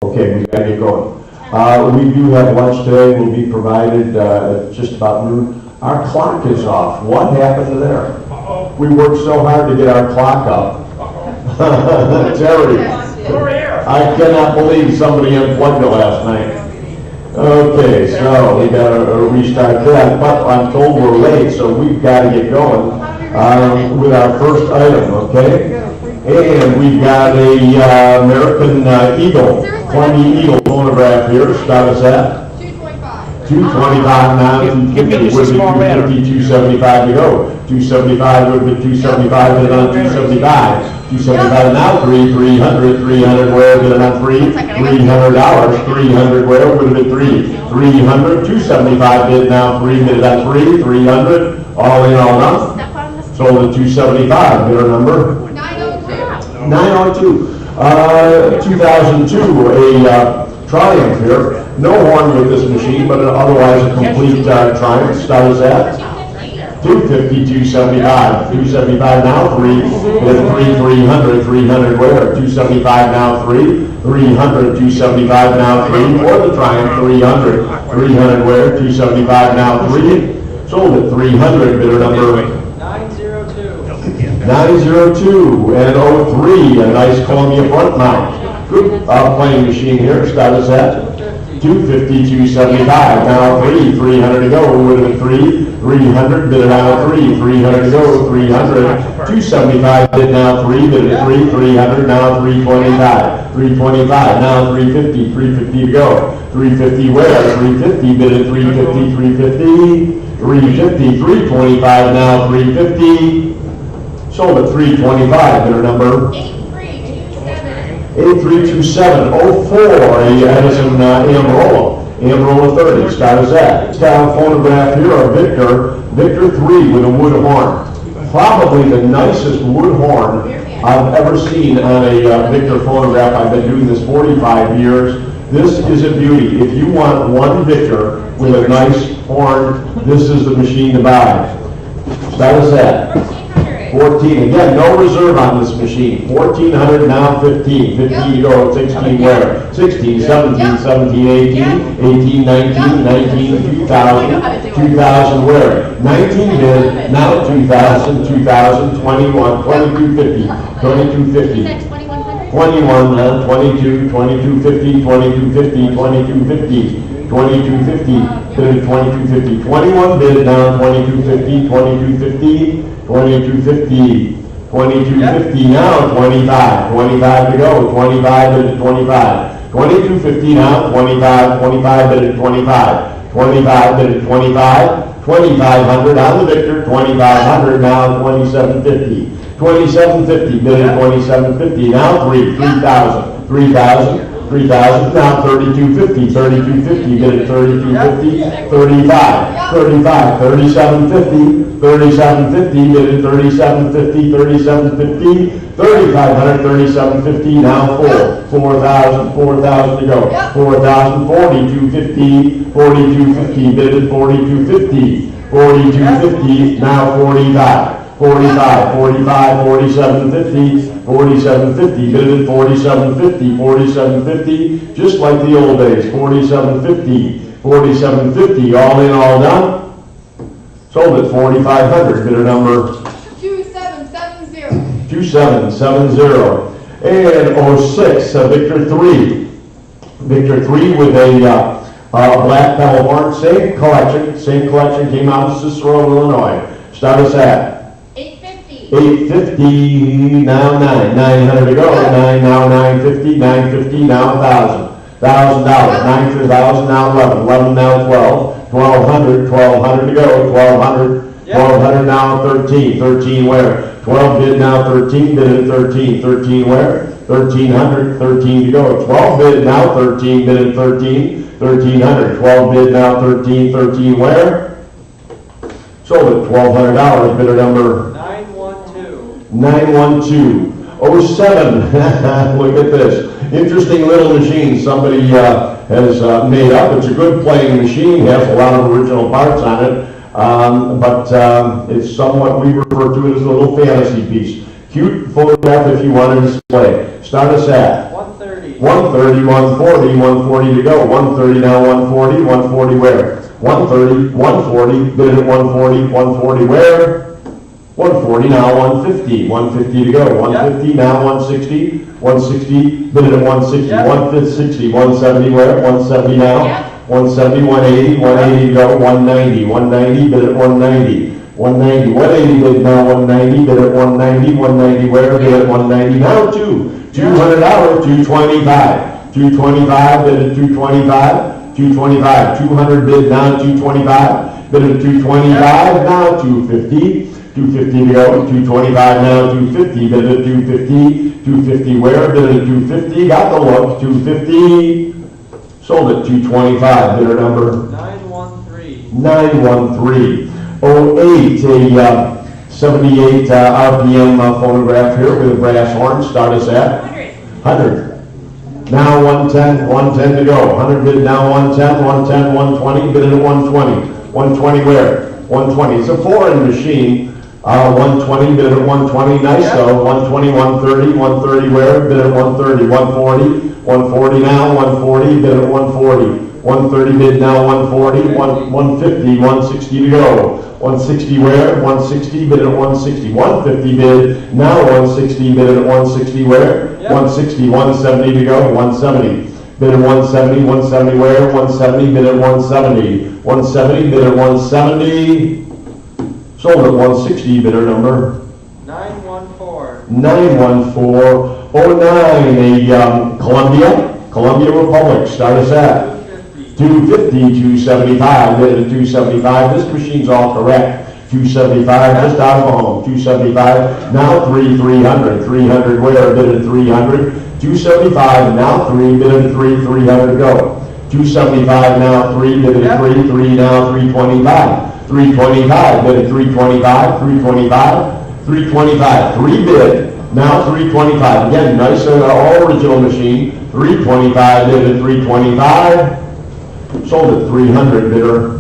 Okay, we gotta get going. We do have lunch today, will be provided at just about noon. Our clock is off. What happened to there? We worked so hard to get our clock up. Terry, I cannot believe somebody unplugged it last night. Okay, so we gotta restart that, but I'm told we're late, so we've gotta get going with our first item, okay? And we've got a American Eagle, 20 Eagle phonograph here. Start us at 225. 225 now. 250 would be 250, 275 to go. 275 would be 275, bid on 275. 275 now, 300, 300 where, bid on $300, $300 where, would have been 300, 275 bid now, bid on 300, all in, all out. Sold at 275, bidder number 902. 2002, a Triumph here. No horn with this machine, but otherwise a complete Triumph. Start us at 250, 275. 275 now, 300, 300 where? 275 now, 300, 275 now, 3 for the Triumph, 300 where? 275 now, 3. Sold at 300, bidder number 902 and 03, a nice Columbia front mount. Good playing machine here. Start us at 250, 275. Now 300 to go. Would have been 300, bid it now 300 to go, 300. 275 bid now 3, bid it 300 now 325. 325 now 350, 350 to go. 350 where? 350 bid it 350, 350, 325 now 350. Sold at 325, bidder number 8327. 04, a Edison Amarola 30. Start us at. Style phonograph here, a Victor 3 with a wood horn. Probably the nicest wood horn I've ever seen on a Victor phonograph. I've been doing this 45 years. This is a beauty. If you want one Victor with a nice horn, this is the machine to buy. Start us at 14. Again, no reserve on this machine. 1400 now, 15. 15 to go, 16 where? 16, 17, 17, 18, 18, 19, 19, 2000, 2000 where? 19 bid, now 2000, 2000, 21, 2250, 2250. 21 now, 22, 2250, 2250, 2250, 2250, bid 2250, 21 bid now, 2250, 2250, 2250, 2250 now, 25, 25 to go, 25 bid at 25, 2250 now, 25, 25 bid at 25, 25 bid at 25, 2500 on the Victor, 2500 now, 2750. 2750, bid at 2750, now 3,000, 3,000, 3,000, now 3250, 3250, bid at 3250, 35, 35, 3750, 3750, bid at 3750, 3750, 3,500, 3750, now 4,000, 4,000 to go, 4,000, 4250, 4250, bid at 4250, 4250, now 45. 45, 45, 4750, 4750, bid at 4750, 4750, just like the old days, 4750, 4750, all in, all done. Sold at 4,500, bidder number 2770. 2770. And 06, Victor 3. Victor 3 with a black pedal horn, same collection, came out of Cicero, Illinois. Start us at 850, now 900 to go, 9 now, 950, 950 now, $1,000, $9 for $1,000 now, 11 now, 12, 1200 to go, 1200 now, 13 where? 12 bid now, 13 bid at 13 where? 1300, 13 to go, 12 bid now, 13 bid at 1300, 12 bid now, 13 where? Sold at $1,200, bidder number 912. 07. Look at this. Interesting little machine somebody has made up. It's a good playing machine. Has a lot of original parts on it. But it's somewhat, we refer to it as a little fantasy piece. Cute photograph if you want to display. Start us at 130. 130, 140, 140 to go. 130 now, 140, 140 where? 130, 140, bid it at 140, 140 where? 140 now, 150, 150 to go. 150 now, 160, 160, bid it at 160, 160, 170 where? 170 now, 170, 180, 180 to go. 190, 190, bid it at 190. 190, 180 bid now, 190, bid at 190, 190 where? Bid at 190 now, $200, 225, 225 bid at 225, 225, 200 bid now, 225, bid at 225 now, 250, 250 to go, 225 now, 250, bid at 250, 250 where? Bid at 250, got the look, 250, sold at 225, bidder number 913. 913. 08, a 78 RPM phonograph here with a brass horn. Start us at 100. Now 110, 110 to go. 100 bid now, 110, 110, 120, bid at 120. 120 where? 120. It's a foreign machine. 120, bid at 120, nice though. 120, 130, 130 where? Bid at 130. 140, 140 now, 140, bid at 140. 130 bid now, 140, 150, 160 to go. 160 where? 160 bid at 160. 150 bid now, 160 bid at 160 where? 160, 170 to go. 170 bid at 170, 170 where? 170 bid at 170. 170 bid at 170. Sold at 160, bidder number 914. 914. 09, a Columbia Republic. Start us at 250, 275, bid at 275. This machine's all correct. 275, just out of home. 275, now 300. 300 where? Bid at 300. 275, now 3, bid at 300 go. 275, now 3, bid at 3 now 325. 325, bid at 325, 325, 325, 3 bid, now 325. Again, nice, all original machine. 325, bid at 325. Sold at 300, bidder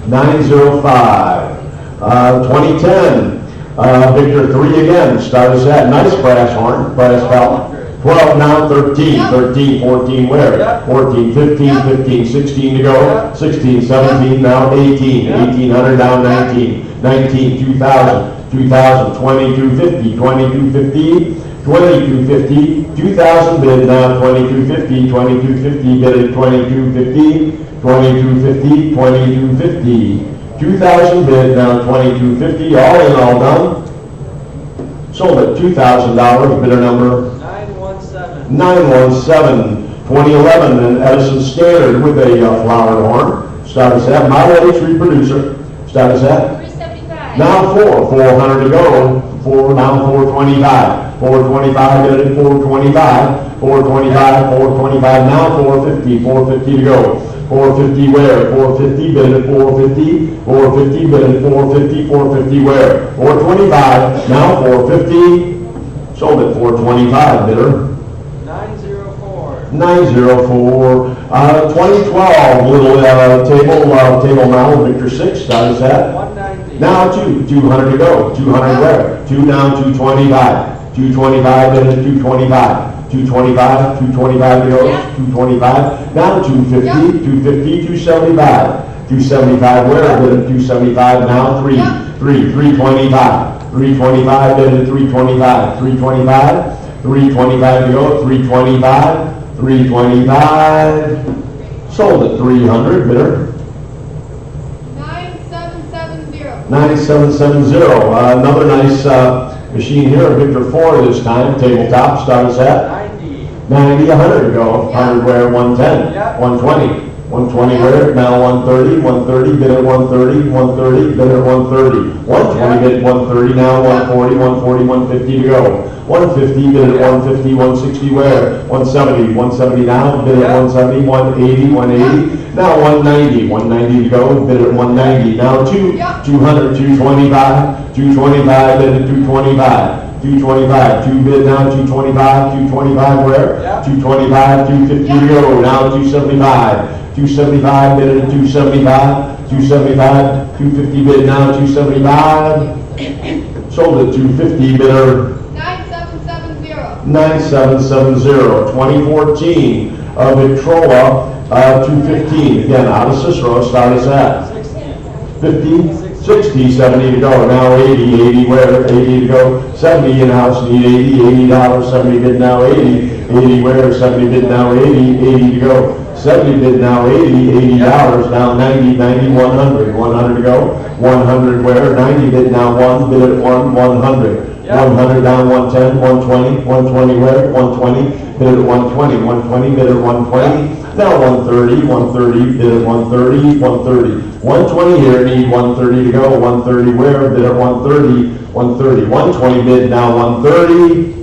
905. 905. 2010, Victor 3 again. Start us at nice brass horn, brass bell. 12 now, 13, 13, 14 where? 14, 15, 15, 16 to go. 16, 17 now, 18, 1800 down, 19, 19, 2000, 2000, 2250, 2250. 2250, 2000 bid now, 2250, 2250 bid at 2250, 2250, 2250, 2000 bid now, 2250, all in, all done. Sold at $2,000, bidder number 917. 917. 2011, an Edison Standard with a flowered horn. Start us at Model H reproducer. Start us at 375. now 400 to go. 4 now, 425. 425 bid at 425. 425, 425 now, 450. 450 to go. 450 where? 450 bid at 450. 450 bid at 450. 450 where? 425 now, 450. Sold at 425, bidder 904. 904. 2012 little table model Victor 6. Start us at 190. now 200 to go. 200 where? 2 now, 225. 225 bid at 225. 225, 225 to go. 225 now, 250. 250, 275. 275 where? Bid at 275 now, 325. 325 bid at 325. 325. 325 to go, 325, 325, sold at 300, bidder 9770. 9770. Another nice machine here, Victor 4 this time, tabletop. Start us at 90, 100 to go. 100 where? 110, 120. 120 where? Now 130, 130, bid at 130, 130, bid at 130. 120 bid at 130, now 140, 140, 150 to go. 150 bid at 150, 160 where? 170, 170 now, bid at 170, 180, 180. Now 190, 190 to go, bid at 190. Now 200, 225, 225 bid at 225. 225, 2 bid now, 225, 225 where? 225, 250 to go, now 275. 275 bid at 275, 275, 250 bid now, 275. Sold at 250, bidder 9770. 9770. 2014 Victrola 215. Again, out of Cicero, start us at 50, 60, 70 to go. Now 80, 80 where? 80 to go. 70 in-house need 80, $80. 70 bid now 80, 80 where? 70 bid now 80, 80 to go. 70 bid now 80, $80. Now 90, 90, 100, 100 to go. 100 where? 90 bid now 1, bid at 1, 100. 100 down 110, 120, 120 where? 120, bid at 120, 120, bid at 120. Now 130, 130, bid at 130, 130. 120 here, need 130 to go. 130 where? Bid at 130, 130. 120 bid now 130.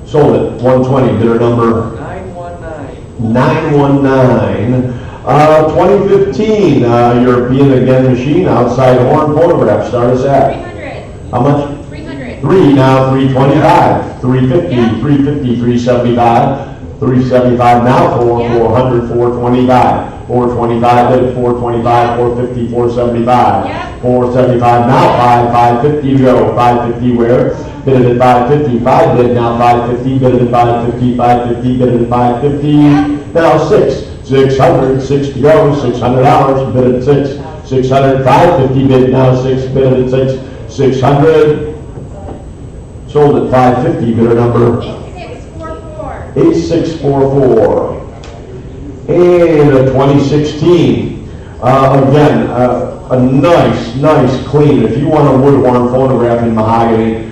Sold it. 120, bidder number 919. 2015 European again machine, outside horn phonograph. Start us at 300. how much? 300. 3 now, 325, 350, Yeah. 350, 375, 375 now, 400, 425, 425 bid, 425, 450, 475, Yeah. 475 now, 550 to go, 550 where? Bid it at 550, 5 bid now, 550, bid it at 550, 550, bid it at 550, Yeah. now 600, 6 to go, $600, bid at 6, 600, 550 bid now, 6 bid at 6, 600, sold at 550, bidder number 8644. 8644. And a 2016, again, a nice clean. If you want a wood horn phonograph in mahogany,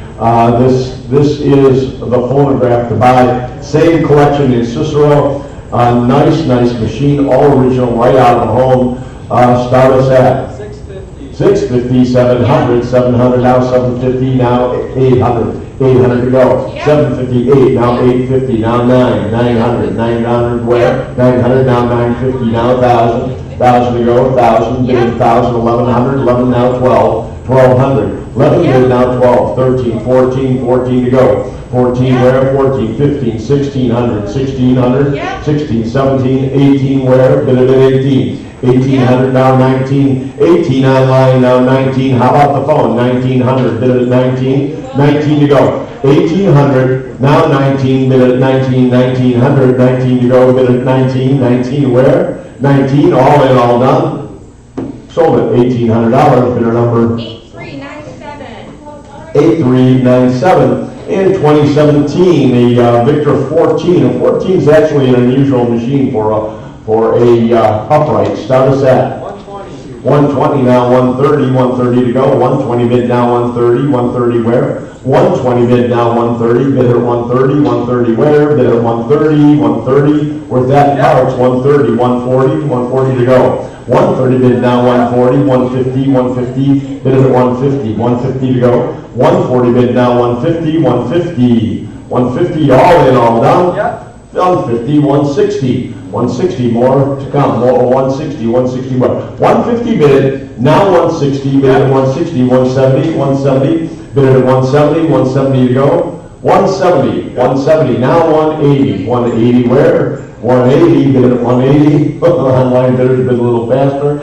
this is the phonograph to buy. Same collection in Cicero. Nice machine, all original, right out of the home. Start us at 650, 700, 700 now, 750 now, 800, 800 to go. Yeah. 758 now, 850 now, 900, 900 where? 900 now, 950 now, 1,000, 1,000 to go, 1,000, bid 1,000, 1,100, 11 now, 12, 1,200, 11 bid now, 12, 13, 14, 14 to go. 14 where? 14, 15, 1,600, 1,600, Yeah. 16, 17, 18 where? Bid it at 18. 1,800 now, 19, 18 online now, 19. How about the phone? 1,900, bid it at 19, 19 to go. 1,800 now, 19, bid it at 19, 1,900, 19 to go, bid it at 19, 19 where? 19, all in, all done. Sold at $1,800, bidder number 8397. 8397. In 2017, the Victor 14. A 14 is actually an unusual machine for a upright. Start us at 120 now, 130, 130 to go. 120 bid now, 130, 130 where? 120 bid now, 130, bid at 130, 130 where? Bid at 130, 130. Worth that parts, 130, 140, 140 to go. 130 bid now, 140, 150, 150, bid at 150, 150 to go. 140 bid now, 150, 150, 150, all in, all done. Yep. 150, 160, 160 more to come, more 160, 160 more. 150 bid, now 160, bid at 160, 170, 170, bid at 170, 170 to go. 170, 170, now 180, 180 where? 180, bid at 180, online bidders bid a little faster.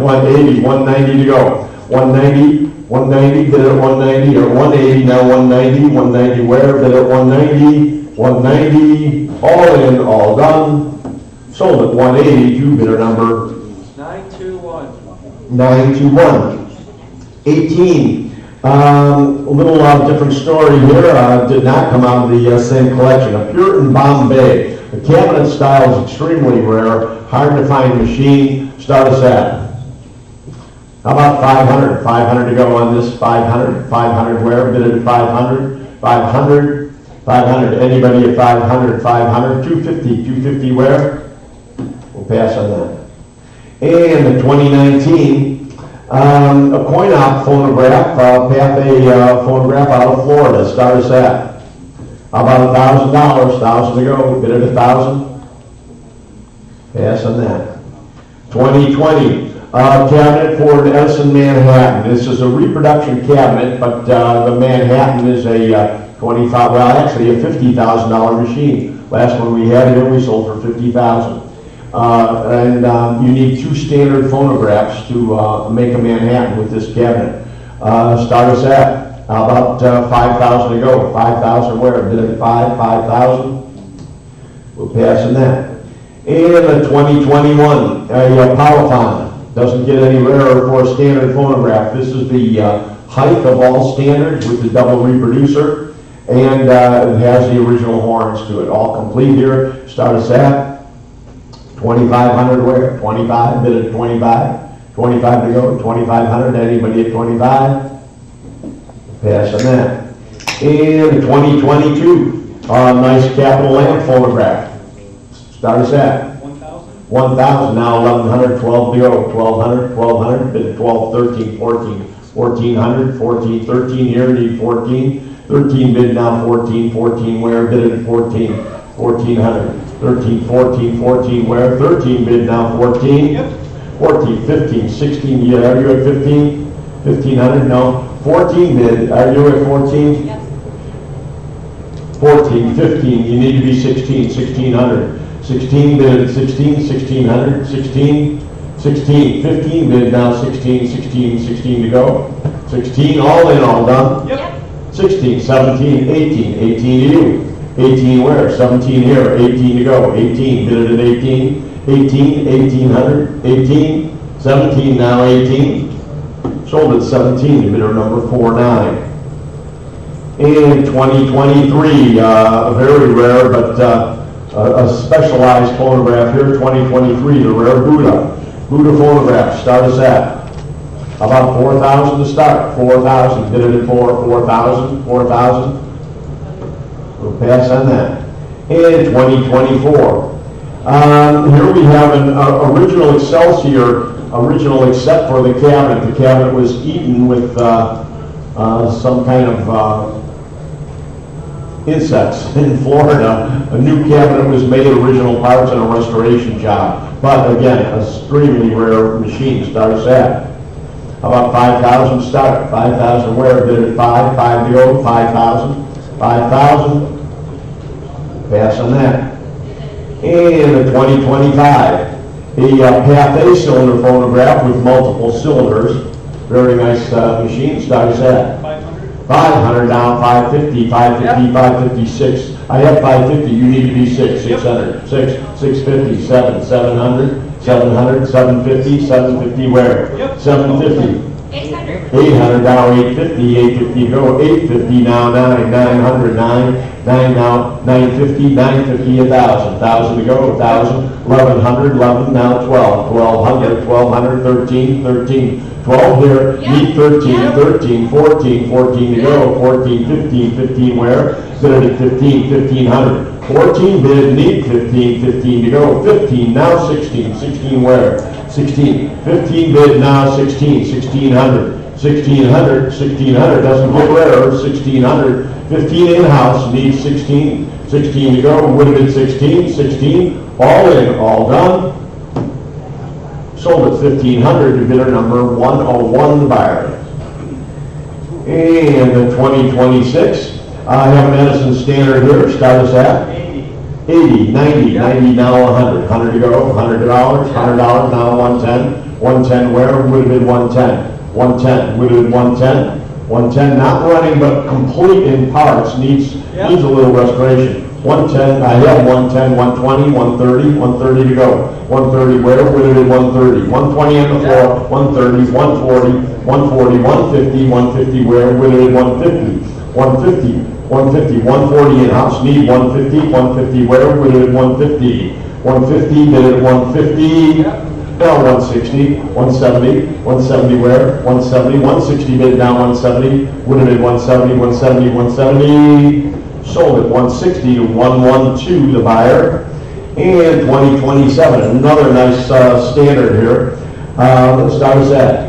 180, 190 to go. 190, 190, bid at 190, or 180, now 190, 190 where? Bid at 190, 190, all in, all done. Sold at 182, bidder number 921. 921. 18. A little different story here. Did not come out of the same collection. A Puritan Bombay. The cabinet style is extremely rare. Hard to find machine. Start us at. How about 500? 500 to go on this. 500. 500 where? Bid at 500. 500. 500. Anybody at 500? 500. 250. 250 where? We'll pass on that. And the 2019. A coin-op phonograph, Pathé phonograph out of Florida. Start us at. How about $1,000? 1,000 to go. Bid at 1,000. Pass on that. 2020. Cabinet for an Edison Manhattan. This is a reproduction cabinet, but the Manhattan is a 25. Well, actually a $50,000 machine. Last one we had here, we sold for $50,000. And you need 2 standard phonographs to make a Manhattan with this cabinet. Start us at How about 5,000 to go? 5,000 where? Bid at 5,000. We're passing that. And a 2021, a Powerphone. Doesn't get any rarer for a standard phonograph. This is the height of all standards with the double reproducer. And it has the original horns to it. All complete here. Start us at 2,500 where? 25, bid at 25. 25 to go, 2,500. Anybody at 25? Pass on that. And 2022, nice capital lamp phonograph. Start us at 1,000. 1,000. Now 1,100, 12 to go, 1,200, 1,200. Bid at 12, 13, 14, 1,400, 14, 13 here. Need 14. 13 bid now 14, 14 where? Bid at 14, 1,400. 13, 14, 14 where? 13 bid now 14. Yep. 14, 15, 16, yeah, are you at 15? 1,500, no. 14 bid, are you at 14? Yes. 14, 15, you need to be 16, 1,600. 16 bid, 16, 1,600, 16, 16, 15 bid, now 16, 16, 16 to go. 16, all in, all done. Yep. 16, 17, 18, 18 to you. 18 where? 17 here, 18 to go. 18, bid it at 18. 18, 1,800, 18, 17, now 18. Sold at 17, bidder number 49. And 2023, very rare, but a specialized phonograph here, 2023, the rare Buddha phonograph. Start us at about 4,000 to start. 4,000, bid it at 4,000, 4,000. We'll pass on that. And 2024. Here we have an original Excelsior, original except for the cabinet. The cabinet was eaten with some kind of insects in Florida. A new cabinet was made, original parts, and a restoration job. But again, a extremely rare machine. Start us at about 5,000 start. 5,000 where? Bid at 5, 5 to go, 5,000, 5,000. Pass on that. And a 2025, a Path A cylinder phonograph with multiple cylinders. Very nice machine. Start us at 500. 500 now, 550, 550, 556. I have 550, you need to be 600, 650, 700, 700, 750, 750 where? Yep. 750. 800. 800 now, 850, 850 go, 850 now, 900, 9 now, 950, 950, 1,000, 1,000 to go, 1,000, 1,100, 11 now, 12, 1,200, 1,200, 13, 13, 12 here, need 13, 13, 14, 14 to go, 14, 15, 15 where? Bid at 15, 1,500, 14 bid, need 15, 15 to go, 15 now, 16, 16 where? 16, 15 bid now, 16, 1,600, 1,600, 1,600, doesn't get rarer, 1,600, 15 in-house, needs 16, 16 to go, would have been 16, 16, all in, all done. Sold at 1,500 to bidder number 101 buyer. And the 2026, I have an Edison standard here, start us at 80, 90, 90 now 100, 100 to go, $100, $100 now 110, 110 where? Would have been 110, 110, would have been 110, 110 not running but complete in parts, needs a little restoration. 110, I have 110, 120, 130, 130 to go. 130 where? Would have been 130, 120 on the floor, 130, 140, 140, 150, 150 where? Would have been 150, 150. 150, 140 in-house, need 150, 150 where? Would have been 150, 150, bid at 150, now 160, 170, 170 where? 170, 160 bid down 170, would have been 170, 170, 170, sold at 160 to 112 the buyer, and 2027, another nice standard here. Let's start us at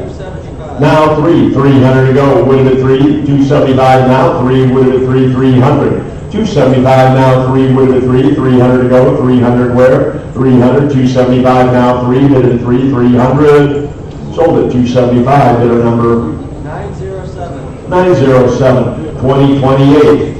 275. now 300 to go, would have been 275 now, 3 would have been 300. 275 now, 3 would have been 300 to go, 300 where? 300, 275 now, 3 bid at 300. Sold at 275, bidder number 907. 907, 2028.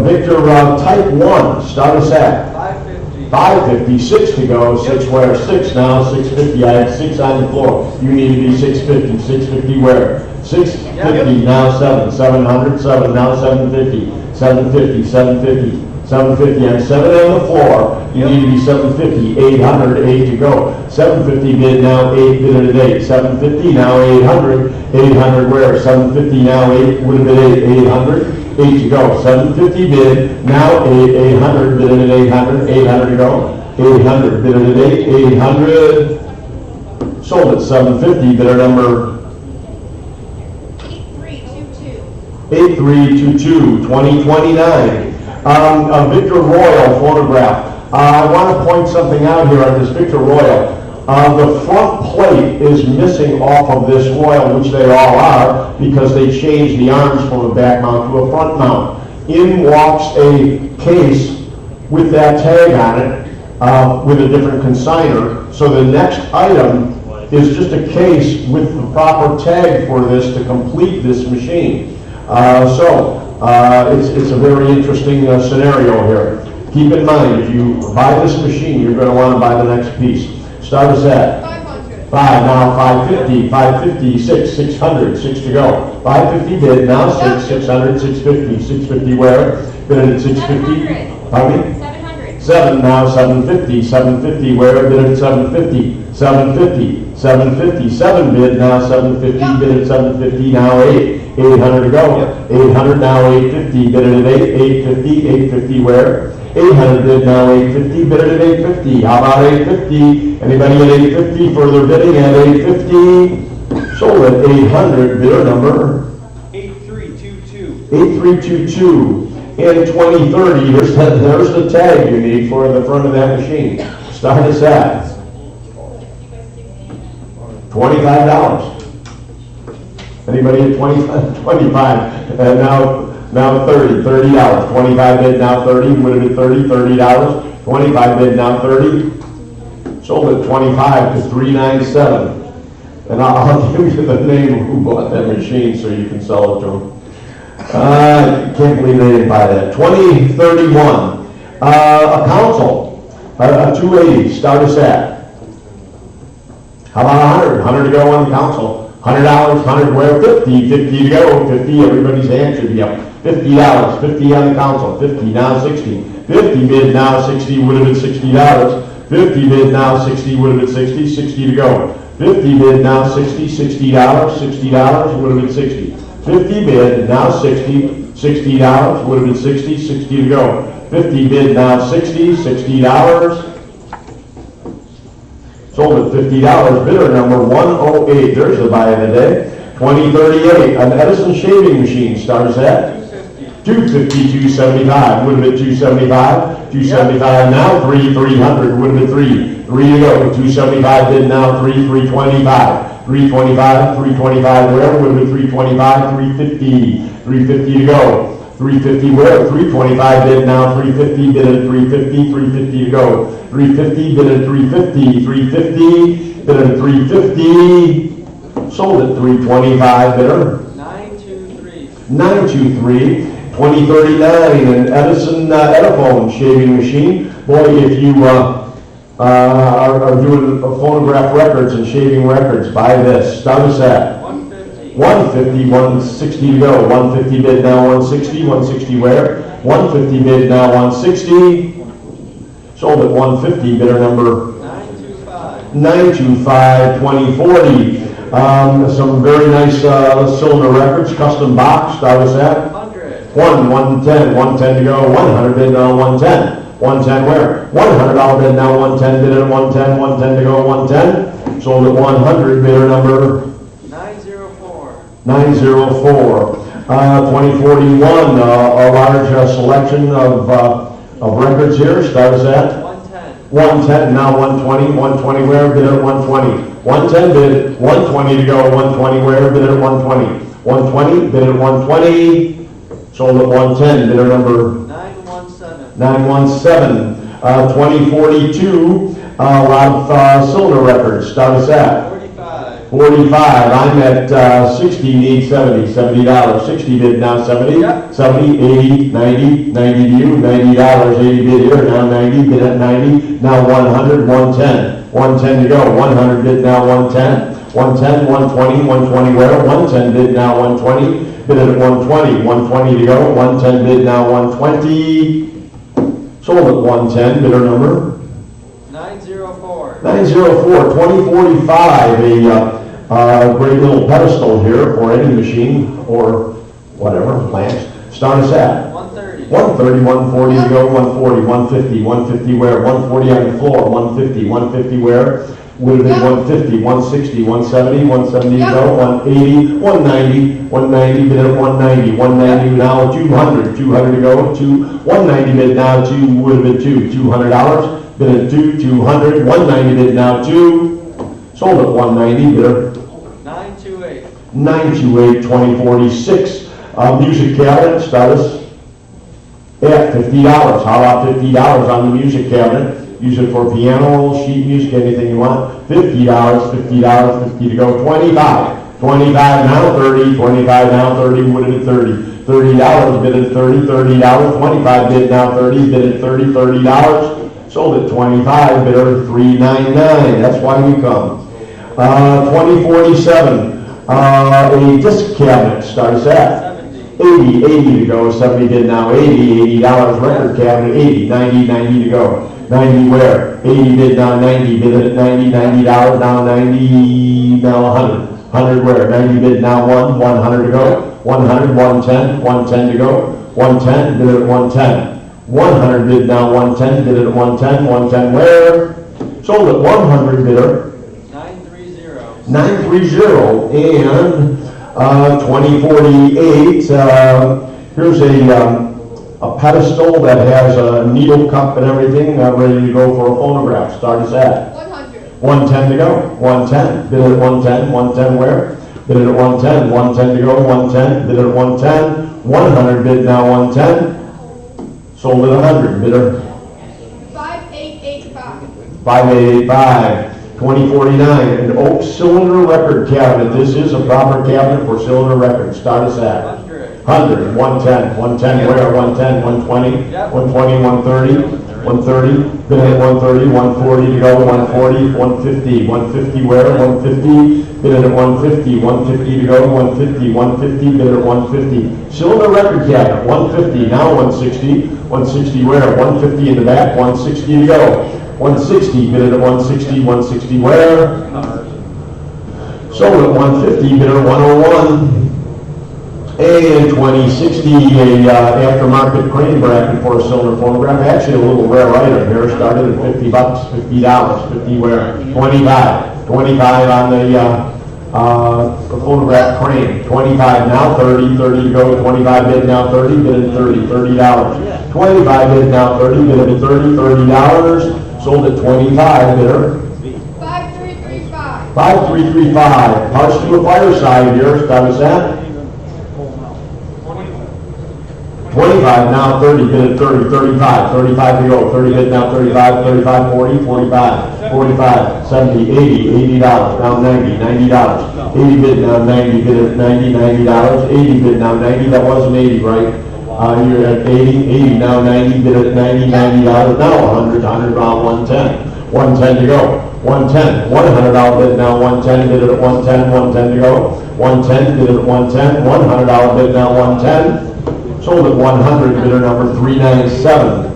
Victor type 1, start us at 550. 550, 6 to go, 6 where? 6 now, 650, I have 6 on the floor. You need to be 650, 650 where? 650, now 700, 7, now 750, 750, 750, 750, and 7 on the floor. You need to be 750, 800, 8 to go. 750 bid now, 8 bid at 8. 750 now, 800, 800 where? 750 now, 8 would have been 800, 8 to go. 750 bid now, 800 bid at 800, 800 to go. 800 bid at 8, 800 sold at 750. Bidder number 8322, 2029. A Victor Royal photograph. I want to point something out here on this Victor Royal. The front plate is missing off of this Royal, which they all are, because they changed the arms from a back mount to a front mount. In walks a case with that tag on it, with a different consignor. So the next item is just a case with the proper tag for this to complete this machine. It's a very interesting scenario here. Keep in mind, if you buy this machine, you're going to want to buy the next piece. Start us at 500. 5, now 550, 550, 6, 600, 6 to go. 550 bid, now 6, 600, 650, 650 where? Bid at 650. 700. Pardon me? 700. 7, now 750, 750 where? Bid at 750, 750, 750, 7 bid, now 750, bid at 750, now 8. 800 to go. 800 now 850, bid at 8, 850, 850 where? 800 bid now 850, bid at 850. How about 850? Anybody at 850? Further bidding at 850. Sold at 800. Bidder number 8322. 8322. And 2030. There's the tag you need for the front of that machine. Start us at $25. Anybody at 25? 25. And now 30. $30. 25 bid, now 30. Would have been 30. $30. 25 bid, now 30. Sold at 25 to 397. And I'll give you the name of who bought that machine so you can sell it to them. Can't believe they didn't buy that. 2031. A council. A 280. Start us at. How about 100? 100 to go on the council. $100, 100 where? 50, 50 to go. 50, everybody's hand should be up. $50, 50 on the council. 50, now 60. 50 bid, now 60, would have been $60. 50 bid, now 60, would have been 60, 60 to go. 50 bid, now 60, $60, $60, would have been 60. 50 bid, now 60, $60, would have been 60, 60 to go. 50 bid, now 60, $60. Sold at $50. Bidder number 108. There's the buy of the day. 2038. An Edison shaving machine starts at 250, 275. Would have been 275. 275 now. 300. Would have been 3. 3 to go. 275 bid now. 325. 325. 325 where? Would have been 325. 350. 350 to go. 350 where? 325 bid now. 350 bid at 350. 350 to go. 350 bid at 350. 350 bid at 350. Sold at 325. Bidder 923. 923. 2039. An Edison Ediphone shaving machine. Boy, if you are doing phonograph records and shaving records, buy this. Start us at 150, 160 to go. 150 bid now 160. 160 where? 150 bid now 160. Sold at 150. Bidder number 925. 925. 2040. Some very nice cylinder records. Custom box. Start us at 100. 110. 110 to go. 100 bid now 110. 110 where? $100 bid now 110. Bid at 110. 110 to go. 110. Sold at 100. Bidder number 904. 2041, a large selection of records here. Start us at 110. Now 120. 120 where? Bid at 120. 110 bid. 120 to go. 120 where? Bid at 120. 120 bid at 120. Sold at 110. Bidder number 917. 2042, a lot of cylinder records. Start us at 45. I'm at 60, need 70. $70. 60 bid, now 70. Yep. 70, 80, 90, 90 to you, $90. 80 bid here, now 90, bid at 90. Now 100, 110. 110 to go. 100 bid, now 110. 110, 120, 120 where, 110 bid now 120, bid it at 120, 120 to go, 110 bid now 120, sold at 110, bidder number 904. 904, 2045, a great little pedestal here for any machine or whatever, lamps. Start us at 130. 130, 140 to go, 140, 150, 150 where, 140 on the floor, 150, 150 where, would have been 150, 160, 170, 170 to go, 180, 190, 190 bid at 190, 190 now 200, 200 to go, 190 bid now 2, would have been $200, bid at 200, 190 bid now 2, sold at 190, bidder 928. 928, 2046. Music cabinet, status at $50. How about $50 on the music cabinet? Use it for piano, sheet music, anything you want. $50, $50, 50 to go. 25. 25 now 30, 25 now 30, would have been 30. $30, bid at 30, $30. 25 bid now 30, bid at 30, $30. Sold at 25, bidder 399. That's why we come. 2047. A disc cabinet starts at 80, 80 to go, 70 bid now 80, $80 record cabinet, 80, 90, 90 to go. 90 where? 80 bid now 90, bid at 90, $90 now 90, now 100. 100 where? 90 bid now 100 to go. 100, 110, 110 to go. 110, bid at 110. 100 bid now 110, bid at 110, 110 where? Sold at 100, bidder 930. 930, and 2048, here's a pedestal that has a needle cup and everything, ready to go for a phonograph. Start us at 100. 110 to go, 110, bid at 110, 110 where? Bid at 110, 110 to go, 110, bid at 110, 100 bid now 110, sold at 100, bidder 5885. 5885. 2049, an oak cylinder record cabinet. This is a proper cabinet for cylinder records. Start us at 100, 110, 110 where, 110, 120, 120, 130, 130, bid at 130, 140 to go, 140, 150, 150 where, 150, bid at 150, 150 to go, 150, 150, bid at 150. Cylinder record cabinet, 150, now 160, 160 where, 150 in the back, 160 to go. 160, bid at 160, 160 where? Sold at 150, bid at 101. And 2060, a aftermarket crane bracket for a cylinder phonograph. Actually a little rare item here, started at $50, $50, 50 where? 25. 25 on the phonograph crane. 25 now, 30, 30 to go, 25 bid now 30, bid at 30, $30. 25 bid now 30, bid at 30, $30. Sold at 25, bidder 5335. 5335. Parts to a fireside here. Start us at 25 now 30, bid at 30, 35, 35 to go, 30 bid now 35, 35, 40, 45, 45, 70, 80, $80 now 90, $90, 80 bid now 90, bid at 90, $90, 80 bid now 90, that wasn't 80, right? You're at 80, 80 now 90, bid at 90, $90, now 100, 100 round 110, 110 to go, 110, $100 bid now 110, bid at 110, 110 to go, 110 bid at 110, $100 bid now 110, sold at 100, bidder number 397.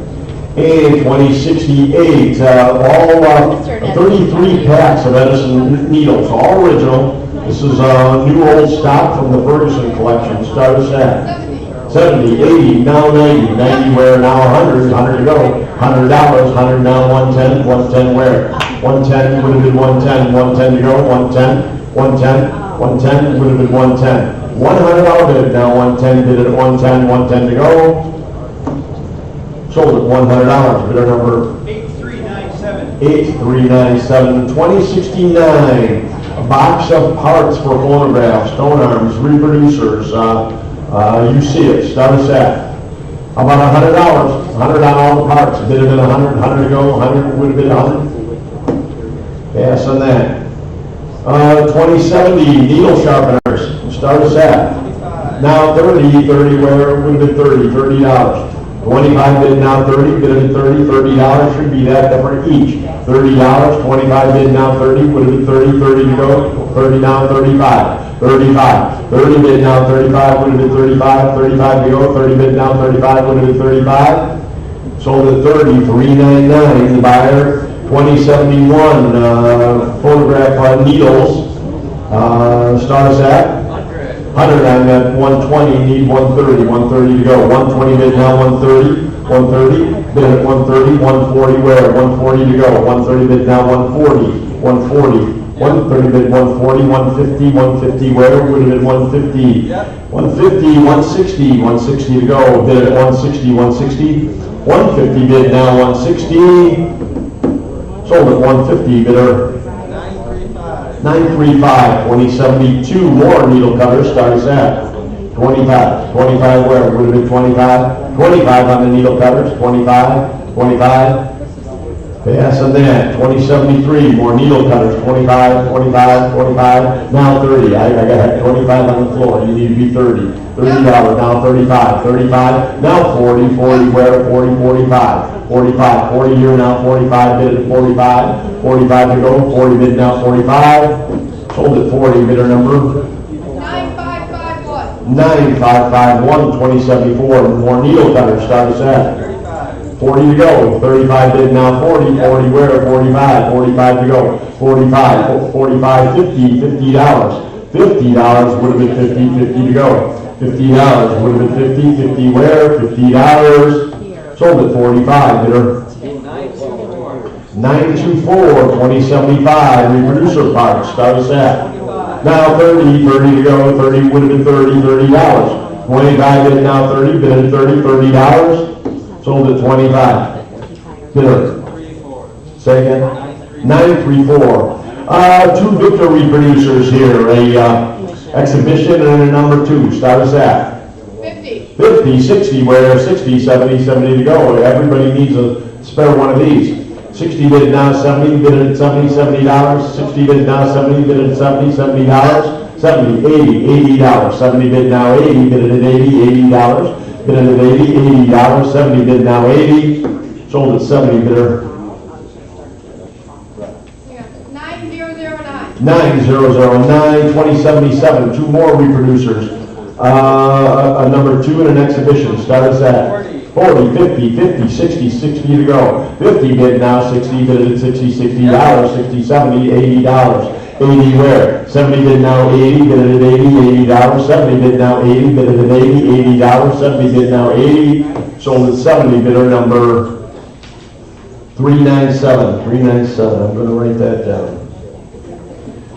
And 2068, all 33 packs of Edison needles, all original. This is new old stock from the Ferguson collection. Start us at 70, 80, now 90, 90 where, now 100, 100 to go, $100, 100 now 110, 110 where, 110 would have been 110, 110 to go, 110, 110, 110 would have been 110, $100 bid, now 110 bid at 110, 110 to go, sold at $100, bidder number 8397. 8397, 2069, a box of parts for phonographs, stone arms, reproducers, you see it, start us at about $100, 100 on all the parts, bid it at 100, 100 to go, 100 would have been 100. Pass on that. 2070 needle sharpeners, start us at now 30, 30 where would have been 30, $30. 25 bid now 30, bid at 30, $30 should be that different each. $30, 25 bid now 30, would have been 30, 30 to go, 30 now 35. 35, 30 bid now 35, would have been 35, 35 to go, 30 bid now 35, would have been 35. Sold at 30, 399, the buyer, 2071, photograph needles, starts at 100 on that 120, need 130, 130 to go, 120 bid now 130, 130, bid at 130, 140 where, 140 to go, 130 bid now 140, 140. 130 bid 140, 150, 150 where, would have been 150, 150, 160, 160 to go, bid at 160, 160, 150 bid now 160, sold at 150, bidder 935, 2072, more needle cutters, starts at 25, 25 where, would have been 25, 25 on the needle cutters, 25, 25, pass on that, 2073, more needle cutters, 25, 25, 25, now 30, I got 25 on the floor, you need to be 30, $30, now 35, 35, now 40, 40 where, 40, 45, 45, 40 here now, 45, bid at 45, 45 to go, 40 bid now 45, sold at 40, bidder number 9551. 9551, 2074, more needle cutters, starts at 40 to go, 35 bid now 40, 40 where, 45, 45 to go, 45, 45, 50, $50, $50 would have been 50, 50 to go, $50 would have been 50, 50 where, $50, sold at 45, bidder 924, 2075, reproducer parts, starts at now 30, 30 to go, 30 would have been 30, $30, 25 bid now 30, bid at 30, $30, sold at 25. Bidder. Say again? 934. Two Victor reproducers here, a exhibition and a number 2. Start us at 50. 50, 60 where, 60, 70, 70 to go. Everybody needs a spare one of these. 60 bid now 70, bid at 70, $70. 60 bid now 70, bid at 70, $70. 70, 80, $80. 70 bid now 80, bid at 80, $80. Bid at 80, $80, 70 bid now 80, sold at 70, bidder 9009. 9009, 2077, two more reproducers, a number 2 and an exhibition, start us at 40, 50, 50, 60, 60 to go, 50 bid now 60, bid at 60, $60, 60, 70, $80. 80 where? 70 bid now 80, bid at 80, $80, 70 bid now 80, bid at 80, $80, 70 bid now 80, sold at 70, bidder number 397, 397, I'm going to write that down.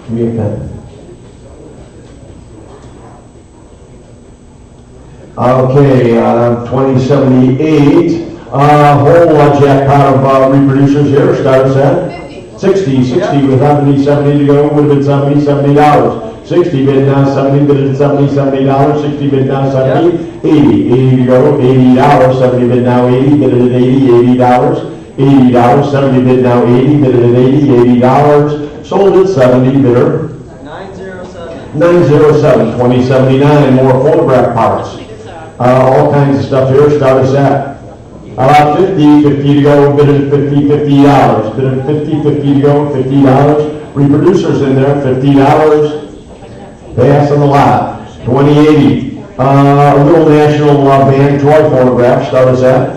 Give me a pen. Okay, 2078, whole jackpot of reproducers here, starts at 60, 60 with 70, 70 to go, would have been 70, $70. 60 bid now 70, bid at 70, $70. 60 bid now 70, 80, 80 to go, $80. 70 bid now 80, bid at 80, $80. $80, 70 bid now 80, bid at 80, $80. Sold at 70, bidder 907. 907, 2079, more photograph parts. All kinds of stuff here, start us at 50, 50 to go, bid at 50, $50. Bid at 50, 50 to go, $50. Reproducers in there, $50. Pass on the lot. 2080. A little national band toy photograph, start us at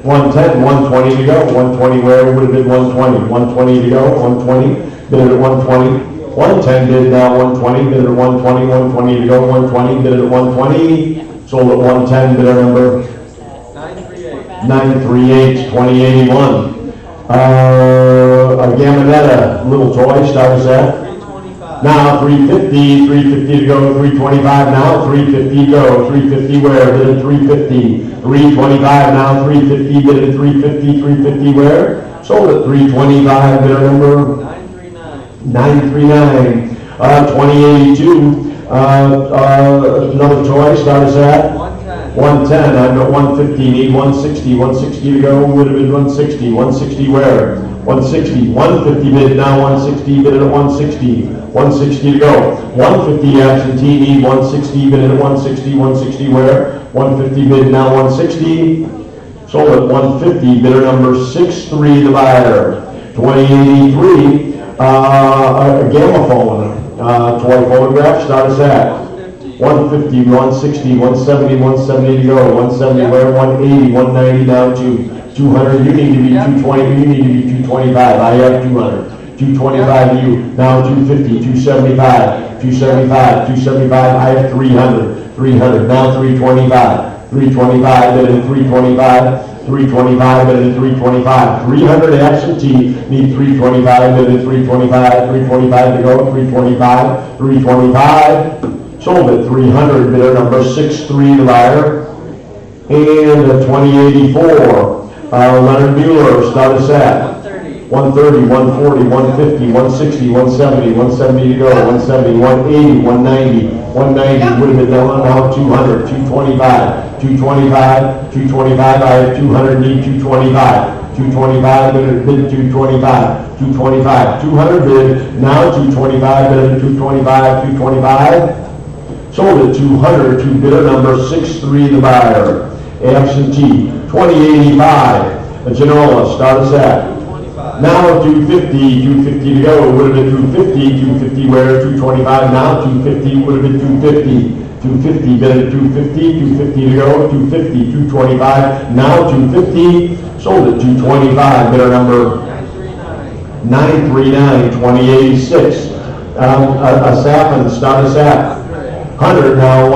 110, 120 to go, 120 where would have been 120, 120 to go, 120, bid at 120. 110 bid now 120, bid at 120, 120 to go, 120, bid at 120. Sold at 110, bidder number 938, 2081. A Gamonetta little toy, starts at 325. now 350, 350 to go, 325 now, 350 to go, 350 where, bid at 350, 325 now, 350, bid at 350, 350 where, sold at 325, bidder number 939, 2082. Another toy, starts at 110, I've got 150, need 160, 160 to go, would have been 160, 160 where? 160, 150 bid now, 160 bid at 160, 160 to go, 150 absentee, need 160 bid at 160, 160 where? 150 bid now, 160, Sold at 150, bidder number 63, the buyer. 2083, a Gamophone, toy photograph, start us at 150, 160, 170, 170 to go, 170 where, 180, 190 down to 200. You need to be 220, you need to be 225. I have 200. 225 to you, now 250, 275, 275, 275, I have 300, 300, now 325, 325, bid at 325, 325, bid at 325, 300 absentee, need 325, bid at 325, 325 to go, 325, 325, sold at 300, bidder number 63, the buyer, and 2084, Leonard Mueller, start us at 130, 140, 150, 160, 170, 170 to go, 170, 180, 190, 190 would have been down now 200, 225, 225, 225, I have 200, need 225, 225, bid 225, 225, 200 bid, now 225, bid 225, 225, sold at 200 to bidder number 63, the buyer, absentee, 2085, a Genola, start us at now 250, 250 to go, would have been 250, 250 where, 225, now 250, would have been 250, 250, bid at 250, 250 to go, 250, 225, now 250, sold at 225, bidder number 939, 2086, a Sapin, start us at 100, now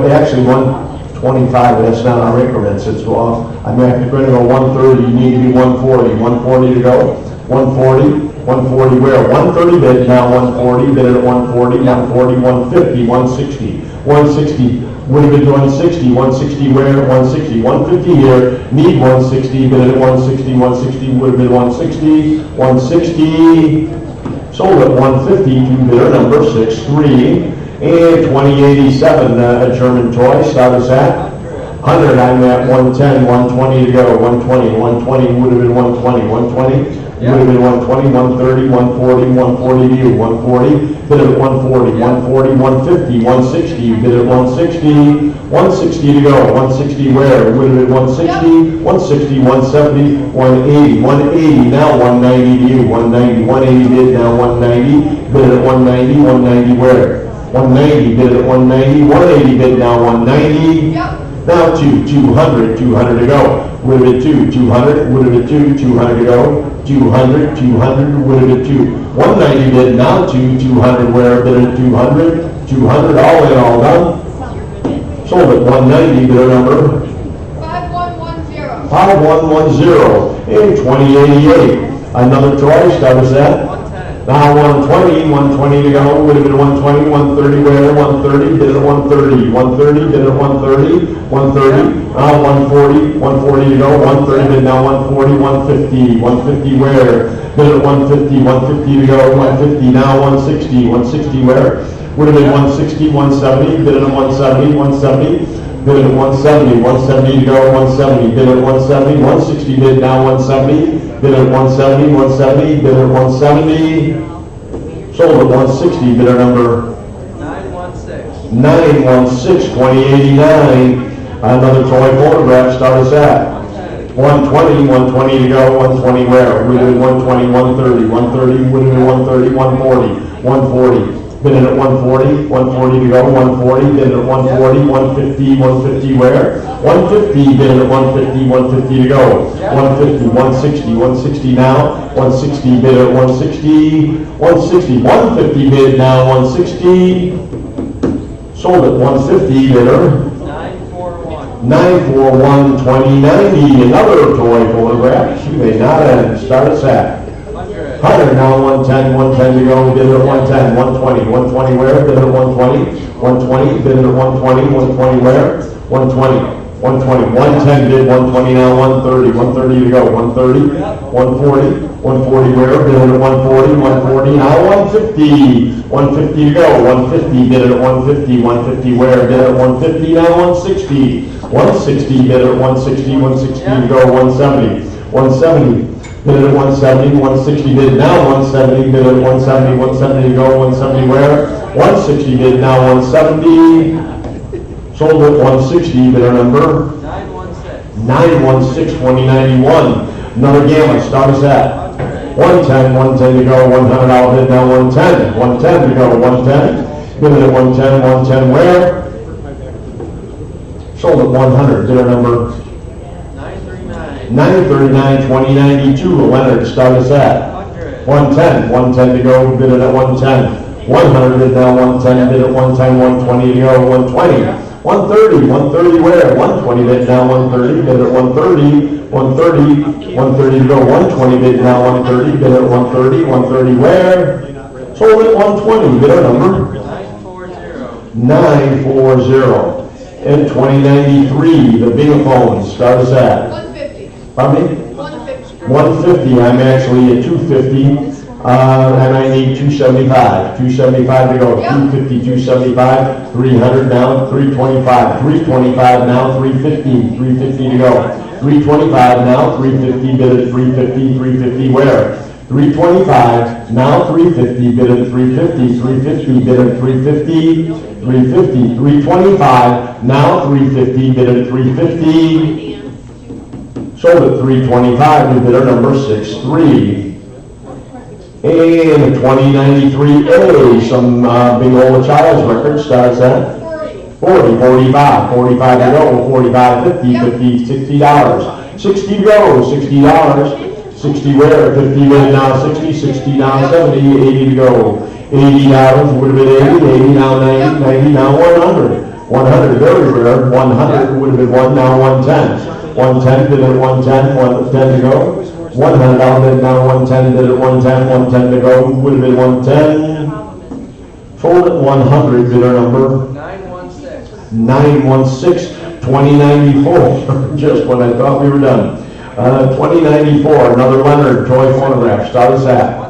actually 125, that's not our increments, it's off. I'm going to go 130, you need to be 140, 140 to go, 140, 140 where? 130 bid, now 140, bid at 140, 140, 150, 160, 160, would have been 160, 160 where? 160, 150 here, need 160, bid at 160, 160, would have been 160, 160, sold at 150 to bidder number 63. And 2087, a German toy, start us at 100, I'm at 110, 120 to go, 120, 120 would have been 120, 120 would have been 120, 130, 140, 140 to you, 140, bid at 140, 140, 150, 160, bid at 160, 160 to go, 160 where? It would have been 160, 160, 170, 180, 180, now 190 to you, 190, 180 bid, now 190, bid at 190, 190 where? 190, bid at 190, 180 bid, now 190, now 200, 200 to go, would have been 200, would have been 200 to go, 200, 200, would have been 190 bid, now 200 where, bid at 200, 200, all in, all done, sold at 190, bidder number 5110. 5110, and 2088, another choice, that was that. Now 120, 120 to go, would have been 120, 130 where, 130, bid at 130, 130, bid at 130, 130, now 140, 140 to go, 130 bid, now 140, 150, 150 where, bid at 150, 150 to go, 150, now 160, 160 where, would have been 160, 170, bid at 170, 170, bid at 170, 170 to go, 170, bid at 170, 160 bid, now 170, bid at 170, 170, bid at 170, sold at 160, bidder number 916. 916, 2089, another toy photograph, start us at 120, 120 to go, 120 where? We did 120, 130, 130, would have been 130, 140, 140. Bid at 140, 140 to go, 140, bid at 140, 150, 150 where? 150, bid at 150, 150 to go, 150, 160, 160 now, 160, bid at 160, 160, 150 bid now, 160, sold at 150, bidder 941. 941, 2090, another toy photograph, you may not end, start us at 100, now 110, 110 to go, bid at 110, 120, 120 where, bid at 120, 120, bid at 120, 120 where, 120, 120, 110 bid, 120 now, 130, 130 to go, 130, 140, 140 where, bid at 140, 140 now, 150, 150 to go, 150 bid at 150, 150 where, bid at 150 now, 160, 160 bid at 160, 160 to go, 170, 170. Bid at 170, 160 bid now, 170, bid at 170, 170 to go, 170 where? 160 bid now, 170, sold at 160, bidder number 916. 916, 2091. Another gamut, start us at 110, 110 to go, $100 bid now, 110, 110 to go, 110. Bid it at 110, 110 where? Sold at 100, bidder number 939. 939, 2092. Leonard, start us at 110, 110 to go, bid it at 110. 100 bid now, 110, bid at 110, 120 to go, 120. 130, 130 where? 120 bid now, 130, bid at 130, 130, 130 to go, 120 bid now, 130, bid at 130, 130 where? Sold at 120, bidder number 940. 940. And 2093, the Bigaphone, start us at 150. Pardon me? 150. 150, I'm actually at 250, and I need 275. 275 to go, Yep. 250, 275, 300 now, 325. 325 now, 350, 350 to go. 325 now, 350, bid at 350, 350 where? 325, now 350, bid at 350, 350, bid at 350, 350, 325, now 350, bid at 350. Sold at 325, new bidder number 63. And 2093A, some big old child's records, starts at 40, 45, 45 to go, 45, 50, 50, $60. 60 to go, $60. 60 where, 50 bid now, 60, 60 now, 70, 80 to go. $80 would have been 80, 80 now, 90, 90 now, 100. 100, very rare, 100 would have been 1 now, 110. 110 bid at 110, 110 to go. $100 bid now, 110 bid at 110, 110 to go, would have been 110. Sold at 100, bidder number 916. 916, 2094, just when I thought we were done. 2094, another Leonard toy phonograph, start us at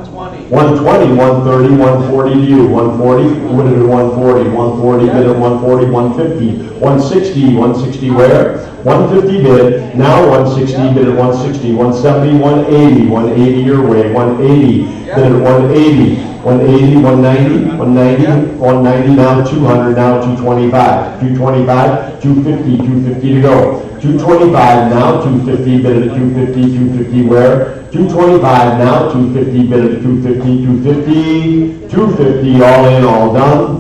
120, 130, 140 to you, 140, would have been 140, 140 bid at 140, 150, 160, 160 where? 150 bid, now 160 bid at 160, 170, 180, 180 your way, 180 bid at 180, 180, 190, 190, 190 now 200, now 225, 225, 250, 250 to go. 225, now 250, bid at 250, 250 where? 225, now 250, bid at 250, 250, 250, all in, all done.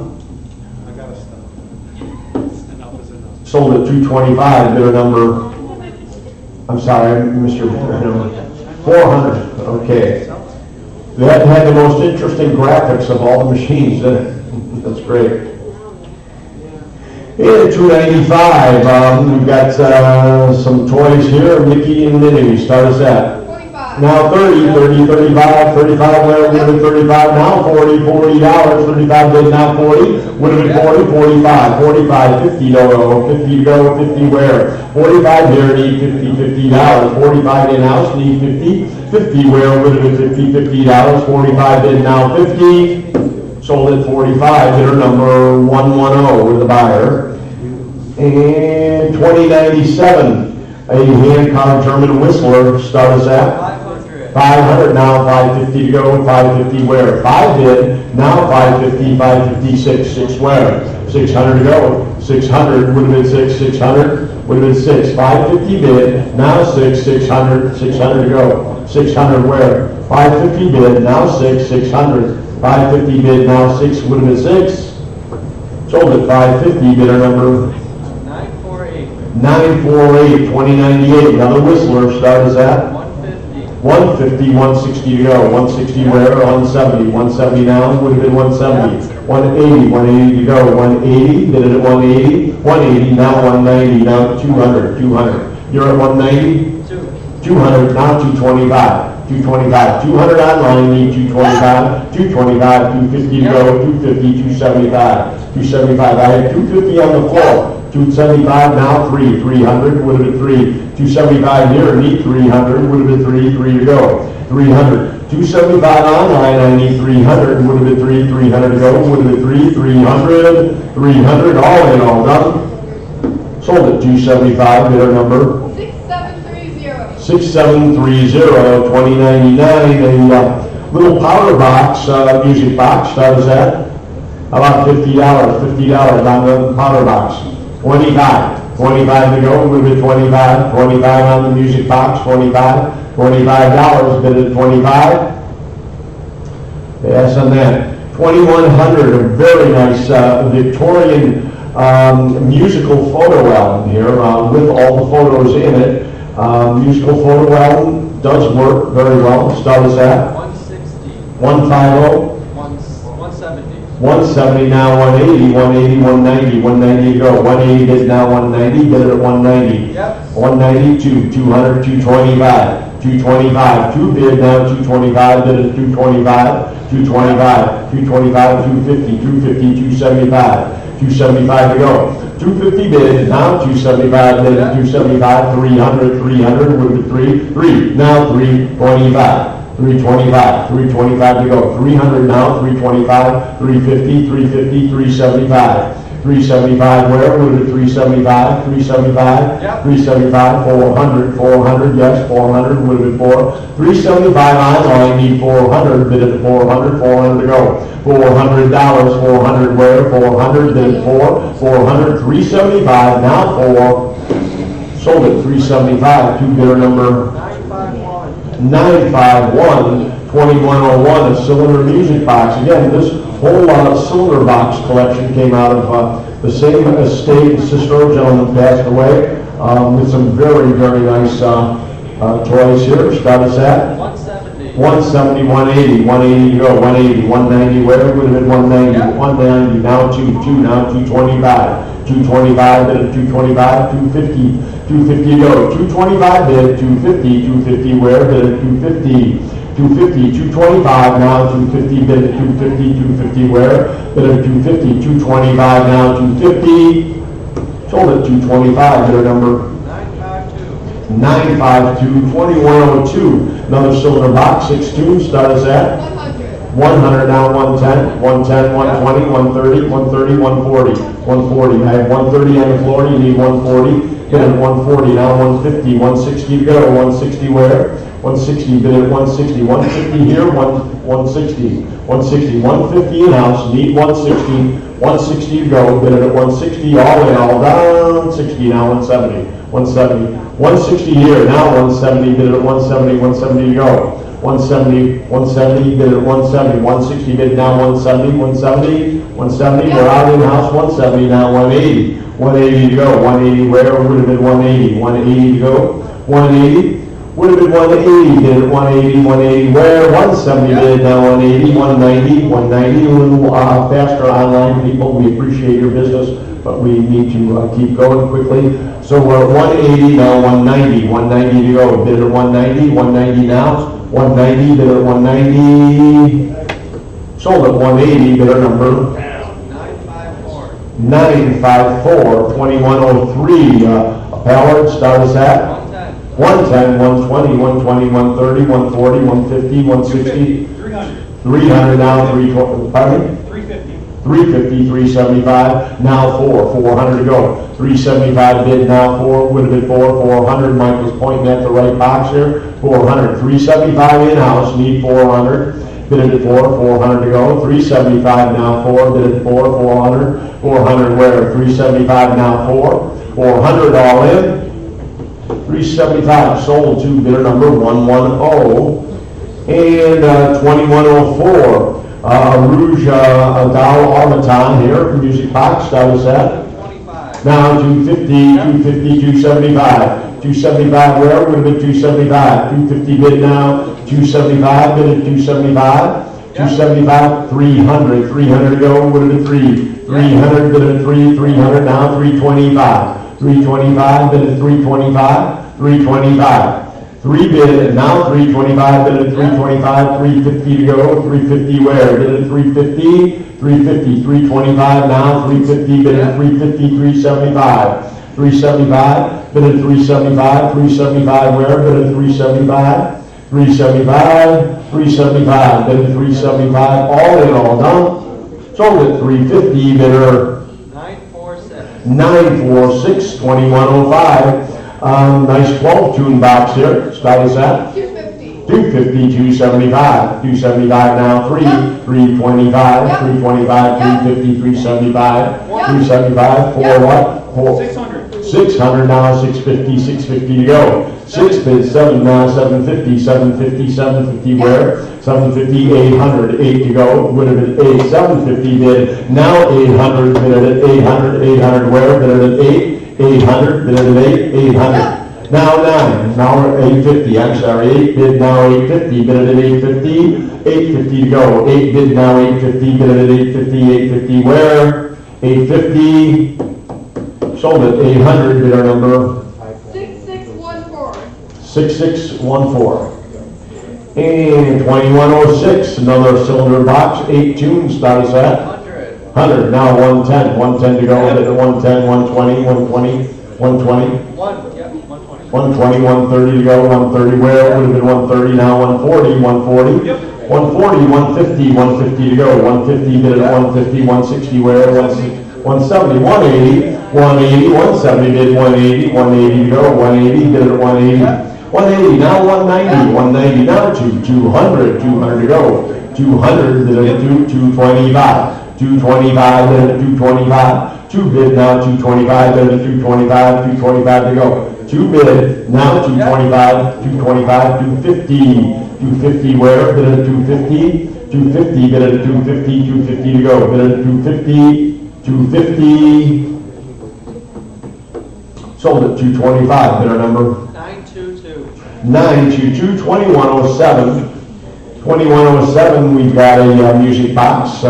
Sold at 225, bidder number, I'm sorry, Mr. Bidder number 400, okay. That had the most interesting graphics of all the machines, didn't it? That's great. And 295, we've got some toys here, Mickey and Minnie, start us at. 45. Now 30, 30, 35, 35 where, would have been 35 now, 40, $40, 35 bid now 40, would have been 40, 45, 45, 50 to go, 50 to go, 50 where, 45 here, need 50, $50, 45 in-house, need 50, 50 where, would have been 50, $50, 45 bid now 50, sold at 45, bidder number 110 with the buyer. And 2097, a hand-carved German whistler, start us at 500 now, 550 to go, 550 where? 5 bid, now 550, 556, 6 where? 600 to go, 600 would have been 6, 600 would have been 6, 550 bid, now 6, 600, 600 to go, 600 where? 550 bid, now 6, 600, 550 bid, now 6 would have been 6, sold at 550, bidder number 948, 2098, another whistler, start us at 150, 160 to go, 160 where, 170, 170 now, would have been 170, 180, 180 to go, 180, bid it at 180, 180, now 190, now 200, 200, you're at 190, 200, now 225, 225, 200 online, need 225, 225, 250 to go, 250, 275, 275, I had 250 on the floor. 275 now, 300 would have been 3. 275 here, need 300, would have been 3 to go. 300. 275 online, I need 300, would have been 300 to go, would have been 300, 300, all in, all done. Sold at 275, bidder number 6730. 6730, 2099, a little powder box, music box, that was that. About $50 on the powder box. 25, 25 to go, move it 25, 25 on the music box, 25, $25, bid at 25. Yes, on that. 2100, a very nice Victorian musical photo album here with all the photos in it. Musical photo album does work very well. Start us at 160. 150. 170. 170 now, 180, 180, 190, 190 to go. 180 bid now, 190, bid at 190. Yep. 192, 200, 225. 225, 2 bid now, 225, bid at 225, 225, 225, 250, 250, 275, 275 to go. 250 bid, now 275, bid at 275, 300, 300, move to 3, now 325. 325, 325 to go. 300 now, 325, 350, 350, 375. 375 where? Move to 375, 375, Yep. 375, 400, 400, yes, 400, move to 4. 375 online, need 400, bid at 400, 400 to go. $400, 400 where? 400, bid at 4, 400, 375, now 4. Sold at 375, two bidder number 951, 2101, a cylinder music box. Again, this whole cylinder box collection came out of the same estate. Sister gentleman passed away with some very, very nice toys here. Start us at 170. 170, 180, 180 to go, 180, 190, where would have been 190, Yeah. 190, now 2, now 225, 225, bid at 225, 250, 250 to go, 225 bid, 250, 250 where, bid at 250, 250, 225 now, 250 bid at 250, 250 where, bid at 250, 225 now, 250, sold at 225, bidder number 952, 2102, another cylinder box, 6 tunes, start us at 100 now, 110, 110, 120, 130, 130, 140, 140. I have 130 on the floor, you need 140, bid at 140 now, 150, 160 to go, 160 where? 160, bid at 160, 150 here, 160, 160, 150 in-house, need 160, 160 to go, bid at 160, all in, all down, 60 now, 170, 170, 160 here, now 170, bid at 170, 170 to go, 170, 170, bid at 170, 160 bid now, 170, 170, 170, we're out in-house, 170 now, 180, 180 to go, 180 where, would have been 180, 180 to go, 180, would have been 180, bid at 180, 180 where, 170 bid now, 180, 190, 190, a little faster online people, we appreciate your business, but we need to keep going quickly. So we're at 180 now, 190, 190 to go, bid at 190, 190 now, 190, bid at 190, sold at 180, bidder number 954, 2103, Ballard, start us at 110, 120, 120, 130, 140, 150, 160, 300 now, 320, pardon me? 350, 375, now 400 to go. 375 bid, now 4, would have been 400. Mike was pointing at the right box here. 400, 375 in-house, need 400. Bid at 400 to go. 375 now 4, bid at 400. 400 where? 375 now 400 all in. 375 sold to bidder number 110. And 2104. Rouge Dow Automaton here, music box, start us at 25. now 250, 250, 275. 275 where? Would have been 275. 250 bid now, 275, bid at 275. 275, 300, 300 to go, would have been 300, bid at 300 now, 325. 325, bid at 325, 325. 3 bid, now 325, bid at 325, 350 to go, 350 where? Bid at 350, 350, 325, now 350, bid at 350, 375, 375, bid at 375, 375 where? Bid at 375, 375, 375, bid at 375, all in, all done, sold at 350, bidder 946, 2105. Nice 12 tune box here. Start us at 250. 250, 275. 275 now, 325, 325, 350, 375, 375, for what? 600. 600 now, 650, 650 to go. 6 bid, 7 now, 750, 750, 750 where? 750, 800, 8 to go. Would have been 8, 750 bid, now 800, bid at 800, 800 where? Bid at 8, 800, bid at 8, 800. Now 9, now we're 850, I'm sorry, 8 bid, now 850, bid at 850, 850 to go. 8 bid, now 850, bid at 850, 850 where? 850, sold at 800, bid our number 6614. 6614. And 2106, another cylinder box, 8 tunes, status at 100. 100, now 110, 110 to go, bid at 110, 120, 120, 120. 120, 130 to go, 130 where? Would have been 130, now 140, 140. 140, 150, 150 to go, 150 bid at 150, 160 where? 170, 180, 180, 170 bid 180, 180 to go, 180 bid at 180. 180, now 190, 190 now 200, 200 to go, 200 bid at 225, 225 bid at 225, 2 bid now 225 bid at 225, 225 to go. 2 bid, now 225, 225, 250, 250 where? Bid at 250, 250, bid at 250, 250 to go, bid at 250, 250, sold at 225, bid our number 922. 922, 2107, 2107, we've got a music box,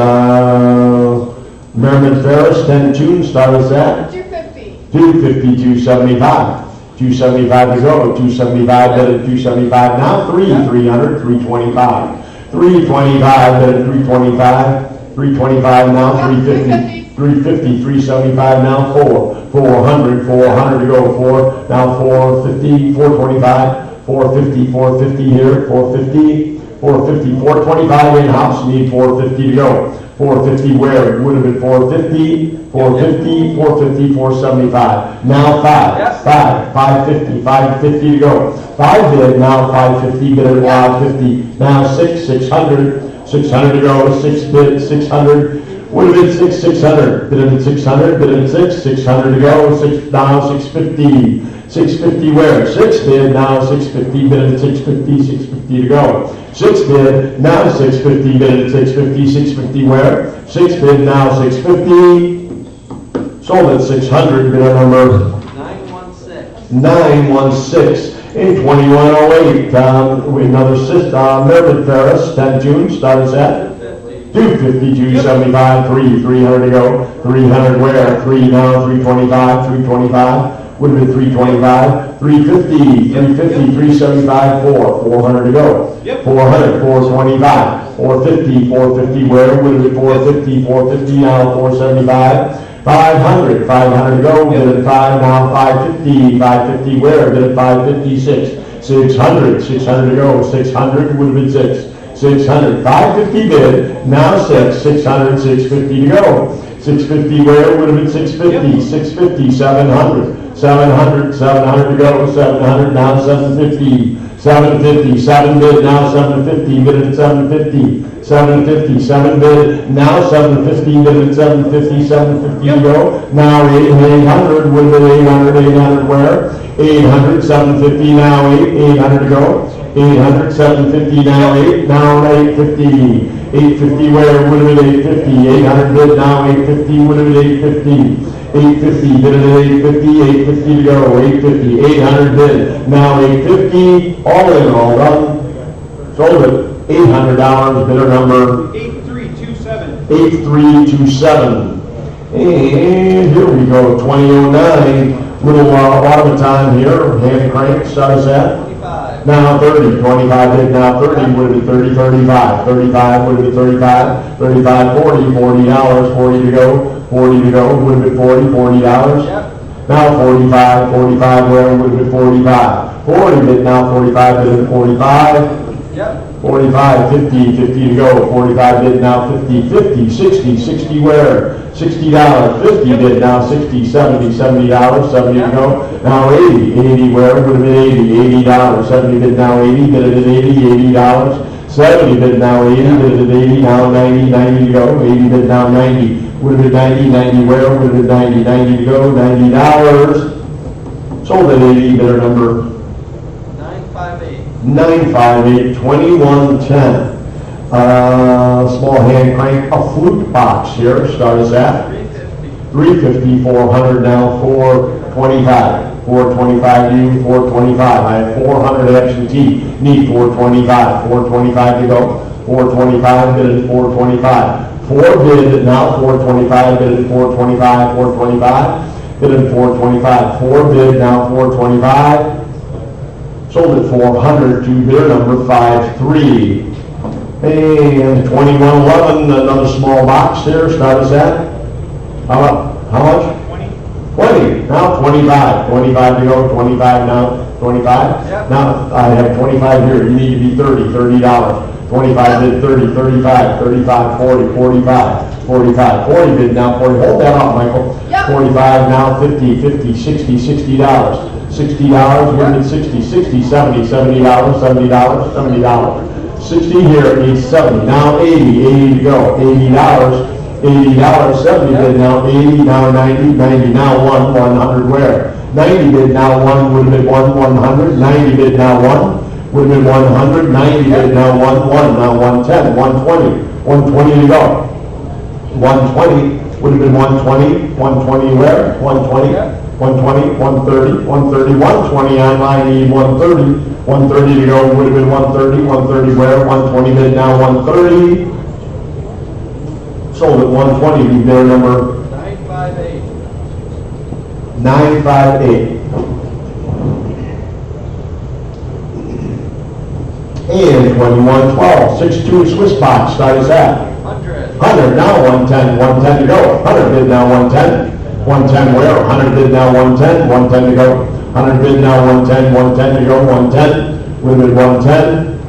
Merriman Ferris, 10 tunes, start us at 250. 250, 275. 275 to go, 275 bid at 275 now, 300, 325. 325 bid at 325, 325 now, 350, 350, 375 now, 400, 400 to go, 4, now 450, 425, 450, 450 here, 450, 450, 425 in-house, need 450 to go. 450 where? It would have been 450, 450, 450, 475. Now 5, Yes. 550, 550 to go. 5 bid, now 550, bid at 550. Now 600, 600 to go. 6 bid, 600. Would have been 600. Bid at 600, bid at 600 to go. 6, now 650. 650 where? 6 bid, now 650, bid at 650, 650 to go. 6 bid, now 650, bid at 650, 650 where? 6 bid, now 650, sold at 600, bid our number 916. 916. In 2108, another Merriman Ferris, 10 tunes, status at 250, 275, 300 to go. 300 where? 3 now, 325, 325. Would have been 325, 350, 350, 375, 400 to go. 400, 425, 450, 450 where? Would have been 450, 450 now, 475, 500, 500 to go. Bid at 5 now, 550, 550 where? Bid at 556, 600, 600 to go. 600 would have been 6, 600, 550 bid, now 600, 650 to go. 650 where? Would have been 650, 650, 700. 700, 700 to go, 700, now 750, 750, 7 bid, now 750, bid at 750, 750, 7 bid, now 750, bid at 750, 750 to go, now 800, would have been 800, 800 where? 800, 750, now 800 to go, 800, 750, now 8, now 850, 850 where? Would have been 850, 800 bid, now 850, would have been 850. 850, bid at 850, 850 to go, 850, 800 bid, now 850, all in, all done, sold at $800, bidder number 8327. 8327. And here we go, 2009, little automaton here, hand crank, status at 25. now 30, 25 bid, now 30, would have been 30, 35, 35 would have been 35, 35, 40, $40, 40 to go, 40 to go, would have been 40, $40. Yep. Now 45, 45 where? Would have been 45. 40 bid, now 45 bid at 45. Yep. 45, 50, 50 to go, 45 bid, now 50, 50, 60, 60 where? $60, 50 bid, now 60, 70, $70, 70 to go, now 80, 80 where? Would have been 80, $80, 70 bid, now 80, bid at 80, $80, 70 bid, now 80, bid at 80, now 90, 90 to go, 80 bid, now 90, would have been 90, 90 where? Would have been 90, 90 to go, $90, Sold at 80, bidder number 958. 958, 2110. Small hand crank, a flute box here, start us at 350. 350, 400 now, 425. 425 to you, 425. I have 400 absentee, need 425. 425 to go, 425, bid at 425. 4 bid now, 425, bid at 425, 425, bid at 425. 4 bid now, 425. Sold at 400 to bidder number 53. And 2111, another small box here, start us at, how much? 20, now 25, 25 to go, 25 now, 25? Yep. Now, I have 25 here, you need to be $30, $30. 25 bid 30, 35, 35, 40, 45, 45, 40 bid now, 40, hold that up, Michael. Yep. 45 now, 50, 50, 60, $60. $60, we're at 60, 60, 70, $70, $70, $70. 60 here, it needs 70, now 80, 80 to go, $80, $80, 70 bid now, 80, now 90, 90, now 100 where? 90 bid now 1, would have been 100, 90 bid now 1, would have been 100, 90 bid now 1, now 110, 120, 120 to go. 120, would have been 120, 120 where? 120, 120, 130, 130, 120 online, need 130, 130 to go, would have been 130, 130 where? 120 bid now 130. Sold at 120, be bidder number 958. 958. And 2112, 62 Swiss box, start us at 100. 100, now 110, 110 to go. 100 bid now 110. 110 where? 100 bid now 110, 110 to go. 100 bid now 110, 110 to go, 110. With it 110,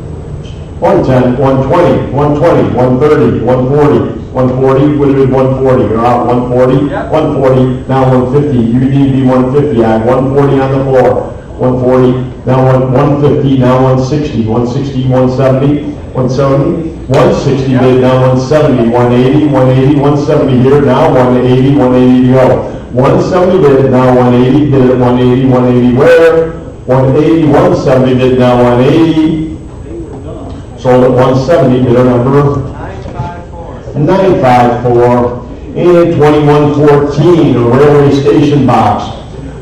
110, 120, 120, 130, 140. 140, would have been 140, you're out 140, Yep. 140, now 150, you need to be 150, I have 140 on the floor, 140, now 150, now 160, 160, 170, 170, 160 bid, now 170, 180, 180, 170 here, now 180, 180 to go. 170 bid, now 180, bid at 180, 180 where? 180, 170 bid, now 180, sold at 170, bidder number 954, and 2114, a railway station box.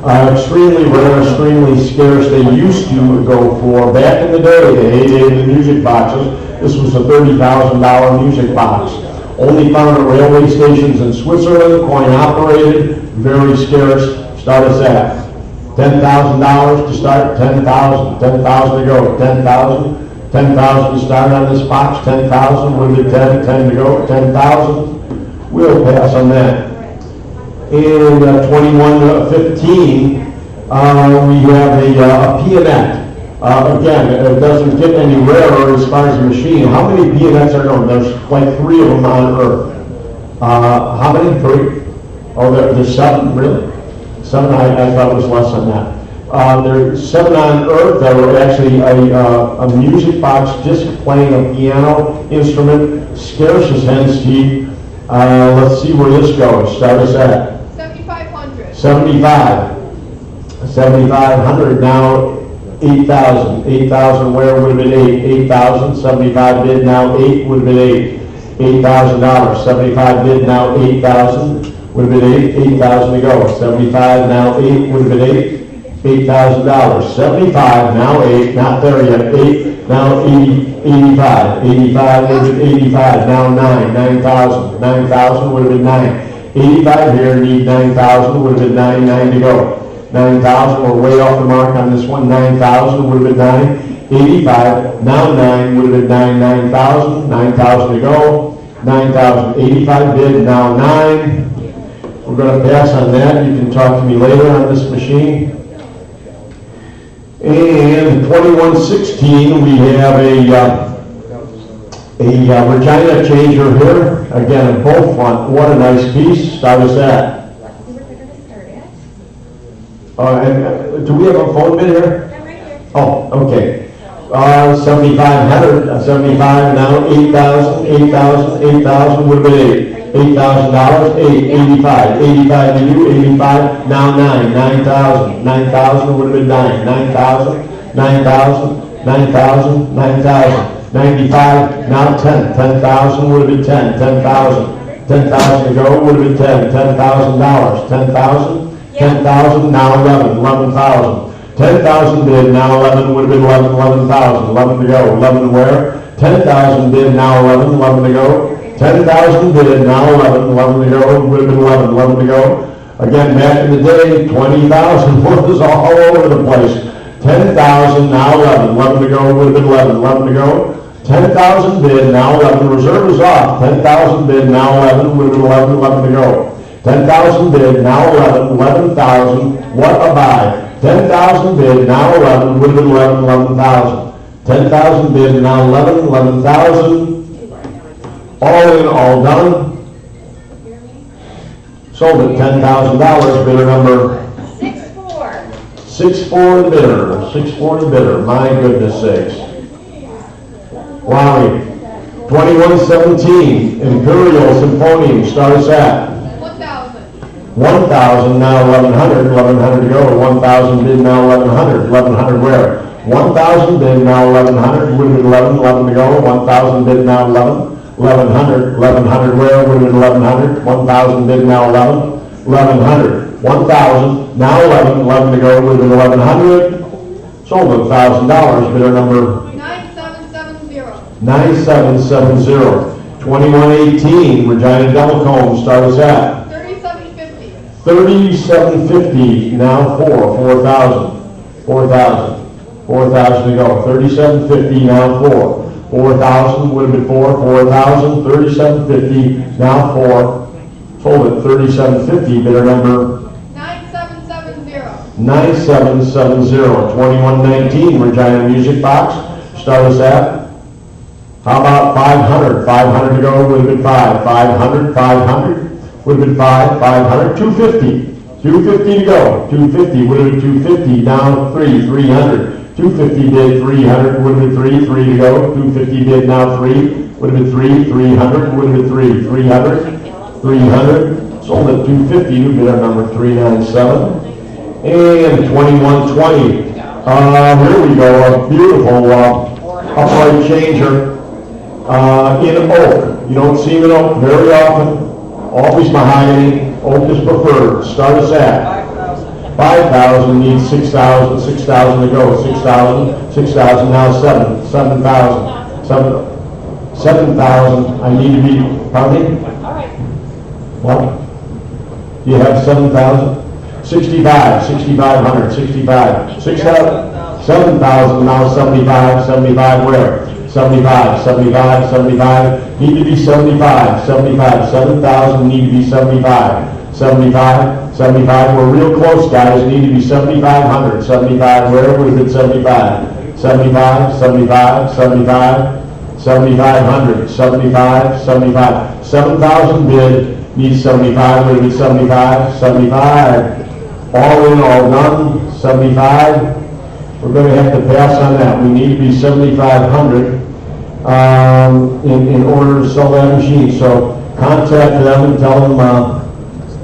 Extremely rare, extremely scarce. They used to go for, back in the day, the heyday of the music boxes, this was a $30,000 music box. Only found at railway stations in Switzerland, coin operated, very scarce. Start us at $10,000 to start, 10,000, 10,000 to go, 10,000. 10,000 to start on this box, 10,000, with it 10, 10 to go, 10,000. We'll pass on that. And 2115, we have a peanut. Again, it doesn't get any rarer as far as the machine. How many peanuts are known? There's like 3 of them on Earth. How many? 3? Oh, there's 7, really? 7, I thought it was less than that. There's 7 on Earth that were actually a music box disc playing a piano instrument, scarce as hen's teeth. Let's see where this goes. Start us at 7,500. 7,500 now, 8,000. 8,000 where would have been 8,000. 75 bid now 8 would have been $8,000. 75 bid now 8,000 would have been 8,000 to go. 75 now 8 would have been $8,000. 75 now 8, not there yet. 8 now 85. 85 would have been 85 now 9,000. 9,000 would have been 9. 85 here, need 9,000 would have been 9 to go. 9,000, we're way off the mark on this one. 9,000 would have been 9. 85 now 9 would have been 9,000. 9,000 to go. 9,000. 85 bid now 9. We're going to pass on that. You can talk to me later on this machine. And 2116, we have a Regina changer here. Again, at both front. What a nice piece. Start us at. And do we have a phone bid here? I'm right here. Oh, okay. 7,500, 75, now 8,000, 8,000, 8,000 would have been $8,000, 85, 85 to you, 85, now 9,000, 9,000 would have been 9,000, 9,000, 9,000, 9,000, 95, now 10,000 would have been 10,000, 10,000 to go would have been $10,000, 10,000, now 11,000. 10,000 bid, now 11 would have been 11,000, 11 to go, 11 to where? 10,000 bid, now 11 to go. 10,000 bid, now 11 to go, would have been 11 to go. Again, back in the day, 20,000 was all over the place. 10,000, now 11 to go, would have been 11 to go. 10,000 bid, now 11, reserve is off. 10,000 bid, now 11, would have been 11 to go. 10,000 bid, now 11,000, what a buy. 10,000 bid, now 11, would have been 11,000. 10,000 bid, now 11,000. All in, all done. Sold at $10,000, bidder number 6-4. 6-4 the bidder, 6-4 the bidder, my goodness sakes. Wowie. 2117, Imperial Symphonium, start us at 1,000, now 1,100 to go. 1,000 bid, now 1,100 where? 1,000 bid, now 1,100, would have been 11 to go. 1,000 bid, now 1,100 where? Would have been 1,100. 1,000 bid, now 1,100. 1,000, now 11 to go, would have been 1,100. Sold at $1,000, bidder number 9770. 9770. 2118, Regina Delacombe, start us at 3750, now 4,000 to go. 3750, now 4,000 would have been 4,000, 3750, now 4. Sold at 3750, bidder number 9770. 9770. 2119, Regina Music Box, start us at, how about 500? 500 to go, would have been 500, would have been 500, 250. 250 to go, 250, would have been 250, now 300. 250 bid, 300, would have been 3 to go. 250 bid, now 3, would have been 300, would have been 300. Sold at 250, new bidder number 397. And 2120, here we go, a beautiful upright changer in oak. You don't see them in oak very often. Always mahogany, oak is preferred. Start us at 5,000, needs 6,000 to go. 6,000, now 7,000. 7,000, I need to be, pardon me? What? Do you have 7,000? 6,500, 6,000. 7,000, now 75 where? 75, need to be 75, 7,000 need to be 75, we're real close guys, need to be 7,500, 75, where would have been 75, 7,500, 7,000 bid, needs 75, would have been 75, all in, all done, 75, we're going to have to pass on that, we need to be 7,500 in order to sell that machine. So contact them and tell them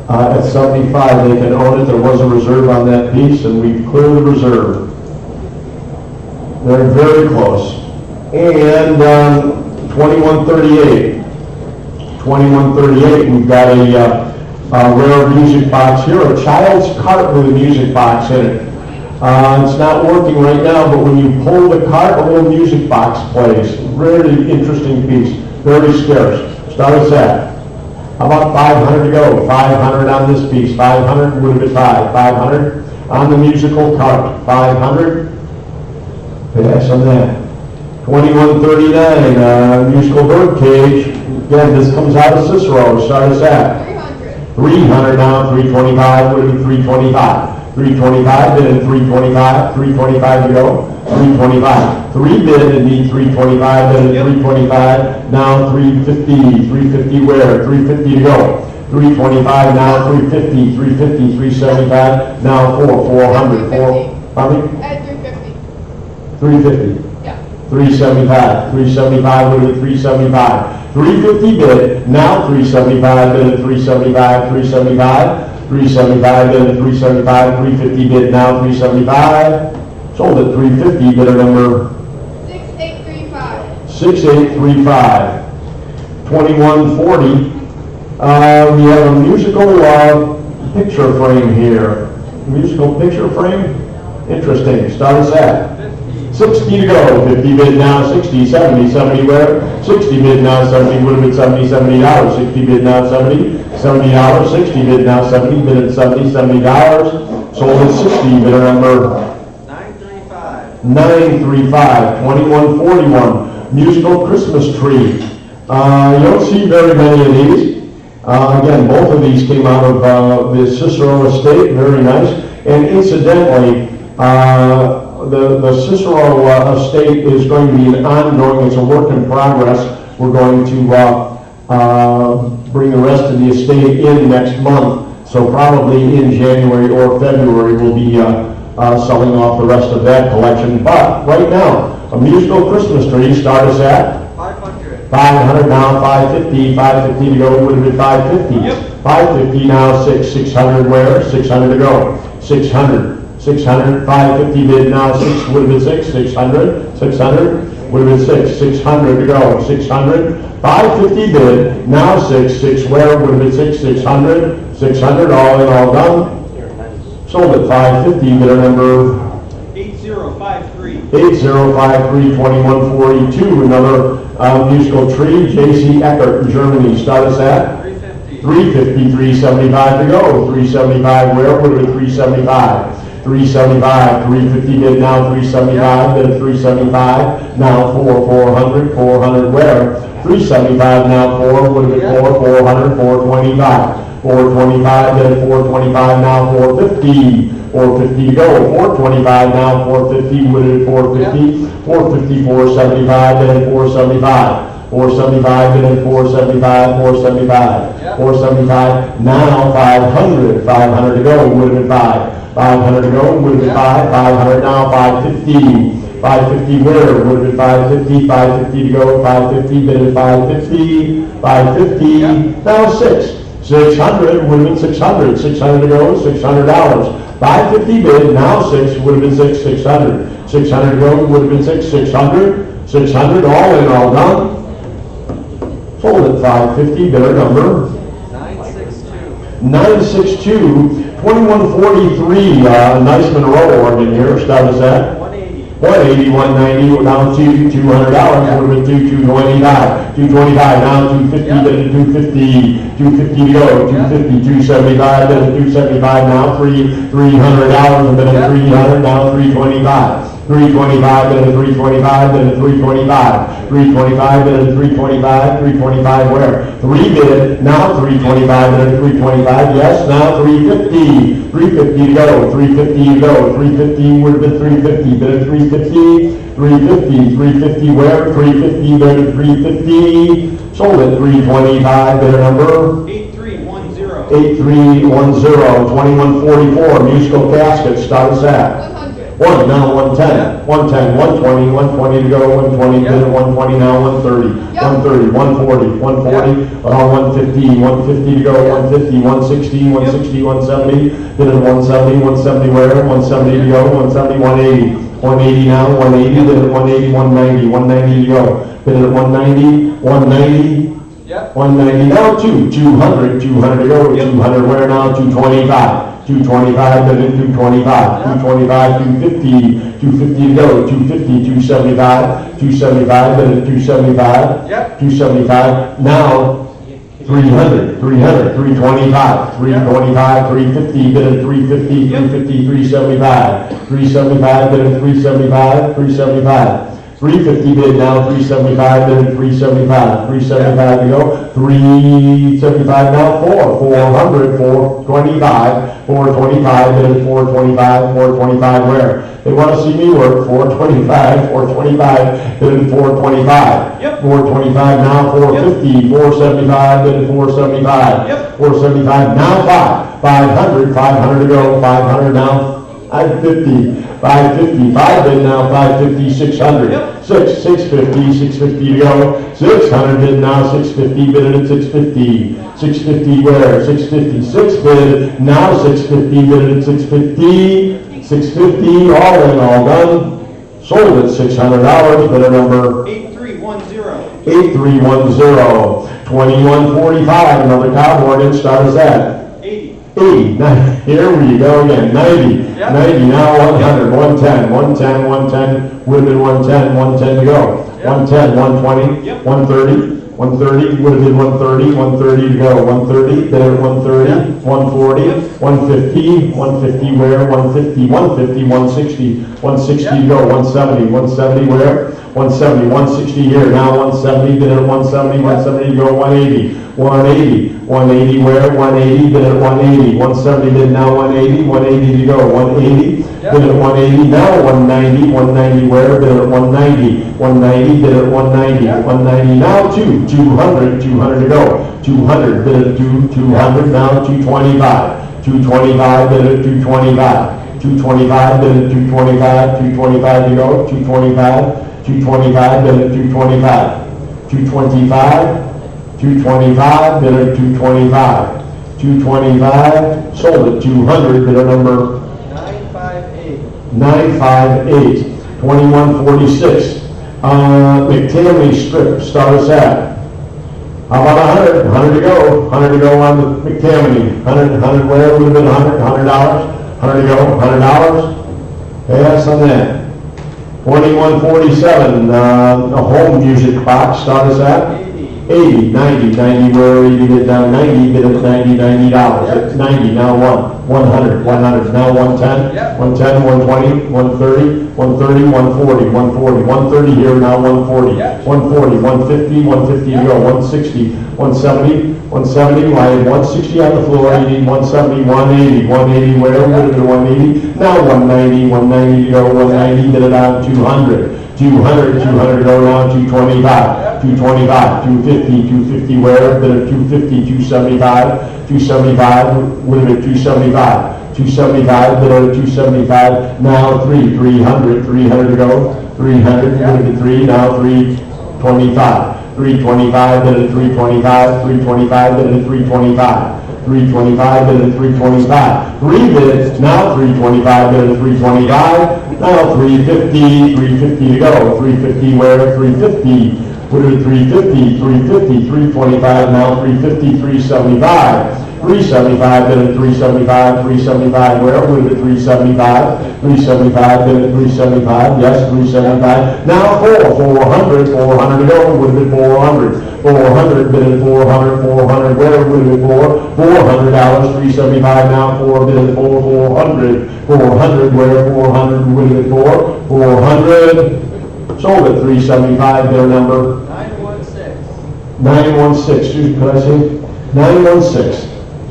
at 75 they can own it. There was a reserve on that piece and we cleared the reserve. They're very close. And 2138, we've got a rare music box here, a child's cart with a music box in it. It's not working right now, but when you pull the cart, a little music box plays. Really interesting piece, very scarce. Start us at, how about 500 to go? 500 on this piece. 500 would have been 500 on the musical cart. 500. Pass on that. 2139, musical bird cage. Again, this comes out of Cicero. Start us at 300 now. 325 would have been 325. 325 bid and 325 to go. 325. 3 bid and need 325 bid and 325. Now 350 where? 350 to go. 325 now 350, 375 now 400. Pardon me? At 350. 350. Yeah. 375, 375 would have been 375. 350 bid, now 375 bid at 375, 375, 375 bid at 375, 350 bid, now 375. Sold at 350, bidder number 6835. 6835. 2140. We have a musical picture frame here. Musical picture frame? Interesting. Start us at 60 to go. 50 bid now, 60, 70, 70 where? 60 bid now, 70 would have been 70, $70. 60 bid now, 70, $70. 60 bid now, 70, bid at 70, $70. Sold at 60, bidder number 935. 935. 2141. Musical Christmas tree. You don't see very many of these. Again, both of these came out of the Cicero estate, very nice. And incidentally, the Cicero estate is going to be an ongoing, it's a work in progress. We're going to bring the rest of the estate in next month. So probably in January or February, we'll be selling off the rest of that collection. But right now, a musical Christmas tree, start us at 500. 500 now, 550, 550 to go, would have been 550. Yep. 550 now, 600 where? 600 to go. 600, 600, 550 bid now, 6 would have been 600, 600, would have been 600 to go. 600, 550 bid, now 6 where? Would have been 600, 600, all in, all done. Sold at 550, bidder number 8053. 8053, 2142, another musical tree, J.C. Eckert, Germany. Start us at 350. 350, 375 to go. 375 where? Would have been 375. 375, 350 bid now, 375, bid at 375, now 400, 400 where? 375 now, 4 would have been 400, 425. 425, bid at 425, now 450. 450 to go, 425 now, 450, would it 450, 450, 475, then 475, 475, then 475, 475, 475, now 500, 500 to go, would have been 500 to go, would have been 500 now, 550, 550 where, would have been 550, 550 to go, 550, then 550, 550, now 600, would have been 600, 600 to go, $600. 550 bid, now 6, would have been 600. 600 to go, would have been 600. 600, all in, all done. Sold at 550, bidder number 962. 962, 2143, nice Monroe organ here, start us at 180. 180, 190, down to $200, would have been 225, 225, now 250, then 250, 250 to go, 250, 275, then 275, now $300, and then 300, now 325. 325, then 325, then 325, 325, then 325, 325 where? 3 bid, now 325, then 325, yes, now 350, 350 to go, 350 to go, 350 would have been 350, then 350, 350, 350 where? 350, then 350, sold at 325, bidder number 8310. 8310, 2144, musical casket, start us at 1, now 110, 110, 120, 120 to go, 120, bid at 120 now, 130, 130, 140, 140, 150, 150 to go, 150, 160, 160, 170, bid at 170, 170 where, 170 to go, 170, 180, 180 now, 180, bid at 180, 190, 190 to go, bid at 190, 190, 190 now, 200, 200 to go, 200 where now, 225. 225, then 225, 225, 250, 250 to go, 250, 275, 275, then 275, 275, now 300, 325, 325, 350, then 350, 350, 375, 375, then 375, 375. 350 bid now, 375, then 375, 375 to go, 375 now, 400, 425, 425, then 425, 425 where? They want to see me work, 425, 425, then 425, 425 now, 450, 475, then 475, 475 now, 500, 500 to go, 500 now, 550, 550, 5 bid now, 550, 600, 650 to go. 600 bid now, 650 bid at 650. 650 where? 650 bid now, 650 bid at 650. 650 all in, all done. Sold at $600. Bidder number 8310. 8310. 2145. Another cow mortgage. Start us at 80. 80. Here we go again. 90. Yep. 90 now, 100. 110. 110. 110. Would have been 110. 110 to go. Yep. 110. 120. Yep. 130. 130 would have been 130. 130 to go. 130. Then at 130. Yep. 140. Yep. 150. 150 where? 150. 150. 160. 160 to Yep. go. 170. 170 where? 170. 160 here. Now 170. Then at 170. 170 to go. 180. 180. 180 where? 180. Then at 180. 170 bid now 180. 180 to go. 180. Yep. Bid at 180. Now 190. 190 where? Bid at 190. 190. Bid at 190. Yep. 190 now 200. 200 to go. 200. Bid at 200 now 225. 225 bid at 225. 225 bid at 225. 225 to go. 225. 225 bid at 225. 225. 225, bidder 225. 225, sold at 200, bidder number 958. 958. 2146. McTamley strip, start us at. How about 100? 100 to go. 100 to go on the McTamley. 100 where would have been 100? $100. 100 to go. $100. Pass on that. 2147. A home music box, start us at. 80, 90 where you get down 90, bid at $90. At 90, now 100, now 110, Yep. 110, 120, 130, 130, 140, 140, 130 here, now 140, Yep. 140, 150, 150 to go, 160, 170, 170, I had 160 on the floor, you need 170, 180, 180 where, would have been 180, now 190, 190 to go, 190, bid it on 200. 200 to go now, 225, 225, 250, 250 where, bid at 250, 275, 275, would have been 275, 275, bid at 275, now 300 to go, 300, would have been 3, now 325, 325, bid at 325, 325, bid at 325. 325, bid at 325. 3 bids, now 325, bid at 325. Now 350, 350 to go. 350 where? 350. Would have been 350, 350, 325, now 350, 375. 375, bid at 375, 375 where? Would have been 375. 375, bid at 375, yes, 375. Now 400 to go, would have been 400. 400, bid at 400, 400 where? Would have been $400, 375 now, 4 bid at 400. 400 where? 400 would have been 400. Sold at 375, their number 916. 916, could I say? 916.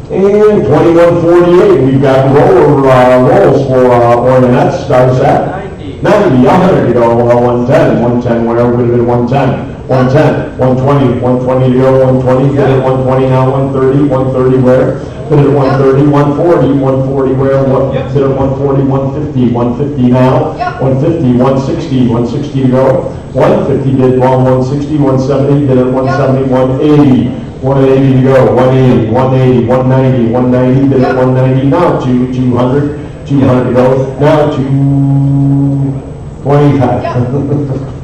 And 2148, we've got rolls for ornaments, starts at 90. 100 to go, 110 where? Would have been 110. 110, 120, 120 to go, 120, bid at 120 now, 130, 130 where? Bid at 130, 140, 140 where? Yep. Bid at 140, 150, 150 now, Yep. 150, 160, 160 to go, 150 bid, 160, 170, bid at 170, 180, 180 to go, 180, 180, 190, 190, bid at 190 now, 200 to go, now 225.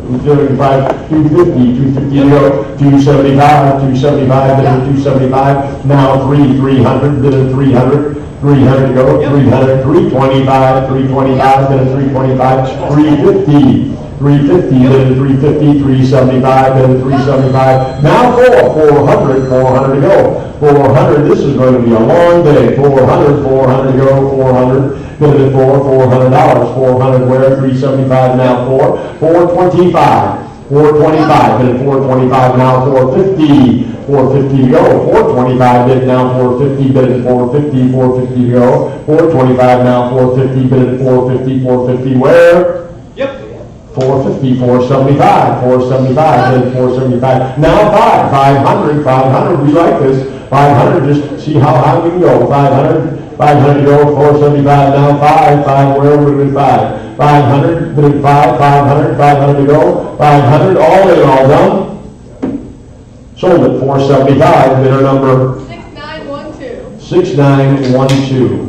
235, 250, 250 to go, 275, 275, bid at 275, now 300, bid at 300, 300 to go, 300, 325, 325, bid at 325, 350, 350, bid at 350, 375, bid at 375, now 400 to go, 400, this is going to be a long day, 400 to go, 400, bid at $400, 400 where, 375 now 425, 425, bid at 425 now 450, 450 to go, 425 bid now 450, bid at 450, 450 to go, 425 now 450, bid at 450, 450 where? Yep. 450, 475, 475, bid at 475, now 500, we like this, 500, just see how high we can go, 500, 500 to go, 475 now, 5, where would have been 5? 500, bid at 5, 500, 500 to go, 500, all in, all done. Sold at 475, bidder number 6912. 6912.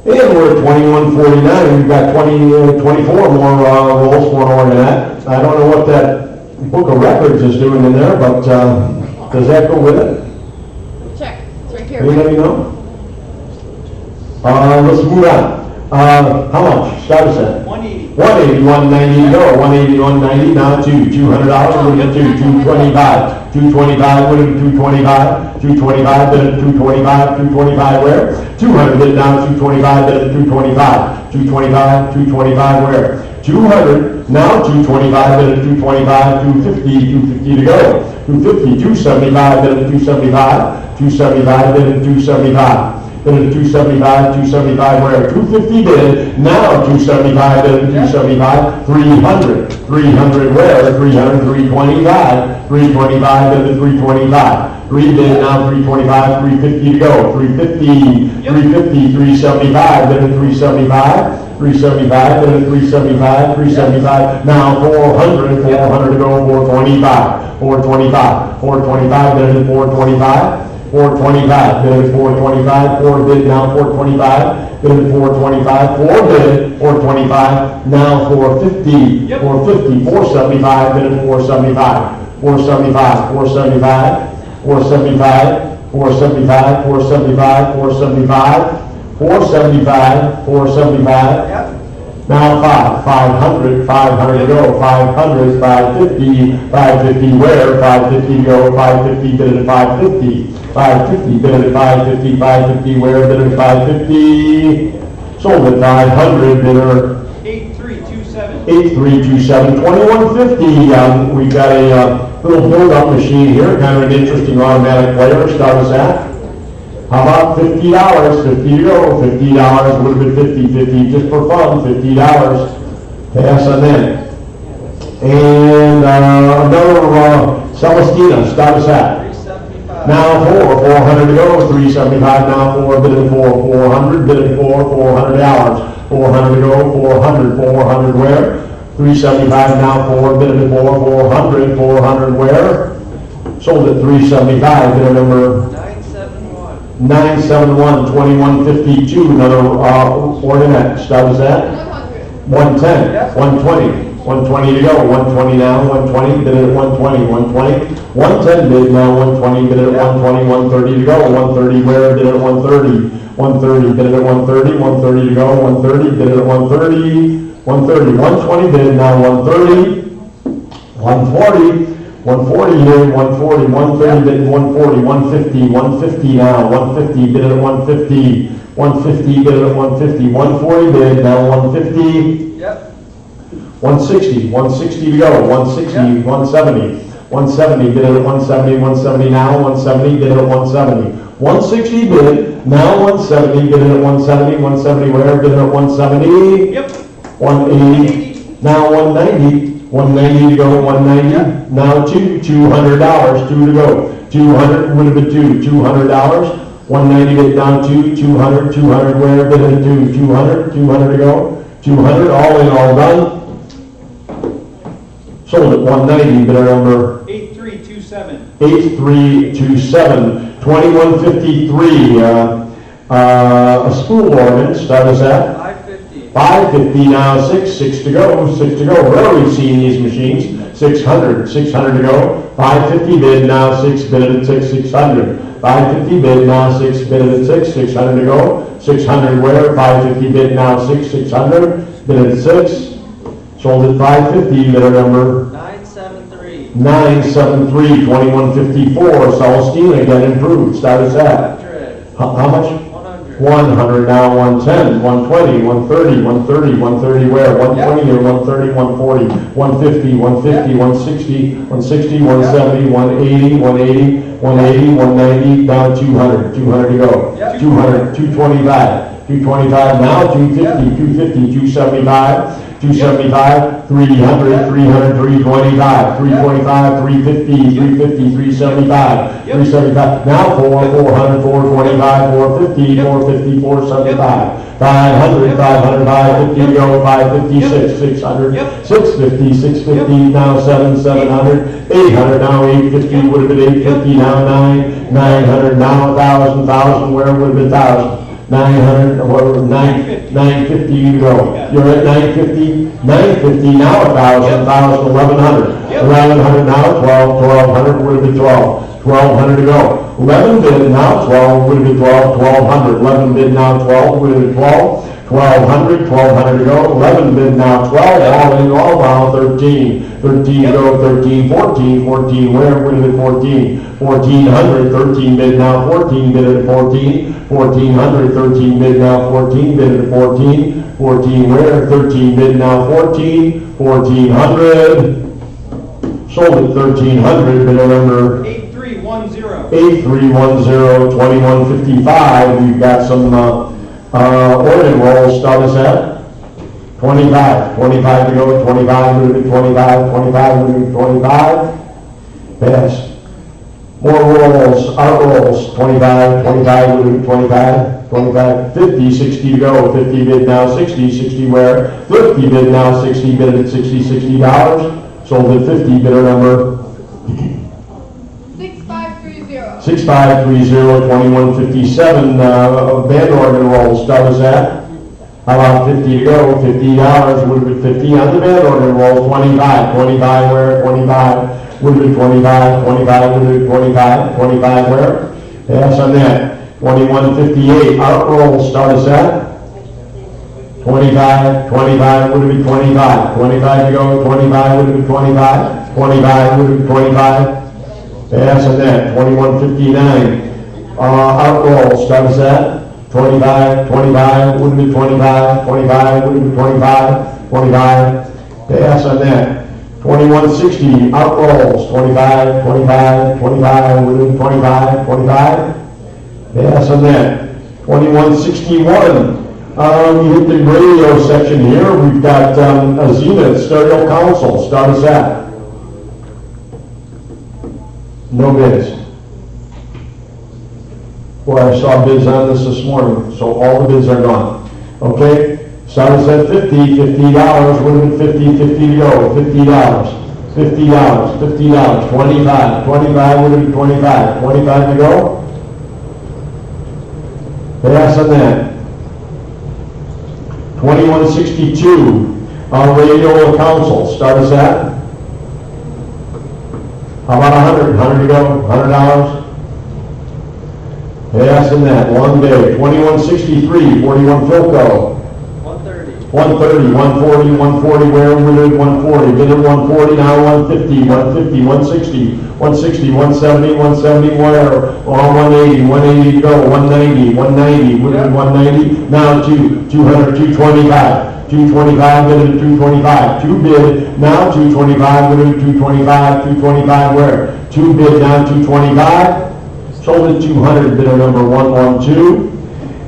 And we're at 2149, we've got 24 more rolls for an ornament. I don't know what that book of records is doing in there, but does that go with it? Check. It's right here. Anybody know? Let's move on. How much? Start us at 180. 180, 190 to go, 180, 190, now $200, we'll get to 225, 225, what is 225, 225, then at 225, 225 where? 200, then down 225, then at 225, 225, 225 where? 200, now 225, then at 225, 250, 250 to go, 250, 275, then at 275, 275, then at 275. Then at 275, 275 where? 250 bid, now 275, then at 275, 300, 300 where? 300, 325, 325, then at 325, 3 bid, now 325, 350 to go, 350, 350, 375, then at 375, 375, then at 375, 375, now 400, 400 to go, 425, 425, 425, then at 425, 425, bid at 425, 4 bid, now 425, bid at 425, 4 bid, 425, now 450, 450, 475, bid at 475, 475, 475, 475, 475, 475, 475, 475, 475, now 500, 500 to go, 500, 550, 550 where, 550 to go, 550 bid at 550, 550 bid at 550, 550 where, bid at 550, sold at 500, bidder 8327. 8327, 2150. We've got a little build-up machine here, kind of an interesting automatic player. Start us at. How about $50? 50 to go, $50, would have been 50, just for fun, $50. Pass on that. And another Celestina, start us at. 375. Now 400 to go, 375, now 4, bid at 400, bid at $400. 400 to go, 400 where? 375, now 4, bid at 400, 400 where? Sold at 375, bid at number 971, 2152, another ordinate, start us at 110, 120, 120 to go, 120 now, 120, bid at 120, 120, 110 bid now, 120, bid at 120, 130 to go, 130 where, bid at 130, 130, bid at 130, 130 to go, 130, bid at 130, 130, 120 bid now, 130, 140, 140 here, 140, 130 bid, 140, 150, 150 now, 150 bid at 150, 150 bid at 150, 140 bid now, 150, 160, 160 to go, 160, 170, 170 bid at 170, 170 now, 170 bid at 170, 160 bid, now 170 bid at 170, 170 where, bid at 170, 180, now 190, 190 to go, 190, now $200, 2 to go, 200 would have been $200, 190 bid down 200, 200 where, bid at 200, 200 to go, 200, all in, all done. Sold at 190, bidder number 8327. 8327, 2153, a school ordinance, start us at 550. 550 now, 6 to go, 6 to go. Rarely seen these machines. 600 to go. 550 bid now, 6 bid at 600. 550 bid now, 6 bid at 600 to go. 600 where? 550 bid now, 600 bid at 6. Sold at 550. Bidder number 973. 973, 2154. Celestina again improved. Start us at. 100. How much? 100. 100 now, 110, 120, 130, 130, 130 where? 120 or 130, 140, 150, 150, 160, 160, 170, 180, 180, 180, 190, down 200, 200 to go. 200, 225, 225 now, 250, 250, 275, 275, 300, 300, 325, 325, 350, 350, 375, 375, now 400, 425, 450, 450, 475, 500, 500, 550 to go, 556, 600, 650, 650, now 700, 800, now 850, would have been 850, now 900, now 1,000, 1,000, where would have been 1,000? 900, what, 950 to go. You're at 950, 950, now 1,000, 1,000, 1,100. 1,100 now, 1,200 would have been 1,200 to go. 11 bid now, 12 would have been 1,200. 11 bid now, 12 would have been 1,200 to go. 11 bid now, 12, all in all now, 13 to go, 13, 14, where would have been 14? 1,400, 13 bid now, 14 bid at 14, 1,400, 13 bid now, 14 bid at 14, 14 where? 13 bid now, 14, 1,400, sold at 1,300, bid number 8310. 8310, 2155. We've got some organ rolls, start us at 25, 25 to go, 25 would have been 25, 25 would have been 25, pass. More rolls, art rolls, 25, 25 would have been 25, 25, 50, 60 to go, 50 bid now, 60, 60 where? 50 bid now, 60 bid at 60, $60, sold at 50, bidder number 6530. 6530, 2157, band organ rolls, start us at? How about 50 to go, $50, would have been 50 on the band organ rolls, 25, 25 where? 25. Would have been 25, 25 would have been 25, 25 where? Yes, on that. 2158, art roll, start us at? 25, 25 would have been 25, 25 to go, 25 would have been 25, 25 would have been 25. Yes, on that. 2159, art roll, start us at? 25, 25 would have been 25, 25 would have been 25, 25. Yes, on that. 2160, out rolls, 25, 25, 25, within 25, 25. Yes, on that. 2161, we hit the radio section here. We've got a Zenith stereo console. Start us at. No bids. Boy, I saw bids on this morning, so all the bids are gone. Okay? Start us at 50, $50, would have been 50, 50 to go, $50, $50, $50, 25, 25 would have been 25, 25 to go. Pass on that. 2162, radio console, start us at. How about 100, 100 to go, $100. Pass on that, one day. 2163, 41 Philco. 130, 140, 140, where we did 140, bid at 140, now 150, 150, 160, 160, 170, 170, where? 180, 180 to go, 190, 190, we did 190, now 200, 225, 225, bid at 225, 2 bid, now 225, we did 225, 225, where? 2 bid, now 225, sold at 200, bidder number 112.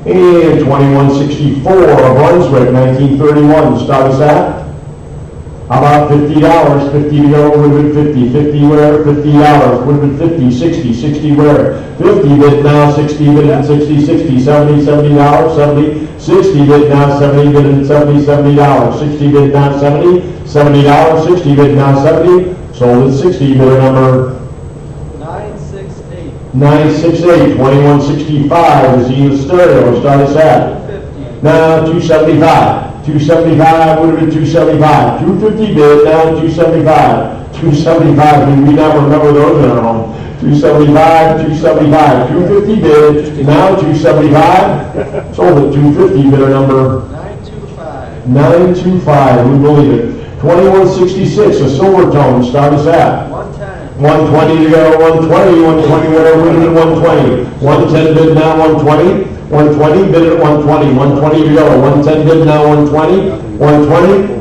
And 2164, Brunswick, 1931, start us at. How about $50, 50 to go, would have been 50, 50 where, $50, would have been 50, 60, 60 where, 50 bid now, 60 bid at 60, 60, 70, $70, 70, 60 bid now, 70 bid at 70, $70, 60 bid now, 70, $70, 60 bid now, 70, sold at 60, bidder number 968, 2165 is the stereo, start us at. Now 275, 275 would have been 275, 250 bid, now 275, 275, we now remember those in our home. 275, 275, 250 bid, now 275, sold at 250, bidder number 925, we believe it. 2166, a silver tone, start us at. 120 to go, 120, 120, whatever, we did 120. 110 bid now, 120. 120, bid at 120, 120 to go, 110 bid now, 120, 120,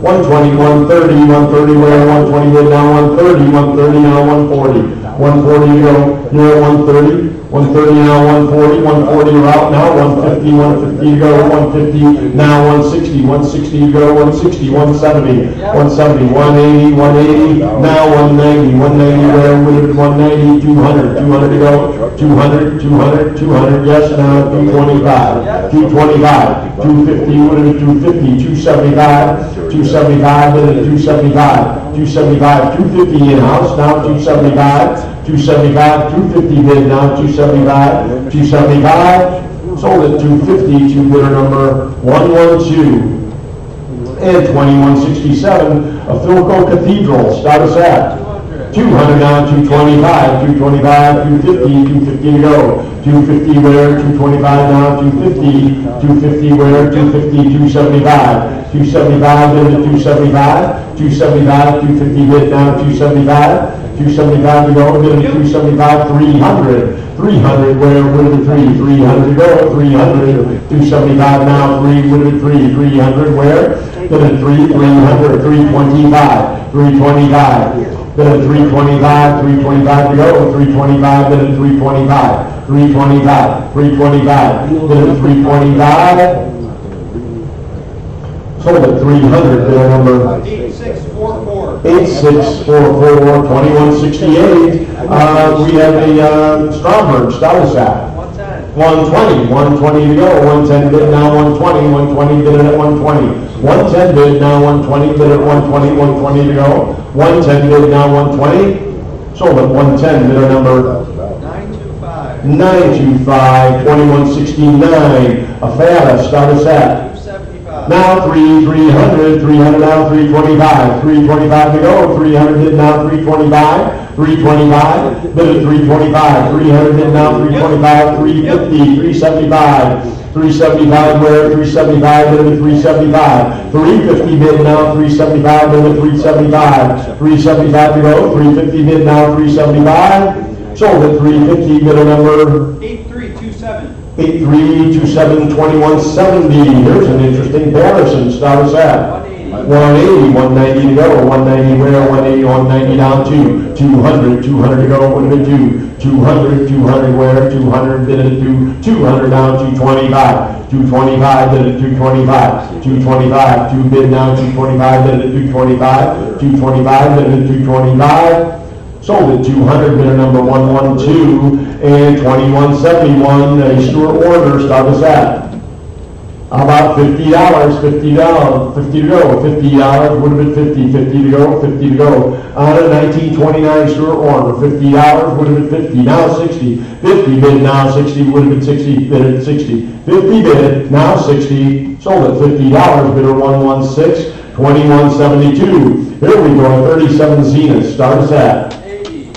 120, 130, 130 where, 120 bid now, 130, 130 now, 140, 140 to go, you're at 130, 130 now, 140, 140 you're out now, 150, 150 to go, 150 now, 160, 160 to go, 160, 170, 170, 180, 180, now 190, 190 where, would it 190, 200, 200 to go, 200, 200, 200, yes, now 225, 225, 250, would it 250, 275, 275, then at 275, 275, 250 in-house, now 275, 275, 250 bid now, 275, 275, sold at 250 to bidder number 112. And 2167, a Philco Cathedral, start us at 200 now, 225, 225, 250, 250 to go, 250 where, 225 now, 250, 250 where, 250, 275, 275 bid at 275, 275, 250 bid now, 275, 275 to go, bid at 275, 300, 300 where, would it 3, 300 to go, 300, 275 now, 3, would it 3, 300 where, bid at 3, 300, 325, 325. Bid at 325, 325 to go, 325, bid at 325, 325, 325, bid at 325, sold at 300, bid number 8644. 8644, 2168. We have a Stromberg, status at 120, 120 to go, 110 bid now, 120, 120 bid at 120, 110 bid now, 120 bid at 120, 120 to go, 110 bid now, 120, sold at 110, bidder number 925. 925, 2169, a Fata, status at 275. now 300, 300 now, 325, 325 to go, 300 bid now, 325, 325, bid at 325, 300 bid now, 325, 350, 375, 375 where, 375 bid at 375, 350 bid now, 375 bid at 375, 375 to go, 350 bid now, 375, sold at 350, bidder number 8327. 8327, 2170. Here's an interesting comparison. Start us at 180, 190 to go, 190 where, 180, 190 down to 200, 200 to go, what did it do? 200, 200 where, 200 bid it to 200 down, 225, 225 bid it to 225, 225, 2 bid now, 225 bid it to 225, 225 bid it to 225. Sold at 200, bidder number 112, and 2171, a Stewart order, start us at. How about $50, $50, 50 to go, $50, would have been 50, 50 to go, 50 to go. On a 1929 Stewart order, $50, would have been 50, now 60, 50 bid, now 60, would have been 60, bid at 60, 50 bid, now 60, sold at $50, bidder 116, 2172. Here we go, 37 Zenith, start us at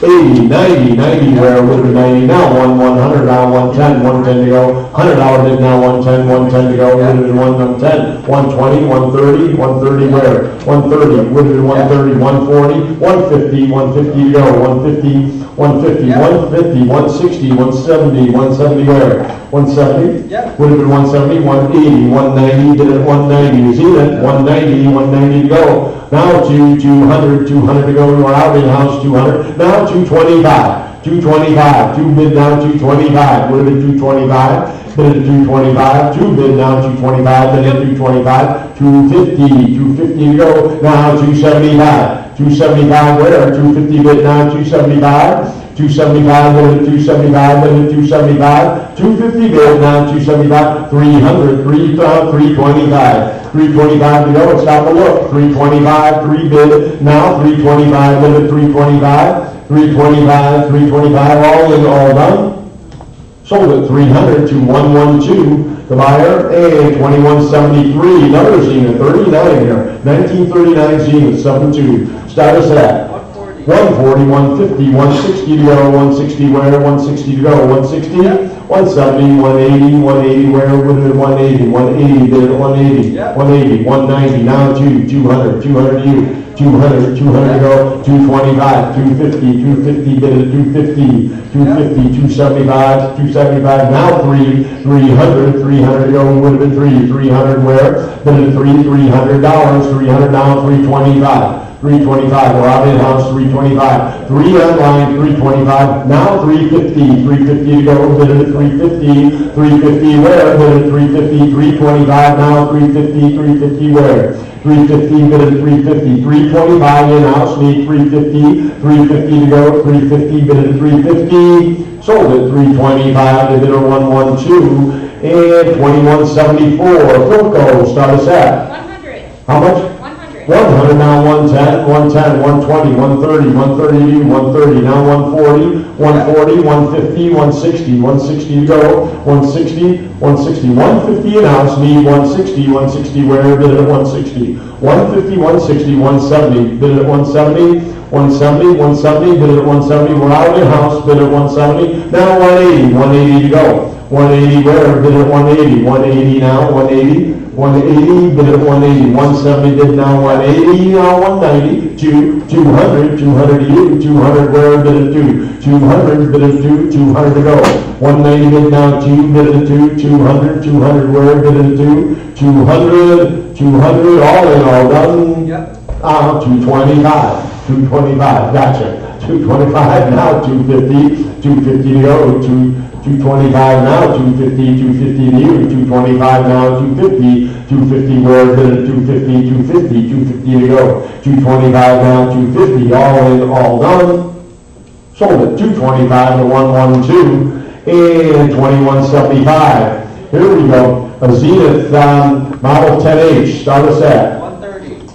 80, 90, 90 where, would have been 90 now, 100 now, 110, 110 to go, $100 bid now, 110, 110 to go, would have been 110, 120, 130, 130 where, 130, would have been 130, 140, 150, 150 to go, 150, 150, 150, 160, 170, 170 where, 170, would have been 170, 180, 190, did it 190, Zenith, 190, 190 to go. Now to 200, 200 to go, we're out in-house, 200, now 225, 225, 2 bid now, 225, would have been 225, bid at 225, 2 bid now, 225, bid at 225, 250, 250 to go, now 275, 275 where, 250 bid now, 275, 275, bid at 275, bid at 275, 250 bid now, 275, 300, 325. 325 to go, stop a look, 325, 3 bid, now 325, bid at 325, 325, 325, all in, all done. Sold at 300 to 112, the buyer, and 2173, another Zenith, 39 here, 1939 Zenith, 72, status at 140, 150, 160 to go, 160 where, 160 to go, 160, 170, 180, 180, where would it be 180? 180, bid at 180. Yep. 180, 190, now 200, 200 to you. 200, 200 to go, 225, 250, 250, bid at 250, 250, 275, 275, now 300, 300 to go, would have been 300 where? Bid at $300, $300 now, 325. 325, we're out in-house, 325. 3 online, 325, now 350, 350 to go, bid at 350, 350 where? Bid at 350, 325, now 350, 350 where? 350, bid at 350, 325 in-house, need 350, 350 to go, 350, bid at 350, sold at 325, the bidder 112, and 2174, Philco, start us at. 100. How much? 100 now, 110, 110, 120, 130, 130, 130, now 140, 140, 150, 160, 160 to go, 160, 160, 150 in house, need 160, 160 where, bid at 160, 150, 160, 170, bid at 170, 170, 170, bid at 170, we're out in house, bid at 170, now 180, 180 to go, 180 where, bid at 180, 180 now, 180, 180, bid at 180, 170, bid now 180, now 190, 200, 200 to you, 200 where, bid at 2, 200, bid at 2, 200 to go, 190, bid now 2, bid at 2, 200, 200 where, bid at 2, 200, 200, all in, all done. Yep. 225, 225, gotcha, 225, now 250, 250 to go, 225 now, 250, 250 to you, 225 now, 250, 250 where, bid at 250, 250, 250 to go, 225 now, 250, all in, all done, sold at 225 to 112, and 2175. Here we go, a Zenith Model 10H, start us at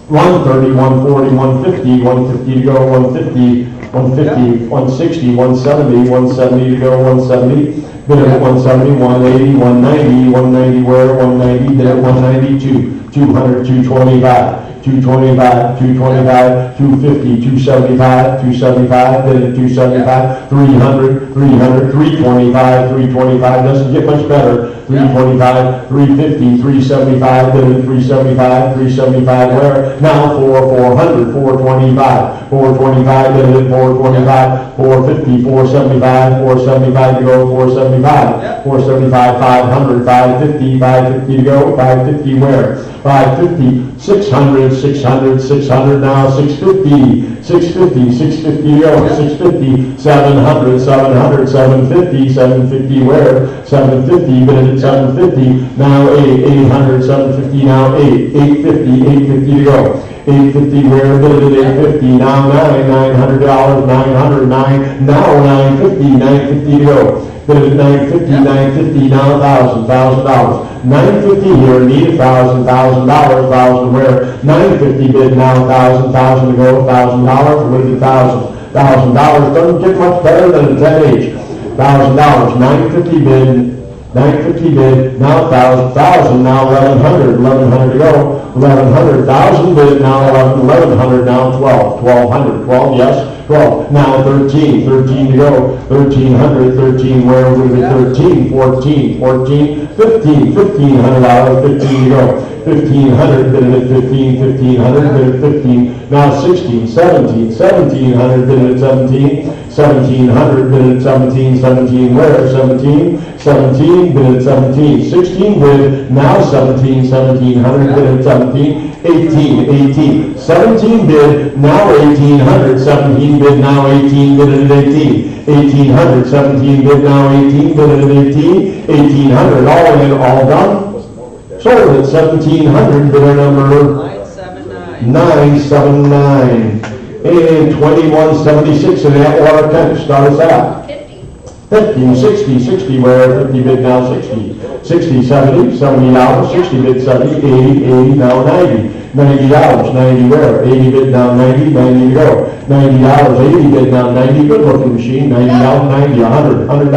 130, 140, 150, 150 to go, 150, 150, 160, 170, 170 to go, 170, bid at 170, 180, 190, 190 where, 190, bid at 192, 200, 225, 225, 225, 250, 275, 275, bid at 275, 300, 300, 325, 325, doesn't get much better, 325, 350, 375, bid at 375, 375 where, now 400, 425, 425, bid at 425, 450, 475, 475 to go, 475, 475, 500, 550, 550 to go, 550 where, 550, 600, 600, 600 now, 650, 650, 650 to go, 650, 700, 700, 750, 750 where, 750, bid at 750, now 800, 750 now 850, 850 to go, 850 where, bid at 850, now $900, 909, now 950, 950 to go, bid at 950, 950, now $1,000, $950 here, need $1,000, $1,000 where, 950 bid now, $1,000 to go, $1,000, what is it, $1,000, doesn't get much better than a 10H, $1,000, 950 bid, 950 bid, now 1,000, now 1,100, 1,100 to go, 1,100, 1,000 bid, now 1,100, now 1,200, 12, yes, 12, now 13 to go, 1,300, 13 where would it be, 13, 14, 15, $1,500, 15 to go, 1,500, bid at 15, 1,500, bid at 15, now 16, 17, 1,700, bid at 17, 1,700, bid at 17, 17 where, 17, 17, bid at 17, 16 bid, now 17, 1,700, bid at 17, 18, 17 bid, now 1,800, 17 bid, now 18, bid at 18, 1,800, 17 bid, now 18, bid at 18, 1,800, all in, all done, sold at 1,700, bidder number 979, and 2176 in Atwater, Kent, start us out. 50, 60, 60 where, 50 bid now 60, 60, 70, $70, 60 bid 70, 80, 80 now 90, $90, 90 where, 80 bid now 90, 90 to go, $90, 80 bid now 90, good looking machine, $90, 90, $100, $100,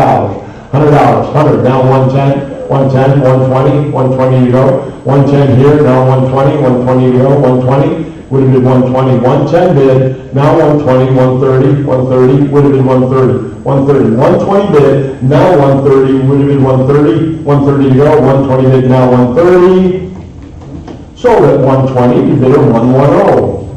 $100, now 110, 110, 120, 120 to go. 110 here, now 120, 120 to go, 120. Would have been 120, 110 bid, now 120, 130, 130, would have been 130, 130, 120 bid, now 130, would have been 130, 130 to go, 120 bid, now 130. Sold at 120, bidder 110.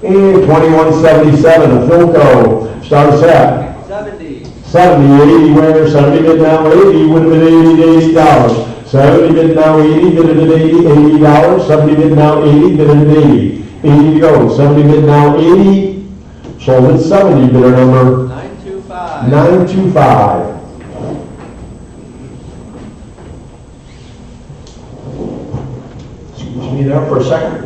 And 2177, a Philco, starts at 70. 70, 80 where, 70 bid now 80, would have been 80 to $80. 70 bid now 80, bid it at 80, $80. 70 bid now 80, bid it at 80. 80 to go. 70 bid now 80, sold at 70, bidder number 925. 925. Excuse me there for a second.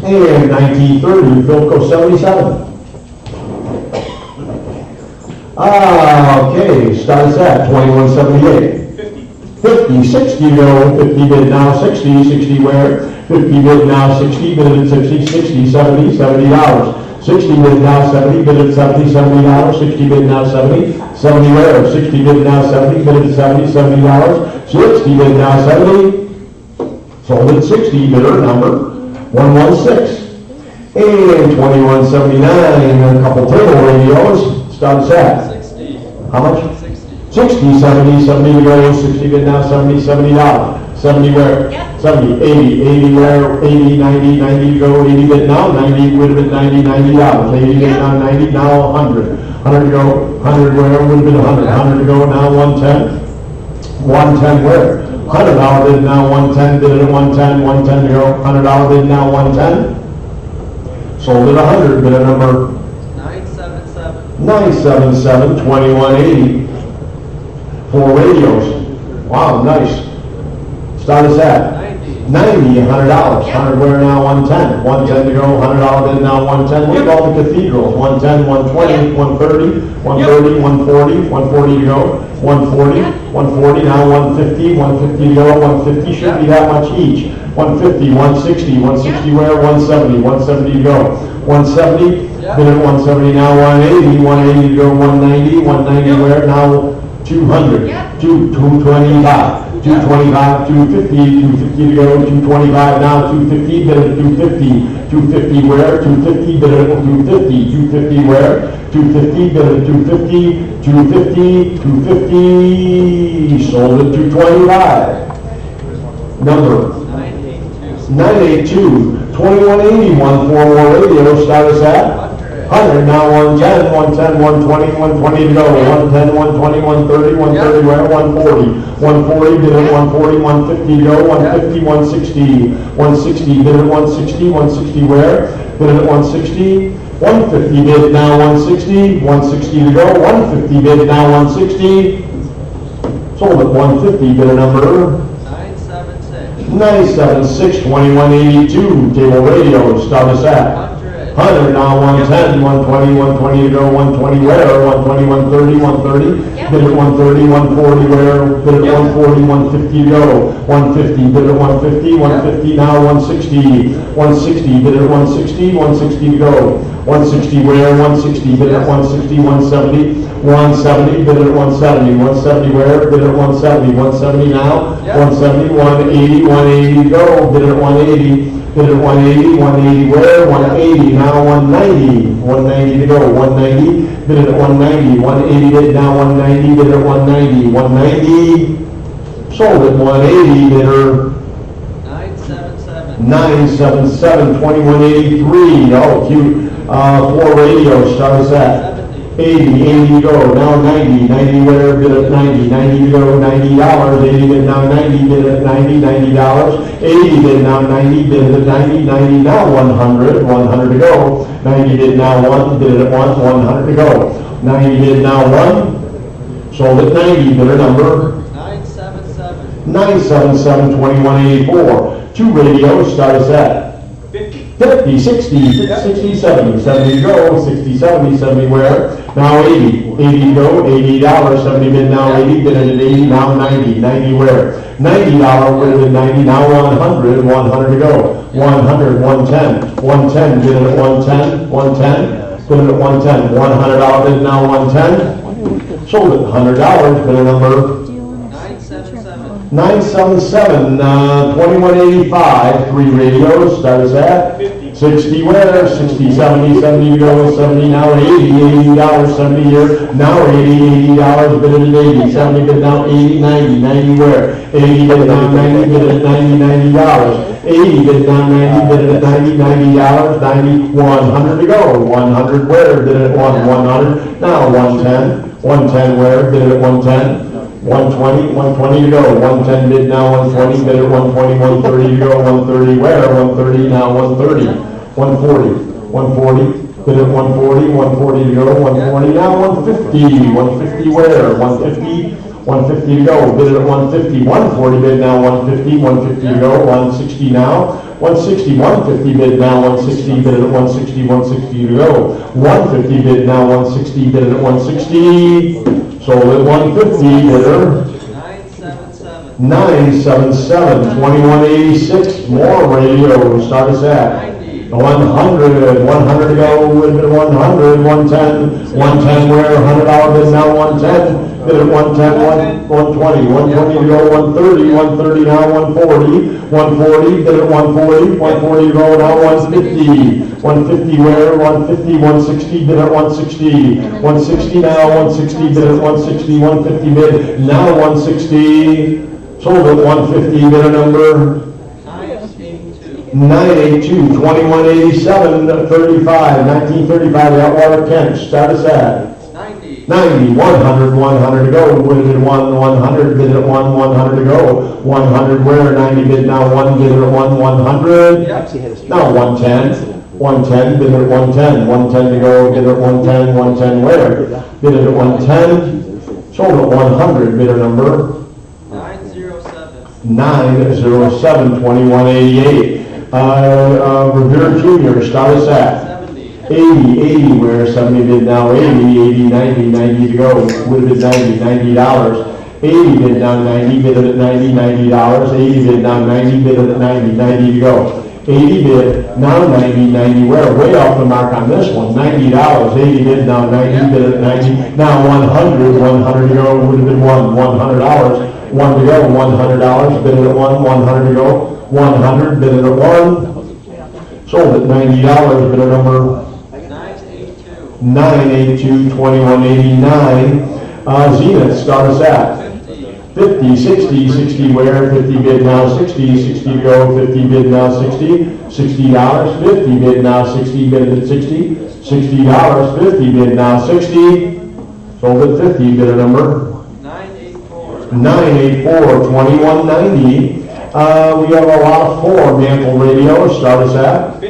And 1930, Philco 77. Okay, starts at 2178. 50, 60 to go, 50 bid now 60, 60 where? 50 bid now 60, bid at 60, 60, 70, $70. 60 bid now 70, bid at 70, $70. 60 bid now 70, 70 where? 60 bid now 70, bid at 70, $70. 60 bid now 70, sold at 60, bidder number 116. And 2179, a couple table radios, starts at 60. how much? 60. 60, 70, 70 to go, 60 bid now, 70, $70. 70 where? Yep. 70, 80, 80 where? 80, 90, 90 to go, 80 bid now, 90 would have been 90, $90. 80 bid now, 90, now 100. 100 to go, 100 where? Would have been 100. 100 to go, now 110. 110 where? $100 bid now, 110, bid at 110, 110 to go, $100 bid now, 110. Sold at 100, bid at number 977. 977, 2180. 4 radios. Wow, nice. Start us at 90, $100. 100 where now, 110. 110 to go, $100 bid now, 110. What about the cathedrals? 110, 120, 130, 130, 140, 140 to go, 140, 140, now 150, 150 to go, 150 should be that much each. 150, 160, 160 where, 170, 170 to go, 170, bid at 170, now 180, 180 to go, 190, 190 where, now 200, 225, 225, 250, 250 to go, 225, now 250, bid at 250, 250 where, 250, bid at 250, 250 where, 250, bid at 250, 250, 250, sold at 225. Number 982, 2181, 4 more radios, start us at 100, now 110, 110, 120, 120 to go, 110, 120, 130, 130 where, 140, 140, bid at 140, 150 to go, 150, 160, 160, bid at 160, 160 where, bid at 160, 150 bid now 160, 160 to go, 150 bid now 160, sold at 150, bid number 976, 2182, table radio, start us at 100, now 110, 120, 120 to go, 120 where, 120, 130, 130, bid at 130, 140 where, bid at 140, 150 to go, 150, bid at 150, 150 now 160, 160, bid at 160, 160 to go, 160 where, 160, bid at 160, 170, 170, bid at 170, 170 where, bid at 170, 170 now, 170, 180, 180 to go, bid at 180, bid at 180, 180 where, 180, now 190, 190 to go, 190, bid at 190, 180 bid now 190, bid at 190, 190, sold at 180, bidder 977, 2183, oh cute, 4 radios, start us at 80, 80 to go, now 90, 90 where, bid at 90, 90 to go, $90, 80 bid now 90, bid at 90, $90, 80 bid now 90, bid at 90, 90 now 100, 100 to go, 90 bid now 1, bid at 1, 100 to go, 90 bid now 1, sold at 90, bidder number 977, 2184, 2 radios, start us at 50, 60, 60, 70, 70 to go, 60, 70, 70 where, now 80, 80 to go, $80, 70 bid now 80, bid at 80, now 90, 90 where, $90, bid at 90, now 100, 100 to go, 100, 110, 110, bid at 110, 110, bid at 110, $100 bid now 110, sold at $100, bid at number 977, 2185, 3 radios, start us at 60 where, 60, 70, 70 to go, 70 now, 80, $80, 70 here, now 80, $80, bid it at 80, 70 bid now, 80, 90, 90 where, 80 bid down, 90 bid at 90, $90, 80 bid down, 90 bid at 90, $90, 90, 100 to go, 100 where, bid it at 100, now 110, 110 where, bid it at 110, 120, 120 to go, 110 bid now, 120 bid at 120, 130 to go, 130 where, 130 now, 130, 140, 140 bid at 140, 140 to go, 140 now, 150, 150 where, 150, 150 to go, bid at 150, 140 bid now, 150, 150 to go, 160 now, 160, 150 bid now, 160 bid at 160, 160 to go, 150 bid now, 160 bid at 160, sold at 150, bidder. 977, 2186, more radios, start us at 100, 100 to go, bid at 100, 110, 110 where, $100 bid now, 110, bid at 110, 120, 120 to go, 130, 130 now, 140, 140, bid at 140, 140 to go, now 150, 150 where, 150, 160, bid at 160, 160 now, 160, bid at 160, 150 bid, now 160, sold at 150, bidder number 982, 2187, 35, 1935, Atwater, Kent, start us at 90, 100, 100 to go, bid at 100, bid at 100 to go, 100 where, 90 bid now, 1 bid at 100, now 110, 110, bid at 110, 110 to go, bid at 110, 110 where, bid at 110, sold at 100, bidder number 907, 2188. Revere Jr., start us at 80, 80 where, 70 bid now, 80, 80, 90, 90 to go, would have been 90, $90, 80 bid down, 90 bid at 90, $90, 80 bid down, 90 bid at 90, 90 to go, 80 bid, now 90, 90 where, way off the mark on this one, $90, 80 bid down, 90 bid at 90, now 100, 100 to go, would have been $100, 1 to go, $100, bid at 100 to go, 100, bid at 1, sold at $90, bidder number 982, 2189. Zenith, start us at 50, 60, 60 where, 50 bid now, 60, 60 to go, 50 bid now, 60, $60, 50 bid now, 60 bid at 60, $60, 50 bid now, 60, sold at 50, bidder number 984, 2190. We have a lot of 4 mantle radios, start us at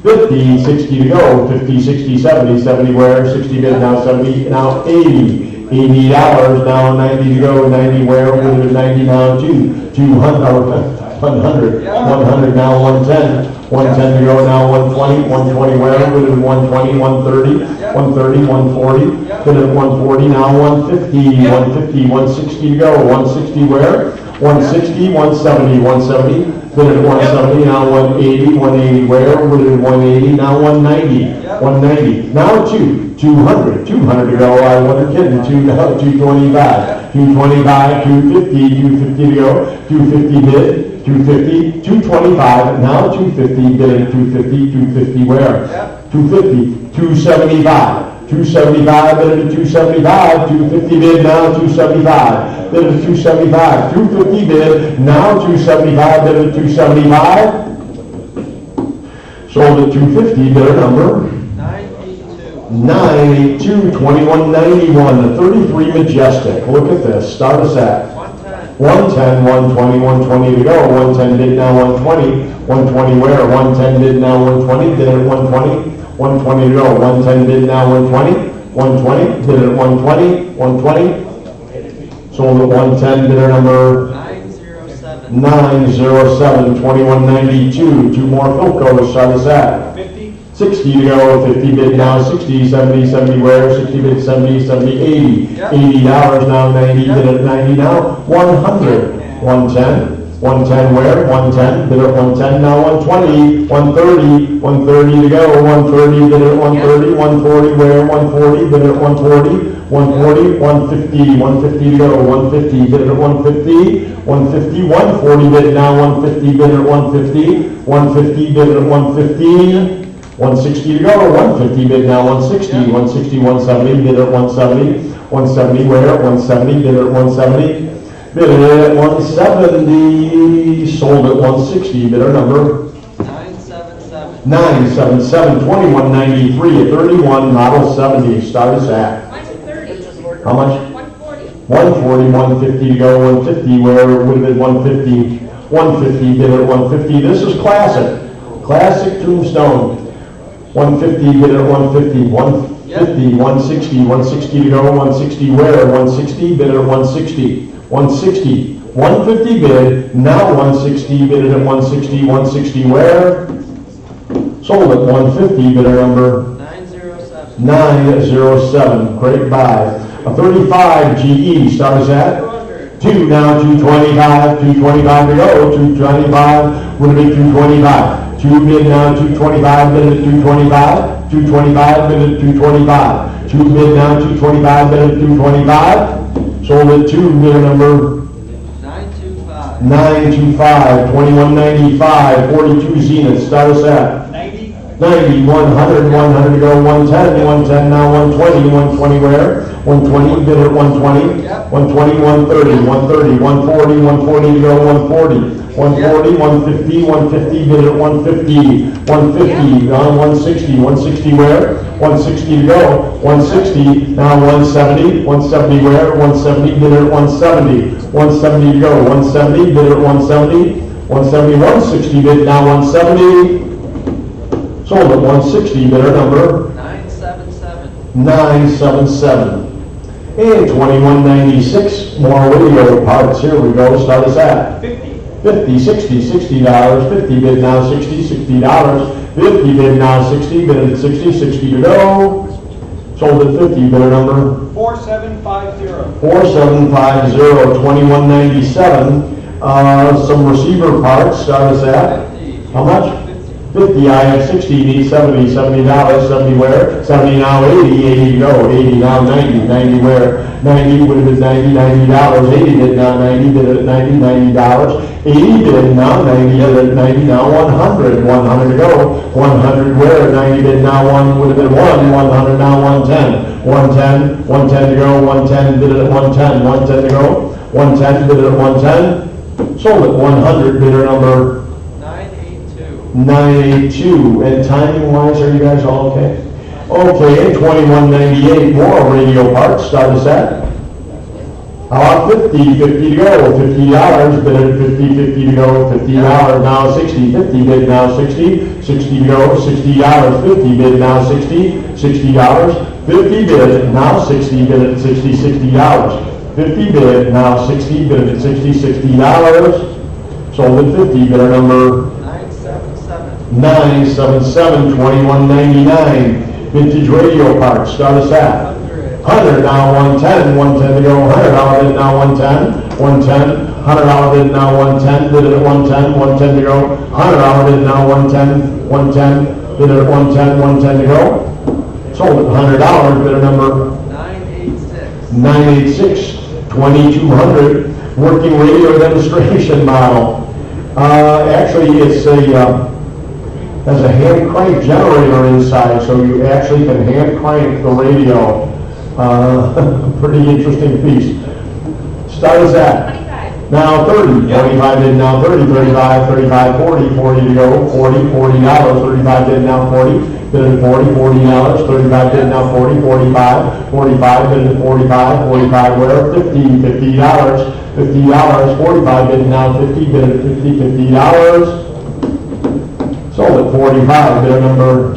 50, 60 to go, 50, 60, 70, 70 where, 60 bid now, 70, now 80, $80 now, 90 to go, 90 where, 90 now, 200, 100 now, 110, 110 to go now, 120, 120 where, 120, 130, 130, 140, bid at 140 now, 150, 150, 160 to go, 160 where, 160, 170, 170, bid at 170 now, 180, 180 where, bid at 180 now, 190, 190 now, 200, 200 to go, I wasn't kidding, 225, 225, 250, 250 to go, 250 bid, 250, 225, now 250, bid at 250, 250 where? 250, 275, 275, bid at 275, 250 bid, now 275, bid at 275, 250 bid, now 275, bid at 275, sold at 250, bidder number 982, 2191, 33 Majestic. Look at this, start us at 110, 120, 120 to go, 110 bid now, 120, 120 where, 110 bid now, 120, bid at 120, 120 to go, 110 bid now, 120, 120, bid at 120, 120, sold at 110, bidder number 907, 2192, 2 more Philcos, start us at 60 to go, 50 bid now, 60, 70, 70 where, 60 bid, 70, 70, 80, $80 now, 90 bid at 90 now, 100, 110, 110 where, 110 bid at 110 now, 120, 130, 130 to go, 130 bid at 130, 140 where, 140 bid at 140, 140, 150, 150 to go, 150 bid at 150, 150, 140 bid now, 150 bid at 150, 150 bid at 115, 160 to go, 150 bid now, 160, 160, 170 bid at 170, 170 where, 170 bid at 170, bid at 170, sold at 160, bidder number 977. 977, 2193 at 31, model 70, start us at. 130. How much? 140. 140, 150 to go, 150 where it would have been 150, 150 bid at 150. This is classic tombstone. 150 bid at 150, 150, 160, 160 to go, 160 where, 160 bid at 160, 160, 150 bid, now 160 bid at 160, 160 where, sold at 150, bidder number 907. 907, great buy. A 35 GE, start us at 200. 2 now, 225, 225 to go, 225, would have been 225. 2 bid now, 225, bid at 225, 225, bid at 225. 2 bid now, 225, bid at 225, sold at 2, bidder number 925. 925, 2195, 42 Zenith, start us at 90. 90, 100, 100 to go, 110, 110 now, 120, 120 where? 120, bid at 120, Yep. 120, 130, 130, 140, 140 to go, 140, 140, 150, 150, bid at 150, 150, on 160, 160 where? 160 to go, 160, now 170, 170 where? 170, bid at 170, 170 to go, 170, bid at 170, 170, 160 bid, now 170, sold at 160, bidder number 977. 977. And 2196, more radio parts, here we go, start us at 50. 50, 60, $60, 50 bid now, 60, $60, 50 bid now, 60, bid at 60, 60 to go, sold at 50, bidder number 4750. 4750, 2197, some receiver parts, start us at, 50. how much? 50, I have 60, need 70, $70, 70 where? 70 now, 80, 80 to go, 80 now, 90, 90 where? 90 would have been 90, $90, 80 bid now, 90 bid at 90, $90, 80 bid now, 90 bid at 90 now, 100, 100 to go, 100 where? 90 bid now, 1 would have been 1, 100 now, 110, 110, 110 to go, 110 bid at 110, 110 to go, 110 bid at 110, sold at 100, bidder number 982, and timing wise, are you guys all okay? Okay, 2198, more radio parts, start us at. How about 50, 50 to go, $50, bid at 50, 50 to go, $50, now 60, 50 bid now 60, 60 to go, $60, 50 bid now 60, $60, 50 bid, now 60, bid at 60, $60, 50 bid, now 60, bid at 60, $60, sold at 50, bidder number 977, 2199, vintage radio parts, start us at 100 now, 110, 110 to go, $100 bid now, 110, 110, $100 bid now, 110, bid at 110, 110 to go, $100 bid now, 110, 110, bid at 110, 110 to go, sold at $100, bidder number 986. 986, 2200, working radio demonstration model. Actually, it's has a hand crank generator inside, so you actually can hand crank the radio. Pretty interesting piece. Start us at 25. now 30, 25 bid now 30, 35, 35, 40, 40 to go, 40, $40, 35 bid now 40, bid at 40, $40, 35 bid now 40, 45, 45 bid at 45, 45 where? 50, $50, $50, 45 bid now 50, bid at 50, $50. Sold at 45, bidder number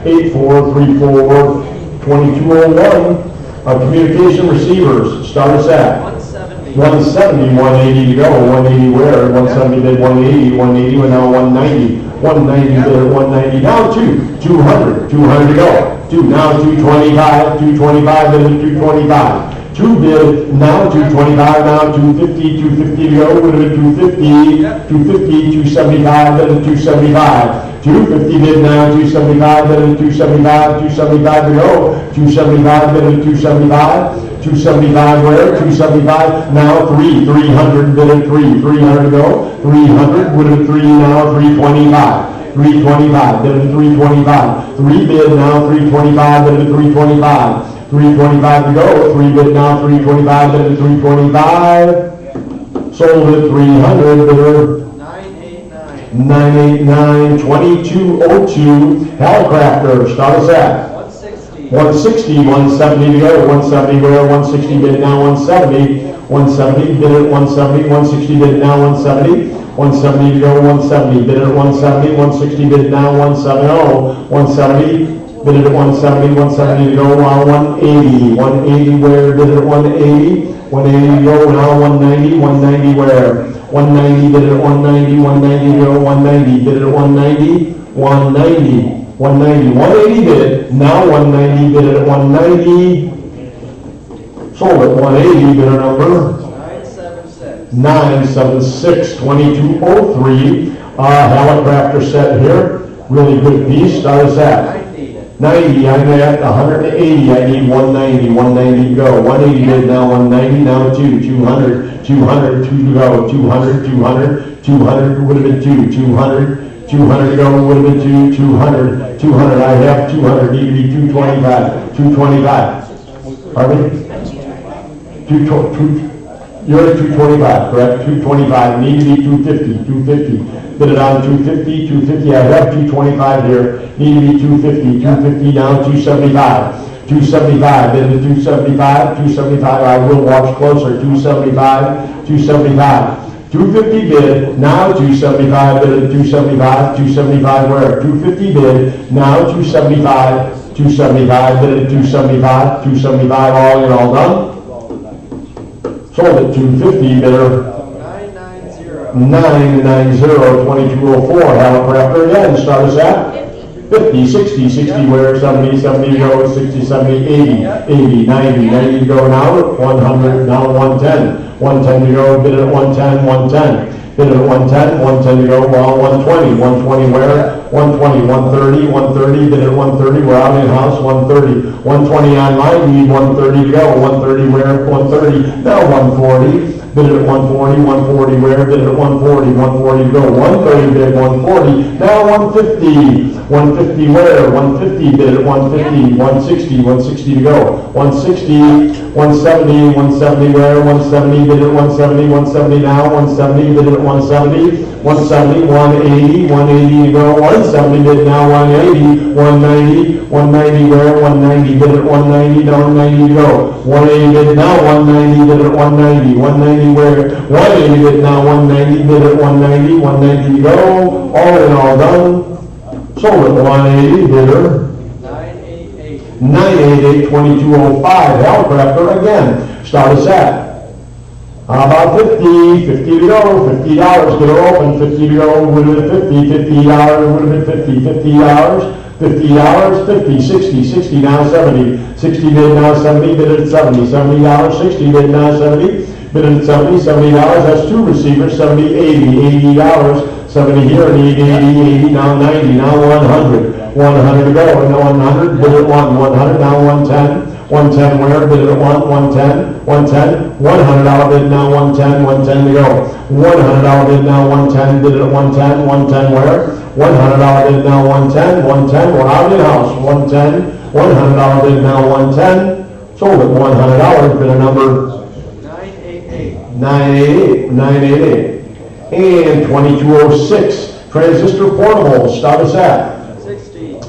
8434. 8434, 2201. Communication receivers, start us at 170. 170, 180 to go, 180 where? 170 bid 180, 180 and now 190, 190 bid at 190, now 200, 200 to go, 2 now 225, 225 bid at 225, Two bid, now 225, now 250, 250 to go, would have been 250, 250, 275, then 275. 250 bid now, 275, then 275, 275 to go, 275, then 275. 275 where? 275, now 300 bid at 300 to go, 300, would have been 3 now, 325. 325, bid at 325. 3 bid now, 325, bid at 325. 325 to go, 3 bid now, 325, bid at 325. Sold at 300, bidder 989, 2202. Halcrafter, start us at 160, 170 to go, 170 where, 160 bid now, 170. 170, bid at 170, 160 bid now, 170. 170 to go, 170, bid at 170, 160 bid now, 170, 170. Bid at 170, 170 to go, now 180, 180 where, bid at 180, 180 to go, now 190, 190 where, 190, bid at 190, 190 to go, 190, bid at 190, 190, 190, 180 bid, now 190, bid at 190, sold at 180, bidder number 976, 2203, Halcrafter set here, really good piece, start us at 90, I'm at 180, I need 190, 190 to go, 180 bid now, 190, now 200, 200, 2 to go, 200, 200, 200 would have been 200, 200 to go, would have been 200, 200, I have 200, need to be 225, 225, pardon me? You're at 225, correct? 225, need to be 250, 250. Bid it on 250, 250, I have 225 here, need to be 250, 250 down, 275. 275, bid it 275, 275, I will watch closer, 275, 275. 250 bid, now 275, bid at 275, 275 where? 250 bid, now 275, 275, bid at 275, 275, all in all done. Sold at 250, bidder 990, 2204, Halcrafter again, start us at 50, 60, 60 where, 70, 70 to go, 60, 70, 80, 80, 90, 90 to go now, 100, now 110, 110 to go, bid at 110, 110, bid at 110, 110 to go, well, 120, 120 where, 120, 130, 130, bid at 130, we're out in-house, 130, 120 online, need 130 to go, 130 where, 130, now 140, bid at 140, 140 where, bid at 140, 140 to go, 130 bid, 140, now 150, 150 where, 150 bid at 150, 160, 160 to go, 160, 170, 170 where, 170 bid at 170, 170 now, 170 bid at 170, 170, 180, 180 to go, 170 bid now, 180, 190, 190 where, 190 bid at 190, down 90 to go, 180 bid now, 190 bid at 190, 190 where, 180 bid now, 190 bid at 190, 190 to go, all in all done, sold at 180, bidder 988, 2205, Halcrafter again, start us at how about 50, 50 to go, $50, get her open, 50 to go, would have been 50, $50, would have been 50, $50, $50, 50, 60, 60 now 70, 60 bid now 70, bid at 70, $70, 60 bid now 70, bid at 70, $70, that's two receivers, 70, 80, $80, 70 here, and 80, 80, now 90, now 100, 100 to go, and 100, bid at 100, now 110, 110 where, bid at 110, 110, $100 bid now 110, 110 to go, $100 bid now 110, bid at 110, 110 where, $100 bid now 110, 110, we're out in house, 110, $100 bid now 110, sold at $100, bid a number 988, 988, and 2206, transistor portable, start us at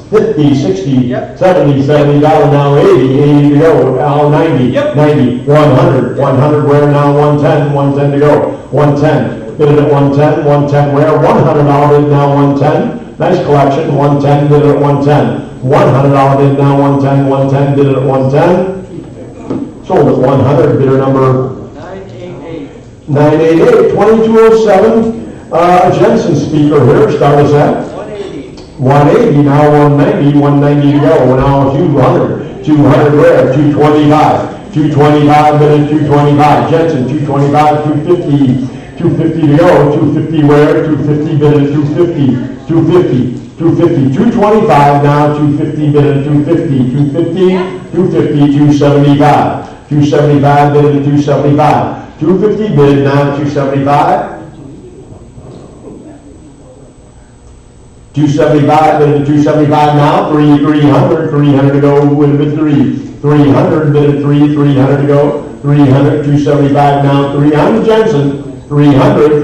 50, 60, 70, $70 now 80, 80 to go, now 90, 90, 100, 100 where now 110, 110 to go, 110, bid it at 110, 110 where, $100 bid now 110, nice collection, 110 bid at 110, $100 bid now 110, 110 bid at 110, sold at 100, bidder number 988, 2207, a Jensen speaker here, start us at 180, now 190, 190 to go, now 200, 200 where, 225, 225, bid at 225. Jensen, 225, 250, 250 to go. 250 where? 250, bid at 250, 250. 250, 225 now, 250 bid at 250, 250, 250, 275. 275 bid at 275. 250 bid now, 275. 275 bid at 275 now, 300, 300 to go, would have been 300 bid at 300 to go, 300, 275 now, 300 Jensen, 300 to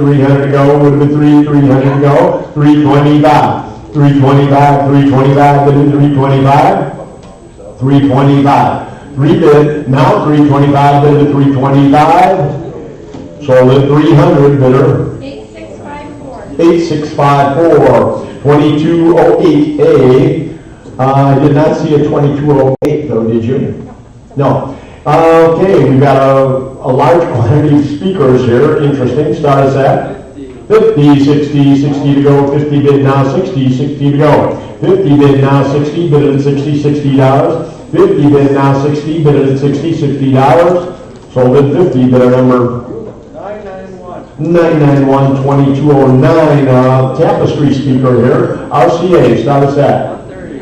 go, would have been 300 to go, 325. 325, 325, bid at 325, 325, 3 bid, now 325, bid at 325, sold at 300, bidder, 8654. 8654, 2208A, I did not see a 2208 though, did you? No. Okay, we've got a large quantity of speakers here, interesting, start us at 50, 60, 60 to go, 50 bid now, 60, 60 to go. 50 bid now, 60, bid at 60, $60. 50 bid now, 60, bid at 60, $60. Sold at 50, bidder number 991, 2209. Tapestry speaker here, RCA, start us at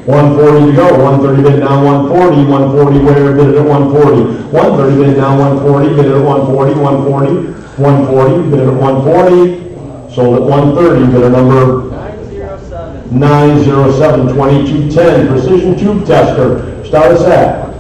140 to go, 130 bid now, 140, 140 where, bid at 140. 130 bid now, 140, bid at 140, 140, 140, bid at 140. Sold at 130, bidder number 907, 2210, precision tube tester. Start us at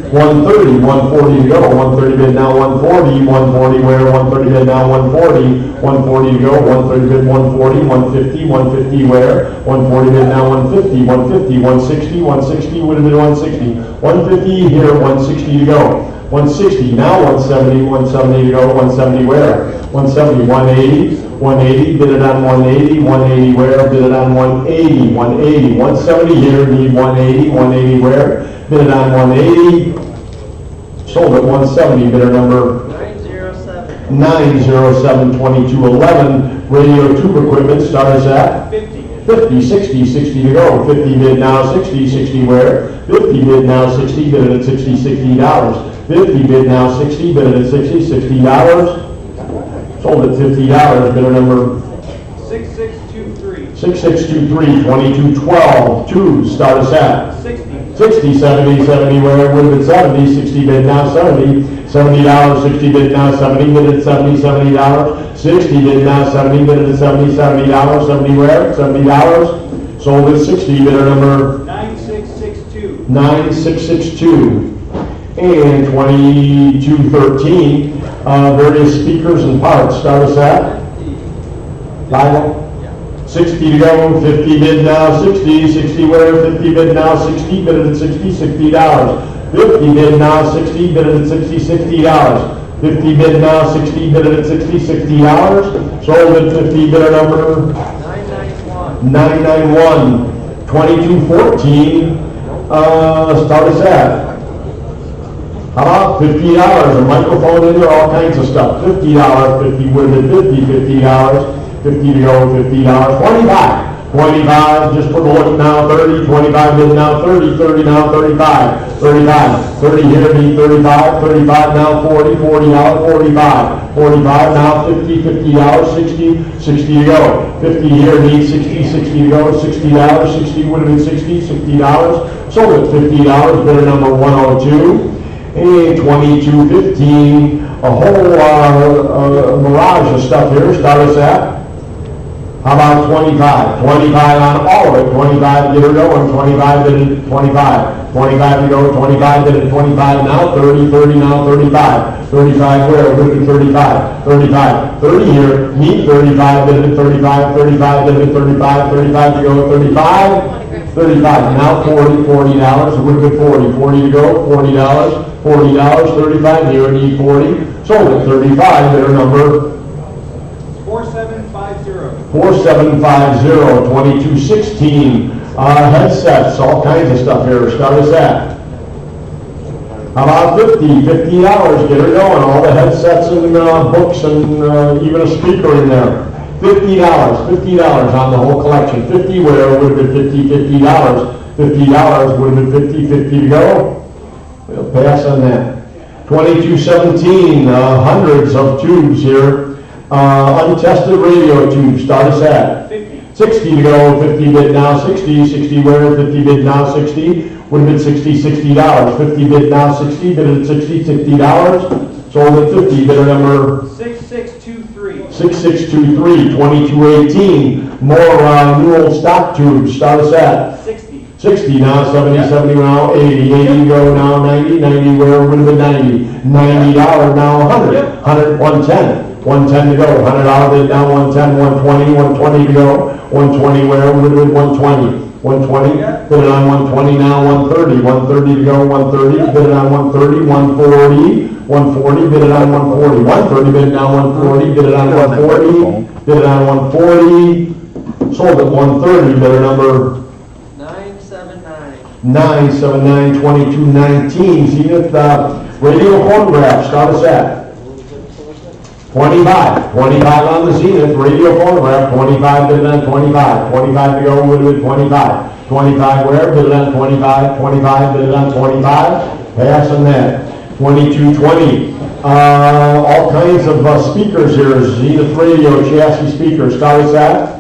130, 140 to go, 130 bid now, 140, 140 where, 130 bid now, 140, 140 to go, 130 bid 140, 150, 150 where, 140 bid now, 150, 150, 160, 160 would have been 160, 150 here, 160 to go. 160, now 170, 170 to go, 170 where? 170, 180, 180, bid it on 180, 180 where? Bid it on 180, 180, 170 here, need 180, 180 where? Bid it on 180, sold at 170, bidder number 907, 2211, radio tube equipment, start us at 50, 60, 60 to go, 50 bid now, 60, 60 where? 50 bid now, 60, bid it at 60, $60. 50 bid now, 60, bid it at 60, $60. Sold at $50, bidder number 6623. 6623, 2212, tubes, start us at 60, 70, 70 where? Would have been 70, 60 bid now, 70, $70, 60 bid now, 70 bid at 70, $70. 60 bid now, 70 bid at 70, $70, 70 where? $70. Sold at 60, bidder number 9662. 9662. And 2213, various speakers and parts. Start us at 60 to go, 50 bid now, 60, 60 where, 50 bid now, 60, bid at 60, $60. 50 bid now, 60, bid at 60, $60. 50 bid now, 60, bid at 60, $60. Sold at 50, bidder number 991. 2214, start us at how about $50? A microphone in there, all kinds of stuff. $50, 50 would have been $50, $50, 50 to go, $50, 25. 25, just for the look now, 30, 25 bid now, 30, 30 now, 35, 35, 30 here, need 35, 35 now, 40, $40, 45, 45 now, 50, $50, 60, 60 to go, 50 here, need 60, 60 to go, $60, 60 would have been 60, $60, sold at $50, bidder number 102. And 2215, a whole mirage of stuff here. Start us at, how about 25? 25 on all of it. 25, get her going. 25 bid at 25. 25 to go. 25 bid at 25 now. 30, 30 now. 35. 35 where? Would be 35. 35. 30 here. Need 35 bid at 35. 35 bid at 35. 35 to go. 35. 35, now 40, $40, would have been 40, 40 to go, $40, $40, 35 here, need 40, sold at 35, their number 4750. 4750, 2216, headsets, all kinds of stuff here, start us at. How about $50, $50, get her going, all the headsets and books and even a speaker in there. $50, $50 on the whole collection. 50 where would have been $50, $50. $50 would have been 50, 50 to go. We'll pass on that. 2217, hundreds of tubes here. Untested radio tubes, start us at 50. 60 to go, 50 bid now, 60, 60 where, 50 bid now, 60, would have been 60, $60, 50 bid now, 60, bid at 60, $60, sold at 50, bidder number 6623. 6623, 2218, more new old stock tubes, start us at 60. 60 now, 70, 70 now, 80, 80 go now, 90, 90 where, would have been 90, $90 now, 100, 100, 110. 110 to go, $100 bid down, 110, 120, 120 to go, 120 where, would have been 120, 120, bid it on 120 now, 130, 130 to go, 130, bid it on 130, 140, 140, bid it on 140, 130 bid down, 140, bid it on 140, bid it on 140, sold at 130, bidder number 979. 979, 2219, Zenith radio phonograph, start us at 25 on the Zenith, radio phonograph, 25, bid it on 25, 25 to go, would have been 25, 25 where, bid it on 25, 25, bid it on 25, pass on that, 2220, all kinds of speakers here, Zenith radio chassis speakers, start us at,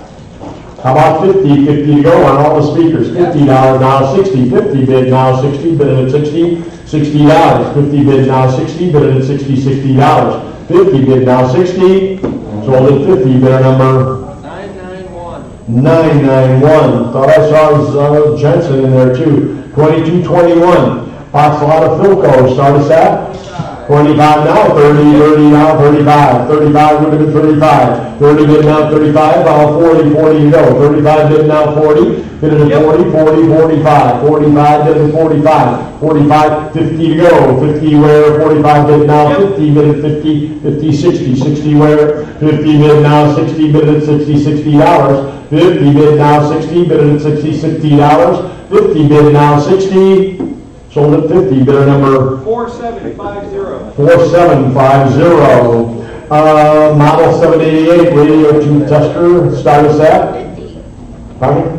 how about 50, 50 to go on all the speakers, $50 now, 60, 50 bid now, 60, bid at 60, $60, 50 bid now, 60, bid at 60, $60. 50 bid now 60, sold at 50, bidder number 991. 991. Thought I saw Jensen in there too. 2221. Box a lot of Philco. Start us at 25 now, 30, 30 now, 35. 35 would have been 35. 30 bid now 35, 40, 40 to go. 35 bid now 40, bid at 40, 40, 45. 45 bid at 45. 45, 50 to go. 50 where, 45 bid now 50, bid at 50, 50, 60. 60 where, 50 bid now 60, bid at 60, $60. 50 bid now 60, bid at 60, $60. 50 bid now 60, sold at 50, bidder number 4750. 4750. Model 788 radio tube tester, start us at 50. pardon?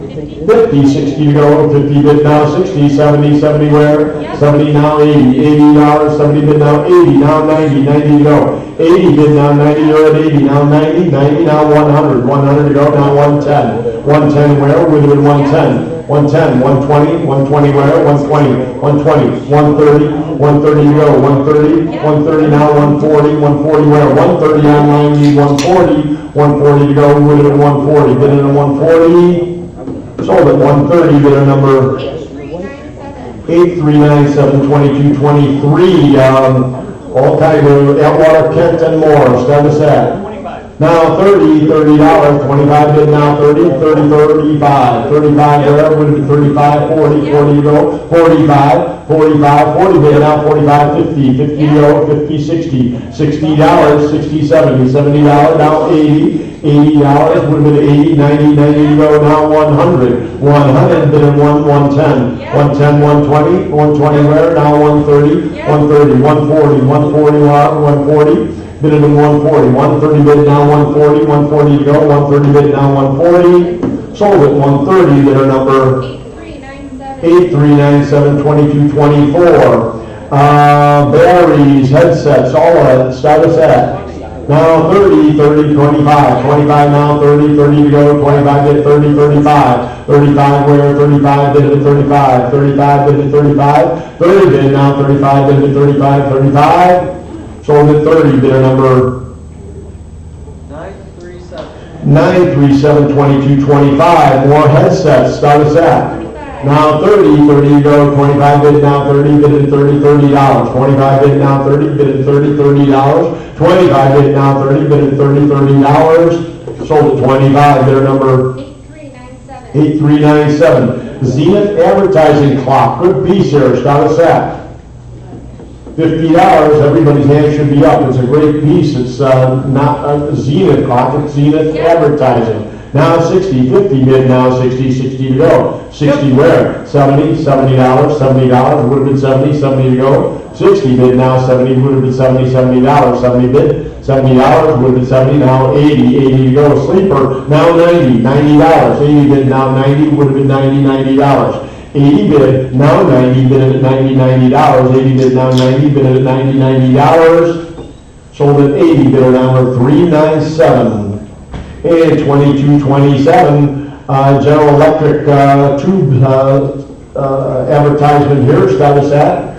50, 60 to go, 50 bid now 60, 70, 70 where? 70 now 80, $80, 70 bid now 80, now 90, 90 to go. 80 bid now 90, you're at 80, now 90, 90 now 100, 100 to go, now 110. 110 where? Would have been 110. 110, 120, 120 where? 120, 120, 130, 130 to go, 130, 130 now 140, 140 where? 130 on 90, 140, 140 to go, would have been 140, bid at 140. Sold at 130, bidder number 8397, 2223, all kind of Atwater, Kent, and more. Start us at 25. now $30, $25 bid now 30, 30, 35, 35 there, would have been 35, 40, 40 to go, 45, 45, 40 bid now 45, 50, 50 to go, 50, 60, $60, 60, 70, $70 now 80, $80 would have been 80, 90, 90 to go, now 100, 100 bid at 110, 110, 120, 120 where, now 130, 130, 140, 140 140, bid at 140, 130 bid now 140, 140 to go, 130 bid now 140, sold at 130, bidder number 8397, 2224. Batteries, headsets, all of it, start us at now 30, 30, 25, 25 now, 30, 30 to go, 25 bid 30, 35, 35 where, 35 bid at 35, 35 bid at 35, 30 bid now, 35 bid at 35, 35, sold at 30, bidder number 937. 937, 2225, more headsets, start us at now 30, 30 to go, 25 bid now 30, bid at 30, $30, 25 bid now 30, bid at 30, $30, 25 bid now 30, bid at 30, $30, sold at 25, bidder number 8397. 8397. Zenith advertising clock, good piece here, start us at $50, everybody's hand should be up, it's a great piece, it's not a Zenith clock, it's Zenith advertising. Now 60, 50 bid now 60, 60 to go. 60 where? 70, $70, $70, would have been 70, 70 to go. 60 bid now 70, would have been 70, $70, 70 bid, $70, would have been 70, now 80, 80 to go. Sleeper, now 90, $90, 80 bid now 90, would have been $90, $90. 80 bid, now 90, bid it at $90, 80 bid, now 90, bid it at $90. Sold at 80, bidder number 397. And 2227, General Electric tube advertisement here, status at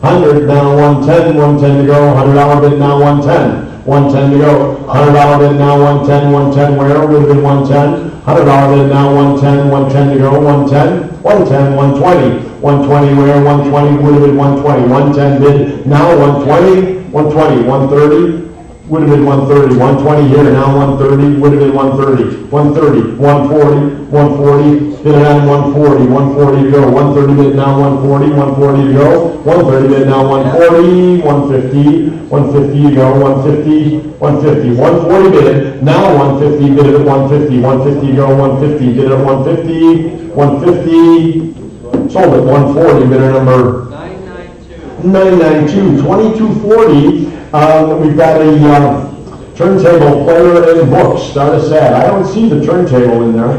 100, now 110, 110 to go, $100 bid, now 110. 110 to go, $100 bid, now 110, 110 where, would have been 110. $100 bid, now 110, 110 to go, 110, 110, 120. 120 where, 120 would have been 120. 110 bid, now 120, 120, 130. Would have been 130, 120 here, now 130, would have been 130, 130, 140, 140, bid it on 140, 140 to go, 130 bid now 140, 140 to go, 130 bid now 140, 150, 150 to go, 150, 150, 140 bid, now 150, bid it at 150, 150 to go, 150, bid it at 150, 150, sold at 140, bidder number 992, 2240. We've got a turntable player and books. Start us at. I don't see the turntable in there.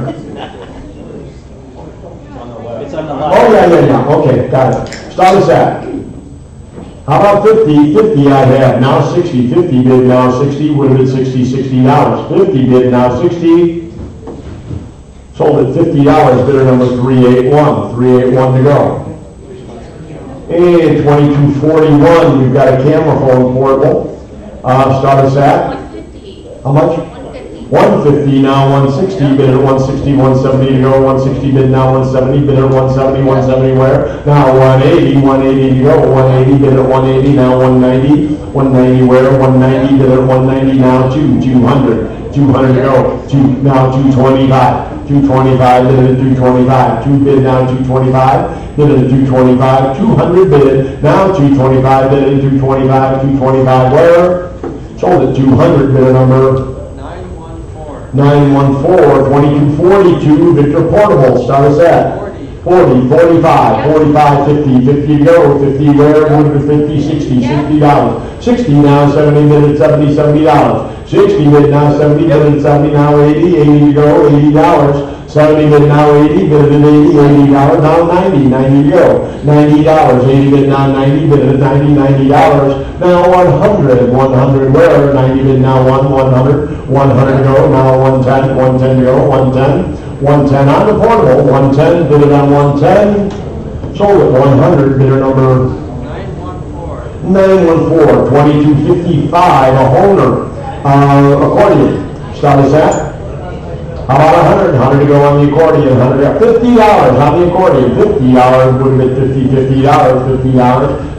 It's on the left. Oh, yeah. Okay, got it. Start us at. How about 50? 50 I have, now 60. 50 bid, now 60. Would have been 60, $60. 50 bid, now 60. Sold at $50. Bidder number 381. 381 to go. And 2241, we've got a camera phone portable. Start us at? 150. How much? 150. 150, now 160, bid at 160, 170 to go, 160 bid now 170, bid at 170, 170 where? Now 180, 180 to go, 180 bid at 180, now 190, 190 where? 190 bid at 190, now 200, 200 to go, now 225. 225, bid at 225, 2 bid now 225, bid at 225, 200 bid, now 225, bid at 225, 225 where? Sold at 200, bid number 914, 2242, Victor Portable, start us at 40, 45, 45, 50, 50 to go, 50 where? Would have been 50, 60, $60, 60 now, 70 bid at 70, $70. 60 bid now 70, bid at 70 now 80, 80 to go, $80. 70 bid now 80, bid at 80, $80 now 90, 90 to go, $90. 80 bid now 90, bid at 90, $90. Now 100, 100 where? 90 bid now 100, 100 to go, now 110, 110 to go, 110, 110 on the portable, 110, bid it on 110, sold at 100, bidder number 914, 2255, a Honer. Accordion, start us at? How about 100? 100 to go on the accordion, $50 on the accordion, $50 would have been $50, $50,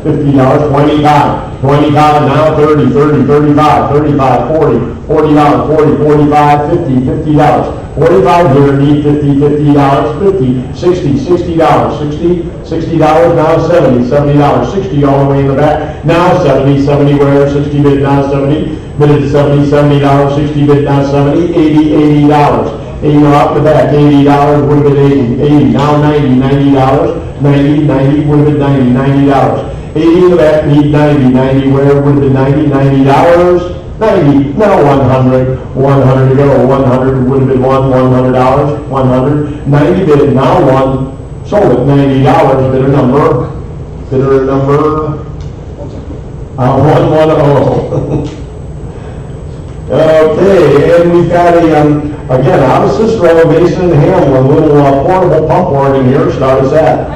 $25, 25 now 30, 35, 35, 40, $40, 40, 45, 50, $50, 45 here, need $50, 50, 60, $60, now 70, $70, 60 all the way in the back, now 70 where, 60 bid, now 70, bid at 70, $70, 60 bid, now 70, $80, 80 off the back, $80 would have been 80, now 90, $90, 90 would have been 90, $90. 80 in the back, need 90 where would have been $90, $90, now 100 to go, 100 would have been $100, 100, 90 bid, now 1, sold at $90, bidder number 110. Okay, and we've got again, out of Cicero, Mason, and Hamlin, little portable pump organ here, start us at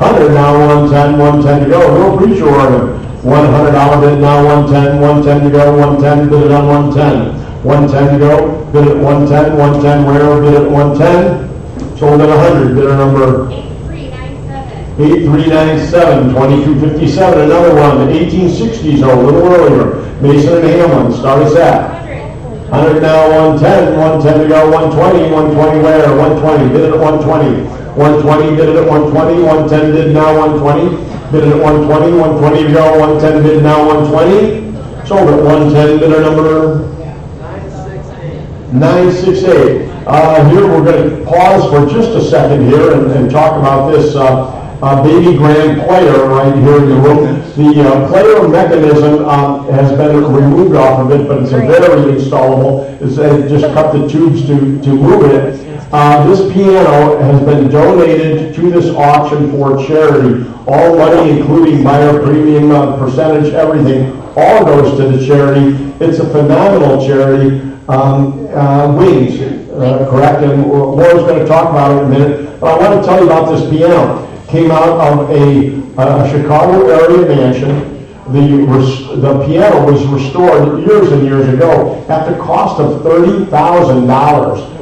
100 now, 110 to go, little preacher organ, $100 bid now, 110 to go, 110, bid it on 110 to go, bid at 110 where, bid at 110, sold at 100, bidder number 8397, 2257, another one, the 1860s, a little earlier, Mason and Hamlin, start us at 100 now, 110 to go, 120 where, 120, bid it at 120, bid it at 110 bid now 120, bid it at 120 to go, 110 bid now 120, sold at 110, bidder number 968. Here we're going to pause for just a second here and talk about this baby grand player right here in the room. The player mechanism has been removed off of it, but it's a very installable. It's just cut the tubes to move it. This piano has been donated to this auction for charity. All money, including buyer premium, percentage, everything, all goes to the charity. It's a phenomenal charity. Wings, correct? And Laura's going to talk about it in a minute. But I want to tell you about this piano. Came out of a Chicago area mansion. The piano was restored years and years ago at the cost of $30,000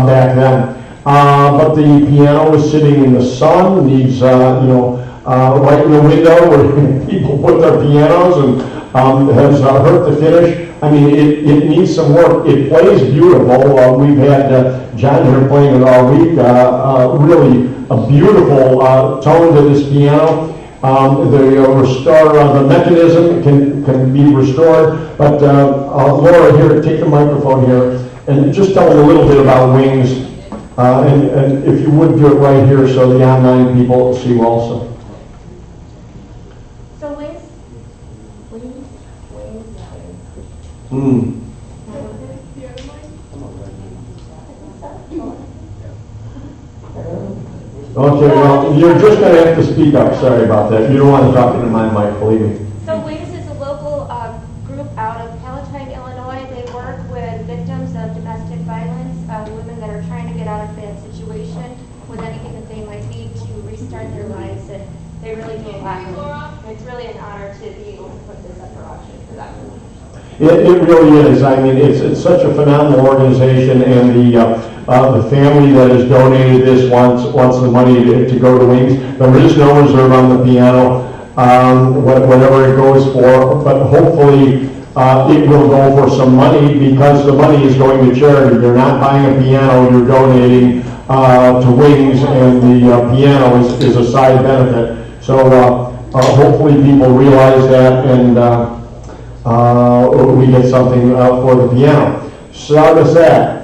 back then. But the piano was sitting in the sun, needs, right in the window where people put their pianos, and has hurt the finish. I mean, it needs some work. It plays beautiful. We've had John here playing it all week. Really a beautiful tone to this piano. The mechanism can be restored. But Laura, here, take the microphone here and just tell them a little bit about Wings. And if you would do it right here so the online people see you also. So Wings. Okay, well, you're just going to have to speak up. Sorry about that. You don't want to talk into my mic, believe me. So Wings is a local group out of Palatine, Illinois. They work with victims of domestic violence, women that are trying to get out of bad situation with anything that they might need to restart their lives. And they really do a lot. It's really an honor to be able to put this up for auction for them. It really is. I mean, it's such a phenomenal organization, and the family that has donated this wants the money to go to Wings. There is no reserve on the piano, whatever it goes for, but hopefully it will go for some money, because the money is going to charity. You're not buying a piano, you're donating to Wings, and the piano is a side benefit. So hopefully people realize that, and we get something for the piano. So how does that?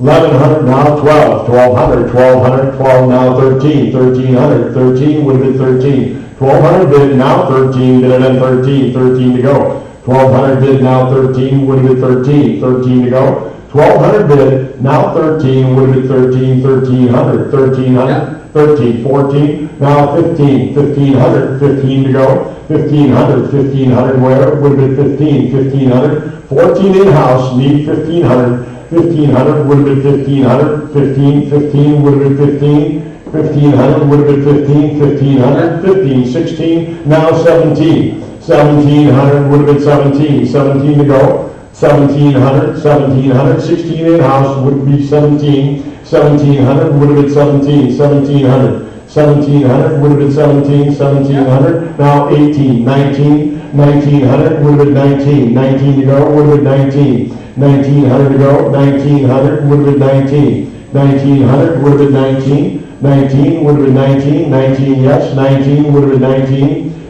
1100, now 12, 1200, 1200, 12, now 13, 1300, 13 would have been 13. 1200 bid, now 13, bid and 13, 13 to go. 1200 bid, now 13, would have been 13, 13 to go. 1200 bid, now 13, would have been 13, 1300, 1300, 13, 14, now 15, 1500, 15 to go. 1500, 1500 where? Would have been 15, 1500, 14 in-house, need 1500. 1500 would have been 1500, 15 would have been 15, 1500 would have been 15, 1500, 15, 16, now 17, 1700 would have been 17, 17 to go, 1700, 16 in-house would be 17, 1700 would have been 17, 1700 would have been 17, 1700, now 18, 1900 would have been 19 to go, would have been 19. 1900 to go, 1900 would have been 1900 would have been 19 would have been 19 yes, 19 would have been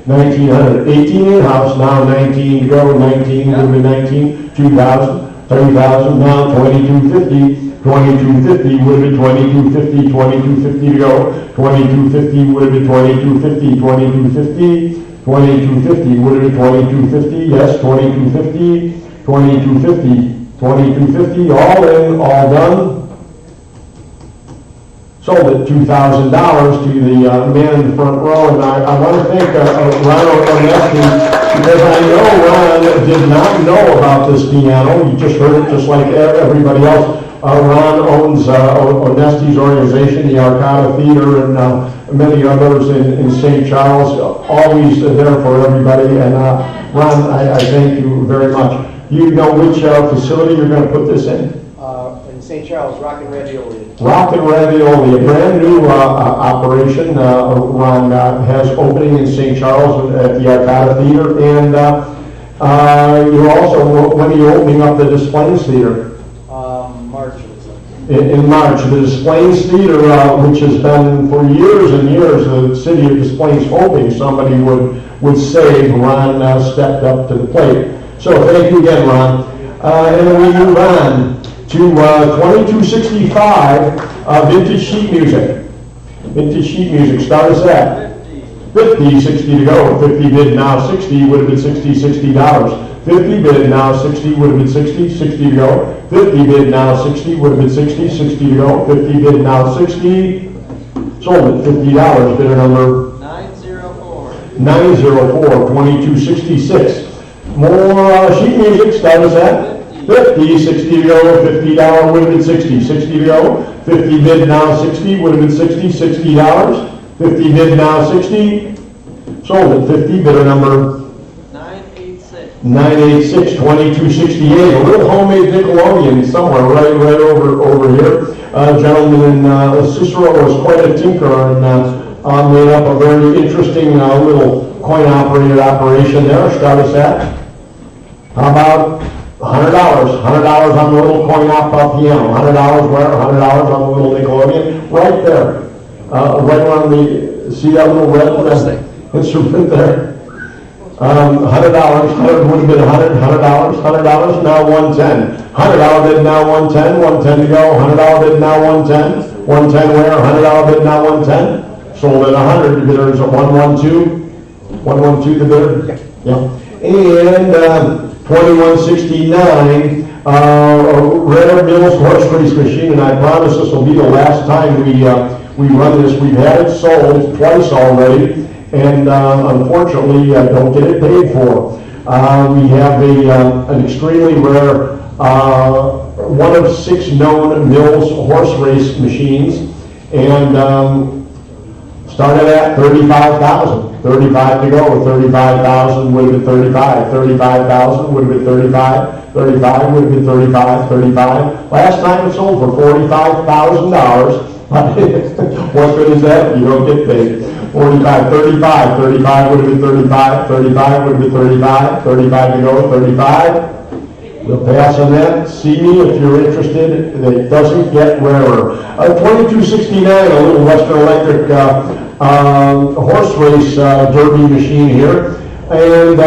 1900, 18 in-house, now 19 to go, 19 would have been 19, 2000, 30,000, now 2250, 2250 would have been 2250, 2250 to go, 2250 would have been 2250, 2250 would have been 2250, yes, 2250, 2250, all in, all done. Sold at $2,000 to the man in the front row, and I want to thank Ron Ornesky, because I know Ron did not know about this piano. You just heard it just like everybody else. Ron owns Ornesky's organization, the Arcada Theater, and many others in St. Charles, always there for everybody. And Ron, I thank you very much. You know which facility you're going to put this in? In St. Charles, Rock and Ravioli. Rock and Ravioli, a brand new operation. Ron has opening in St. Charles at the Arcada Theater, and you're also, when are you opening up the Displays Theater? March. In March. The Displays Theater, which has been for years and years, the city of Displays hoping somebody would save. Ron stepped up to the plate. So thank you again, Ron. And then we move on to 2265 vintage sheet music. Vintage sheet music, start us at 50, 60 to go. 50 bid, now 60 would have been $60. 50 bid, now 60, would have been 60, 60 to go. 50 bid, now 60, would have been 60, 60 to go. 50 bid, now 60, sold at $50, bidder number 904. 904, 2266. More sheet music, start us at 50, 60 to go, $50 would have been 60, 60 to go. 50 bid, now 60, would have been 60, $60. 50 bid, now 60, sold at 50, bidder number 986, 2268. A little homemade Nickelodeon somewhere right over here. Gentleman in Cicero was quite a tinkerer and made up a very interesting little coin-operated operation there. Start us at how about $100? $100 on the little coin-op piano. $100 where? $100 on the little Nickelodeon. Right there. Right around the, see that little red instrument there? $100, 100 would have been $100, $100, now 110. $100 bid, now 110, 110 to go. $100 bid, now 110. 110 where? $100 bid, now 110. Sold at 100. The bidder is at 112. 112 the bidder. Yeah. And 2169. Rare Mills horse race machine, and I promise this will be the last time we run this. We've had it sold twice already, and unfortunately don't get it paid for. We have an extremely rare, one of 6 known Mills horse race machines, and started at 35,000. 35 to go. 35,000 would have been 35. 35,000 would have been 35. 35 would have been 35. 35. Last time it sold for $45,000. What good is that? You don't get paid. 45, 35, 35 would have been 35, 35 would have been 35, 35 to go, 35. We'll pass on that. See me if you're interested. It doesn't get rarer. 2269, a little Western Electric horse race derby machine here. And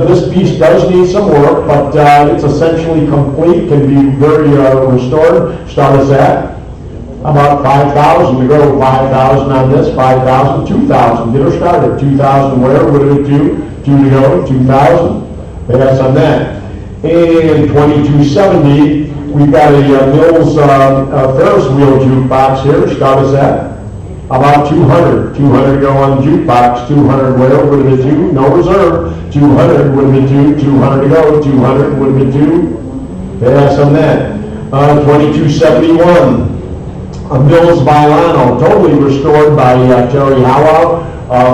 this piece does need some work, but it's essentially complete, can be very restored. Start us at about 5,000 to go. 5,000 on this, 5,000, 2,000. Get her started. 2,000 where? Would have been 2 to go, 2,000. Pass on that. And 2270, we've got a Mills Ferris wheel jukebox here. Start us at about 200. 200 to go on the jukebox. 200 where? Would have been 2. No reserve. 200 would have been 2. 200 to go. 200 would have been 2. Pass on that. 2271. A Mills Vilano, totally restored by Terry Howout.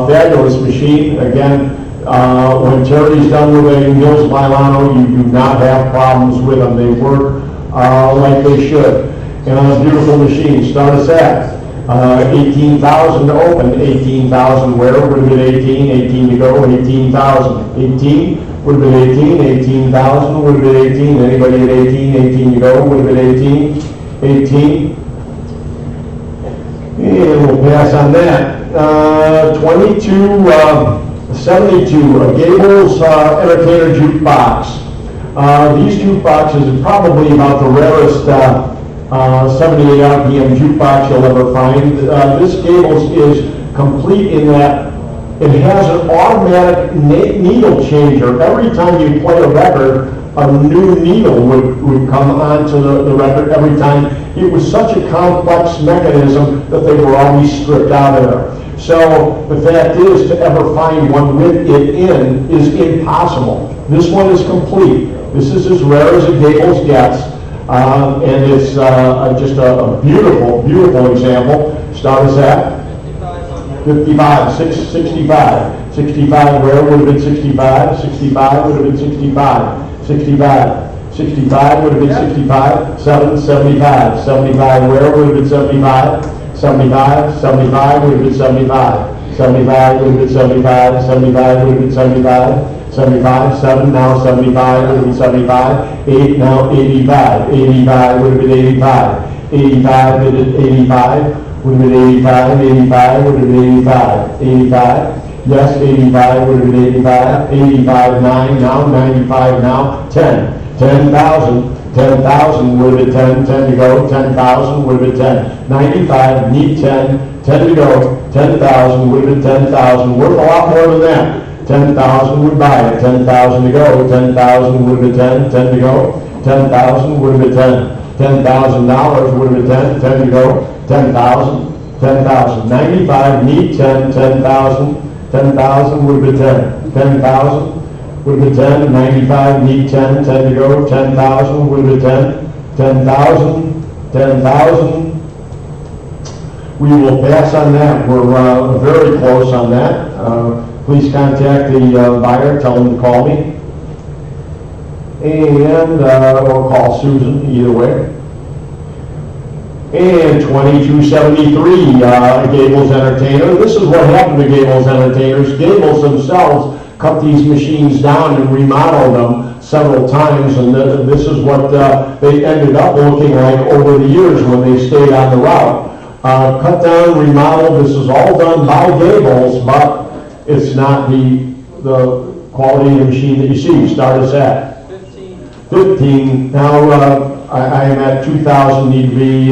Fabulous machine. Again, when Terry's done with a Mills Vilano, you do not have problems with them. They work like they should. And a beautiful machine. Start us at 18,000 to open. 18,000 where? Would have been 18. 18 to go. 18,000. 18 would have been 18. 18,000 would have been 18. Anybody at 18? 18 to go. Would have been 18. 18. And we'll pass on that. 2272, a Gables Entertainer Jukebox. These jukeboxes are probably about the rarest 78 RPM jukebox you'll ever find. This Gables is complete in that it has an automatic needle changer. Every time you play a record, a new needle would come onto the record every time. It was such a complex mechanism that they were always stripped out of there. So the fact is, to ever find one with it in is impossible. This one is complete. This is as rare as a Gables gets, and it's just a beautiful, beautiful example. Start us at 55, 65. 65 where? Would have been 65. 65 would have been 65. 65. 65 would have been 65. 75. 75 where? Would have been 75. 75. 75 would have been 75. 75 would have been 75. 75 would have been 75. 75. 7 now 75 would have been 75. 8 now 85. 85 would have been 85. 85 would have been 85. Would have been 85. 85 would have been 85. 85. Yes, 85 would have been 85. 85, 9 now, 95 now, 10. 10,000. 10,000 would have been 10. 10 to go. 10,000 would have been 10. 95, need 10. 10 to go. 10,000 would have been 10,000. Worth a lot more than that. 10,000 would buy it, 10,000 to go, 10,000 would be 10, 10 to go, 10,000 would be 10, $10,000 would be 10, 10 to go, 10,000, 10,000, 95, need 10, 10,000, 10,000 would be 10, 10,000 would be 10, 95, need 10, 10 to go, 10,000 would be 10, 10,000, 10,000. We will pass on that. We're very close on that. Please contact the buyer, tell them to call me. And, or call Susan, either way. And 2273, Gables Entertainer. This is what happened to Gables Entertainers. Gables themselves cut these machines down and remodeled them several times, and this is what they ended up looking like over the years when they stayed on the route. Cut down, remodeled, this is all done by Gables, but it's not the quality of the machine that you see. Start us at 15. Now I am at 2,000, need to be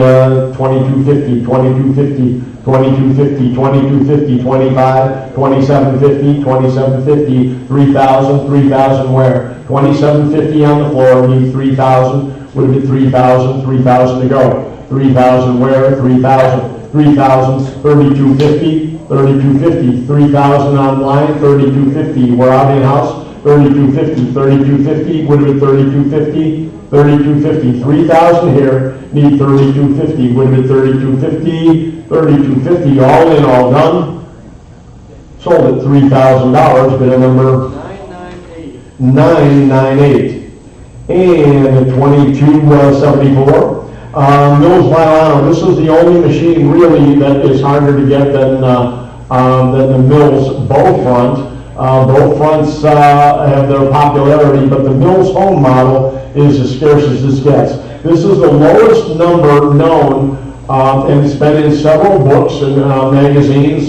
2250, 2250, 2250, 2250, 25, 2750, 2750, 3,000, 3,000 where? 2750 on the floor, need 3,000, would have been 3,000, 3,000 to go. 3,000 where? 3,000, 3,000, 3250, 3250, 3,000 online, 3250. We're out in house, 3250, 3250, would have been 3250, 3250, 3,000 here, need 3250, would have been 3250, 3250, all in, all done. Sold at $3,000, bid a number 998. And 2274. Mills Milano, this is the only machine really that is harder to get than the Mills bow front. Both fronts have their popularity, but the Mills home model is as scarce as this gets. This is the lowest number known, and it's been in several books and magazines.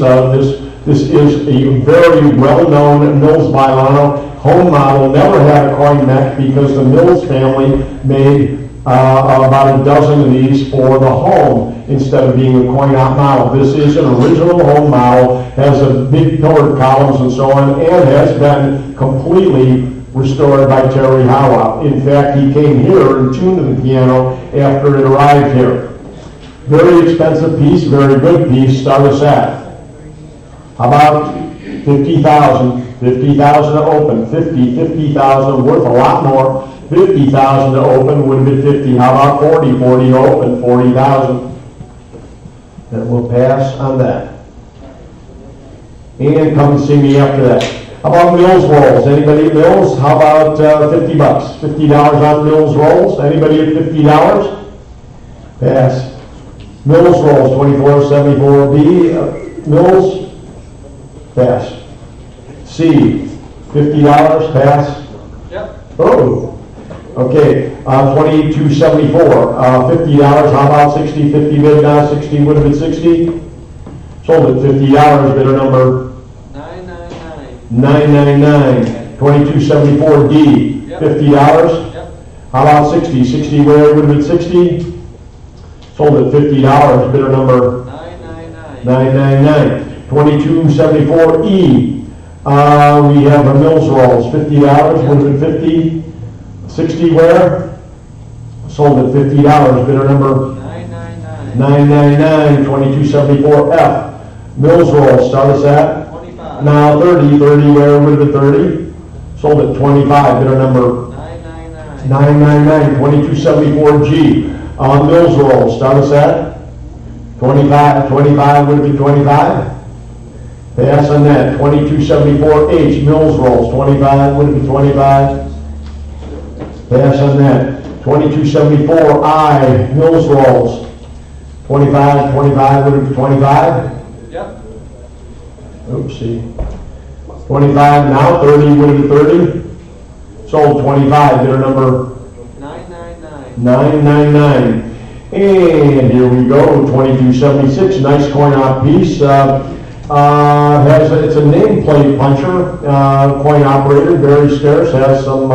This is a very well-known Mills Milano home model. Never had a coin mech because the Mills family made about a dozen of these for the home instead of being a coin-op model. This is an original home model, has a big pillared columns and so on, and has been completely restored by Terry Howe. In fact, he came here and tuned the piano after it arrived here. Very expensive piece, very good piece. Start us at about 50,000. 50,000 to open. 50,000 worth a lot more. 50,000 to open would have been 50. How about 40? 40 to open, 40,000. And we'll pass on that. And come and see me after that. How about Mills rolls? Anybody at Mills? How about 50 bucks? $50 on Mills rolls? Anybody at $50? Pass. Mills rolls, 2474B. Mills? Pass. C, $50, pass. Yep. Oh. Okay, 2274, $50, how about 60, 50 bid now, 60 would have been 60. Sold at $50, bidder number 999, 2274D, Yep. $50. Yep. How about 60, 60 where would have been 60. Sold at $50, bidder number 999, 2274E. We have a Mills rolls, $50, would have been 50. 60 where? Sold at $50, bidder number 999, 2274F. Mills rolls, start us at 25. now 30 where would have been 30? Sold at 25, bidder number 999, 2274G. Mills rolls, start us at 25 would have been 25. Pass on that. 2274H, Mills rolls, 25 would have been 25. Pass on that. 2274I, Mills rolls, 25 would have been 25. Yep. Oopsie. 25, now 30 would have been 30. Sold 25, bidder number 999. And here we go, 2276, nice coin-op piece. It's a nameplate puncher, coin operated, very scarce, has some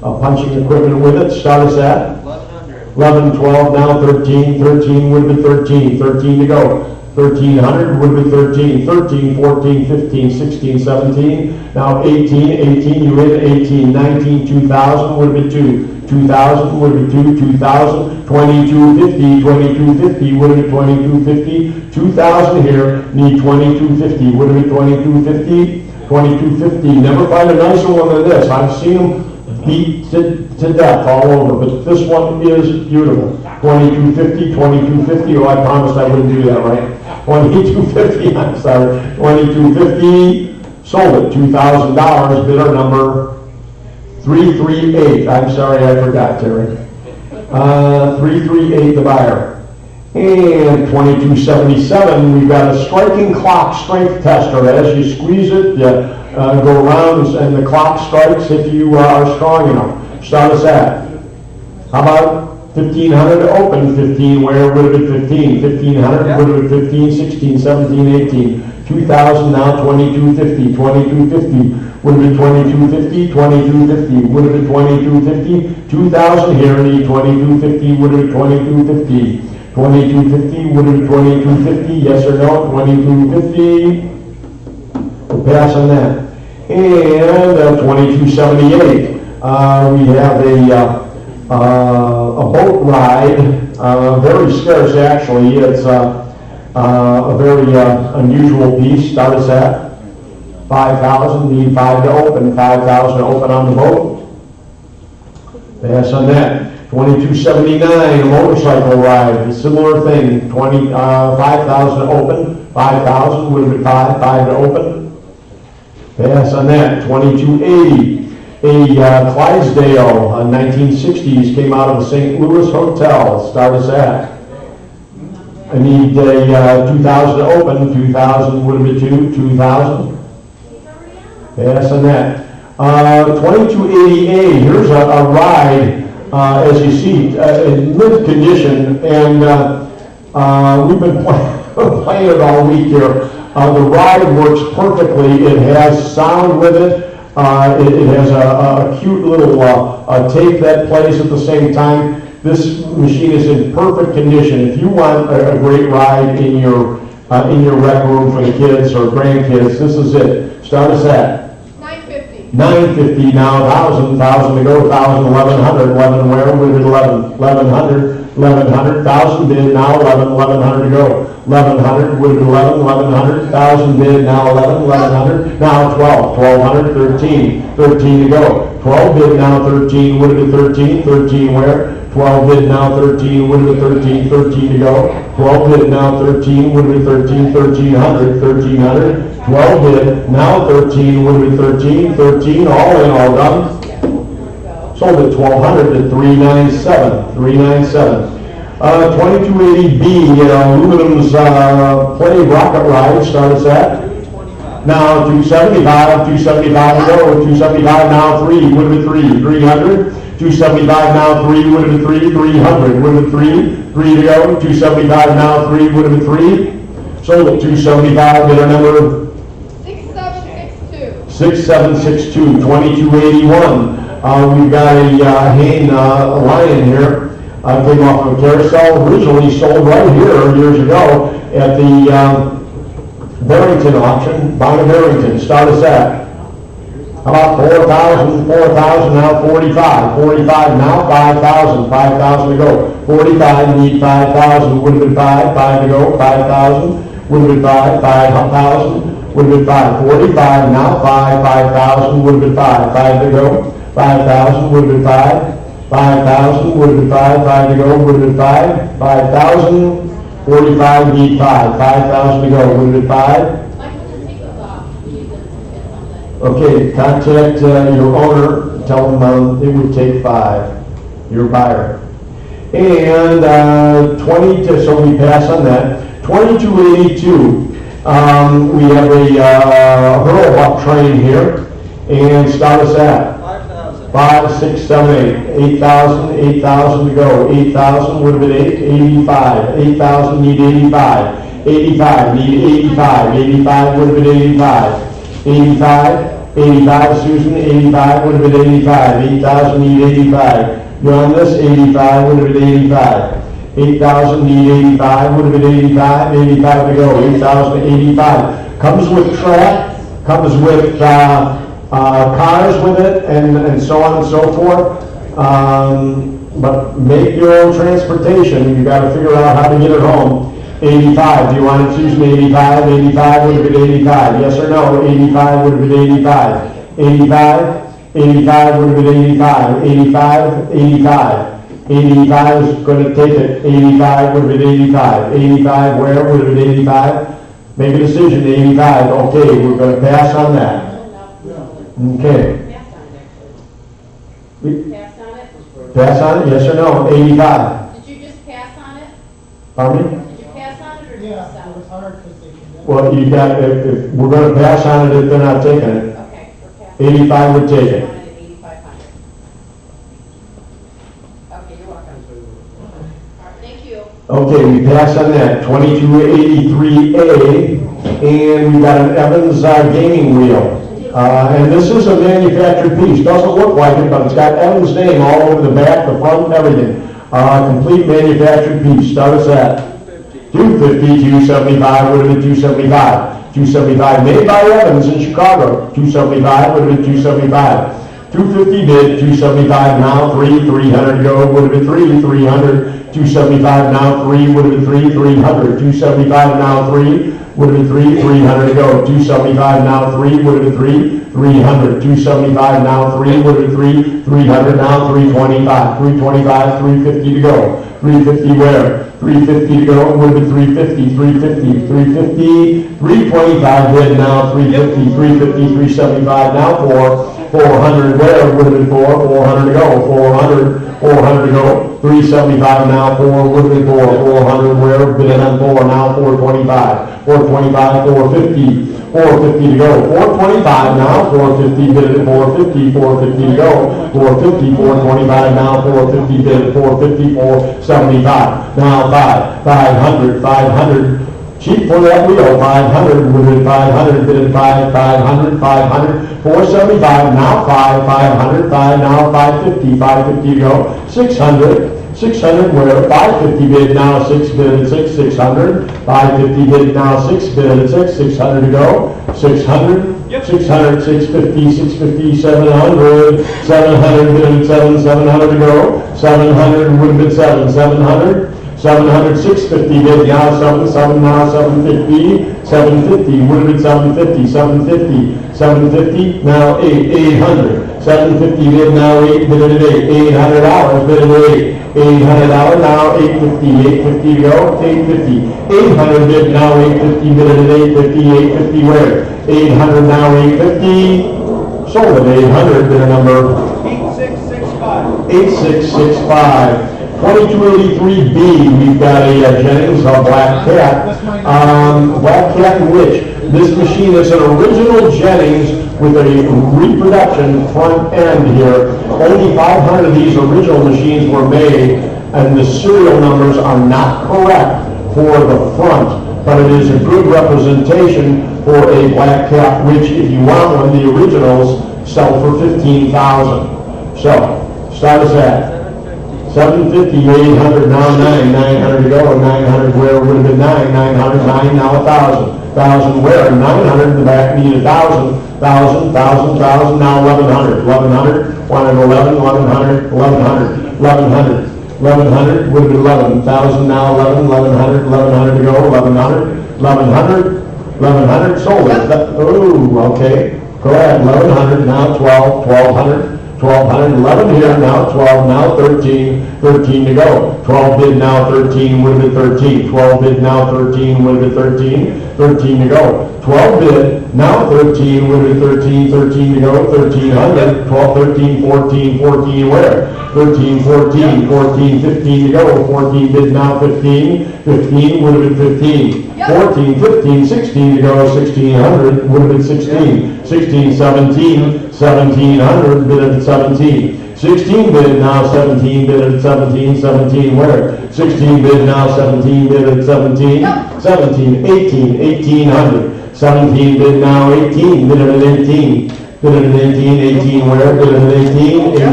punching equipment with it. Start us at 1100. 11, 12, now 13. 13 would have been 13. 13 to go. 1,300 would have been 13, 13, 14, 15, 16, 17. Now 18, 18, you hit 18, 19, 2,000 would have been 2. 2,000 would have been 2, 2,000, 2250, 2250 would have been 2250, 2,000 here, need 2250, would have been 2250, 2250. Never find a nicer one than this. I've seen them beat to death all over, but this one is beautiful. 2250, 2250, oh, I promised I wouldn't do that, right? 2250, I'm sorry, 2250, sold it, $2,000, bidder number 338, I'm sorry, I forgot, Terry. 338, the buyer. And 2277, we've got a striking clock strength tester. As you squeeze it, you go around and the clock strikes if you are strong enough. Start us at. How about 1,500 to open, 15, where would have been 15? 1,500 would have been 15, 16, 17, 18. 2,000 now, 2250, 2250. Would have been 2250, 2250, would have been 2250, 2,000 here, need 2250, would have been 2250, 2250, would have been 2250, yes or no, 2250, we'll pass on that. And 2278, we have a boat ride, very scarce actually, it's a very unusual piece, start us at. 5,000, need 5 to open, 5,000 to open on the boat. Pass on that. 2279, a motorcycle ride, similar thing, 5,000 to open, 5,000, would have been 5 to open. Pass on that. 2280, a Clydesdale, 1960s, came out of a St. Louis hotel, start us at. I need 2,000 to open, 2,000 would have been 2,000. Pass on that. 2280A, here's a ride, as you see, in mint condition, and we've been playing it all week here. The ride works perfectly. It has sound with it. It has a cute little tape that plays at the same time. This machine is in perfect condition. If you want a great ride in your rec room for the kids or grandkids, this is it. Start us at 950 now, 1,000 to go, 1,000, 1,100, 11 where? With 11, 1,100, 1,100, bid now, 1,100 to go, 1,100, with 11, 1,100, bid now, 1,100, now 12, 1,200, 13 to go, 12 bid now, 13, would have been 13 where? 12 bid now, 13, would have been 13 to go, 12 bid now, 13, would have been 1,300, 12 bid, now 13, would have been 13, all in, all done. Sold at 1,200 to 397. 2280B, aluminum's plenty of rocket ride, start us at. Now 275 to go, 275 now 3, would have been 300. 275 now 3, would have been 300, would have been 3 to go, 275 now 3, would have been 3. Sold at 275, bidder number 6762, 2281. We've got a Hain lion here. Came off of a carousel, originally sold right here years ago at the Barrington auction, Donley Barrington. Start us at. How about 4,000, now 45 now, 5,000 to go. 45, need 5,000, would have been 5 to go, 5,000, would have been 5,000. Would have been 5, 45 now, 5,000, would have been 5 to go, 5,000, would have been 5,000, would have been 5 to go, would have been 5,000, 45, need 5,000 to go, would have been 5. Okay, contact your owner, tell them it would take 5, your buyer. And 22, so we pass on that. 2282. We have a hurl-up train here, and start us at 5, 6, 7, 8, 8,000 to go, 8,000 would have been 85, 8,000 need 85 need 85 would have been 85, Susan, 85 would have been 85, 8,000 need 85, you're on this, 85 would have been 85, 8,000, need 85, would have been 85, 85 to go, 8,000 to 85. Comes with track, comes with cars with it, and so on and so forth. But make your own transportation, you gotta figure out how to get it home. 85, do you want to choose me 85? 85 would have been 85, yes or no? 85 would have been 85. 85, 85 would have been 85, 85, 85. 85 is going to take it, 85 would have been 85. 85 where would have been 85? Make a decision, 85, okay, we're going to pass on that. Okay. Pass on it? Pass on it, yes or no? 85. Did you just pass on it? Pardon me? Did you pass on it or did you Yeah, sell it was it? hard because they can. Well, you got, if we're going to pass on it if they're not taking it. Okay, we're passing. 85 would take it. On at 8,500. Okay, you're welcome. All right, thank you. Okay, we pass on that, 2283A, and we got an Evans gaming wheel. And this is a manufactured piece, doesn't look like it, but it's got Evans' name all over the back, the front, everything. Complete manufactured piece, start us at 250, 275, would have been 275. 275 made by Evans in Chicago, 275 would have been 275. 250 bid, 275 now, 300 to go, would have been 300. 275 now, 3 would have been 300. 275 now, 3 would have been 300 to go. 275 now, 3 would have been 300. 275 now, 3 would have been 300 now, 325. 325, 350 to go. 350 where? 350 to go, would have been 350, 350, 350, 325 bid now, 350, 350, 375 now, 400 where, would have been 400 to go, 400 to go, 375 now, 4 would have been 400 where, bid on 4 now, 425, 450, 450 to go, 425 now, 450 bid at 450, 450 to go, 450, 425 now, 450 bid at 450, 475, now 500, cheap for that wheel, 500, would have been 500, bid at 500, 475, now 500, 5 now, 550, 550 to go, 600 where, 550 bid now, 6 bid at 600, 550 bid now, 6 bid at 600 to go, 600, 650, 700 bid at 700 to go, 700 would have been 700, 650 bid now, 7 now, 750 would have been 750 now, 800, 750 bid now, 8 bid at $800 bid at $800 now, 850 to go, 850, 800 bid now, 850 bid at 850 where, 800 now, 850, sold at 800, bid number 8665. 2283B, we've got a Jennings, a Black Cat. Black Cat and Witch. This machine is an original Jennings with a reproduction front end here. Only 500 of these original machines were made, and the serial numbers are not correct for the front, but it is a good representation for a Black Cat, which if you want one, the originals sell for $15,000. So, start us at 750, 800, now 900 to go, 900 where would have been 900, 9 now 1,000, 1,000 where, 900 in the back, need 1,000, 1,000, now 1,100, wanted 1100 would have been 11,000 now, 1,100 to go, 1,100, sold it. Oh, okay, go ahead, 1,100, now 1200, 11 here, now 12, now 13 to go. 12 bid now, 13 would have been 13. 12 bid now, 13 would have been 13 to go. 12 bid, now 13 would have been 13 to go, 1,300. 12, 13, 14 where? 13, 14, 15 to go. 14 bid now, 15 would have been 15. 14, 15, 16 to go, 1,600 would have been 16. 16, 1,700 bid at 17. 16 bid now, 17 bid at 17 where? 16 bid now, 17 bid at 17, 1,800. 17 bid now, 18 bid at 18 where? Bid at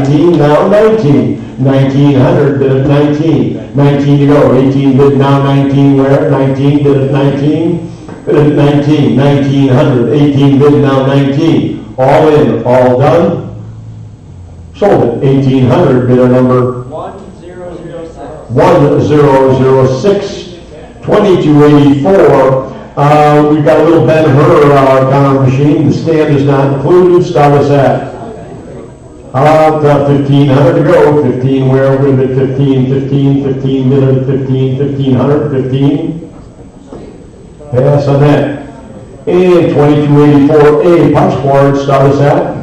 18 now, 19 1900, bid at 19. 19 to go, 18 bid now, 19 where? 19 bid at 19. Bid at 19, 1900, 18 bid now, 19. All in, all done. Sold at 1800, bidder number 1006. 1006, 2284. We've got a little Ben-Hur counter machine. The stand is not included. Start us at 1500 to go. 15 where? We're at 15, 15, 15, bid at 15, 1500, 15. Pass on that. And 2284A punch board. Start us at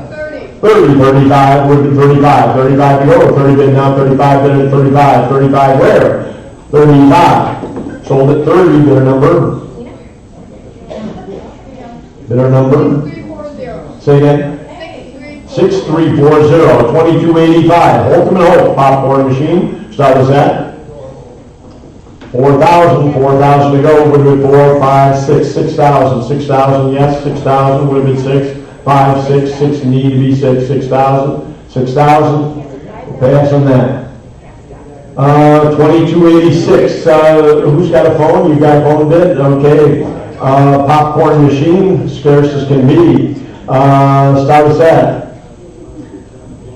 30, 35, we're at 35, 35 to go, 30 bid now, 35 bid at 35, 35 where? 35, sold at 30, bidder number? Bidder number? 6340. Say again? 6340, 2285, Ultimate Hope popcorn machine, start us at 4,000, 4,000 to go, would have been 4, 5, 6, 6,000, 6,000, yes, 6,000, would have been 6. 5, 6, 6, need to be 6, 6,000, 6,000, pass on that. 2286, who's got a phone? You got a phone bid? Okay. Popcorn machine, scarce as can be. Start us at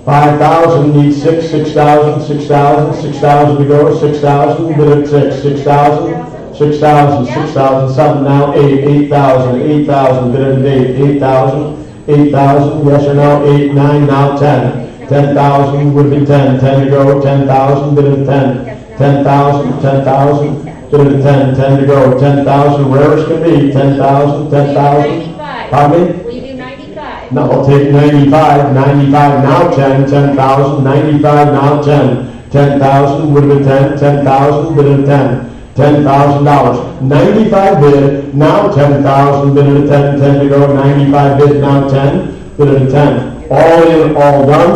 5,000, need 6, 6,000, 6,000, 6,000 to go, 6,000, bid at 6, 6,000, 6,000, 6,000, 7 now, 8, 8,000, 8,000, bid at 8, 8,000. 8,000, yes or no, 8, 9, now 10. 10,000 would be 10, 10 to go, 10,000, bid at 10. 10,000, 10,000, bid at 10, 10 to go, 10,000, rare as can be, 10,000, 10,000. Pardon me? Will you do 95? No, I'll take 95, 95, now 10, 10,000, 95, now 10. 10,000 would have been 10, 10,000, bid at 10. $10,000. 95 bid, now 10,000, bid at 10, 10 to go, 95 bid, now 10, bid at 10. All in, all done.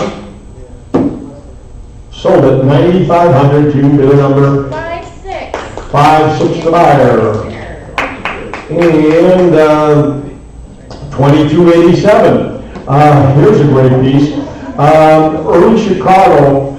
Sold at 9,500 to bidder number 56. 56 to buyer. And 2287. Here's a great piece. Early Chicago.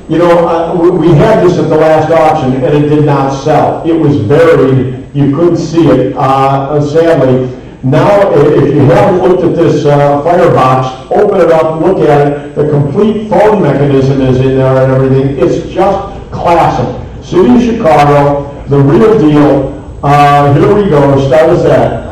You know, we had this at the last auction, and it did not sell. It was buried. You couldn't see it, sadly. Now, if you haven't looked at this firebox, open it up, look at it. The complete phone mechanism is in there and everything. It's just classic. City of Chicago, the real deal. Here we go. Start us at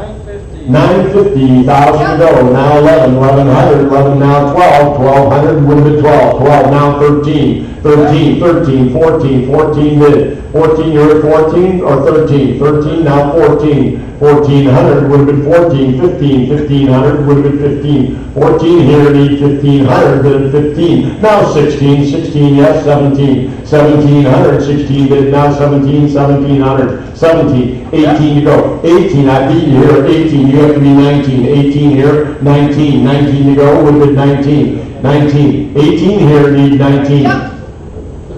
950, 1,000 to go, now 11, 1,100, 11 now 12, 1,200 would have been 12, 12 now 13, 13, 13, 14, 14 bid, 14 you're at 14 or 13, 13 now 14, 1,400 would have been 14, 15, 1,500 would have been 15, 14 here need 1,500 bid at 15, now 16, 16 yes, 17, 1,700, 16 bid now 17, 1,700, 17, 18 to go, 18 I beat you here, 18 you have to be 19, 18 here, 19, 19 to go would have been 19, 19, 18 here need 19. Yep.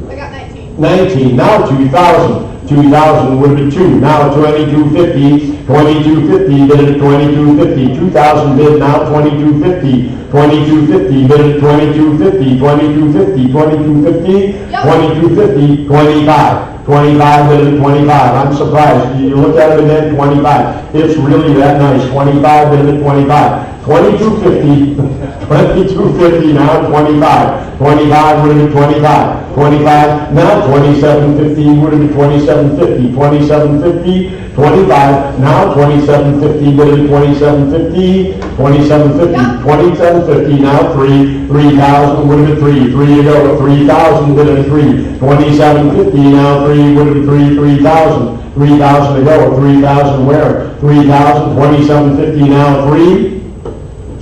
I got 19. 19, now 2,000. 2,000 would be 2, now 2250, 2250 bid at 2250, 2,000 bid now 2250, 2250 bid at 2250, 2250, 2250, 2250, 25. 25 bid at 25. I'm surprised. You look at it again, 25. It's really that nice. 25 bid at 25. 2250, 2250 now 25. 25 would have been 25. 25 now 2750 would have been 2750. 2750, 25 now 2750 bid at 2750. 2750, 2750 now 3. 3,000 would have been 3. 3 to go. 3,000 bid at 3. 2750 now 3 would have been 3. 3,000. 3,000 to go. 3,000 where? 3,000. 2750 now 3.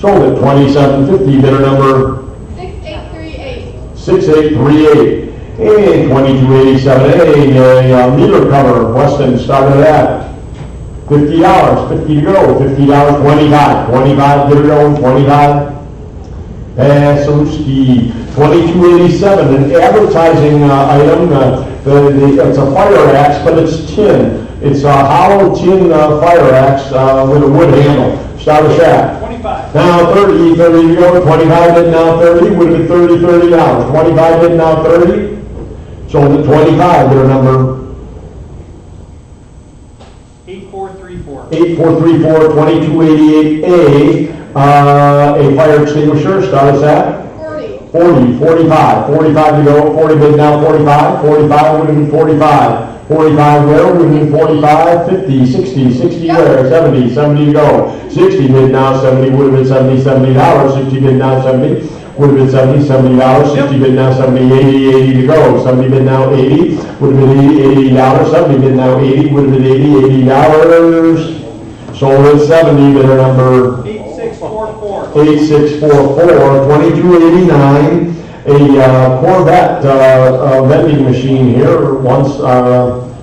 Sold at 2750, bidder number 6838. 6838. And 2287, a meter cover, Weston started at $50, 50 to go, $50, 25, 25, bidder going, 25. Pasowski, 2287, an advertising item, it's a fire axe, but it's tin. It's a hollow tin fire axe with a wood handle. Start us at 25. Now 30, 30 to go, 25 bid now 30, would have been 30, $30. 25 bid now 30, sold at 25, their number 8434. 8434, 2288A, a fire extinguisher, start us at 40, 45, 45 to go, 40 bid now 45, 45 would have been 45. 45 where, would have been 45, 50, 60, 60 where, 70, 70 to go. 60 bid now 70, would have been 70, $70. 60 bid now 70, would have been 70, $70. 60 bid now 70, 80, 80 to go. 70 bid now 80, would have been 80, $80. 70 bid now 80, would have been 80, $80. Sold at 70, bidder number 8644. 8644, 2289, a Corvette vending machine here, once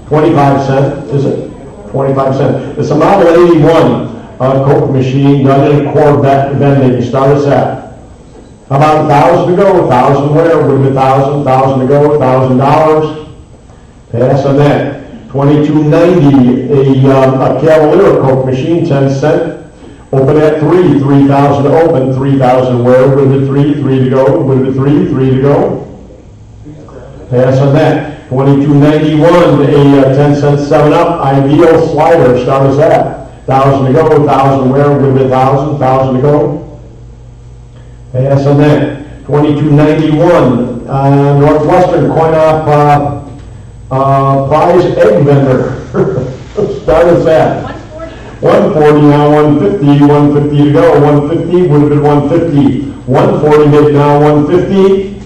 25 cent, is it? 25 cent. It's a Model 81 Coke machine done in a Corvette vending. Start us at about 1,000 to go, 1,000 where, would have been 1,000, 1,000 to go, $1,000. Pass on that. 2290, a Cavalier Coke machine, 10 cent. Open at 3, 3,000 to open, 3,000 where, would have been 3, 3 to go, would have been 3, 3 to go. Pass on that. 2291, a 10 cent 7-Up Ideal Slider, start us at 1,000 to go, 1,000 where, would have been 1,000, 1,000 to go. Pass on that. 2291, Northwestern Coin-Op Prize Egg Vendor, start us at 140 now, 150, 150 to go, 150 would have been 150, 140 bid now, 150,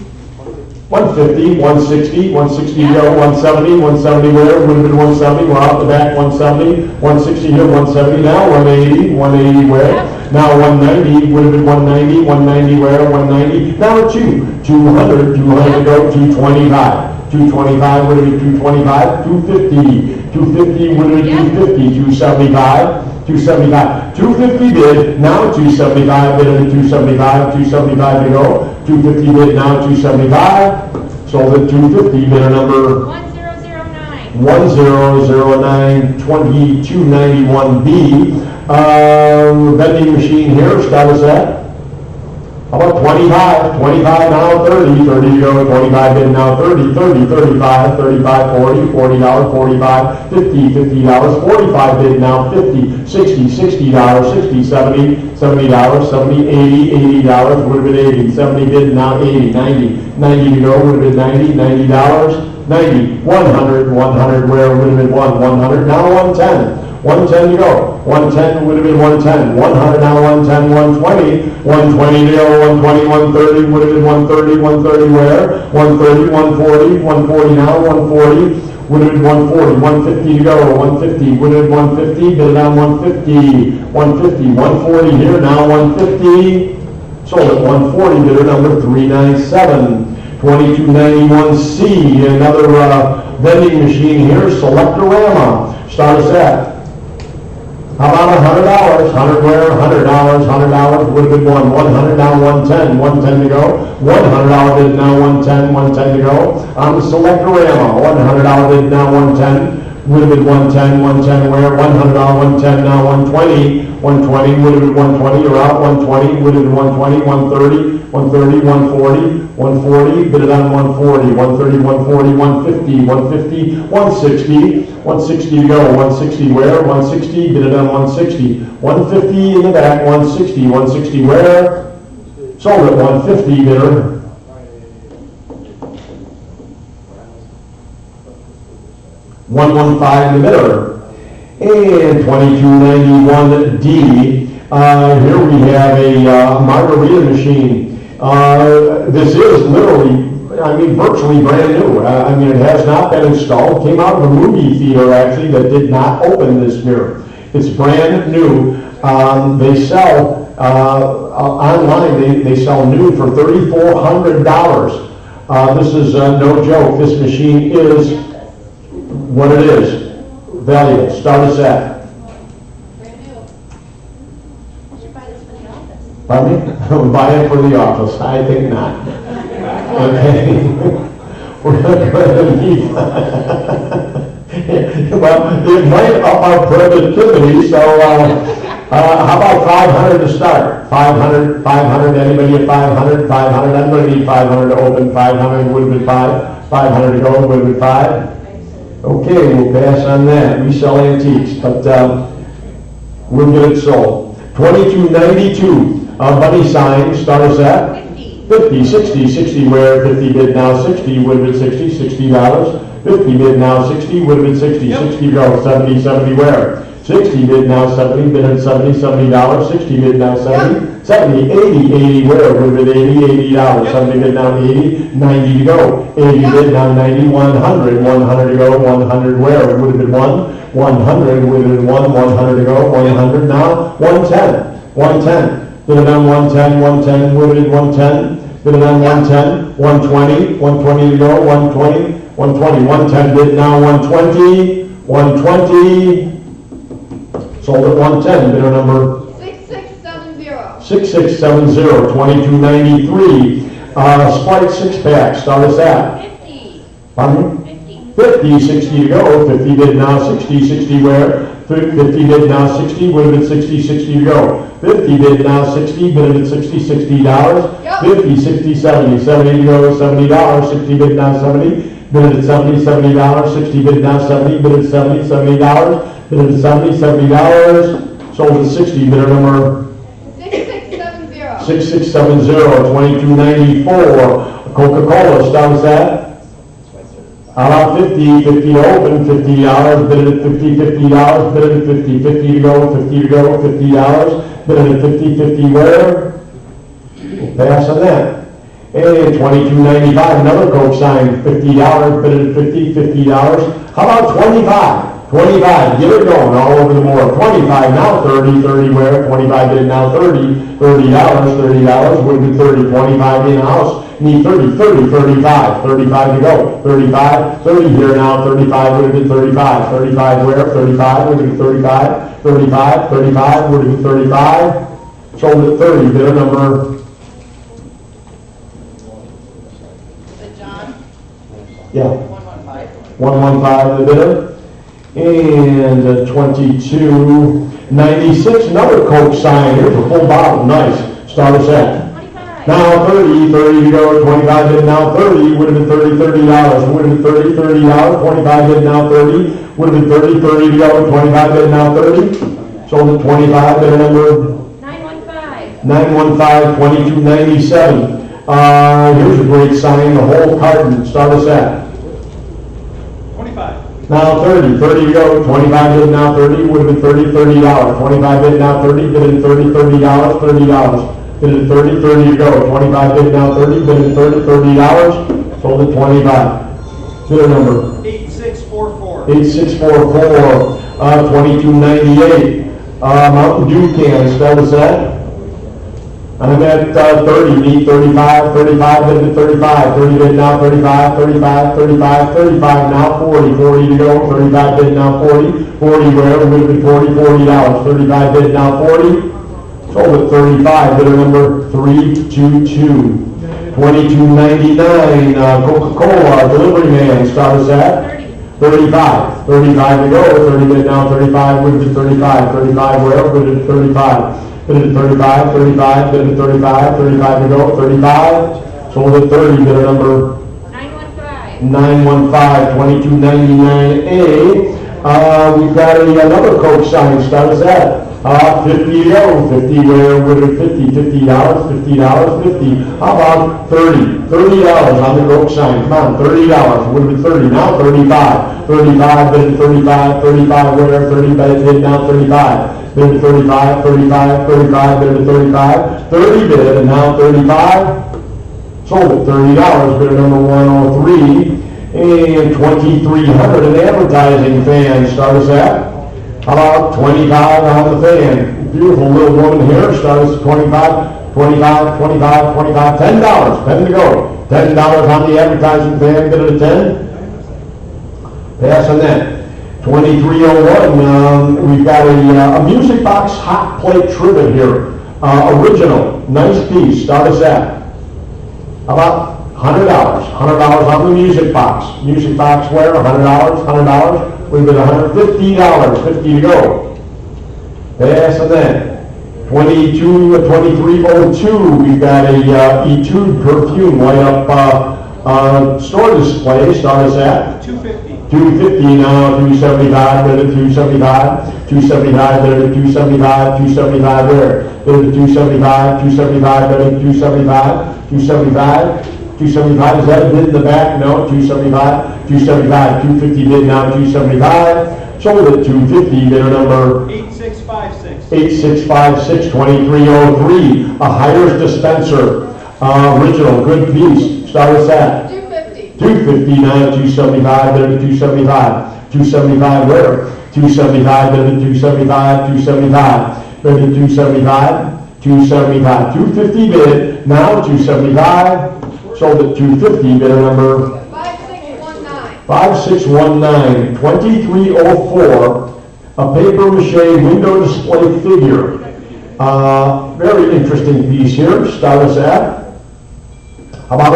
150, 160, 160 to go, 170, 170 where, would have been 170, we're out the back, 170, 160 here, 170 now, 180, 180 where, now 190, would have been 190, 190 where, 190, now 200, 200 to go, 225. 225 would have been 225, 250, 250 would have been 250, 275, 275, 250 bid, now 275, bid at 275, 275 to go, 250 bid, now 275, sold at 250, bidder number 1009. 1009, 2291B, vending machine here, start us at about 25, 25 now, 30, 30 to go, 25 bid now, 30, 30, 35, 35, 40, $40, 45, 50, $50, 45 bid now, 50, 60, $60, 60, 70, $70, 70, 80, $80, would have been 80, 70 bid now, 80, 90, 90 to go, would have been 90, $90, 90, 100, 100 where, would have been 100, now 110. 110 to go. 110 would have been 110. 100 now, 110, 120. 120 to go, 120, 130 would have been 130. 130 where? 130, 140. 140 now, 140 would have been 140. 150 to go. 150 would have been 150. Bid down 150. 150. 140 here now, 150. Sold at 140. Bidder number 397. 2291C, another vending machine here, Selectorama. Start us at how about $100? 100 where? $100, $100 would have been 100 now, 110, 110 to go. $100 bid now, 110, 110 to go. On the Selectorama, $100 bid now, 110. Would have been 110, 110 where? $100, 110 now, 120. 120 would have been 120, you're out. 120 would have been 120, 130, 130, 140, 140, bid it on 140, 130, 140, 150, 150, 160, 160 to go. 160 where? 160, bid it on 160. 150 in the back, 160, 160 where? Sold at 150, bidder. 115 in the bidder. And 2291D, here we have a margarita machine. This is literally, virtually brand new. It has not been installed. Came out of a movie theater, actually, that did not open this year. It's brand new. They sell, online, they sell new for $3,400. This is no joke. This machine is what it is. Valuable. Start us at. Brand new. You should buy this for the office. Pardon me? Buy it for the office. I think not. Okay. We're going to leave. Well, it might up our productivity, so How about 500 to start? 500, 500, anybody at 500, 500, I'm gonna need 500 to open, 500 would have been 5, 500 to go would have been 5. Okay, we'll pass on that. We sell antiques, but we'll get it sold. 2292, bunny sign, start us at 50, 60, 60 where 50 bid now 60 would have been 60, $60. 50 bid now 60 would have been 60, 60 go, 70, 70 where? 60 bid now 70, bid at 70, $70, 60 bid now 70, 70, 80, 80 where would have been 80, $80, 70 bid now 80, 90 to go, 80 bid now 90, 100, 100 to go, 100 where would have been 1, 100 would have been 100 to go, 100 now, 110, 110, bid it on 110, 110 would have been 110, bid it on 110, 120, 120 to go, 120, 120, 110 bid now 120, 120, sold at 110, bidder number 6670. 6670, 2293. Sprite 6-pack, start us at 50. pardon me? 50. 50, 60 to go, 50 bid now 60, 60 where? 50 bid now 60, would have been 60, 60 to go. 50 bid now 60, bid at 60, $60. 50, 60, 70, 70 to go, $70, 60 bid now 70. Bid at 70, $70, 60 bid now 70, bid at 70, $70, bid at 70, $70, sold at 60, bidder number 6670. 6670, 2294. Coca-Cola, start us at? How about 50, 50 to open, $50, bid at 50, $50, bid at 50, 50 to go, $50, $50, bid at 50, 50 where? We'll pass on that. And 2295, another Coke sign, $50, bid at 50, $50. How about 25? 25, get it going all over the board. 25 now, 30, 30 where? 25 bid now 30, $30 would be 30, 25 in house. Need 30, 30, 35, 35 to go. 35, 30 here now, 35 would have been 35. 35 where? 35 would have been 35. 35, 35 would have been 35. Sold at 30, bidder number John? yeah. 115. 115 the bidder. And 2296, another Coke sign. Here's a full bottle, nice. Start us at. 25. Now 30, 30 to go, 25 bid now 30, would have been 30, $30. Would have been 30, $30, 25 bid now 30, would have been 30, 30 to go, 25 bid now 30. Sold at 25, bidder number 915. 915, 2297. Here's a great sign, the whole carton. Start us at. 25. Now 30, 30 to go, 25 bid now 30, would have been 30, $30. 25 bid now 30, bid at 30, $30, $30. Bid at 30, 30 to go, 25 bid now 30, bid at 30, $30. Sold at 25. Bidder number 8644. 8644, 2298. Mountain Dew can, spell us that. I'm at 30, need 35, 35 bid at 35, 30 bid now 35, 35, 35, 35 now 40, 40 to go, 35 bid now 40, 40 where, would have been 40, $40, 35 bid now 40, sold at 35, bidder number 322, 2299, Coca-Cola, delivery man, start us at 35, 35 to go, 30 bid now 35, would have been 35, 35 where, would have been 35. Bid at 35, 35, bid at 35, 35 to go, 35, sold at 30, bidder number 915. 915, 2299A. We've got another Coke sign, start us at 50 to go, 50 where, would have been 50, $50, $50, 50. How about 30, $30 on the Coke sign, come on, $30, would have been 30, now 35, 35, bid at 35, 35 where, 30 bid now 35. Bid at 35, 35, 35, bid at 35, 30 bid, and now 35, sold at $30, bidder number 103, and 2,300, an advertising fan, start us at, how about 25 on the fan, beautiful little woman here, start us at 25, 25, 25, 25, $10, 10 to go, $10 on the advertising fan, bid at 10, pass on that. 2301, we've got a music box hot plate trivet here. Original, nice piece, start us at. How about $100? $100 on the music box. Music box where? $100, $100, we've got $150, 50 to go. Pass on that. 2302, we've got a Etude perfume light up store display. Start us at 250. 250 now, 275, bid at 275, 275, bid at 275, 275 there. Bid at 275, 275, bid at 275, 275, 275, is that a bid in the back? No, 275, 275, 250 bid now, 275. Sold at 250, bidder number 8656. 8656, 2303, a Hires dispenser, original, good piece. Start us at 250. 250 now, 275, bid at 275, 275 where? 275, bid at 275, 275, bid at 275, 275, 250 bid, now 275, sold at 250, bidder number 5619. 5619, 2304, a paper mache window display figure. Very interesting piece here. Start us at about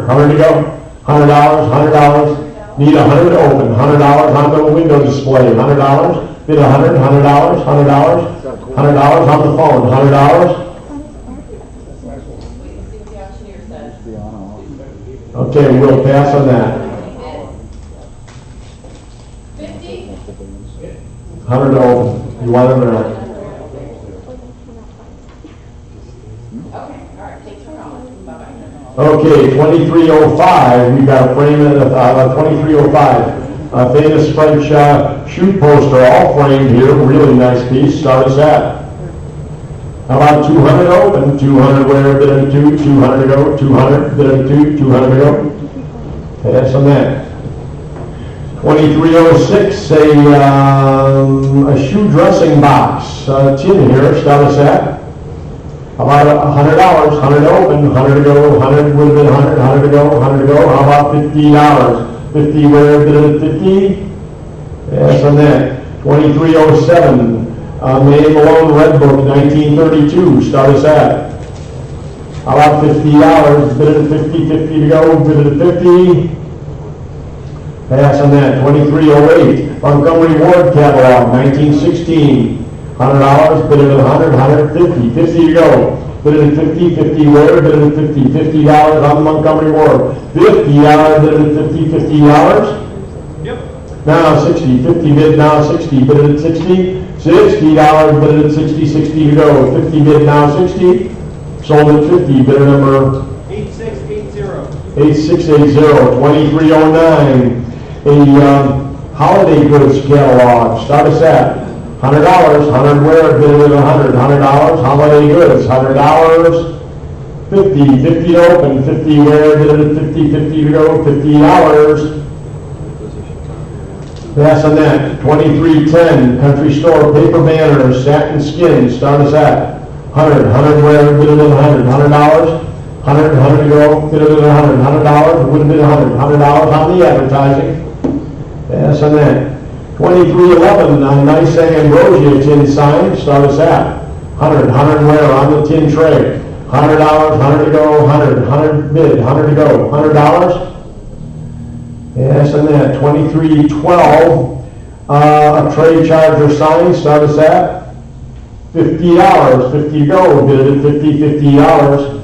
100 to go. $100, $100. Need 100 to open. $100 on the window display. $100. Bid $100, $100, $100, $100 on the phone. $100. Okay, we'll pass on that. 50. 100 to open. You want it or not? Okay, all right, thanks for calling. Bye-bye. Okay, 2305, we've got a frame at 2305. A famous French shoe poster, all framed here, really nice piece. Start us at about 200 open, 200 where, bid at 2, 200 to go, 200, bid at 2, 200 to go. Pass on that. 2306, a shoe dressing box, tin here. Start us at about $100, 100 to open, 100 to go, 100 would have been 100, 100 to go, 100 to go. How about $50? 50 where, bid at 50? Yes, on that. 2307, May Malone Red Book, 1932. Start us at how about $50? Bid at 50, 50 to go, bid at 50. Pass on that. 2308, Montgomery Ward Catalog, 1916. $100, bid at 100, 150, 50 to go. Bid at 50, 50 where, bid at 50, $50 on Montgomery Ward. $50, bid at 50, $50. Yep. Now 60, 50 bid, now 60, bid at 60, $60, bid at 60, 60 to go. 50 bid, now 60, sold at 50, bidder number 8680. 8680, 2309. A holiday goods catalog. Start us at $100, 100 where, bid at 100, $100, holiday goods, $100, 50, 50 to open, 50 where, bid at 50, 50 to go, $50. Pass on that. 2310, country store, paper banners, satin skin. Start us at 100, 100 where, bid at 100, $100, 100, 100 to go, bid at 100, $100, would have been 100, $100 on the advertising. Pass on that. 2311, a nice Ambrosia tin sign. Start us at 100, 100 where on the tin tray. $100, 100 to go, 100, 100 bid, 100 to go, $100. Yes, and then 2312, a trade charger sign. Start us at $50, 50 to go, bid at 50, $50.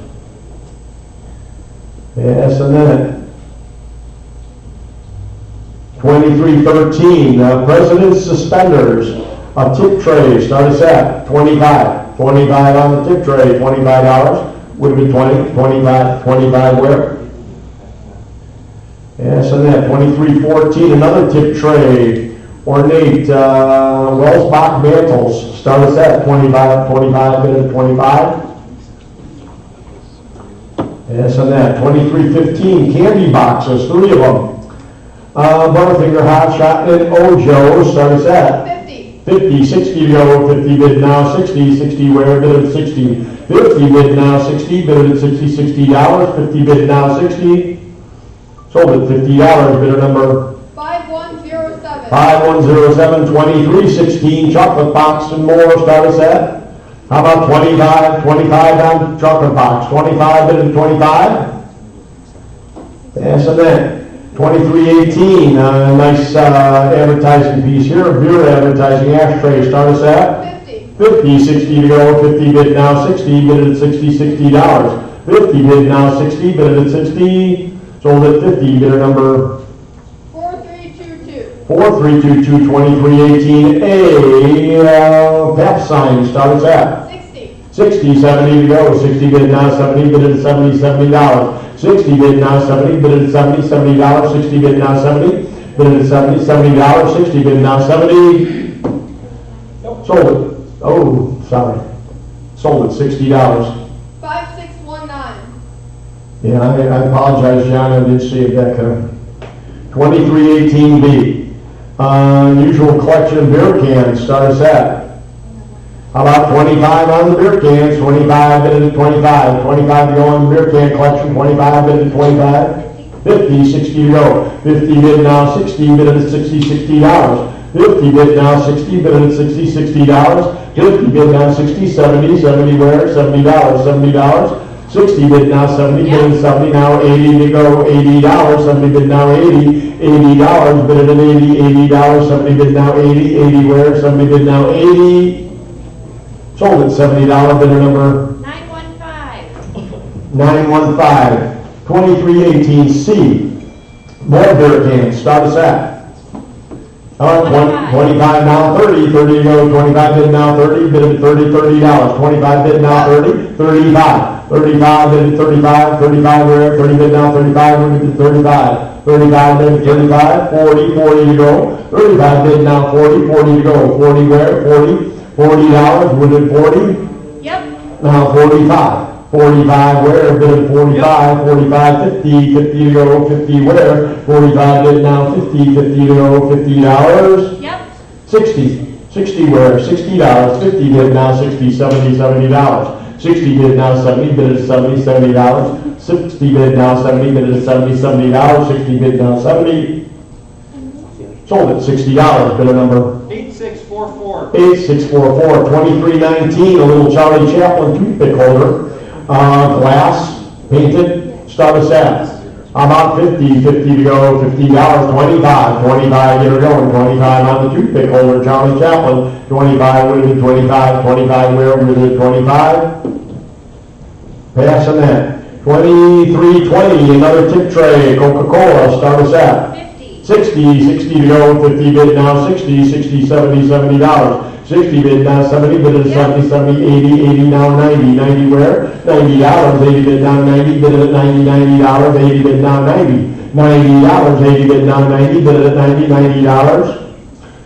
Yes, and then 2313, President's Suspenders, a tip tray. Start us at 25, 25 on the tip tray, $25. Would be 20, 25, 25 where? Yes, and then 2314, another tip tray, ornate Wellsbach mantles. Start us at 25, 25, bid at 25. Yes, and that 2315, candy boxes, 3 of them. Butterfinger, Hot Shot, and Ojo. Start us at 50. 50, 60 to go, 50 bid now, 60, 60 where, bid at 60, 50 bid now, 60, bid at 60, $60, 50 bid now, 60, sold at $50, bidder number 5107. 5107, 2316, chocolate box and more. Start us at, how about 25, 25 on chocolate box, 25 bid at 25, yes, and then 2318, nice advertising piece here, beer advertising ashtray. Start us at 50. 50, 60 to go, 50 bid now, 60, bid at 60, $60. 50 bid now, 60, bid at 60, sold at 50, bidder number 4322. 4322, 2318, PAP sign, start at 60. 60, 70 to go, 60 bid now, 70, bid at 70, $70. 60 bid now, 70, bid at 70, $70. 60 bid now, 70, bid at 70, $70. 60 bid now, 70. Sold it. Oh, sorry. Sold it, $60. 5619. Yeah, I apologize, John, I didn't see it back there. 2318B. Usual collection of beer cans, start us at. How about 25 on the beer cans, 25 bid at 25, 25 to go on the beer can collection, 25 bid at 25, 50, 60 to go, 50 bid now, 60 bid at 60, $60. 50 bid now, 60 bid at 60, $60. 50 bid now, 60, 70, 70 where, $70, $70. 60 bid now, 70 bid at 70 now, 80 to go, $80. 70 bid now, 80, $80 bid at 80, $80. 70 bid now, 80, 80 where, 70 bid now, 80. Sold at $70, bidder number 915. 915. 2318C. More beer cans, start us at. 25 now, 30, 30 to go, 25 bid now, 30, bid at 30, $30. 25 bid now, 30, 35. 35 bid at 35, 35 where, 30 bid now, 35, bid at 35. 35 bid at 35, 40, 40 to go. 35 bid now, 40, 40 to go. 40 where, 40, $40, bid at 40. Yep. Now 45. 45 where, bid at 45, 45, 50, 50 to go, 50 where, 45 bid now, 50, 50 to go, $50. Yep. 60, 60 where, $60, 50 bid now, 60, 70, $70. 60 bid now, 70, bid at 70, $70. 60 bid now, 70, bid at 70, $70. 60 bid now, 70. Sold at $60, bidder number 8644. 8644, 2319, a little Charlie Chaplin toothpick holder. Glass, painted, start us at. About 50, 50 to go, $50, 25, 25, get her going, 25 on the toothpick holder, Charlie Chaplin, 25, with it, 25, 25, where, with it, 25. Passing that. 2320, another tip tray, Coca-Cola, start us at. 50. 60, 60 to go, 50 bid now, 60, 60, 70, $70. 60 bid now, 70 bid at 70, 70, 80, 80 now, 90, 90 where? $90, 80 bid now, 90 bid at 90, $90, 80 bid now, 90, $90, 80 bid now, 90 bid at 90, $90.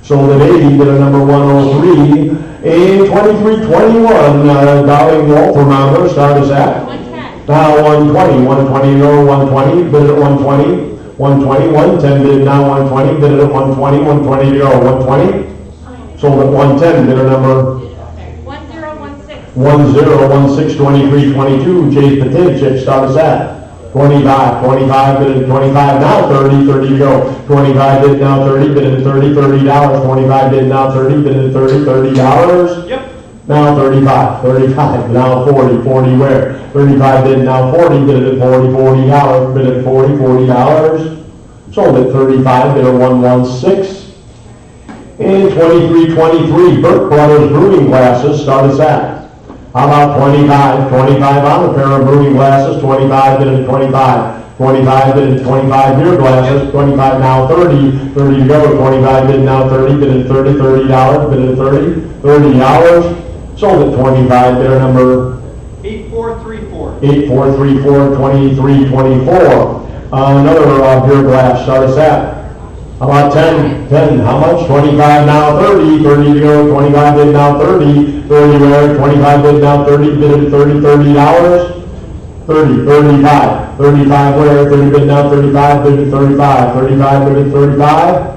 Sold at 80, bid at number 103, and 2321, Donley thermometer, start us at. 110. Now 120, 120 to go, 120, bid at 120, 120, 110 bid now, 120, bid at 120, 120 to go, 120. Sold at 110, bidder number 1016. 1016, 2322, Jay's Potato Chip, start us at. 25, 25 bid at 25 now, 30, 30 to go. 25 bid now, 30 bid at 30, $30. 25 bid now, 30 bid at 30, $30. Yep. Now 35, 35, now 40, 40 where? 35 bid now, 40 bid at 40, $40, bid at 40, $40. Sold at 35, bidder 116. And 2323, Burke Brothers Brewing Glasses, start us at. How about 25, 25 on a pair of brewing glasses, 25 bid at 25. 25 bid at 25 beer glasses, 25 now 30, 30 to go, 25 bid now 30, bid at 30, $30, bid at 30, $30. Sold at 25, bidder number 8434. 8434, 2324. Another beer glass, start us at. How about 10, how much? 25 now 30, 30 to go, 25 bid now 30, 30 where, 25 bid now 30, bid at 30, $30. 30, 35, 35 where, 30 bid now 35, bid at 35, 35 bid at 35.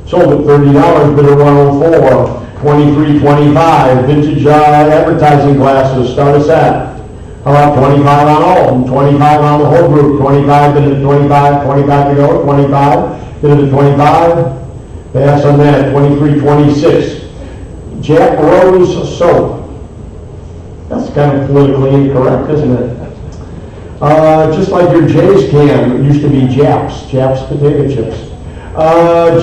Sold at $30, bid at 104. 2325, vintage advertising glasses, start us at. How about 25 on all of them, 25 on the whole group, 25 bid at 25, 25 to go, 25, bid at 25. Pass on that, 2326. Jack Rose soap. That's kind of politically incorrect, isn't it? Just like your Jay's can, it used to be Japs potato chips.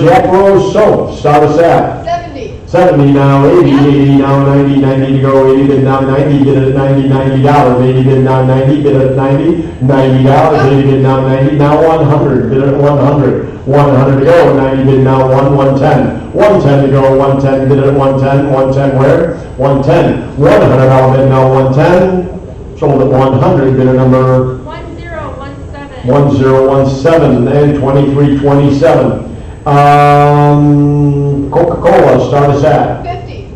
Jack Rose soap, start us at. 70. 70 now, 80, 80 now, 90, 90 to go, 80 bid now, 90, bid at 90, $90, 80 bid now, 90, bid at 90, $90, 80 bid now, 90, now 100, bid at 100, 100 to go, 90 bid now, 110, 110 to go, 110, bid at 110, 110 where? 110, $100 bid now, 110, sold at 100, bid at number 1017. 1017 and 2327. Coca-Cola, start us at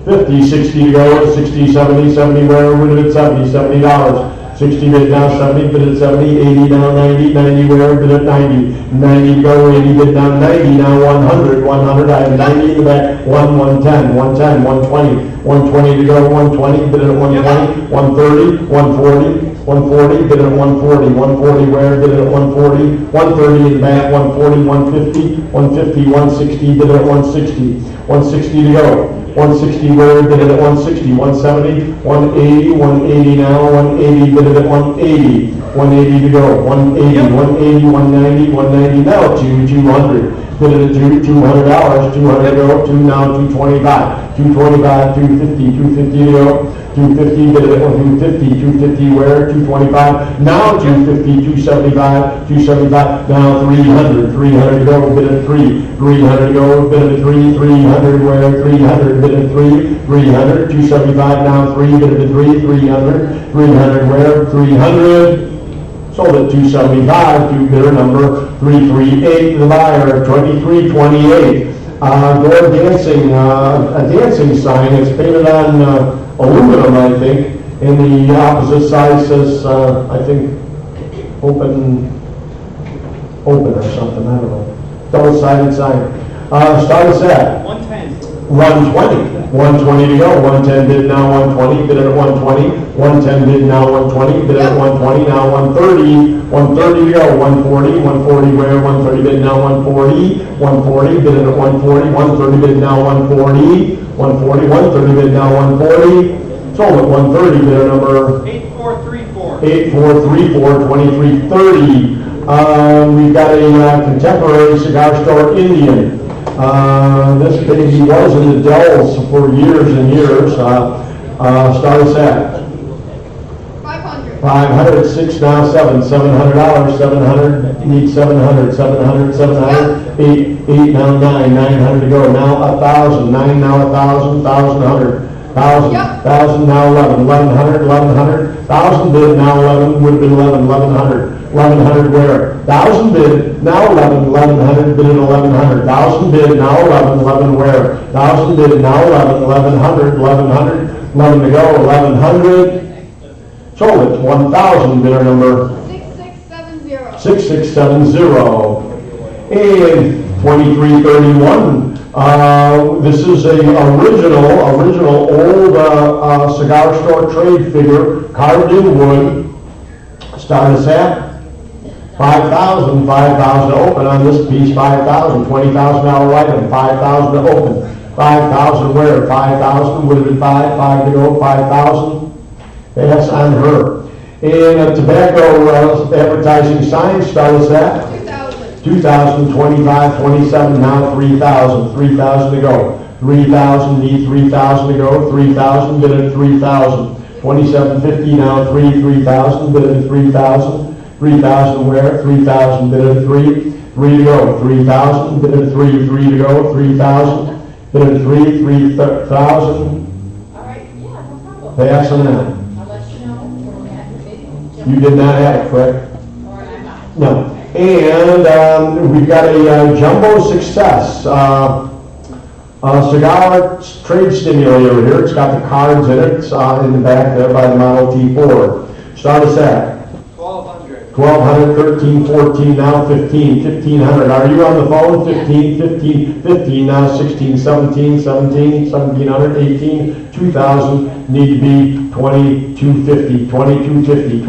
50, 60 to go, 60, 70, 70 where, we did at 70, $70, 60 bid now, 70, bid at 70, 80 now, 90, 90 where, bid at 90, 90 to go, 80 bid down, 90 now, 100, 100, I have 90 in the back, 110, 110, 120, 120 to go, 120, bid at 120, 130, 140, 140, bid at 140, 140 where, bid at 140, 130 in the back, 140, 150, 150, 160, bid at 160, 160 to go, 160 where, bid at 160, 170, 180, 180 now, 180, bid at 180, 180 to go, 180, 180, 190, 190 now, 200. Bid it at $200, 200 to go, 2 now, 225, 225, 250, 250 to go, 250, bid it at 250, 250 where, 225, now 250, 275, 275, now 300, 300 to go, bid at 3, 300 to go, bid at 3, 300 where, 300, bid at 3, 300, 275, now 3, bid at 3, 300, 300 where, 300, sold at 275 to bidder number 338, the buyer 2328. Door dancing, a dancing sign. It's painted on aluminum, I think, and the opposite side says, I think, open or something. I don't know. Double-sided sign. Start us at 110. 120. 120 to go, 110 bid now, 120, bid at 120, 110 bid now, 120, bid at 120, now 130, 130 to go, 140, 140 where, 130 bid now, 140, 140, bid at 140, 130 bid now, 140, 140, 130 bid now, 140, sold at 130, bidder number 8434. 8434, 2330. We've got a contemporary cigar store, Indian. This baby was in the Dells for years and years. Starts at 500. 500, 6 now, 700, $700, need 700, 8 now, 900 to go, now 1,000, 9 now, 1,000, 1,100, 1,000 now, 1,100, 1,000 bid now, 11 would have been 1,100. 1,100 where? 1,000 bid, now 1,100 bid at 1,100. 1,000 bid, now 11 where? 1,000 bid, now 1,100, 11 to go, 1,100. Sold it, 1,000 bidder number 6670. 6670. And 2331. This is a original old cigar store trade figure, carved in wood. Start us at 5,000 to open on this piece, 5,000, $20,000 item, 5,000 to open, 5,000 where, 5,000 would have been 5 to go, 5,000, pass on her. And a tobacco advertising sign, start us at 2,000, 25, 27, now 3,000, 3,000 to go, 3,000, need 3,000 to go, 3,000, bid at 3,000, 2750 now, 3,000, bid at 3,000, 3,000 where, 3,000, bid at 3 to go, 3,000, bid at 3 to go, 3,000, bid at 3,000, All right, yeah, no problem. pass on that. I'll let you know when we have the meeting. You did not have it, correct? Or I'm not. No. And we've got a jumbo success cigar trade stimulator here. It's got the cards in it. It's in the back there by the Model T Ford. Start us at 1,200. 1,200, 13, 14, now 15, 1,500. Are you on the phone? 15, now 16, 17, 1,700, 18, 2,000. Need to be 2,250, 2,000,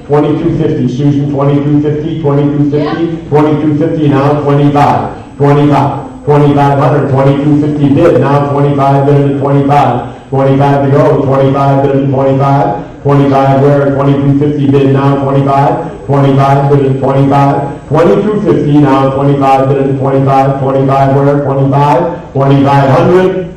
2,250. Susan, 2,250, 2,250, now 25, 2,500, 2,250 bid, now 25 bid at 25, 25 to go, 25 bid at 25, 25 where, 2250 bid now, 25, 25 bid at 25, 2250 now, 25 bid at 25, 25 where, 25, 2500,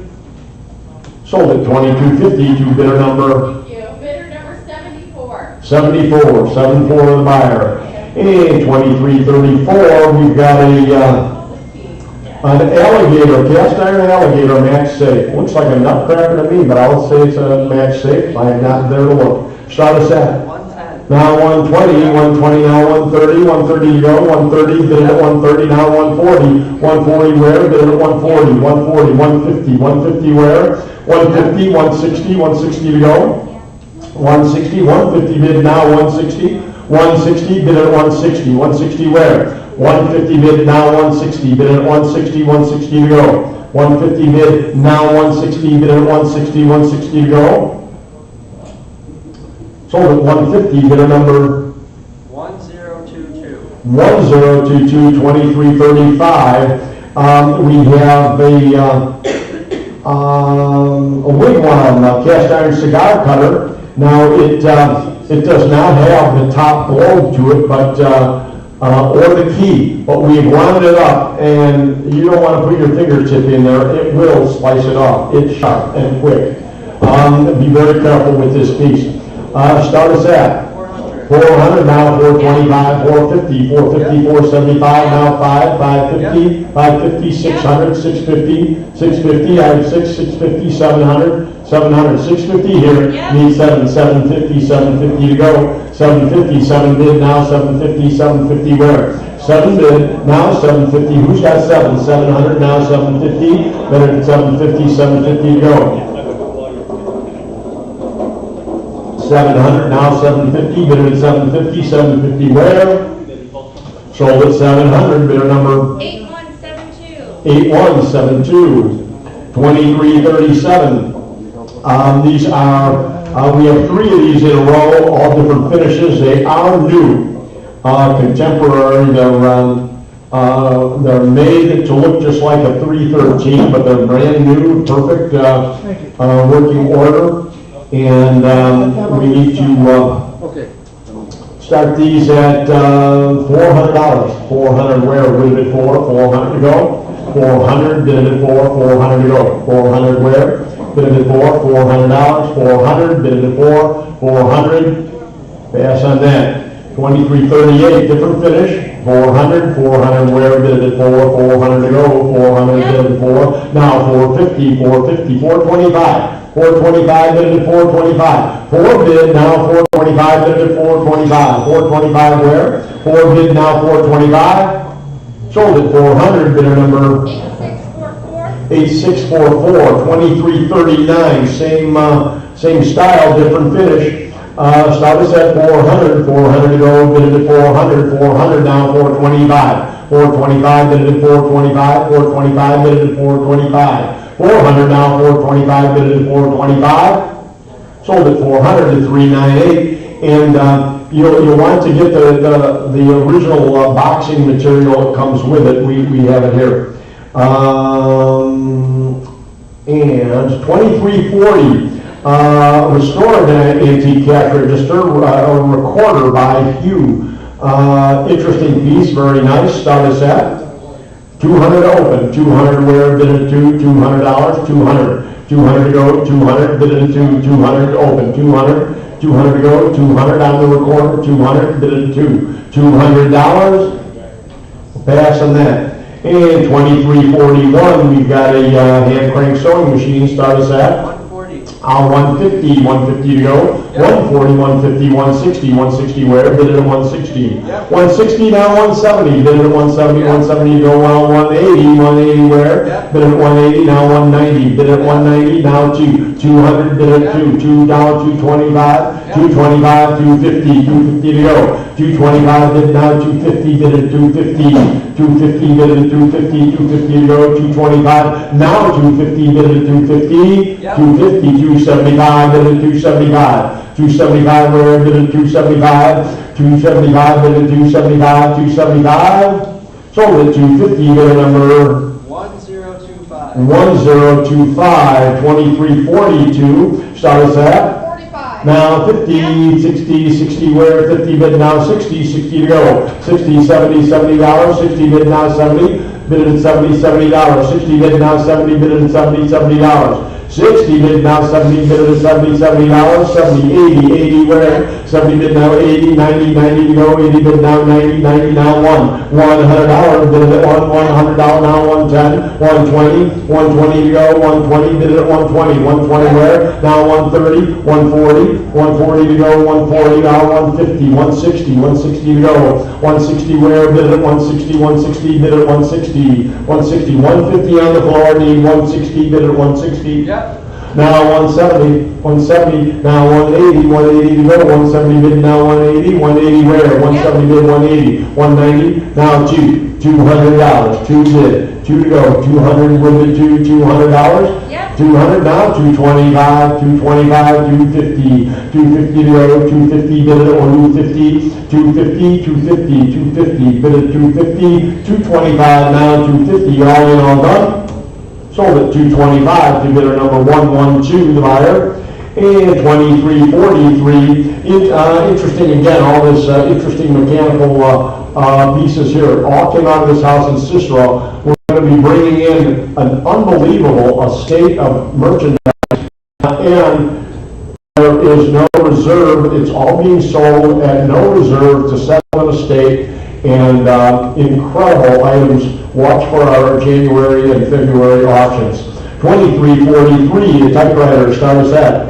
sold at 2250 to bidder number Thank you. Bidder number 74. 74, 74 of the buyer. And 2334, we've got an alligator, cast iron alligator match safe. Looks like a nutcracker to me, but I'll say it's a match safe. I am not there to look. Start us at 110. now 120, 120 now 130, 130 to go, 130, bid at 130, now 140, 140 where, bid at 140, 140, 150, 150 where, 150, 160, 160 to go, 160, 150 bid now 160, 160 bid at 160, 160 where, 150 bid now 160, bid at 160, 160 to go, 150 bid now 160, bid at 160, 160 to go. Sold at 150, bidder number 1022. 1022, 2335. We have a wigwam cast iron cigar cutter. Now it does not have the top globe to it, but or the key, but we have wound it up, and you don't want to put your fingertip in there. It will slice it off. It's sharp and quick. Be very careful with this piece. Start us at 400 now, 425, 450, 450, 475, now 550, 550, 600, 650, 650, I have 650, 700, 700, 650 here, need 750, 750 to go, 750, 7 bid now, 750, 750 where? 7 bid, now 750, who's got 7? 700, now 750, better than 750, 750 to go. 700, now 750, bidder at 750, 750 where? Sold at 700, bidder number 8172. 8172, 2337. These are, we have 3 of these in a row, all different finishes. They are new, contemporary. They're made to look just like a 313, but they're brand new, perfect working order. And we need to start these at $400. 400 where? Bid it at 400 to go. 400, bid it at 400 to go. 400 where? Bid it at $400. 400, bid it at 400. Pass on that. 2338, different finish. 400 where? Bid it at 400 to go. 400, bid it at 4. Now 450, 425. 425 bid at 425. 4 bid now 425 bid at 425. 425 where? 4 bid now 425. Sold at 400, bidder number 8644. 2339. Same style, different finish. Start us at 400. 400 to go, bid at 400. 400 now 425. 425 bid at 425. 425 bid at 425. 400 now, 425, bid at 425, sold at 400 to 398, and you'll want to get the original boxing material that comes with it. We have it here. And 2340, restored antique cash register, a recorder by Hugh. Interesting piece, very nice. Start us at 200 open, 200 where, bid at $200, 200, 200 to go, 200, bid at 200 open, 200, 200 to go, 200 on the recorder, 200, bid at $200, pass on that. And 2341, we've got a hand crank sewing machine, start us at 150, 150 to go, 140, 150, 160, 160 where, bid at 160. 160 now 170, bid at 170, 170 to go, 180, 180 where, bid at 180, now 190, bid at 190, now 200, bid at 2 down, 225, 225, 250, 250 to go, 225, bid now 250, bid at 250, 250, bid at 250, 250 to go, 225, now 250, bid at 250, 250, 275, bid at 275, 275 where, bid at 275, 275, bid at 275, 275, sold at 250, bid number 1025. 1025, 2342, start us at 45. Now 50, 60, 60 where, 50 bid now 60, 60 to go. 60, 70, $70, 60 bid now 70, bid at 70, $70. 60 bid now 70, bid at 70, $70. 60 bid now 70, bid at 70, $70. 70, 80, 80 where, 70 bid now 80, 90, 90 to go. 80 bid now 90, 90 now $100 bid at $100 now 110, 120, 120 to go. 120 bid at 120, 120 where, now 130, 140, 140 to go. 140 now 150, 160, 160 to go. 160 where, bid at 160, 160 bid at 160, 160, 150 on the floor, need 160 bid at 160. Now 170, 170, now 180, 180 to go. 170 bid now 180, 180 where, 170 bid 180, 190, now $200, 2 bid, 2 to go. 200 with the $200. 200 now, 225, 225, 250, 250 to go. 250 bid at 250, 250, 250, 250 bid at 250, 225 now, 250 all in, all done. Sold at 225 to bidder number 112, the buyer, and 2343. Interesting again, all this interesting mechanical pieces here. It all came out of this house in Cicero. We're going to be bringing in an unbelievable estate of merchandise, and there is no reserve. It's all being sold at no reserve to settle an estate, and incredible items. Watch for our January and February auctions. 2343, the typewriter, start us at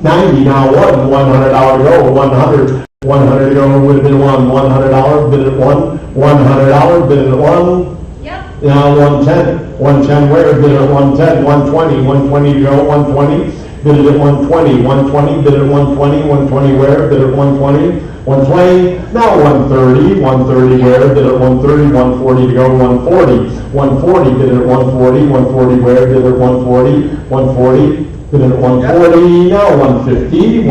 90 now, $100 to go. 100 to go, would have been $100, bid at $100, bid at 1. Now 110 where, bid at 110, 120 to go. 120, bid it at 120, 120 bid at 120, 120 where, bid at 120, 120, now 130 where, bid at 130, 140 to go. 140 bid at 140, 140 where, bid at 140, 140 bid at 140, now 150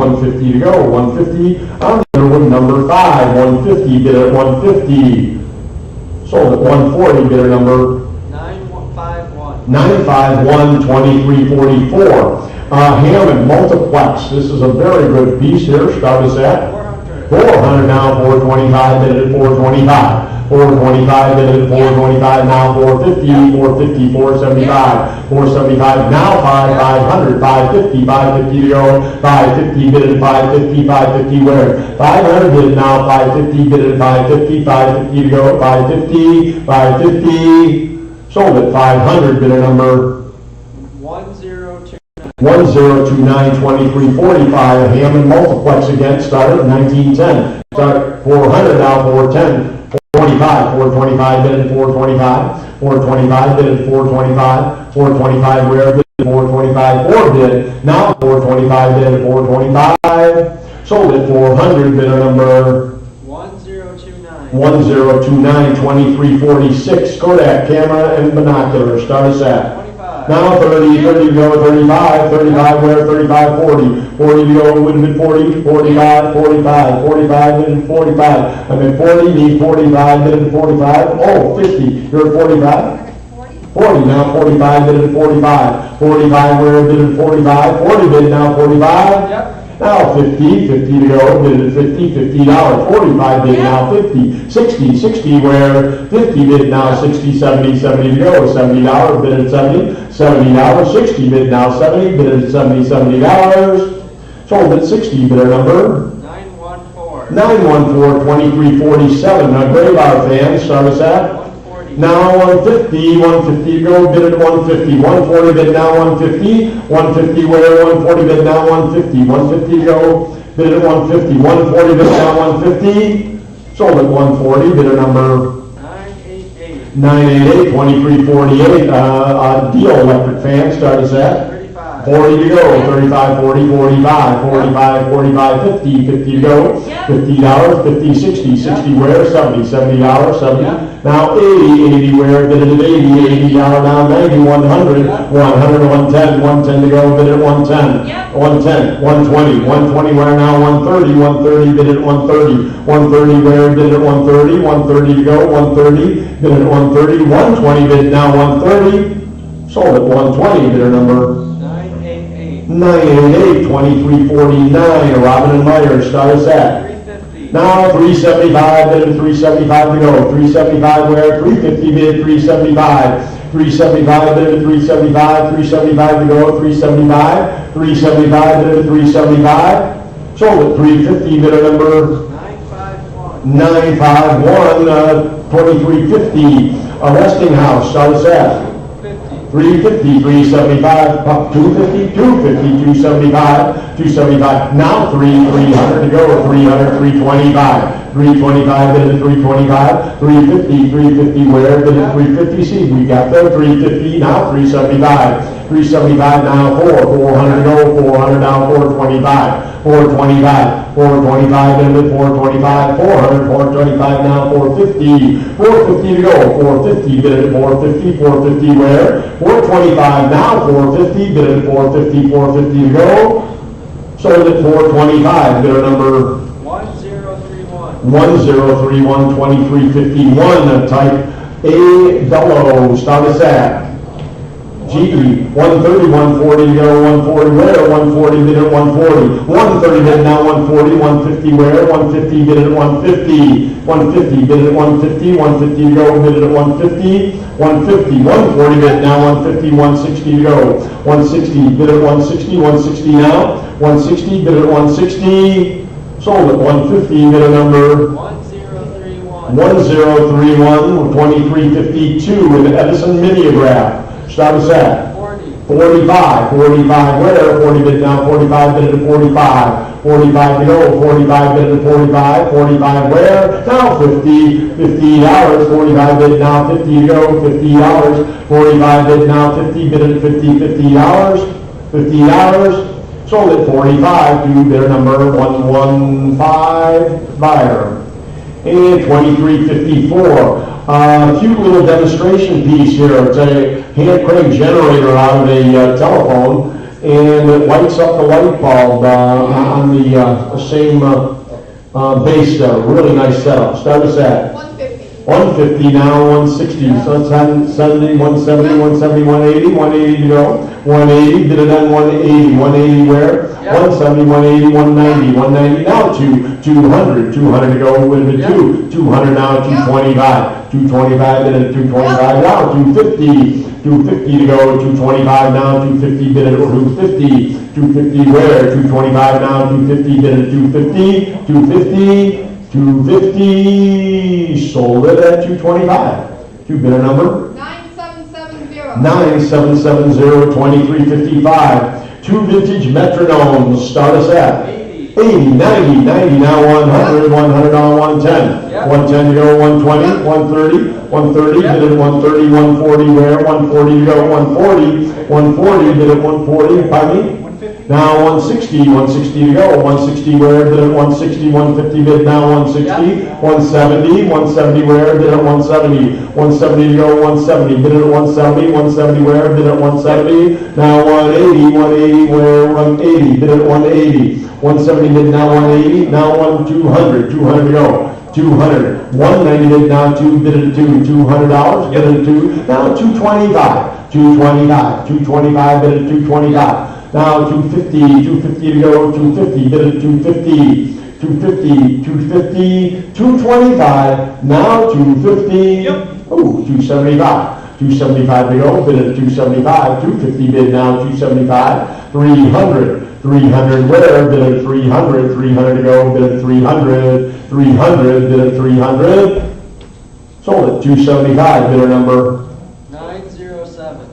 to go. 150 on the other one, number 5, 150 bid at 150, sold at 140 bidder number 951, 2344. Hammond Multiplex, this is a very good piece here, start us at 400 now, 425 bid at 425. 425 bid at 425 now, 450, 450, 475, 475 now 500, 550 to go. 550 bid at 550, 550 where? 500 bid now, 550 bid at 550, 550 to go. 550, sold at 500 bidder number 1029, 2345. Hammond Multiplex again, started at 1910. Start 400 now, 410. 425, 425 bid at 425. 425 bid at 425. 425 where, bid at 425. 4 bid, now 425 bid at 425. Sold at 400 bidder number 1029, 2346. Kodak camera and binoculars, start us at now 30 to go. 35 where, 35, 40 to go, would have been 40, 45 bid at 45. I'm at 40, need 45 bid at 45. Oh, 50, you're at 45? 40 now, 45 bid at 45. 45 where, bid at 45. 40 bid now, 45. Now 50 to go, bid at 50, $50. 45 bid now, 50. 60 where, 50 bid now, 60, 70 to go. $70 bid at 70. $70, 60 bid now, 70 bid at 70, $70. Sold at 60 bidder number 914, 2347. Now Graybar fans, start us at now 150 to go, bid at 150. 140 bid now, 150. 150 where, 140 bid now, 150. 150 to go, bid at 150. 140 bid now, 150. Sold at 140 bidder number 988, 2348. Deal electric fan, start us at 40 to go. 35, 40, 45, 50 to go. $50, 50, 60 where, 70 $70. Now 80 where, bid at 80 now 90, 100 to 110 to go, bid at 110. 120 where now, 130 bid at 130 where, bid at 130 to go. 130 bid at 130. 120 bid now, 130 sold at 120 bidder number 988, 2349, Robin and Meyer, start us at. 350. Now 375, bid at 375 to go. 375 where? 350 bid, 375. 375 bid at 375, 375 to go. 375, 375 bid at 375. Sold at 350, bidder number 951. 951, 2350, Westinghouse, start us at. 350, 375, 250, 250, 275, 275. Now 300 to go. 300, 325, 325 bid at 325, 350, 350 where? Bid at 350. See, we got there. 350 now. 375, 375 now. 400 to go. 400 now. 425, 425, 425 bid at 425, 400, 425 now. 450, 450 to go. 450 bid at 450, 450 where? 425 now, 450, bid at 450, 450 to go. Sold at 425, bidder number 1031. 1031, 2351, type A double, start us at. GE, 130, 140 to go, 140 where? 140 bid at 140. 130 bid now, 140, 150 where? 150 bid at 150. 150 bid at 150, 150 to go, bid at 150. 150, 140 bid now, 150, 160 to go. 160 bid at 160, 160 now. 160 bid at 160. Sold at 150, bidder number 1031. 1031, 2352 with Edison Mimeograph. Start us at 45, 45 where? 40 bid now, 45 bid at 45, 45 to go, 45 bid at 45, 45 where? Now 50, $50, 45 bid now, 50 to go, $50, 45 bid now, 50 bid at 50, $50, $50, sold at 45 to bidder number 115, buyer. And 2354. Cute little demonstration piece here. It's a hand crank generator out of a telephone, and it lights up the light bulb on the same base there. Really nice setup. Start us at 150. 150 now, 160. So it's on Sunday, 170, 170, 180, 180 to go. 180, did it on 180. 180 where? Yeah. 170, 180, 190, 190 now to 200. 200 to go with the 200 now, 225. 225 bid at 225 now, 250. 250 to go, 225 now, 250 bid at 250. 250 where? 225 now, 250 bid at 250. 250. 250, sold it at 225. To bidder number 9770. 9770, 2355. Two vintage metronomes, start us at 80, 90, 90 now, 100, 100 on 110. Yep. 110 to go, 120, 130, 130, Yep. bid at 130, 140 where? 140 to go, 140, 140, bid at 140, pardon me? Now 160, 160 to go, 160 where? Bid at 160, 150 bid now, 160, 170, 170 where? Bid at 170, 170 to go, 170, bid at 170, 170 where? Bid at 170, now 180, 180 where? 180, bid at 180, 170 bid now, 180, now 200, 200 to go. 200, 190 bid now, 2 bid at 2, $200, bid at 2, now 225, 225, 225 bid at 225. Now 250, 250 to go, 250, bid at 250, 250, 250, 225, now 250. Yep. Ooh, 275, 275 to go, bid at 275, 250 bid now, 275, 300, 300 where, bid at 300, 300 to go, bid at 300, 300, bid at 300, sold at 275, bidder number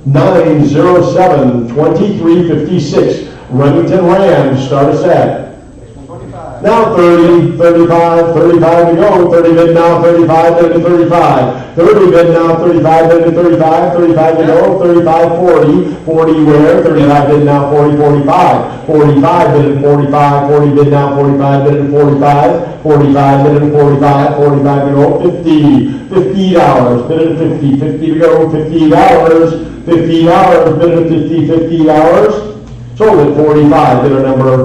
907, 2356, Remington Rams, start us at 25. now 30, 35, 35 to go, 30 bid now, 35 bid to 35, 30 bid now, 35 bid to 35, 35 to go, 35, 40, 40 where, 35 bid now, 40, 45, 45 bid at 45, 40 bid now, 45 bid at 45, 45 bid at 45, 45 to go, 50, $50, bid at 50, 50 to go, $50, $50, bid at 50, $50, sold at 45, bidder number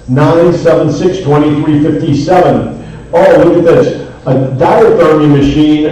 976, 2357. Oh, look at this. A diathermy machine,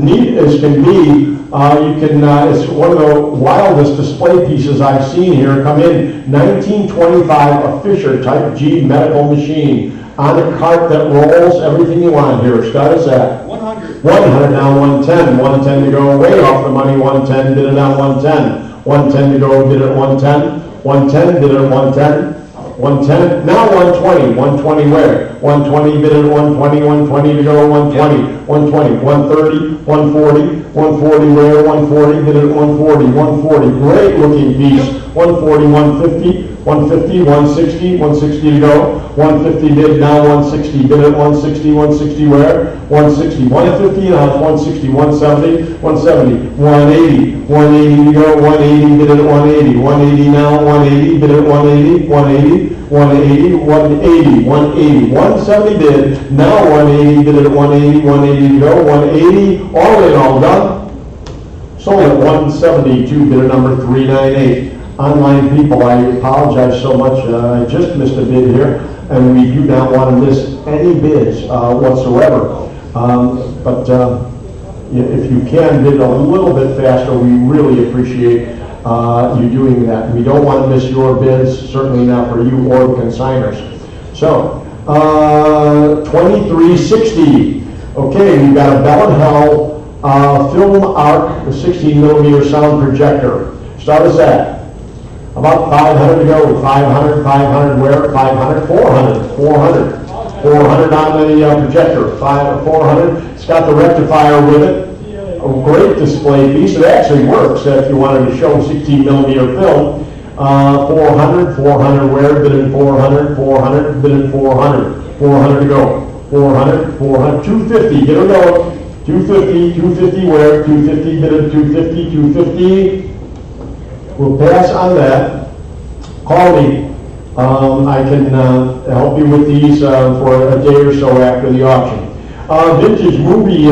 neat as can be, You can, it's one of the wildest display pieces I've seen here. Come in, 1925, a Fisher Type G medical machine. On a cart that rolls, everything you want here. Start us at 100. 100 now, 110. 110 to go, way off the money, 110, bid it on 110. 110 to go, bid it at 110. 110, bid it at 110. 110, now 120. 120 where? 120, bid it at 120. 120 to go, 120. 120, 130, 140. 140 where? 140, bid it at 140. 140, great looking piece. 140, 150. 150, 160, 160 to go. 150 bid, now 160. Bid at 160, 160 where? 160, 150, now it's 160, 170, 170, 180, 180 to go. 180, bid at 180. 180 now, 180, bid at 180, 180, 180, 180, 180, 170 bid, now 180, bid at 180, 180 to go. 180, all in all done. Sold at 172, bid at number 398. Online people, I apologize so much. I just missed a bid here, and we do not want to miss any bids whatsoever. But if you can bid a little bit faster, we really appreciate you doing that. We don't want to miss your bids, certainly not for you or the consignors. So, 2360. Okay, we've got a Bell & Howell film arc, a 16 millimeter sound projector. Start us at about 500 to go. 500, 500 where? 500, 400, 400. 400 on the projector. 400. It's got the rectifier with it. A great display piece. It actually works if you wanted to show 16 millimeter film. 400, 400 where? Bid in 400, 400, bid in 400. 400 to go. 400, 400, 250. Get her going. 250, 250 where? 250, bid in 250, 250. We'll pass on that. Call me. I can help you with these for a day or so after the auction. Vintage movie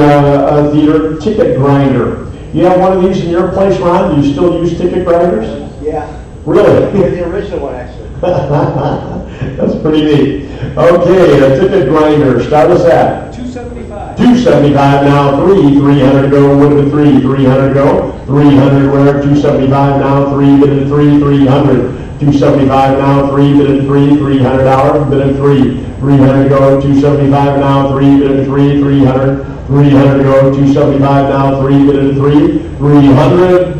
theater ticket grinder. You have one of these in your place, Ron? Do you still use ticket grinders? Yeah. Really? You're the original one, actually. That's pretty neat. Okay, a ticket grinder. Start us at 275. 275 now, 300 to go, would have been 300 to go, 300 where, 275 now, 3, bid at 300, 275 now, 3, bid at $300, bid at 300 to go, 275 now, 3, bid at 300, 300 to go, 275 now, 3, bid at 300,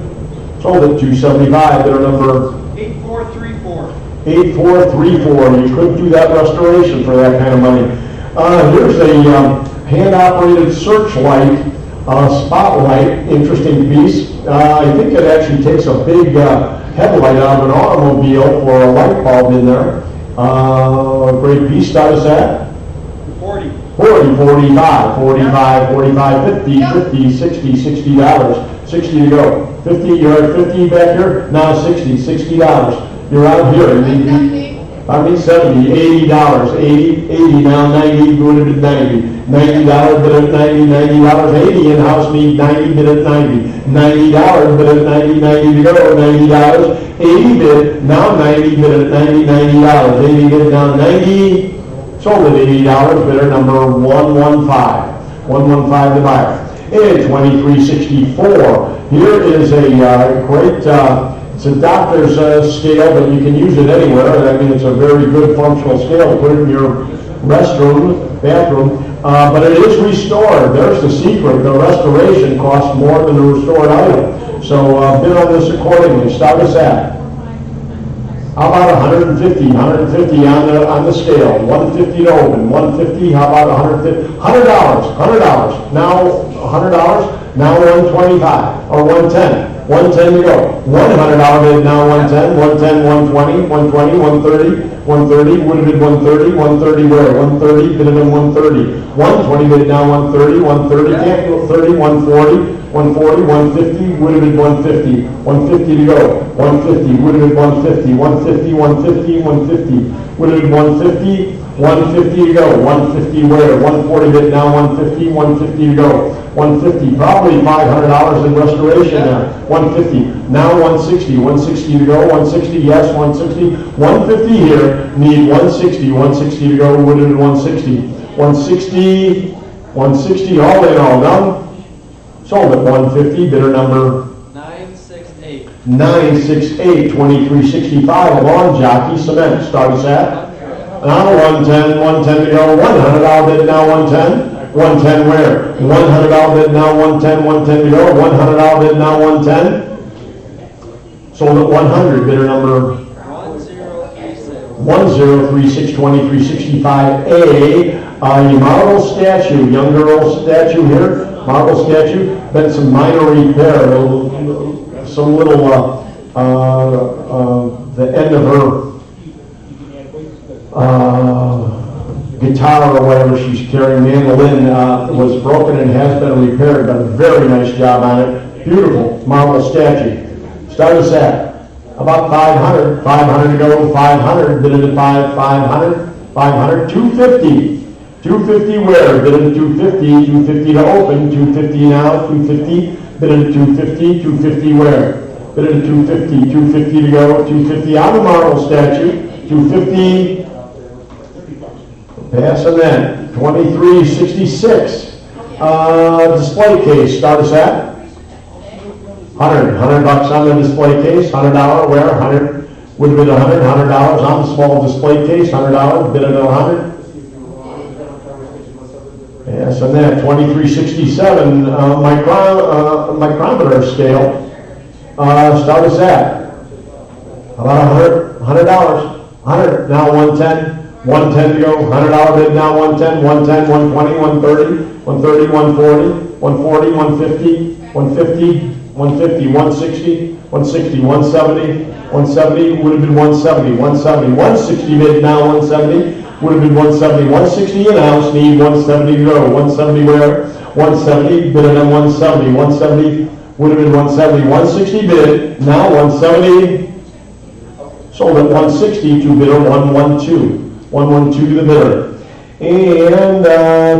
sold at 275, bidder number 8434. 8434, you couldn't do that restoration for that kind of money. Here's a hand-operated searchlight, spotlight, interesting piece. I think it actually takes a big headlight out of an automobile for a light bulb in there. Great piece. Start us at 40. 40, 45, 45, 45, 50, 50, 60, $60, 60 to go. 50, you're at 50 back here, now 60, $60. You're out here. I mean 70, $80, 80 now, 90, good at 90. $90, bid at 90, $90, 80 in-house need 90, bid at 90. $90, bid at 90, 90 to go, $90, 80 bid, now 90, bid at 90, $90, 80 bid, now 90, sold at $80, bidder number 115. 115 the buyer. And 2364. Here is a great, it's a doctor's scale, but you can use it anywhere. I mean, it's a very good functional scale. Put it in your restroom, bathroom. But it is restored. There's the secret. The restoration costs more than the restored item. So bid on this accordingly. Start us at. How about 150? 150 on the scale. 150 to open. 150. How about 150? $100. $100. Now $100. Now 125 or 110. 110 to go. $100 bid now 110, 110, 120, 120, 130, 130, would have been 130, 130 where? 130, bid it in 130. 120 bid now 130, 130, can't go 30, 140, 140, 150, would have been 150. 150 to go. 150, would have been 150, 150, 150, 150, would have been 150, 150 to go. 150 where? 140 bid now 150, 150 to go. 150, probably $500 in restoration there. 150, now 160, 160 to go, 160, yes, 160, 150 here, need 160, 160 to go, would have been 160, 160, 160, all in all done, Sold at 150, bidder number 968. 968, 2365, a lawn jockey, cement, start us at. Now 110 to go, $100 bid now 110. 110 where? $100 bid now 110, 110 to go, $100 bid now 110. Sold at 100, bidder number 1036, 2365A, a marble statue, young girl statue here, marble statue, been some minor repair, some little, the end of her guitar or whatever she's carrying, mandolin, was broken and has been repaired. Done a very nice job on it. Beautiful marble statue. Start us at about 500. 500 to go. 500. Bid it at 500. 500. 250. 250 where? Bid it at 250. 250 to open. 250 now. 250. Bid it at 250. 250 where? Bid it at 250. 250 to go. 250 on the marble statue. 250. Pass on that. 2366. Display case. Start us at 100 bucks on the display case. $100 where? 100 would have been $100 on the small display case. $100 bid it at 100. Pass on that. 2367 micrometer scale. Start us at about $100. 100 now 110. 110 to go, $100 bid now 110, 110, 120, 130, 130, 140, 140, 150, 150, 150, 160, 160, 170, 170 would have been 170, 170, 160 bid now 170, would have been 170, 160 in-house, need 170 to go, 170 where? 170, bid on 170, 170 would have been 170, 160 bid, now 170, sold at 160 to bidder 112. 112 to the bidder. And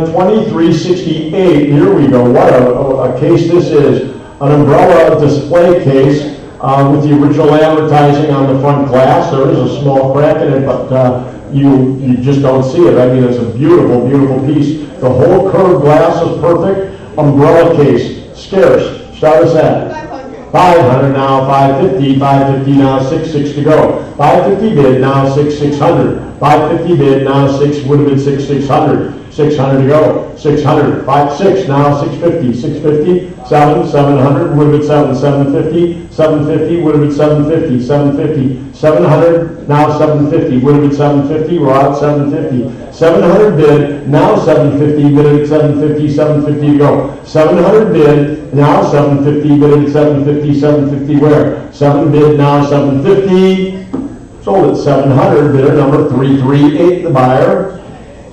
2368, here we go. What a case this is. An umbrella display case with the original advertising on the front glass. There is a small crack in it, but you just don't see it. I mean, it's a beautiful, beautiful piece. The whole curved glass is perfect. Umbrella case, scarce. Start us at 500 now, 550, 550 now, 66 to go. 550 bid now, 600. 550 bid now, 6 would have been 600. 600 to go. 600, 6 now, 650. 650, 700 would have been 750. 750 would have been 750. 750, 700 now 750 would have been 750. We're out 750. 700 bid now 750. Bid at 750. 750 to go. 700 bid now 750. Bid at 750. 750 where? 7 bid now 750. Sold at 700, bidder number 338, the buyer.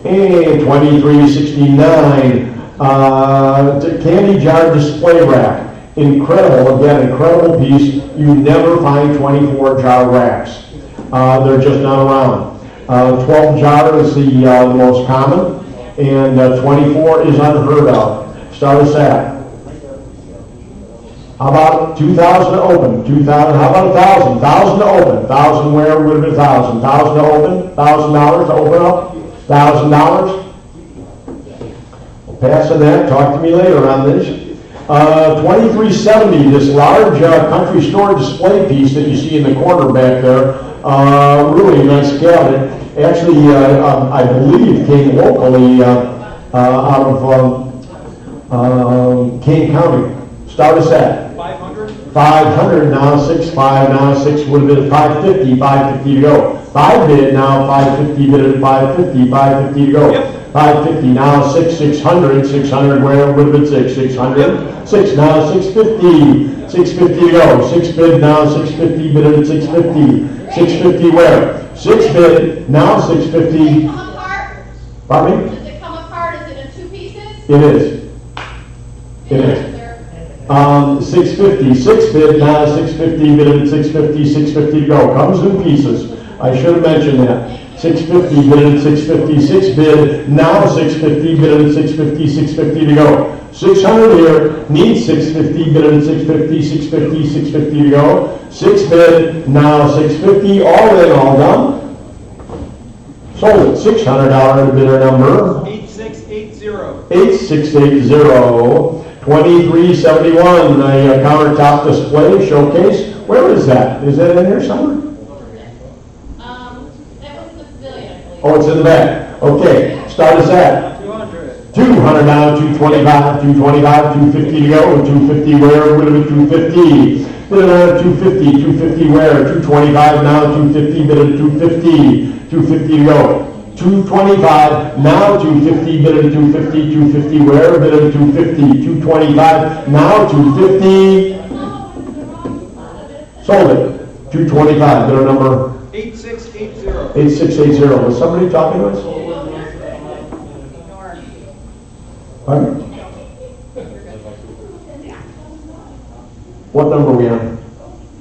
And 2369, candy jar display rack. Incredible, again, incredible piece. You never find 24 jar racks. They're just not around. 12 jar is the most common, and 24 is unheard of. Start us at. How about 2,000 to open? 2,000, how about 1,000? 1,000 to open. 1,000 where would have been 1,000? 1,000 to open? $1,000 to open up? $1,000? We'll pass on that. Talk to me later on this. 2370, this large country store display piece that you see in the corner back there. Really nice cabinet. Actually, I believe came locally out of Kane County. Start us at 500. 500 now, 65 now, 6 would have been 550, 550 to go. 5 bid now, 550 bid at 550, 550 to go. Yep. 550 now, 600, 600 where would have been 600. 6 now, 650, 650 to go. 6 bid now, 650 bid at 650, 650 where? 6 bid now, 650. Does it come apart? Pardon me? Does it come apart? Is it in 2 pieces? It is. It is. 650, 6 bid now, 650 bid at 650, 650 to go. Comes in pieces. I should have mentioned that. 650 bid at 650, 6 bid now, 650 bid at 650, 650 to go. 600 here, needs 650 bid at 650, 650, 650 to go. 6 bid now, 650, all in, all done. Sold at $600 bidder number 8680. 8680. 2371, a countertop display showcase. Where is that? Is that in here somewhere? That was the pavilion, I believe. Oh, it's in the back. Okay, start us at 200. 200 now, 225, 225, 250 to go, 250 where, would have been 250. Bid it on 250, 250 where, 225 now, 250, bid it at 250, 250 to go. 225, now 250, bid it at 250, 250 where, bid it at 250, 225, now 250. Sold it. 225, bidder number 8680. 8680. Was somebody talking to us? Pardon? What number are we on?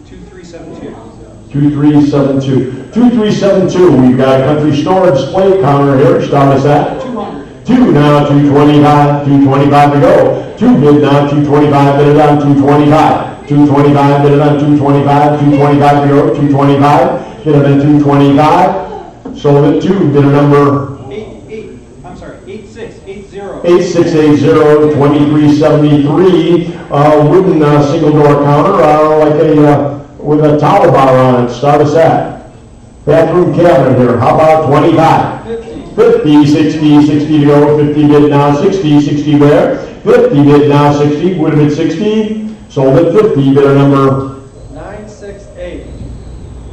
2372. 2372. 2372, we've got a country store display counter here. Start us at 200. 2 now, 225, 225 to go. 2 bid now, 225, bid it on 225. 225, bid it on 225, 225 to go, 225, bid it on 225. Sold at 2, bidder number 8680. 8680, 2373, wooden single door counter, like a, with a towel bar on it. Start us at bathroom cabinet here. How about 25? 50, 60, 60 to go, 50 bid now, 60, 60 where? 50 bid now, 60, would have been 60, sold at 50, bidder number 968.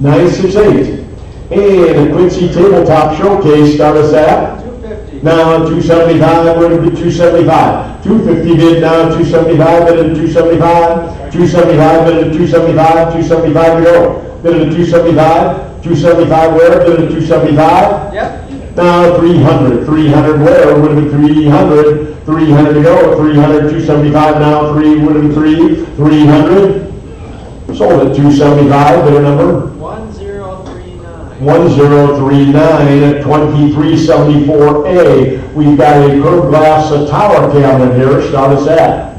968. And a Quincy tabletop showcase, start us at 250. now 275, would have been 275. 250 bid now, 275, bid at 275, 275 bid at 275, 275 to go. Bid at 275, 275 where, bid at 275. Yep. Now 300, 300 where, would have been 300, 300 to go, 300, 275 now, 3, would have been 3, 300. Sold at 275, bidder number 1039. 1039 at 2374A. We've got a curved glass tower cabinet here. Start us at.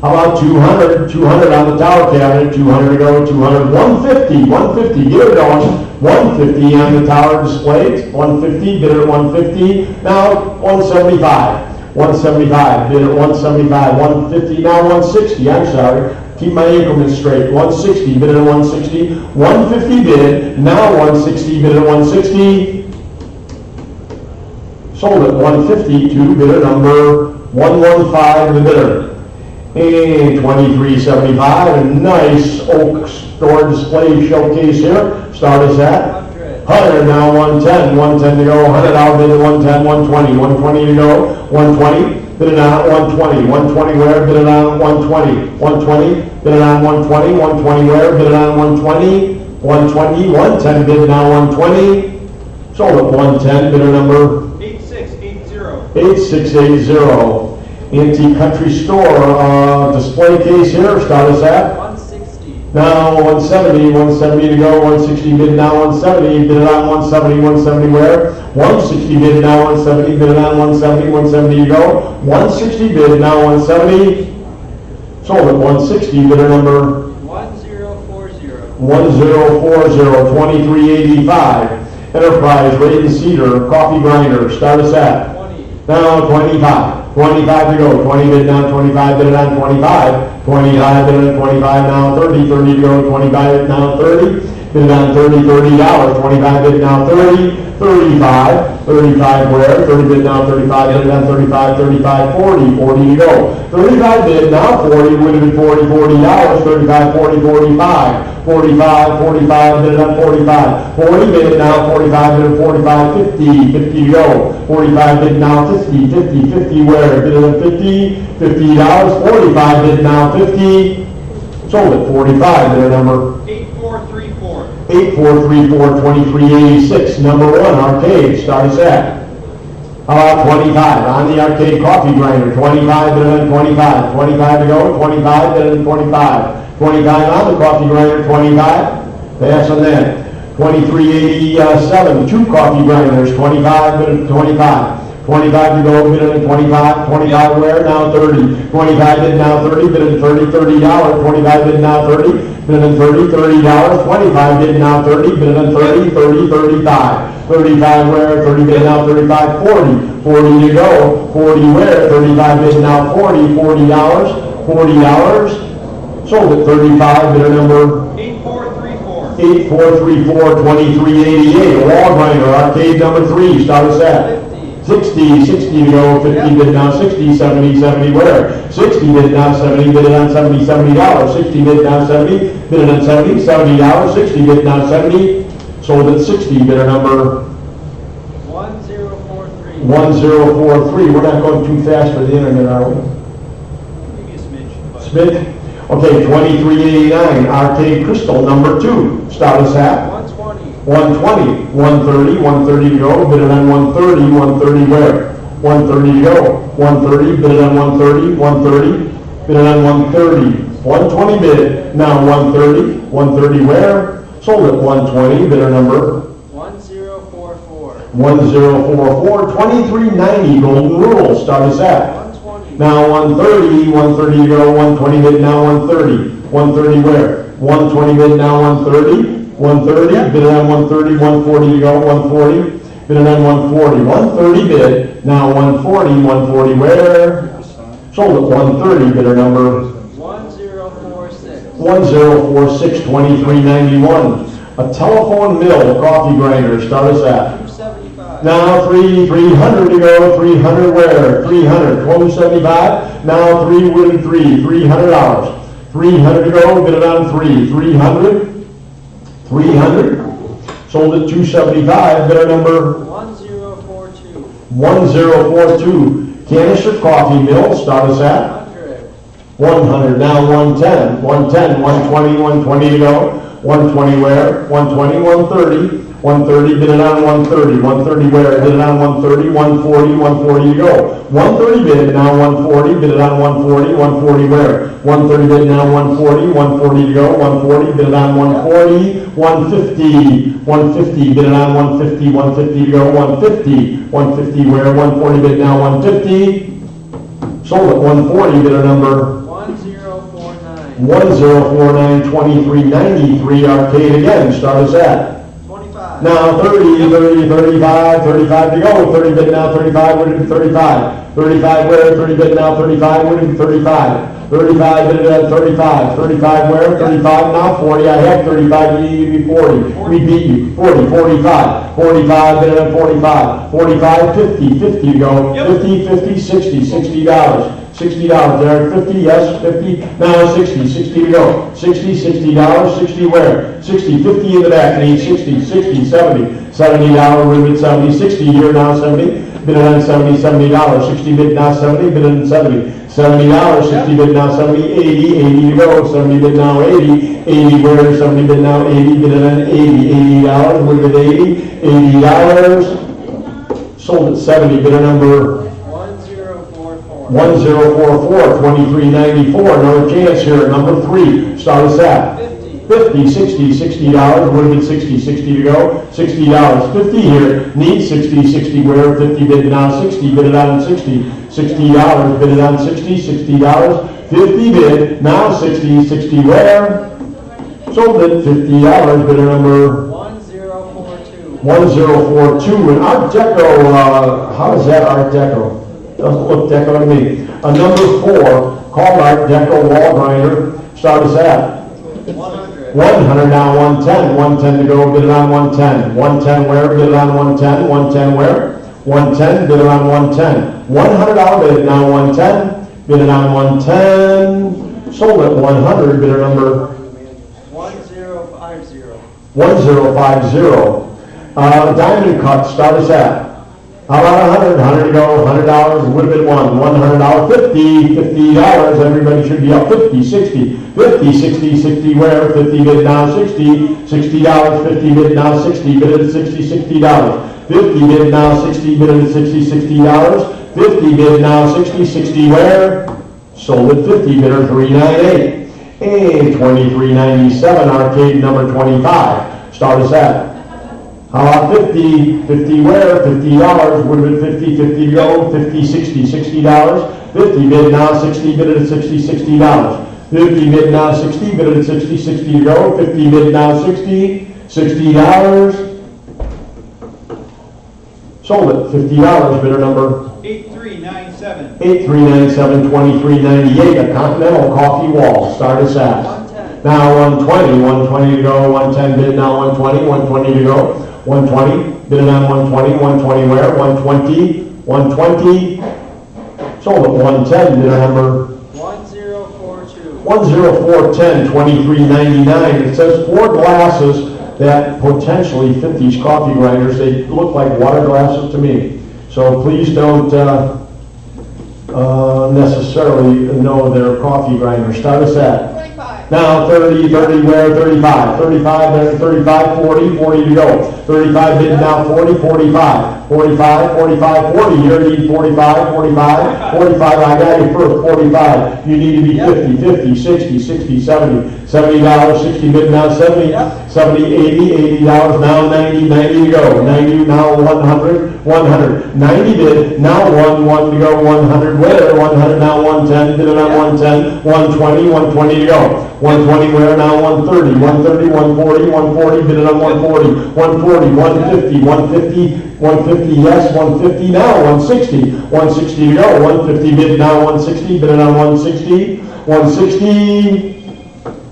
How about 200? 200 on the tower cabinet. 200 to go. 200. 150. 150. Get it going. 150 on the tower display. 150. Bid at 150. Now 175. 175. Bid at 175. 150. Now 160. I'm sorry. Keep my increments straight. 160, bid at 160. 150 bid, now 160, bid at 160. Sold at 150 to bidder number 115, the bidder. And 2375, a nice oak store display showcase here. Start us at 100, now 110, 110 to go. 100 out, bid at 110, 120, 120 to go. 120. Bid it on 120, 120 where, bid it on 120, 120, bid it on 120, 120 where, bid it on 120, 120, 110 bid now 120, sold at 110, bidder number 8680. 8680. Antique Country Store display case here, start us at 160. now 170, 170 to go, 160 bid now 170, bid it on 170, 170 where? 160 bid now 170, bid it on 170, 170 to go, 160 bid now 170, sold at 160, bidder number 1040. 1040, 2385. Enterprise Raid and Cedar Coffee Grinder, start us at 20. now 25, 25 to go, 20 bid now 25, bid it on 25, 25 bid it on 25 now 30, 30 to go, 25 now 30, bid it on 30, $30, 25 bid now 30, 35, 35 where, 30 bid now 35, bid it on 35, 35, 40, 40 to go, 35 bid now 40, would have been 40, $40, 35, 40, 45, 45, 45, bid it on 45, 40 bid now 45, bid it on 45, 50, 50 to go, 45 bid now 50, 50, 50 where, bid it on 50, $50, 45 bid now 50, sold at 45, bidder number 8434. 8434, 2386, number 1, arcade, start us at. How about 25, on the arcade coffee grinder, 25, bid it on 25, 25 to go, 25, bid it on 25, 25 on the coffee grinder, 25, pass on that. 2387, 2 coffee grinders, 25, bid it on 25. 25 to go, bid it at 25, 25 where, now 30, 25 bid now 30, bid at 30, $30, 25 bid now 30, bid bidding on 30, $30, 25 bid now 30, bidding on 30, 30, 35. 35 where, 30 bid now 35, 40. 40 to go, 40 where, 35 bid now 40, $40, $40. Sold at 35, bidder number 8434. 8434, 2388. Wall grinder, arcade number 3, start us at 60, 60 to go, 50 bid now 60, 70, 70 where? 60 bid now 70, bid it on 70, $70. 60 bid now 70, bid it on 70, $70. 60 bid now 70, sold at 60, bidder number 1043. 1043. We're not going too fast for the internet, are we? Maybe a smidge. but- Smith? Okay, 2389, arcade crystal number 2, start us at 120. 120, 130, 130 to go, bid it on 130, 130 where? 130 to go, 130, bid it on 130, 130, bid it on 130, 120 bid, now 130, 130 where? Sold at 120, bidder number 1044. 1044, 2390, golden rule, start us at 120. now 130, 130 to go, 120 bid, now 130, 130 where? 120 bid, now 130, 130, bid it on 130, 140 to go, 140, bid it on 140, 130 bid, now 140, 140 where? Sold at 130, bidder number 1046. 1046, 2391. A telephone mill coffee grinder, start us at 275. now 300 to go, 300 where? 300, 1275, now 3 with 3, $300. 300 to go, bid it on 3, 300, 300, sold at 275, bidder number 1042. 1042. Canister coffee mill, start us at 100. 100, now 110, 110, 120, 120 to go, 120 where? 120, 130, 130, bid it on 130, 130 where? Bid it on 130, 140, 140 to go. 130 bid, now 140, bid it on 140, 140 where? 130 bid, now 140, 140 to go, 140, bid it on 140, 150, 150, bid it on 150, 150 to go, 150, 150 where? 140 bid, now 150, sold at 140, bidder number 1049. 1049, 2393, arcade again, start us at 25. now 30, 30, 35, 35 to go, 30 bid now 35, what did 35? 35 where, 30 bid now 35, what did 35? 35 bid at 35, 35 where, 35 now 40, I have 35, you need to be 40, we beat you, 40, 45, 45 bid at 45, 45, 50, 50 to go, Yep. 50, 50, 60, $60. $60 there, 50, yes, 50, now 60, 60 to go, 60, $60, 60 where? 60, 50 in the back, need 60, 60, 70, $70, ribbon 70, 60 here, now 70, bid it on 70, $70, 60 bid now 70, bid it on 70, $70, 60 bid now 70, 80, 80 to go, 70 bid now 80, 80 where, 70 bid now 80, bid it on 80, $80, ribbon 80, $80, sold at 70, bidder number 1044, 2394, another chance here, number 3, start us at 50, 60, $60, would have been 60, 60 to go, $60, 50 here, need 60, 60 where, 50 bid now 60, bid it on 60, $60, bid it on 60, $60, 50 bid, now 60, 60 where, sold at $50, bidder number 1042, and Art Deco, how is that Art Deco? Doesn't look deco to me. A number 4, called Art Deco wall grinder, start us at 100. 100 now, 110, 110 to go, bid it on 110. 110 where, bid it on 110, 110 where? 110, bid it on 110. $100 bid, now 110, bid it on 110, sold at 100, bidder number 1050. 1050. Diamond cut, start us at how about 100 to go, $100, would have been $100, 50, $50, everybody should be up, 50, 60, 50, 60, 60 where, 50 bid now 60, $60, 50 bid now 60, bid at 60, $60, 50 bid now 60, bid at 60, $60, 50 bid now 60, 60 where, sold at 50, bidder 398, and 2397, arcade number 25, start us at how about 50, 50 where, $50, would have been 50, 50 to go, 50, 60, $60, 50 bid now 60, bid at 60, $60, 50 bid now 60, bid at 60, 60 to go. 50 bid now 60, $60. Sold it, $50, bidder number 8397. 8397, 2398, a Continental coffee wall, start us at. 110. Now 120, 120 to go, 110 bid now 120, 120 to go, 120, bid on 120, 120 where, 120, 120, sold at 110, bidder number 1042. 10410, 2399. It says 4 glasses that potentially fit these coffee grinders. They look like water glasses to me. So please don't necessarily know they're coffee grinders. Start us at. 25. Now 30, 30 where, 35, 35, then 35, 40, 40 to go. 35 bid now 40, 45, 45, 45, 40, you need 45, 45, 45, I got you first, 45. You need to be 50, 50, 60, 60, 70, $70, 60 bid now 70, 70, 80, $80 now 90, 90 to go. 90 now 100, 100, 90 bid, now 1 to go, 100 where, 100 now 110, bid on 110, 120, 120 to go. 120 where, now 130, 130, 140, 140, bid on 140, 140, 150, 150, 150, yes, 150 now, 160, 160 to go, 150 bid now 160, bid on 160, 160,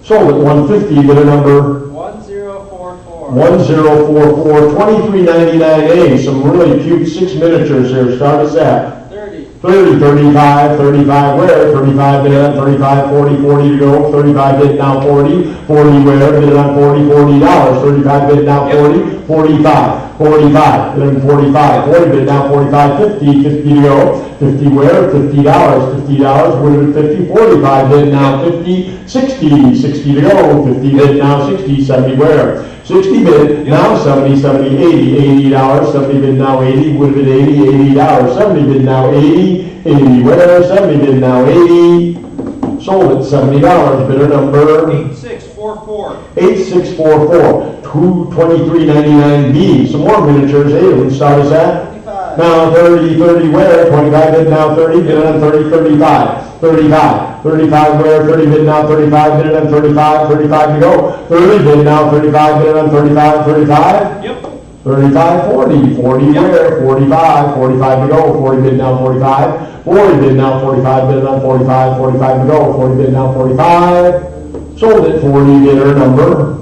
sold at 150, bidder number 1044. 1044, 2399A, some really cute 6 miniatures here, start us at. 30. 30, 35, 35 where, 35 bid on 35, 40, 40 to go, 35 bid now 40, 40 where, bid on 40, $40, 35 bid now 40, 45, 45, bid on 45, 40 bid now 45, 50, 50 to go, 50 where, $50, $50, would have been 50, 45 bid now 50, 60, 60 to go, 50 bid now 60, 70 where, 60 bid, now 70, 70, 80, $80, 70 bid now 80, would have been 80, $80, 70 bid now 80, 80 where, 70 bid now 80, sold at $70, bidder number 8644. 8644, 2399B, some more miniatures, hey, we start us at? 25. Now 30, 30 where, 25 bid now 30, bid on 30, 35, 35, 35 where, 30 bid now 35, bid on 35, 35 to go, 30 bid now 35, bid on 35, 35, Yep. 35, 40, 40 where, 45, 45 to go, 40 bid now 45, 40 bid now 45, bid on 45, 45 to go, 40 bid now 45, sold at 40, bidder number.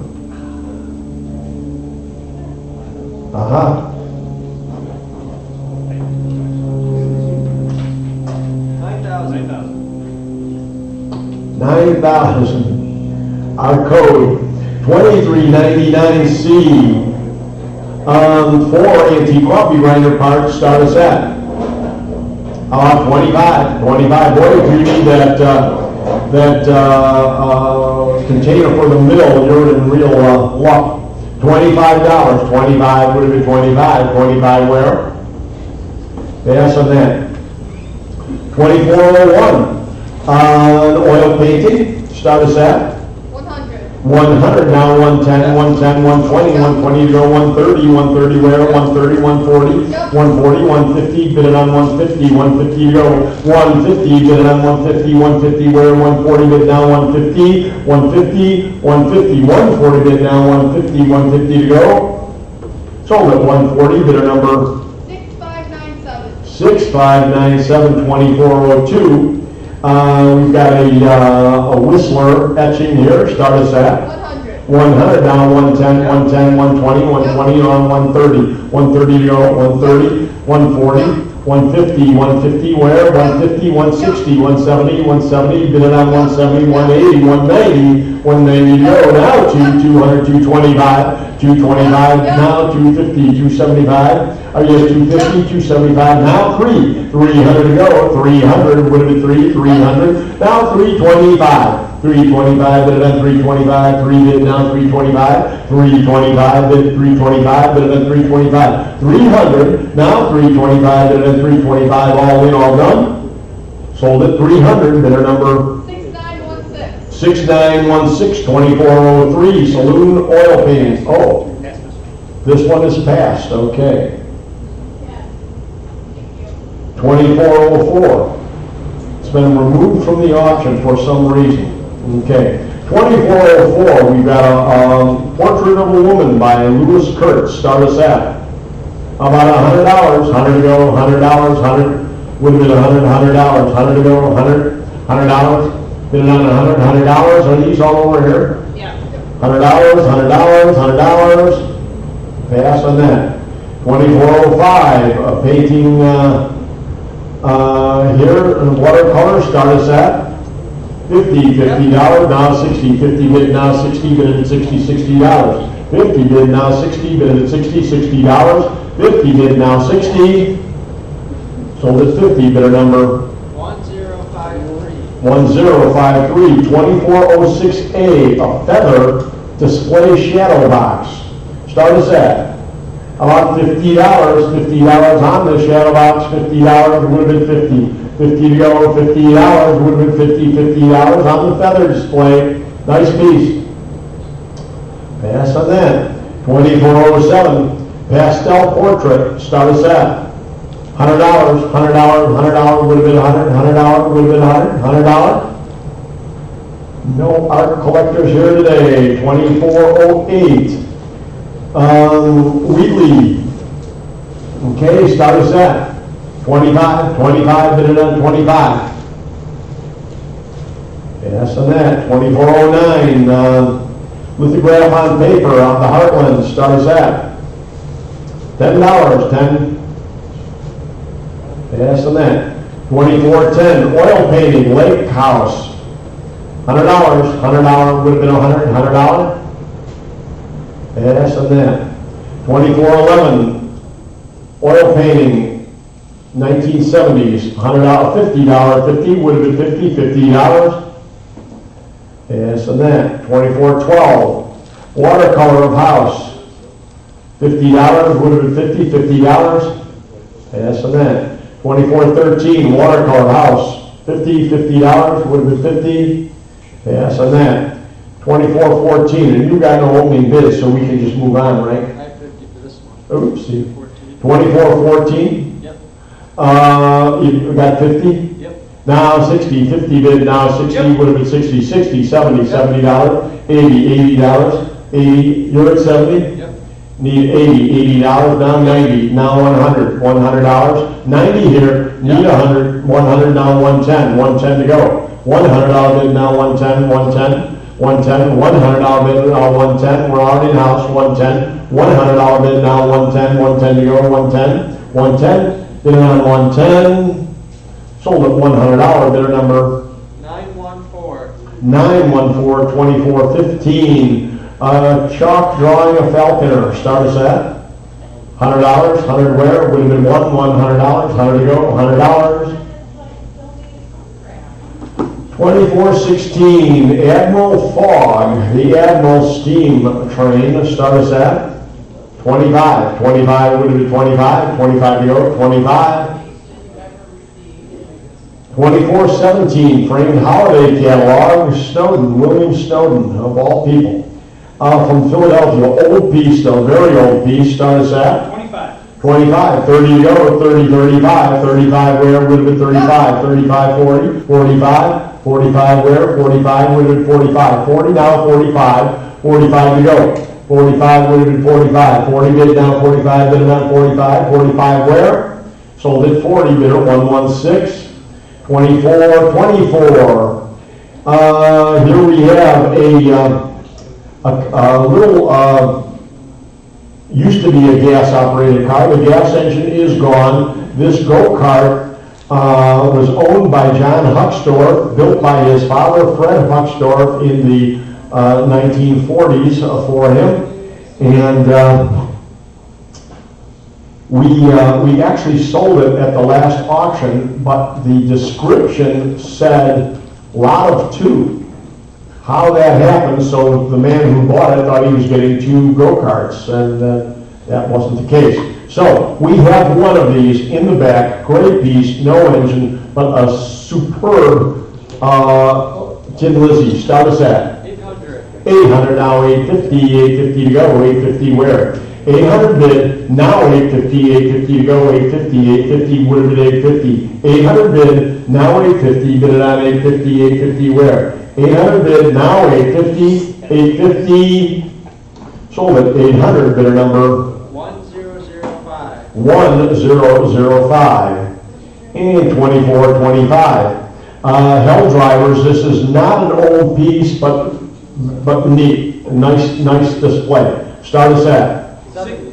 9000. 9,000. Our code, 2399C. 4 antique coffee grinder parts, start us at. 25. 25, boy, if you need that container for the middle, you're in real luck. $25, 25 would have been 25, 25 where? Pass on that. 2401. Oil painting, start us at 100. 100, now 110, 110, 120, 120 to go, 130, 130 where, 130, 140, 140, 150, bid it on 150, 150 to go, 150, bid it on 150, 150 where, 140 bid now 150, 150, 150, 140 bid now 150, 150 to go, sold at 140, bidder number 6597. 6597, 2402. We've got a Whistler etching here, start us at 100. 100, now 110, 110, 120, 120 on 130, 130 to go, 130, 140, 150, 150 where, 150, 160, 170, 170, bid it on 170, 180, 190, 190 to go, now 200, 225, 225, now 250, 275, or yes, 250, 275, now 300 to go, 300, would have been 300, now 325. 325, bid it on 325, 3 bid now 325, 325, bid 325, bid it on 325, 300, now 325, bid it on 325, all in, all done. Sold at 300, bidder number 6916. 6916, 2403, saloon oil painting. Oh, this one is passed, okay. 2404. It's been removed from the auction for some reason. Okay, 2404, we've got a portrait of a woman by Louis Kurtz, start us at about $100, 100 to go, $100, 100, would have been $100, 100 to go, $100, been on $100, are these all over here? Yeah. $100, $100, pass on that. 2405, a painting here, in watercolor, start us at $50, now 60, 50 bid, now 60, bid at 60, $60. 50 bid, now 60, bid at 60, $60. 50 bid, now 60, sold at 50, bidder number 1053. 1053, 2406A, a feather display shadow box. Start us at about $50, $50 on the shadow box, $50 would have been 50. 50 to go, $50 would have been 50, $50 on the feather display. Nice piece. Pass on that. 2407, pastel portrait. Start us at $100, $100 would have been $100 would have been $100. No art collectors here today. 2408, Wheatley. Okay, start us at 25, bid it on 25. Yes, on that. 2409, lithograph on paper on the Heartland, start us at $10, 10. Yes, on that. 2410, oil painting, lake house, $100 would have been $100. Yes, on that. 2411, oil painting, 1970s, $100, $50, 50 would have been $50. Yes, on that. 2412, watercolor of house, $50 would have been $50. Yes, on that. 2413, watercolor house, $50 would have been $50. Yes, on that. 2414, and you got no opening bids, so we can just move on, right? I have 50 for this one. Oopsie. 14. 2414, Yep. you got 50? Yep. Now 60, 50 bid, now 60 Yep. would have been 60, 60, 70, $70, 80, $80, 80, you're at 70? Yep. Need 80, $80, now 90, now 100, $100, 90 here, need 100, 100, now 110, 110 to go. $100 bid, now 110, 110, 110, $100 bid, now 110, we're already in house, 110, $100 bid, now 110, 110 to go, 110, 110, bid on 110, sold at $100, bidder number 914. 914, 2415, chalk drawing of Falconer, start us at $100, 100 where, would have been $100, 100 to go, $100. 2416, Admiral Fog, the Admiral steam train, start us at 25, 25 would have been 25, 25 to go, 25. 2417, framed holiday catalog, Snowden, William Snowden, of all people. From Philadelphia, old piece though, very old piece, start us at 25. 25, 30 to go, 30, 35, 35 where, would have been 35, 35, 40, 45, 45 where, 45 would have been 45, 40 now, 45, 45 to go, 45 would have been 45, 40 bid down, 45 bid down, 45, 45 where, sold at 40, bid at 116. 24, 24. Here we have a little, used to be a gas operated car. The gas engine is gone. This go-kart was owned by John Huckstorf, built by his father, Fred Huckstorf, in the 1940s for him. And we actually sold it at the last auction, but the description said lot of 2. How that happened, so the man who bought it thought he was getting 2 go-karts, and that wasn't the case. So we have one of these in the back, great piece, no engine, but a superb Tin Lizzie. Start us at 800. 800 now, 850, 850 to go, 850 where? 800 bid, now 850, 850 to go, 850, 850 would have been 850. 800 bid, now 850, bid it on 850, 850 where? 800 bid, now 850, 850, sold at 800, bidder number 1005. 1005. And 2425. Hell drivers, this is not an old piece, but neat, nice display. Start us at 70.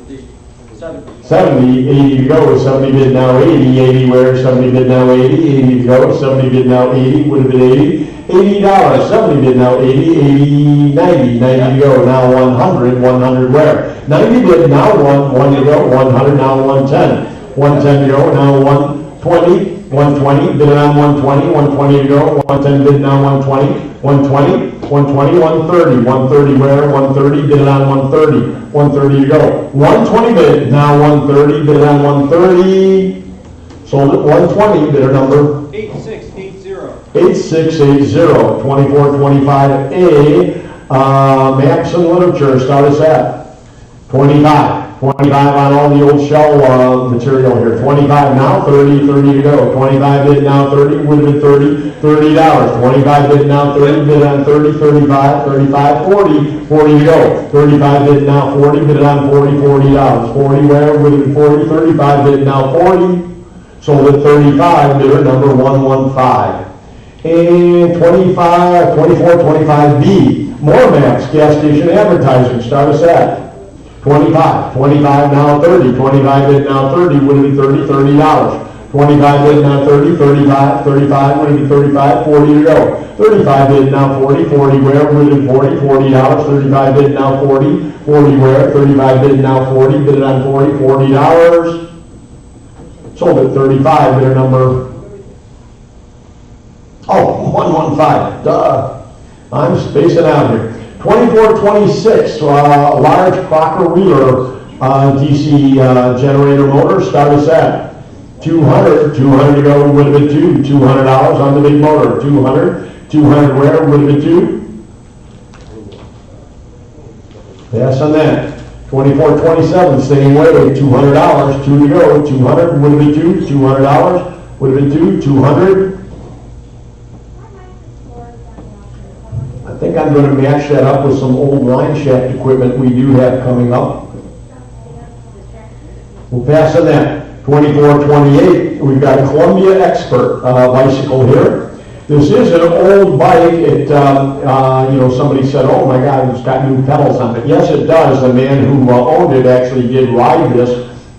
70, 80 to go, 70 bid now 80, 80 where, 70 bid now 80, 80 to go, 70 bid now 80, would have been 80, $80, 70 bid now 80, 80, 90, 90 to go, now 100, 100 where, 90 bid now 1 to go, 100 now 110, 110 to go, now 120, 120, bid on 120, 120 to go, 110 bid now 120, 120, 120, 130, 130 where, 130, bid on 130, 130 to go, 120 bid, now 130, bid on 130, sold at 120, bidder number 8680. 8680, 2425A, maps and literature, start us at 25. 25 on all the old shell material here. 25 now, 30, 30 to go. 25 bid now, 30, would have been 30, $30. 25 bid now, 30, bid on 30, 35, 35, 40, 40 to go. 35 bid now, 40, bid on 40, $40. 40 where, would have been 40, 35 bid now, 40, sold at 35, bidder number 115. And 25, 24, 25B, more maps, gas station advertising, start us at 25, 25 now 30, 25 bid now 30, would it be 30, $30. 25 bid now 30, 35, 35, would it be 35, 40 to go. 35 bid now 40, 40 where, would it be 40, $40. 35 bid now 40, 40 where, 35 bid now 40, bid it on 40, $40. Sold at 35, bidder number, 115, duh. I'm spacing out here. 2426, large Crocker Wheeler DC generator motor, start us at 200, 200 to go, would have been $200 on the big motor, 200 where, would have been 2. Pass on that. 2427, same way, $200, 2 to go, 200 would have been 2, $200 would have been 2, 200. I think I'm going to match that up with some old line shaft equipment we do have coming up. We'll pass on that. 2428, we've got a Columbia Expert bicycle here. This is an old bike. It, somebody said, oh my God, it's got new pedals on it. Yes, it does. The man who owned it actually did ride this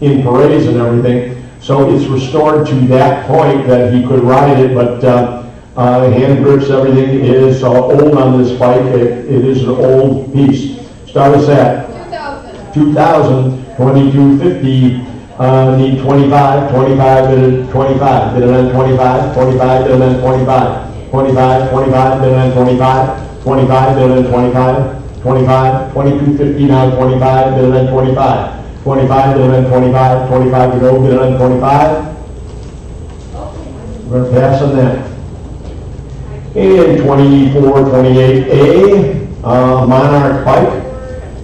in parades and everything. So it's restored to that point that he could ride it, but hand grips, everything is old on this bike. It is an old piece. Start us at 2,000, 2250. Need 25, 25, bid it 25, bid it on 25, 25, bid it on 25, 25, 25, bid it on 25, 25, bid it on 25, 25, 2250 now 25, bid it on 25, 25, bid it on 25, 25 to go, bid it on 25. We're going to pass on that. And 2428A, Monarch bike.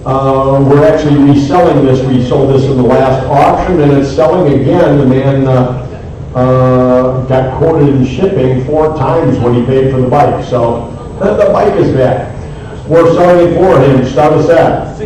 We're actually reselling this. We sold this in the last auction, and it's selling again. The man got quoted in shipping 4 times what he paid for the bike. So the bike is back. We're selling it for him. Start us at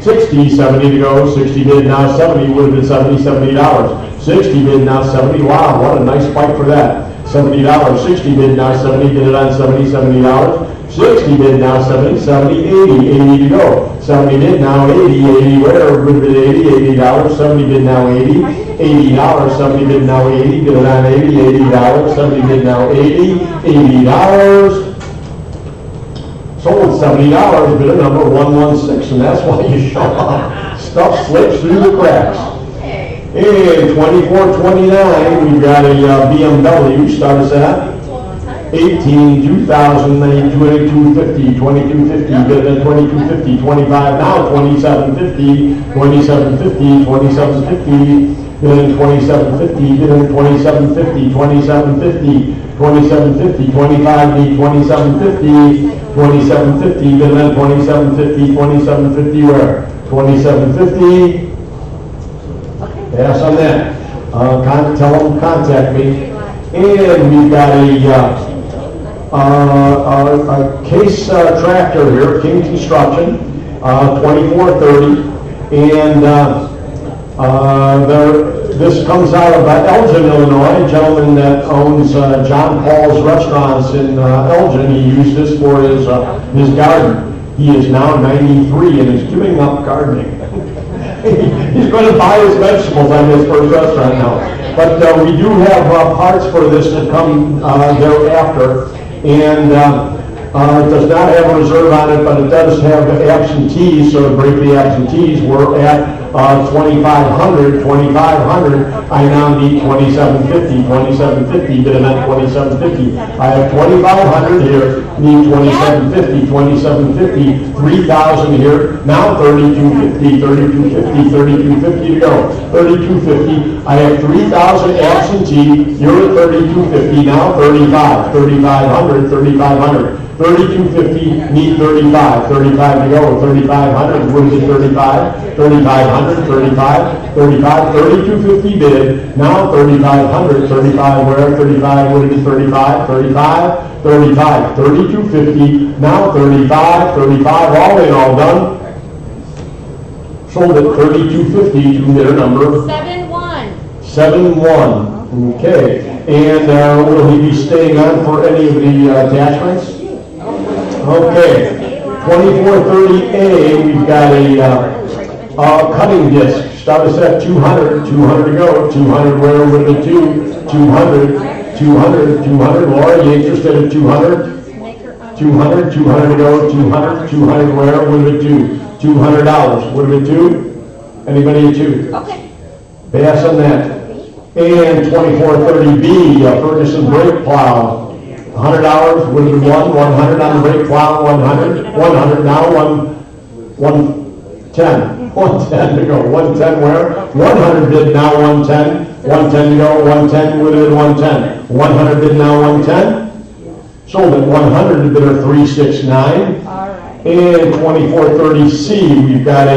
60, 70 to go. 60 bid now 70. Would have been $70, $70. 60 bid now 70. Wow, what a nice bike for that. $70. 60 bid now 70. Bid it on 70, $70. 60 bid now 70, 70, 80, 80 to go. 70 bid now 80, 80 where, would have been 80, $80, 70 bid now 80, $80, 70 bid now 80, bid it on 80, $80, 70 bid now 80, $80. Sold $70, bid number 116, and that's why you show up. Stuff slips through the cracks. And 2429, we've got a BMW, start us at 18, 2,000, 2250, 2250, bid at 2250, 25 now, 2750, 2750, 2750, bid at 2750, bid at 2750, 2750, 2750, 25 need 2750, 2750, bid at 2750, 2750 where? 2750. Pass on that. Tell them contact me. And we've got a a case tractor here, King Construction, 2430, and this comes out of Elgin, Illinois. A gentleman that owns John Paul's Restaurants in Elgin. He used this for his garden. He is now 93 and is giving up gardening. He's going to buy his vegetables on his first restaurant now. But we do have parts for this that come thereafter, and it does not have a reserve on it, but it does have absentees, so to break the absentees, we're at 2,500. I now need 2,750, bid amount 2,750. I have 2,500 here, need 2,750, 3,000 here, now 3,250 to go, 3,250. I have 3,000 absentee, you're at 3,250, now 3,500, 3,250, need 35 to go, 3,500, what is it, 35, 3,500, 3,250 bid, now 3,500, 35 where, 35, what is it, 35, 3,250, now 35, all in, all done. Sold at 3,250 to bidder number 7-1. Okay, and will he be staying on for any of the attachments? Okay, 2430A, we've got a cutting disc. Start us at 200 to go. 200 where with the 200. Laura, you interested in 200? 200 to go. 200 where with the $200. What are the two? Anybody at 2? Okay. Pass on that. And 2430B, Ferguson brake plow. $100 would be 100 on the brake plow, 100 now, 110 to go, 110 where? 100 bid now, 110 to go, 110 would have been 110, 100 bid now, 110, sold at 100 to bidder 369. All right. And 2430C, we've got a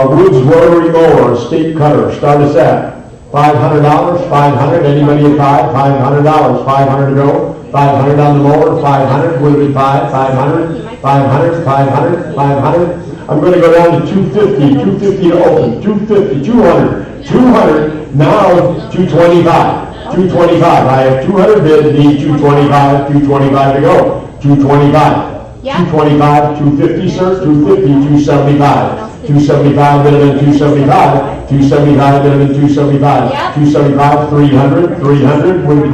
Woods rotary mower, state cutter, start us at $500, 500, anybody at $500, 500 to go, 500 on the mower, 500, would it be 500, 500. I'm going to go down to 250 to open, 250, 200, now 225. I have 200 bid, need 225 to go, 225. Yeah. 225, 250, sir, 250, 275. 275, bid it in 275, 275, bid it in 275, Yep. 275, 300, would be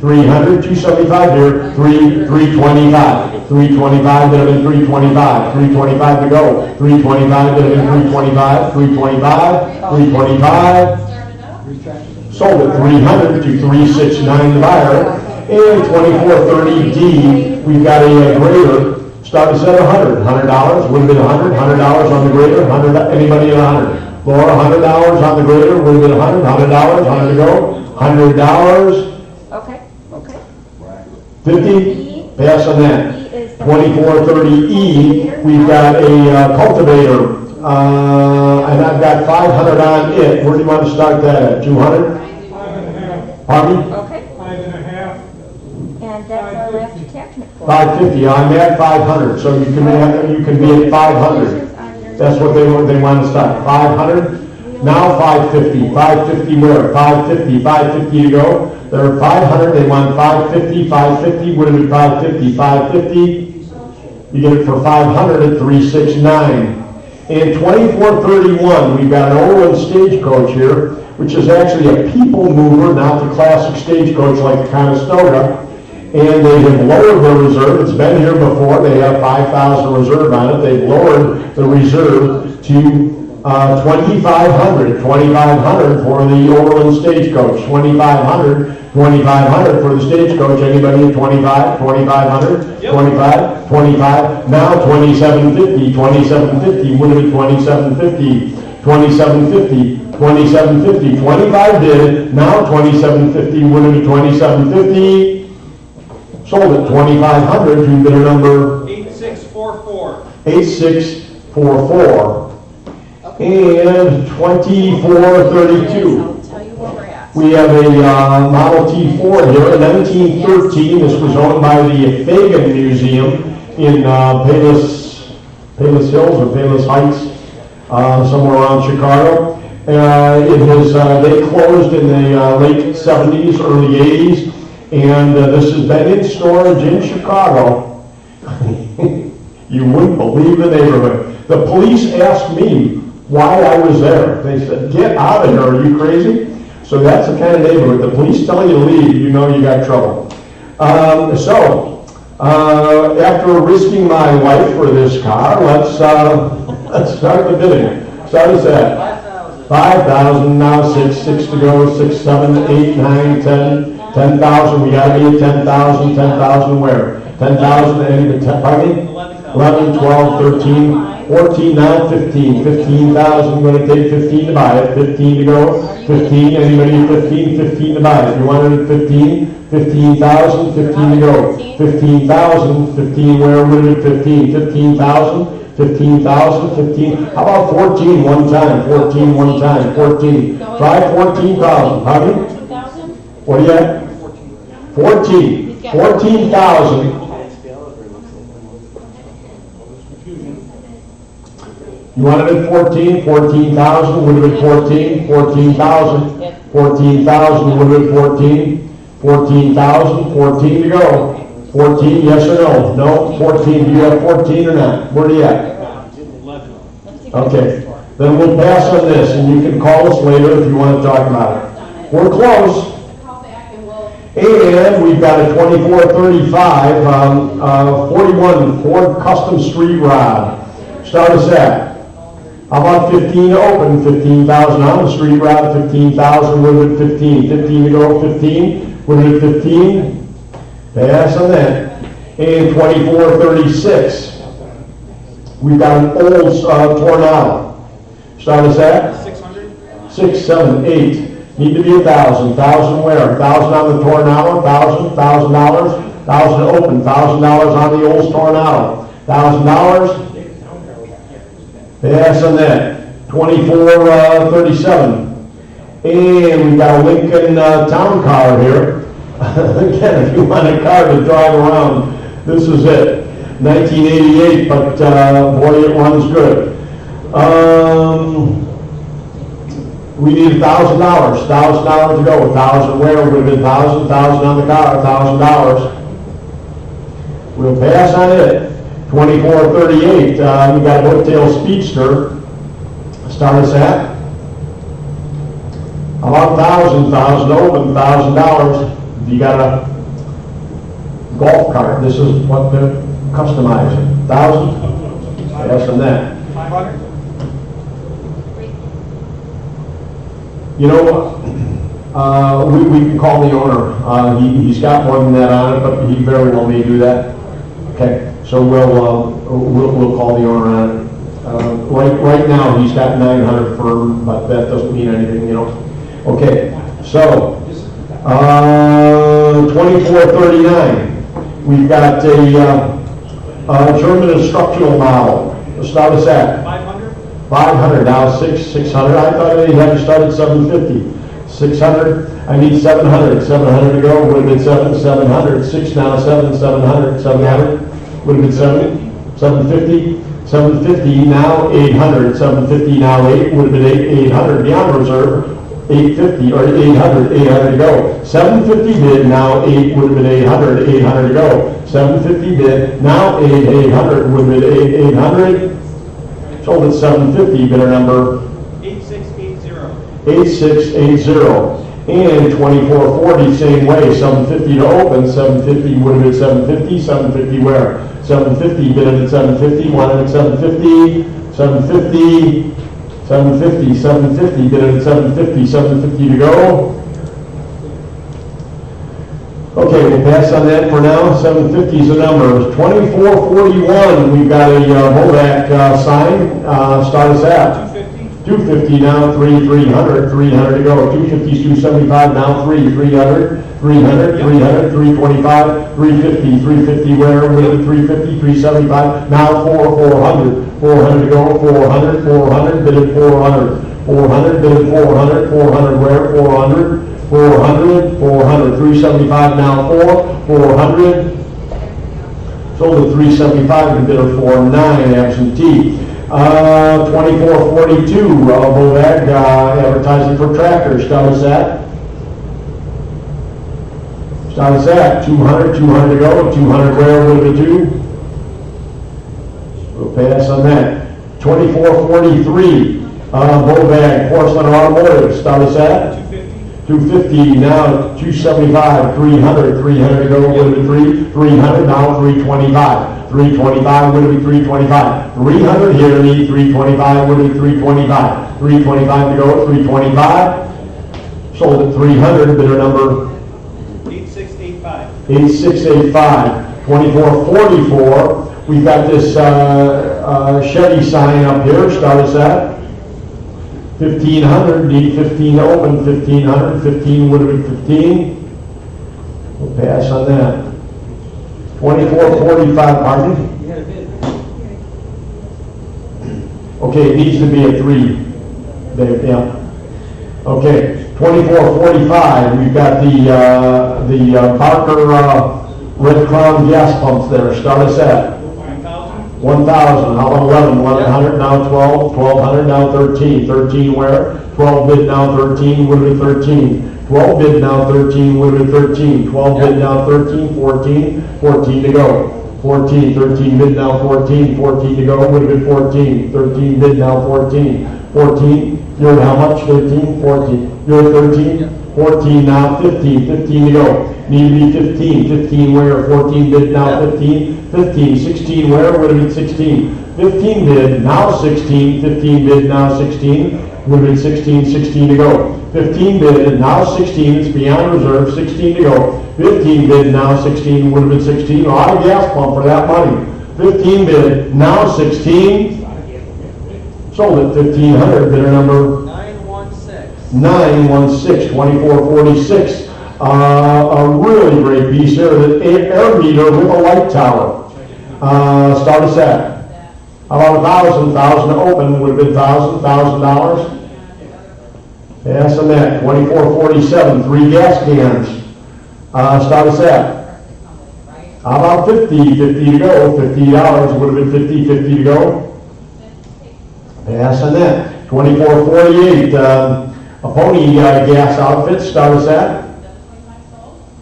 300, 275 here, 325, 325, bid it in 325, 325 to go, 325, bid it in 325, 325, sold at 300 to 369 the buyer, and 2430D, we've got a grader. Start us at $100, would have been $100 on the grader, 100, anybody at 100. Laura, $100 on the grader, would have been $100 to go, $100, Okay. 50, pass on that. 2430E, we've got a cultivator, and I've got 500 on it. Where do you want to start that at, 200? 5.5. Pardon? Okay. 5.5. And that's our last attachment for 550, I'm at 500, so you can be at 500. That's what they want to start, 500, now 550 where? 550 to go. They're 500, they want 550, would it be 550, you get it for 500 at 369. And 2431, we've got an Overland stagecoach here, which is actually a people mover, not the classic stagecoach like the Conestoga. And they have lowered their reserve. It's been here before. They have 5,000 reserve on it. They've lowered the reserve to 2,500 for the Overland stagecoach. 2,500 for the stagecoach. Anybody at 25? 2,500? Yep. 25. Now 2,750. Would it be 2,750? 25 bid. Now 2,750. Would it be 2,750? Sold at 2,500 to bidder number 8644. 8644. And 2432. I'll tell you where we're at. We have a Model T4 here, a 1913. This was owned by the Fagan Museum in Palos Hills or Palos Heights, somewhere around Chicago. They closed in the late 70s, early 80s, and this has been in storage in Chicago. You wouldn't believe the neighborhood. The police asked me why I was there. They said, "Get out of here, are you crazy?" So that's the kind of neighborhood. The police tell you to leave, you know you got trouble. After risking my life for this car, let's start the bidding. Start us at 5,000, now 6 to go, 6, 7, 8, 9, 10, 10,000. We gotta be at 10,000, 10,000 where? 10,000, pardon me? 11, 12, 13, 14, now 15. 15,000, I'm gonna take 15 to buy it, 15 to go, 15, anybody at 15, 15 to buy it. If you wanted it at 15, 15,000, 15 to go. 15,000, 15 where would it be 15? 15,000, 15,000, 15. How about 14 one time? 14 one time, 14. Try 14,000, pardon me? What do you have? 14. 14,000. You wanted it at 14, 14,000, would have been 14, 14,000, 14,000, would have been 14, 14,000, 14 to go. 14, yes or no? No, 14, do you have 14 or not? Where do you at? Okay, then we'll pass on this, and you can call us later if you want to talk about it. We're close. And we've got a 2435, 41 Ford Custom Street Rod. Start us at. How about 15 to open, 15,000 on the street rod, 15,000, would have been 15. 15 to go, 15, would have been 15. Pass on that. And 2436. We've got an old Tornado. Start us at? 600. 6, 7, 8. Need to be 1,000. 1,000 where? 1,000 on the Tornado, $1,000, $1,000, 1,000 to open, $1,000 on the old Tornado. $1,000. Pass on that. 2437. And we've got a Lincoln Town Car here. Again, if you want a car to drive around, this is it. 1988, but boy, it runs good. We need $1,000. $1,000 to go. 1,000 where? Would have been 1,000. 1,000 on the car. $1,000. We'll pass on it. 2438. We got a Whiptail Speedster. Start us at. How about 1,000? 1,000 open. $1,000. If you got a golf cart, this is what they're customizing. 1,000. Yes, on that. 500. You know, we can call the owner. He's got more than that on it, but he very well may do that. Okay, so we'll call the owner on it. Right now he's got 900 firm, but that doesn't mean anything, you know. Okay, so 2439. We've got a German instructional model. Start us at 500. 500, now 600. I thought they had to start at 750. 600, I need 700. 700 to go, would have been 700. 6 now, 700. 700, would have been 750. 750, now 800. 750, now 8, would have been 800. Beyond reserve, 850, or 800 to go. 750 bid, now 8, would have been 800 to go. 750 bid, now 800, would have been 800. Sold at 750, bidder number 8680. 8680. And 2440, same way, 750 to open, 750 would have been 750, 750 where? 750, bid at 750, wanted at 750, 750, 750, 750, bid at 750, 750 to go. Okay, we'll pass on that for now. 750 is the number. 2441, we've got a Movac sign. Start us at 250 now, 300 to go. 250 is 275 now, 300, 325, 350 where? With 350, 375 now, 400 to go. 400 bid at 400, bid at 400 where? 400 400, 375 now 400. Sold at 375, the bidder 49, absentee. 2442, Bovag, advertising for tractors, status at? Status at 200, 200 to go, 200 where would it be 2? We'll pass on that. 2443, Bovag, porcelain automotive, status at? 250, now 275, 300, 300 to go, would it be 300, now 325. 325, would it be 325? 300 here, need 325, would it be 325? 325 to go, 325. Sold at 300, bidder number 8685. 8685. 2444, we've got this Chevy sign up here, start us at 1500, need 15 to open, 1500, 15 would have been 15. We'll pass on that. 2445, pardon me? Okay, it needs to be a 3. There, yeah. Okay, 2445, we've got the Parker Red Crown gas pumps there, start us at 1,000, how about 11, 1,100, now 12, 1,200, now 13, 13 where? 12 bid, now 13, would have been 13, 12 bid, now 13, would have been 13, 12 bid, now 13, 14, 14 to go, 14, 13 bid, now 14, 14 to go, would have been 14, 13 bid, now 14, 14, you're at how much, 13, 14, you're at 13, 14 now, 15, 15 to go, need to be 15, 15 where, 14 bid, now 15, 15, 16 where, would have been 16, 15 bid, now 16, 15 bid, now 16, would have been 16, 16 to go, 15 bid, now 16, it's beyond reserve, 16 to go, 15 bid, now 16, would have been 16, a lot of gas pump for that money, 15 bid, now 16, sold at 1,500, bidder number 916, 2446. A really great piece here, the air meter with a light tower. Start us at about 1,000 to open, would have been $1,000. Yes, and that 2447, 3 gas cans. Start us at about 50 to go, $50 would have been 50 to go. Yes, and that 2448, a pony gas outfit. Start us at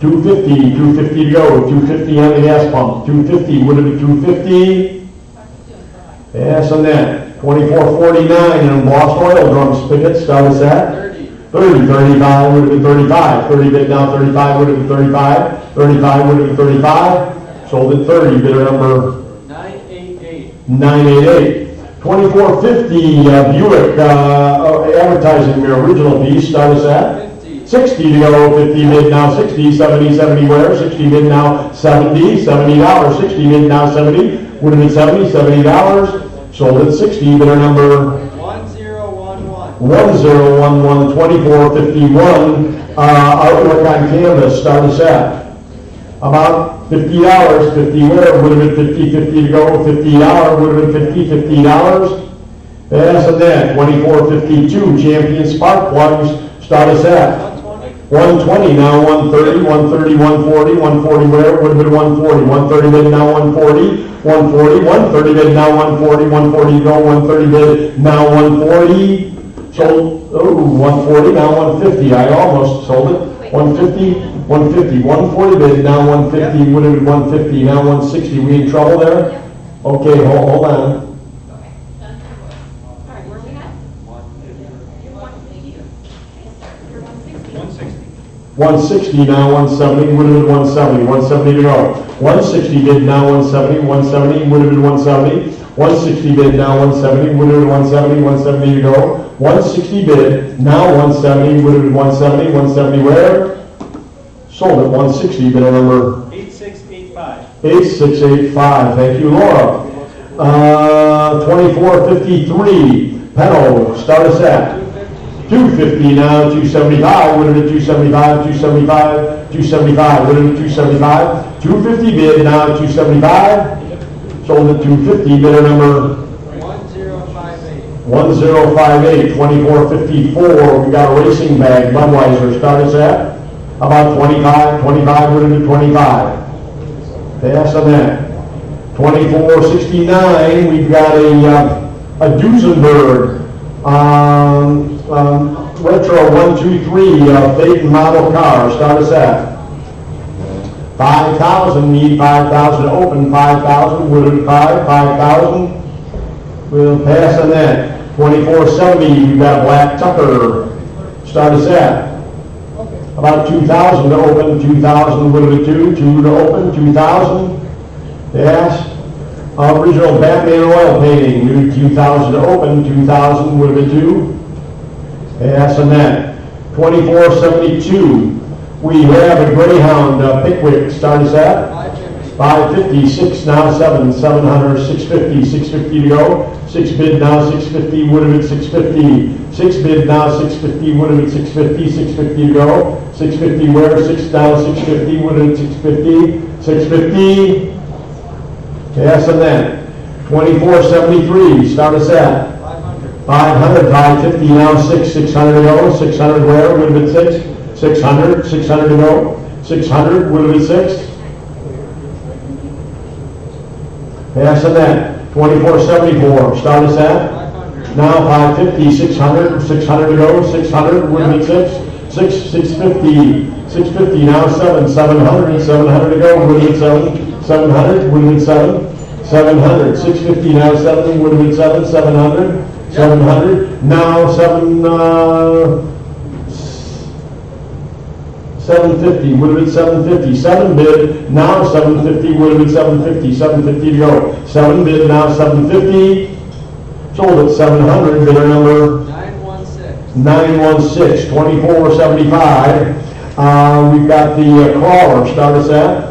250, 250 to go, 250 on the gas pump, 250, would it be 250? Yes, on that. 2449, and embossed oil drum spigot, start us at 30, 35, would it be 35, 30 bid now, 35, would it be 35, 35, would it be 35, sold at 30, bidder number 988. 2450, Buick, advertising mirror, original piece, start us at 60 to go, 50 bid now 60, 70, 70 where, 60 bid now 70, $70, 60 bid now 70, would have been 70, $70, sold at 60, bidder number 1011, 2451, artwork on canvas, start us at about $50, 50 where, would have been 50, 50 to go, $50, would have been $50, Yes, and then 2452, Champion Spark Plugs, start us at 120, now 130, 130, 140, 140 where, would have been 140, 130 bid, now 140, 140, 130 bid, now 140, 140 to go, 130 bid, now 140, sold, 140, now 150, I almost sold it, 150, 150, 140 bid, now 150, would have been 150, now 160, we in trouble there? Okay, hold on. 160, now 170, would have been 170, 170 to go. 160 bid, now 170, 170, would have been 170. 160 bid, now 170, would have been 170, 170 to go. 160 bid, now 170, would have been 170, 170 where? Sold at 160, bid number 8685. 8685, thank you, Laura. 2453, Penno, start us at 250 now, 275, would have been 275, 275, 275, would have been 275, 250 bid now, 275, sold at 250, bidder number 1058. 1058, 2454, we got a racing bag, Budweiser, start us at about 25, would have been 25. Pass on that. 2469, we've got a Duesenberg, retro 123, Phaeton model car, start us at 5,000, need 5,000 to open, 5,000, would have been 5,000. We'll pass on that. 2470, we've got a black Tucker. Start us at about 2,000 to open, 2,000 would have been 2 to open, 2,000. Pass. Original Batman oil painting, new 2,000 to open, 2,000 would have been 2. Pass on that. 2472, we have a Greyhound Pickwick. Start us at 550, 6 now 7, 700, 650, 650 to go. 6 bid now 650, would have been 650. 6 bid now 650, would have been 650, 650 to go. 650 where? 6 now 650, would have been 650. 650. Pass on that. 2473, start us at 500, 550 now 6, 600 to go. 600 where? Would have been 6. 600, 600 to go. 600 would have been 6. Pass on that. 2474, start us at now 550, 600, 600 to go. 600 would have been 6. 650, 650 now 7, 700, 700 to go. Would have been 7. 700 would have been 7. 700, 650 now 7 would have been 7. 700, 700 now 750 would have been 750. 7 bid now 750 would have been 750. 750 to go. 7 bid now 750. Sold at 700. Bidder number 916. 916. 2475. We've got the crawler. Start us at.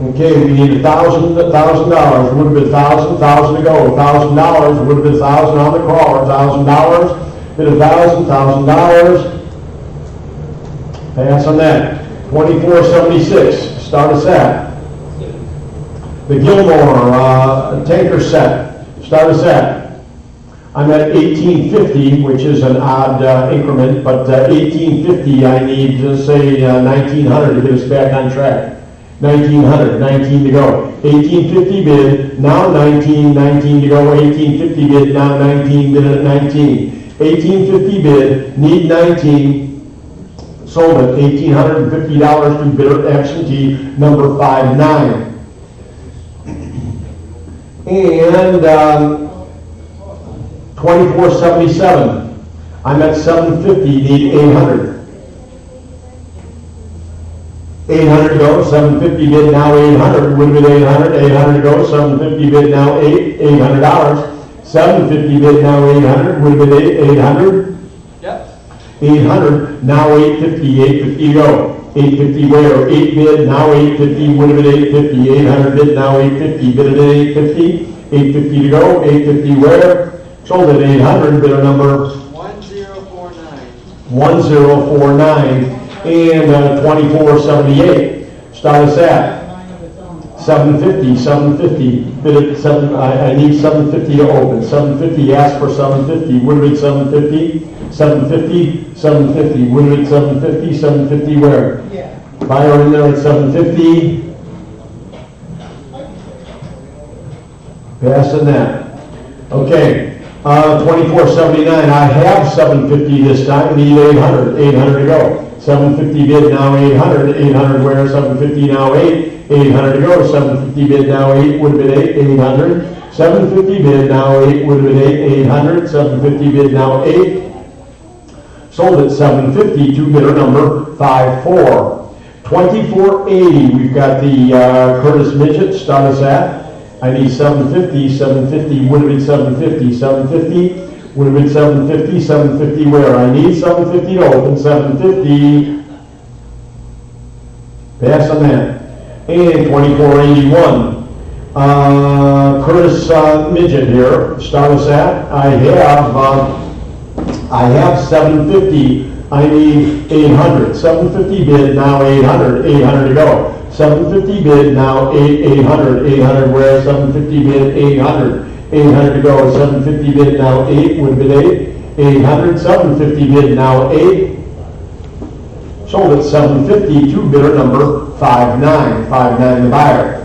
Okay, we need $1,000. Would have been 1,000 to go. $1,000 would have been 1,000 on the crawler. $1,000. Bid $1,000. Pass on that. 2476. Start us at the Gilmore tanker set. Start us at. I'm at 1850, which is an odd increment, but 1850. I need to say 1900 to get us back on track. 1900, 19 to go. 1850 bid, now 19, 19 to go. 1850 bid, now 19, bid at 19. 1850 bid, need 19, sold at $1,850 to bidder absentee number 59. And 2477, I'm at 750, need 800. 800 to go, 750 bid, now 800, would have been 800, 800 to go, 750 bid, now $800, 750 bid, now 800, would have been 800, Yep. 800, now 850, 850 to go, 850 where, 8 bid, now 850, would have been 850, 800 bid, now 850, bid at 850, 850 to go, 850 where, sold at 800, bidder number 1049. 1049. And 2478. Start us at 750, 750. Bid at 7. I need 750 to open. 750. Ask for 750. Would have been 750. 750. 750. Would have been 750. 750. Where? Yeah. Buyer in there at 750. Pass on that. Okay. 2479. I have 750 this time. Need 800. 800 to go. 750 bid, now 800. 800 where? 750 now 8. 800 to go. 750 bid, now 8 would have been 8. 800. 750 bid, now 8 would have been 8. 800. 750 bid, now 8. Sold at 750 to bidder number 54. 2480. We've got the Curtis Midget. Start us at. I need 750. 750 would have been 750. 750. Would have been 750, 750 where? I need 750 to open, 750. Pass on that. And 2481. Curtis Midget here. Start us at. I have 750. I need 800. 750 bid, now 800. 800 to go. 750 bid, now 800. 800 where? 750 bid, 800. 800 to go, 750 bid now 8, would have been 8. 800, 750 bid now 8. Sold at 750 to bidder number 59, 59 the buyer.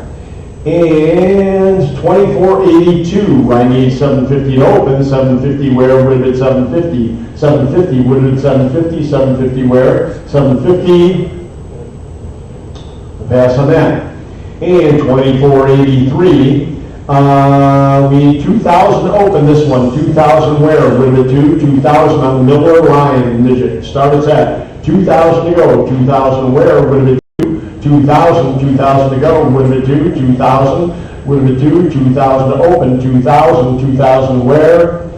And 2482, I need 750 to open, 750 where, would have been 750. 750 would have been 750, 750 where, 750. Pass on that. And 2483, we need 2,000 to open this one. 2,000 where, would have been 2,000 on the Miller Lion digit. Start at that. 2,000 to go. 2,000 where, would have been 2,000, 2,000 to go, would have been 2,000, would have been 2,000 to open, 2,000, 2,000 where?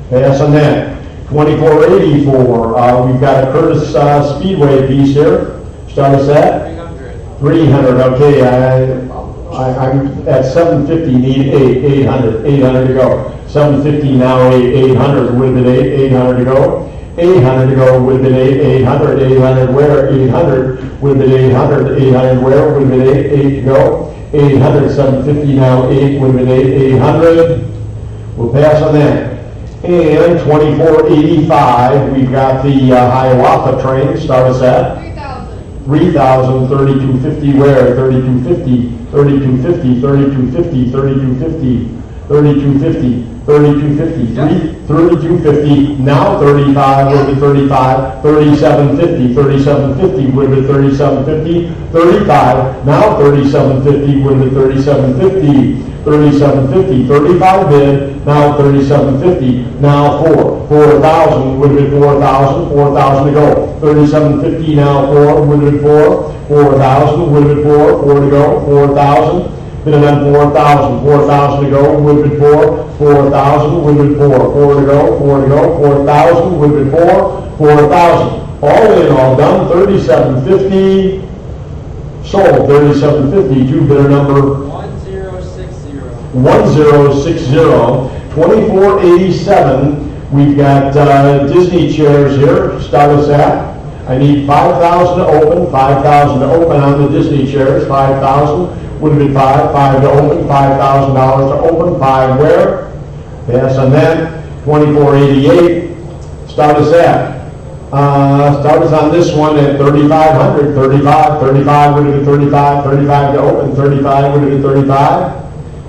Pass on that. 2484, we've got a Curtis Speedway piece here. Start us at? 300, okay, I'm at 750, need 800, 800 to go. 750 now, 800, would have been 800 to go. 800 to go, would have been 800, 800 where, 800, would have been 800, 800 where, would have been 8 to go. 800, 750 now, 8, would have been 800. We'll pass on that. And 2485, we've got the Hiawatha train, start us at? 3,000, 3250 where, 3250, 3250, 3250, 3250, 3250, 3250, 3250, now 35, would be 35, 3750, 3750, would be 3750, 35, now 3750, would be 3750, 3750, 35 bid, now 3750, now 4,000, would be 4,000, 4,000 to go, 3750, now 4, would be 4,000, would be 4 to go, 4,000. Bid on 4,000, 4,000 to go, would be 4,000, would be 4 to go, 4 to go, 4,000, would be 4,000. All in, all done, 3750, sold, 3750, to bidder number 1060. 1060, 2487, we've got Disney chairs here, start us at. I need 5,000 to open, 5,000 to open on the Disney chairs, 5,000. Would have been 5 to open, $5,000 to open, 5 where? Pass on that. 2488. Start us at. Start us on this one at 3,500. 35 would have been 35. 35 to open, 35 would have been 35.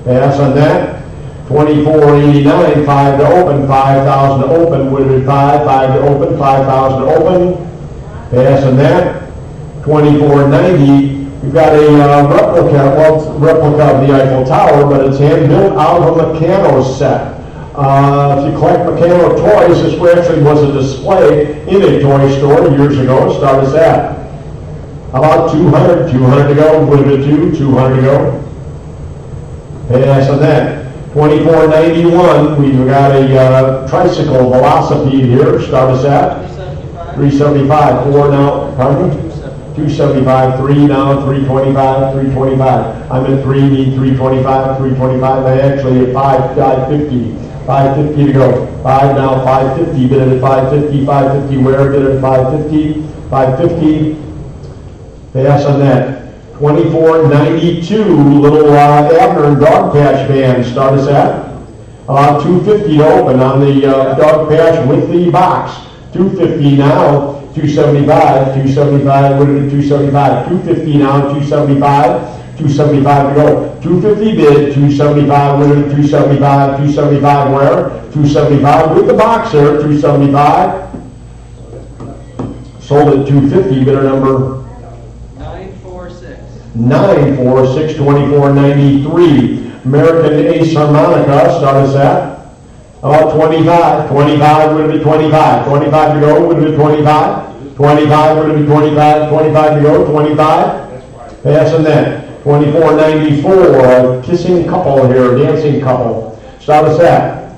Pass on that. 2489. 5 to open, 5,000 to open would have been 5 to open, 5,000 to open. Pass on that. 2490. We've got a replica of the Eiffel Tower, but it's hand-built out of a Meccano set. If you collect Meccano toys, this actually was a display in a toy store years ago. Start us at. About 200 to go, would have been 200 to go. Pass on that. 2491, we've got a tricycle velocipede here. Start us at. 375, 4 now, pardon me? 275, 3 now, 325, 325. I'm at 3, need 325, 325. I actually at 550, 550 to go. 5 now, 550, bid at 550, 550 where, bid at 550, 550. Pass on that. 2492, little Abner and Dog Patch band, start us at. About 250 to open on the Dog Patch with the box. 250 now. 275, 275, would have been 275, 250 now, 275, 275 to go. 250 bid, 275, would have been 275, 275 where? 275 with the box there, 275. Sold at 250, bidder number 946. 946, 2493. American Ace Harmonica, start us at. About 25 would have been 25 to go, would have been 25 would have been 25 to go, 25. Pass on that. 2494, kissing couple here, dancing couple. Start us at.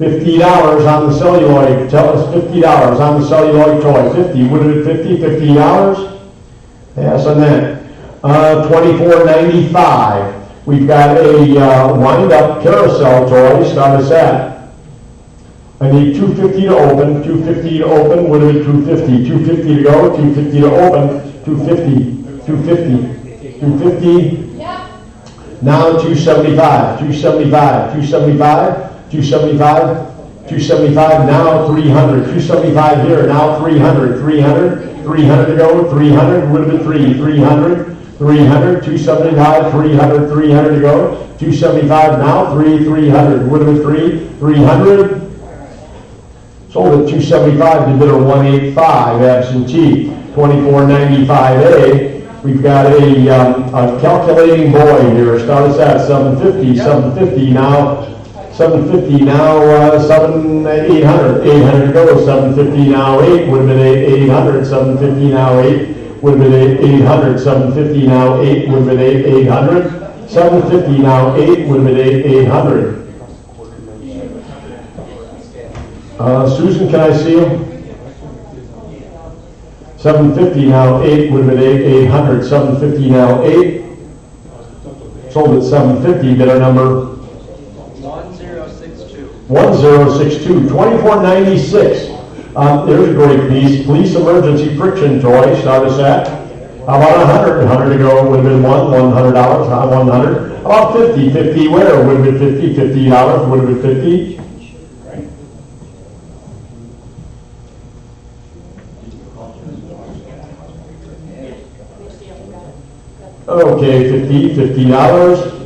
$50 on the celluloid, tell us $50 on the celluloid toy. 50, would have been $50? Pass on that. 2495, we've got a wind-up carousel toy, start us at. I need 250 to open, 250 to open, would have been 250, 250 to go, 250 to open, 250, 250, 250. Yep. now 275, 275, 275, 275, 275, now 300, 275 here, now 300, 300, 300 to go, 300, would have been 300, 300, 275, 300, 300 to go, 275, now 300, would have been 300, sold at 275 to bidder 185, absentee, 2495A. We've got a calculating boy here, start us at 750, 750 now, 750 now, 800, 800 to go, 750 now 8, would have been 800, 750 now 8, would have been 800, 750 now 8, would have been 800, 750 now 8, would have been 800. Susan, can I see you? 750 now 8, would have been 800, 750 now 8, sold at 750, bidder number 1062, 2496. There's a great piece. Police emergency friction toy. Start us at how about 100? 100 to go. Would have been $100. 100. About 50. 50 where? Would have been 50. $50. Would have been 50. Okay, $50.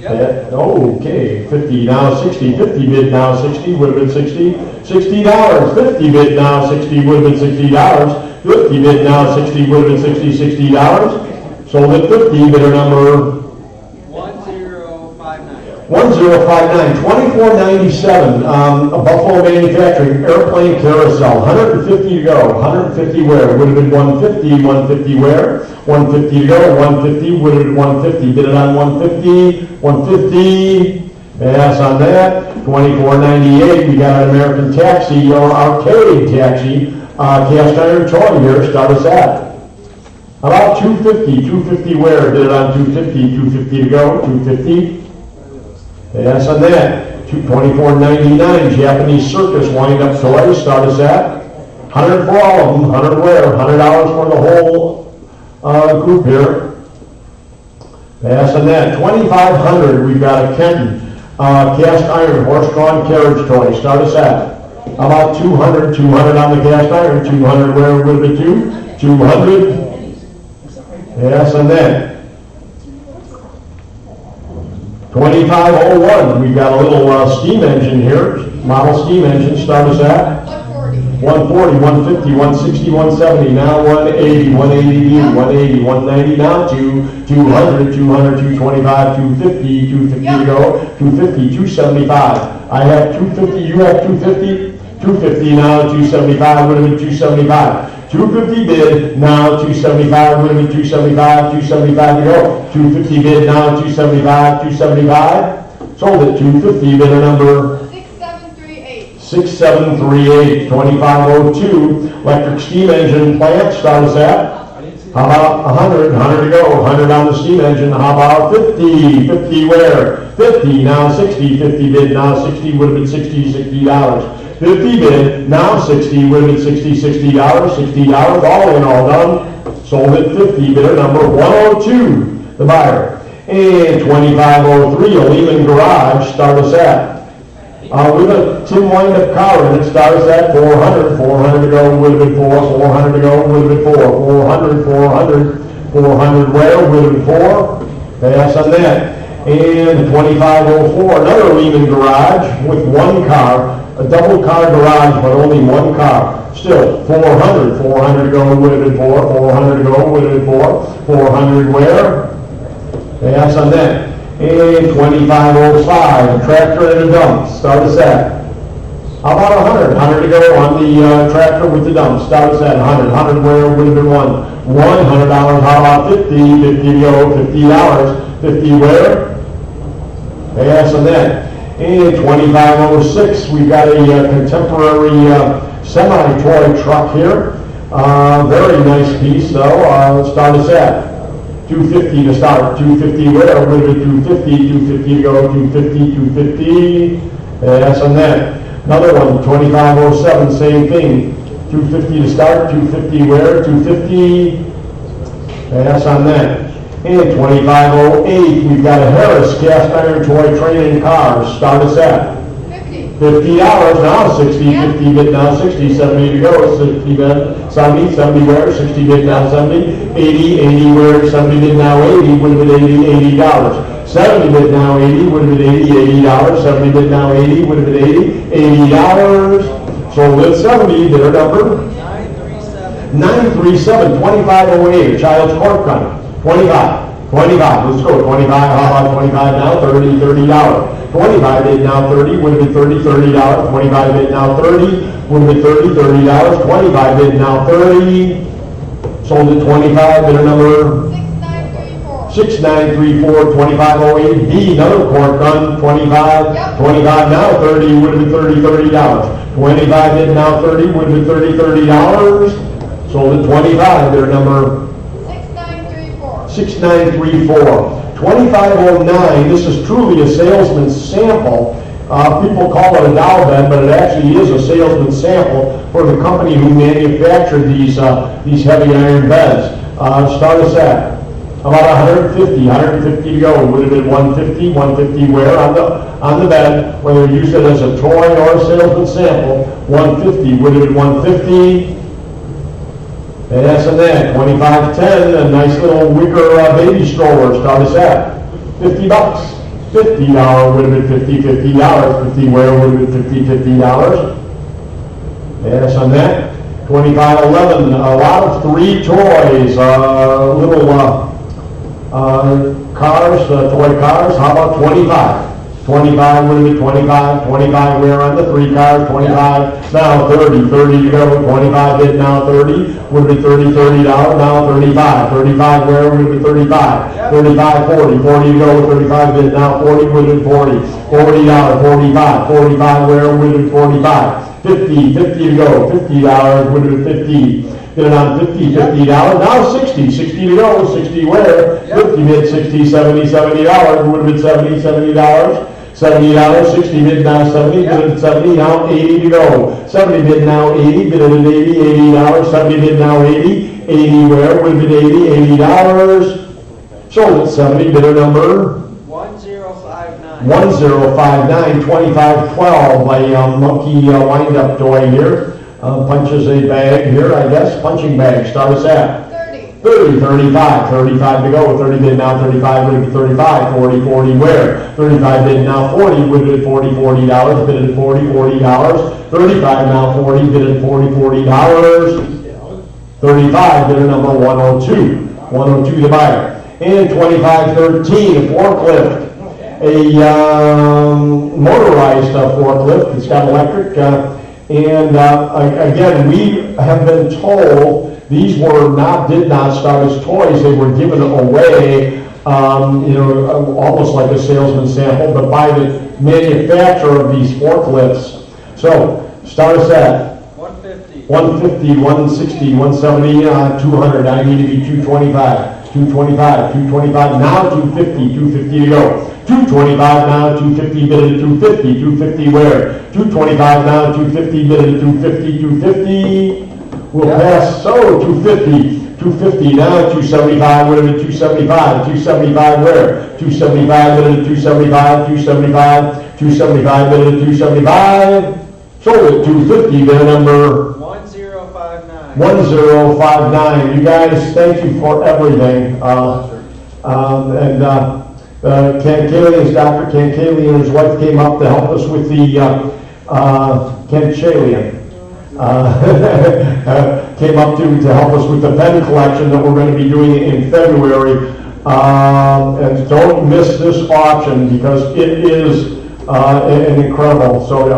Okay, 50 now 60, 50 bid now 60, would have been 60, $60, 50 bid now 60, would have been $60, 50 bid now 60, would have been $60, sold at 50, bidder number 1059, 2497, Buffalo Manufacturing, airplane carousel, 150 to go, 150 where? Would have been 150, 150 where? 150 to go, 150, would have been 150, bid it on 150, 150, pass on that, 2498, we got an American Taxi, or arcade taxi, cast iron toy here, start us at. About 250, 250 where? Bid it on 250, 250 to go, 250. Yes, on that, 2499, Japanese circus wind-up toys, start us at. 100 for all of them, 100 where? $100 for the whole group here. Pass on that, 2500, we've got a Kenton cast iron horse-drawn carriage toy, start us at. About 200 on the cast iron, 200 where would it be 200. Pass on that. 2501, we've got a little steam engine here, model steam engine, start us at 140, 150, 160, 170, now 180, 180, 180, 190, now 200, 200, 225, 250, 250 to go, 250, 275. I have 250, you have 250, 250 now, 275, would have been 275. 250 bid, now 275, would have been 275, 275 to go. 250 bid, now 275, 275. Sold at 250, bidder number 6738, 2502. Electric steam engine plant, start us at. How about 100, 100 to go, 100 on the steam engine. How about 50, 50 where? 50, now 60, 50 bid, now 60, would have been $60. 50 bid, now 60, would have been $60, $60, all in, all done. Sold at 50, bidder number 102, the buyer. And 2503, a Lehman garage, start us at. With a tin wind-up car in it, start us at 400, 400 to go, would have been 4, 400 to go, would have been 4, 400, 400, 400 where, would have been 4, pass on that. And 2504, another Lehman garage with one car, a double car garage, but only one car. Still, 400, 400 to go, would have been 4, 400 to go, would have been 4, 400 where? Pass on that. And 2505, a tractor and a dump, start us at. How about 100? 100 to go on the tractor with the dump, start us at 100. 100 where would have been $100. How about 50? 50 to go, $50. 50 where? Pass on that. And 2506, we've got a contemporary semi-toy truck here. Very nice piece though. Start us at 250 to start. 250 where? Would have been 250, 250 to go, 250, 250. Pass on that. Another one, 2507, same thing. 250 to start, 250 where? 250. Pass on that. And 2508, we've got a Harris cast iron toy train and cars. Start us at $50 now, 60, 50 bid now, 60, 70 to go, 60 bid, 70, 70 where, 60 bid now, 70, 80, 80 where, 70 bid now, 80, would have been 80, $80. 70 bid now, 80, would have been 80, $80. 70 bid now, 80, would have been 80, $80. Sold at 70, their number. 937. 937, 2508, a child's court gun, 25, 25, let's go, 25, how about 25 now, 30, $30. 25 bid now 30, would have been 30, $30. 25 bid now 30, would have been 30, $30. 25 bid now 30, sold at 25, bidder number 6934, 2508B, another court gun, 25, 25 now 30, would have been 30, $30. 25 bid now 30, would have been 30, $30. Sold at 25, bidder number 6934. 2509, this is truly a salesman's sample. People call it a dowel bed, but it actually is a salesman's sample for the company who manufactured these heavy iron beds. Start us at about 150 to go. Would have been 150 where on the bed, whether you use it as a toy or a salesman's sample, 150, would have been 150. And that's in that, 2510, a nice little wicker baby stroller. Start us at $50. $50 would have been $50. 50 where would have been $50. Yes, on that, 2511, a lot of three toys, little cars, toy cars. How about 25? 25 would have been 25 where on the three cars, 25, now 30 to go, 25 bid now 30, would have been $30, now 35 where would have been 35, 35, 40 to go, 35 bid now 40, would have been $40, $45 where would have been 45, 50 to go, $50 would have been 50, bid it on $50, now 60 to go, 60 where, 50 bid 60, $70, would have been $70, $70, 60 bid now 70, bid at 70, now 80 to go. 70 bid now 80, bid at 80, $80, 70 bid now 80, 80 where, would have been 80, $80. Sold at 70, bidder number 1059. 1059, 2512, a monkey wind-up toy here. Punches a bag here, I guess, punching bag. Start us at 30, 35 to go, 30 bid now 35, would have been 35, 40 where, 35 bid now 40, would have been $40, bid at $40, 35 now 40, bid at $40, 35, bidder number 102 the buyer, and 2513, a forklift, a motorized forklift, it's got electric, and again, we have been told these did not start as toys. They were given away, almost like a salesman's sample, but by the manufacturer of these forklifts. So, start us at 150, 160, 170, 200. I need to be 225, 225, now 250 to go. 225 now, 250 bid at 250 where? 225 now, 250 bid at 250. We'll pass, 250 now, 275, would have been 275 where? 275 bid at 275 bid at 275, sold at 250, bid number 1059. You guys, thank you for everything. Ken Kalian's Dr. Ken Kalian and his wife came up to help us with the Ken Chalian. Came up to help us with the pen collection that we're going to be doing in February. And don't miss this auction because it is an incredible. So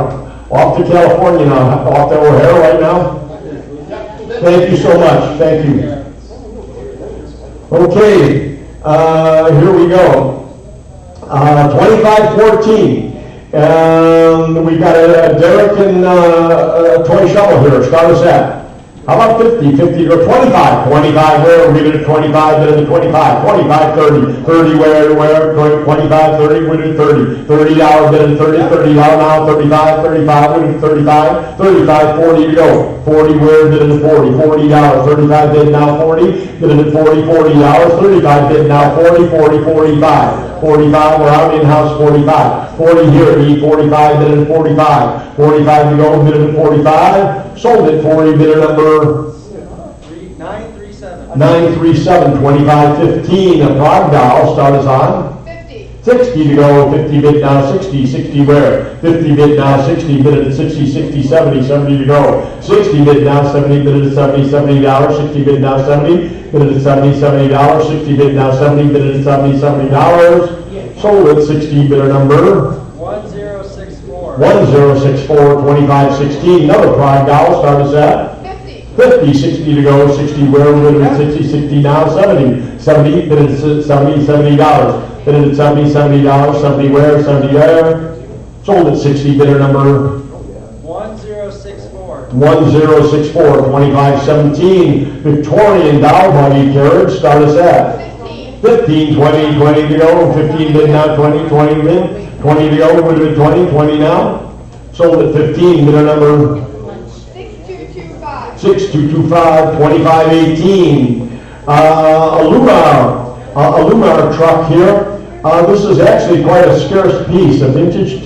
off to California now, off to O'Hare right now. Thank you so much. Thank you. Okay, here we go. 2514. We've got a Derrick and toy shovel here. Start us at How about 50? 50 to 25. 25 where? We did a 25, bid it 25. 25, 30. 30 where? 25, 30, we did 30. $30 bid it 30. $30 now. 35, 35, we did 35. 35, 40 to go. 40 where? Bid it 40. $40. 35 bid now 40. Bid it 40. $40. 35 bid now 40. 40, 45. 45, we're out in-house 45. 40 here, E 45, bid it 45. 45 to go, bid it 45. Sold it 40, bidder number 937. 937, 2515. A Prague doll, start us on. 50. 60 to go, 50 bid now 60. 60 where? 50 bid now 60, bid it at 60, 60, 70. 70 to go. 60 bid now 70, bid it at 70, $70. 60 bid now 70, bid it at 70, $70. 60 bid now 70, bid it at 70, $70. Sold at 60, bidder number 1064. 1064, 2516. Another Prague doll, start us at 50. 50, 60 to go, 60 where, bid it at 60, 60 now, 70. 70, bid it at 70, $70. Bid it at 70, $70. 70 where, 70 there. Sold at 60, bidder number 1064. 1064, 2517. Victorian doll buggy carriage, start us at 15, 20, 20 to go, 15 bid now, 20, 20 bid, 20 to go, would have been 20, 20 now. Sold at 15, bidder number 6225. 6225, 2518. Lumar truck here. This is actually quite a scarce piece, a vintage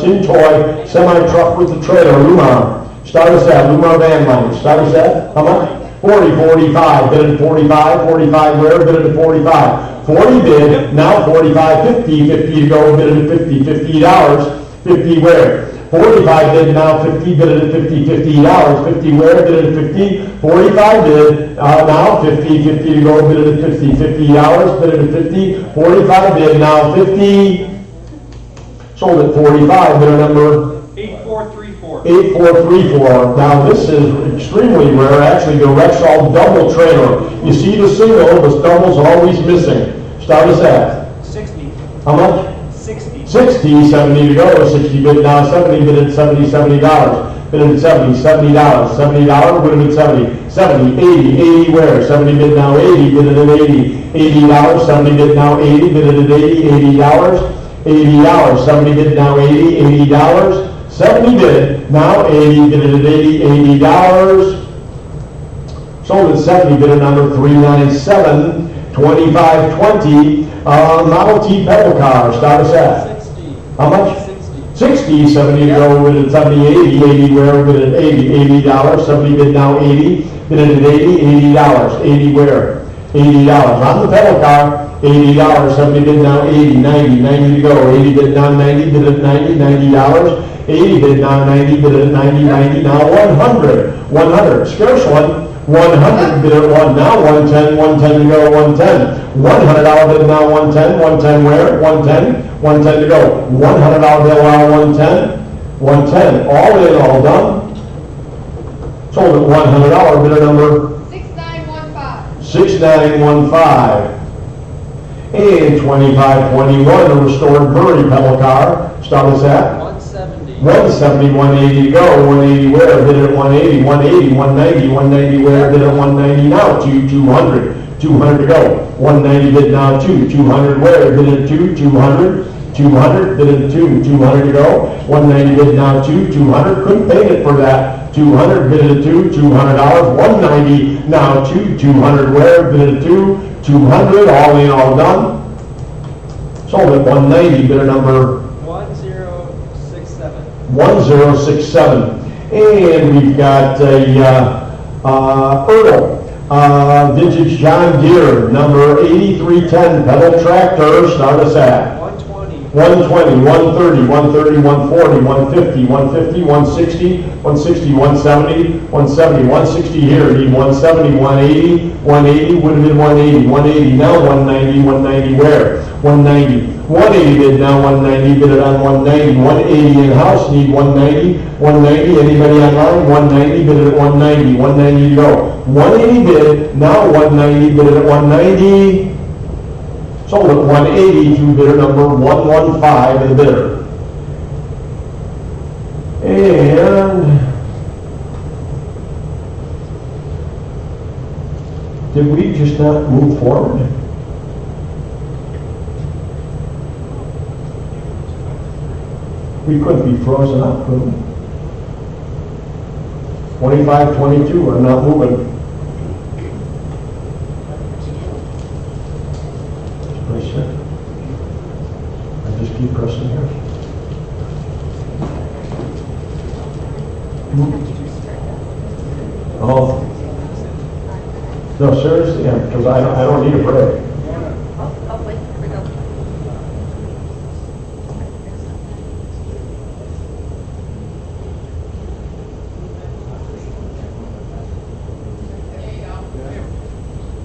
tin toy semi-truck with a trailer, Lumar. Start us at Lumar van line. Start us at, how much? 40, 45, bid at 45, 45 where, bid at 45. 40 bid, now 45, 50, 50 to go, bid at 50, $50, 50 where? 45 bid, now 50, bid at 50, $50, 50 where, bid at 50, 45 bid, now 50, 50 to go, bid at 50, $50, bid at 50, 45 bid, now 50, sold at 45, bidder number 8434. 8434. Now this is extremely rare, actually the Rexall double trailer. You see the single, the double's always missing. Start us at 60. how much? 60. 60, 70 to go, 60 bid now, 70 bid at 70, $70. Bid at 70, $70, $70 would have been 70, 70, 80, 80 where? 70 bid now 80, bid it at 80, $80, 70 bid now 80, bid it at 80, $80, $80, 70 bid now 80, $80, 70 bid, now 80, bid it at 80, $80. Sold at 70, bidder number 397, 2520. Model T pedal car, start us at 60. how much? 60. 60, 70 to go, bid at 70, 80, 80 where, bid at 80, $80, 70 bid now 80, bid it at 80, $80, 80 where? $80. On the pedal car, $80, 70 bid now 80, 90, 90 to go, 80 bid now 90, bid at 90, $90, 80 bid now 90, bid at 90, 90 now 100, 100, scarce one, 100 bid at 1, now 110, 110 to go, 110, $100 bid now 110, 110 where? 110, 110 to go, $100 bill now 110, 110, all in, all done. Sold at $100, bidder number 6915. 6915. And 2521, a restored Murray pedal car. Start us at 170. 170, 180 to go, 180 where, bid at 180, 180, 190, 190 where, bid at 190 now, 200, 200 to go, 190 bid now 200 where, bid at 200, 200, bid at 200 to go, 190 bid now 200, couldn't pay it for that, 200, bid at $200, 190 now 200 where, bid at 200, all in, all done. Sold at 190, bidder number 1067. 1067. And we've got a Earl, vintage John Deere, number 8310, pedal tractor, start us at 120. 120, 130, 130, 140, 150, 150, 160, 160, 170, 170, 160 here, need 170, 180, 180, would have been 180, 180, now 190, 190 where? 190, 180 bid now 190, bid it on 190, 180 in-house, need 190, 190, anybody online? 190, bid it at 190, 190 to go. 180 bid, now 190, bid it at 190, sold at 180 to bidder number 115, the bidder. And Did we just not move forward? We couldn't be frozen up, could we? 25, 22, I'm not moving. Pretty sick. I just keep pressing here. Oh. No, seriously, yeah, because I don't need a break. Oh, wait, here we go.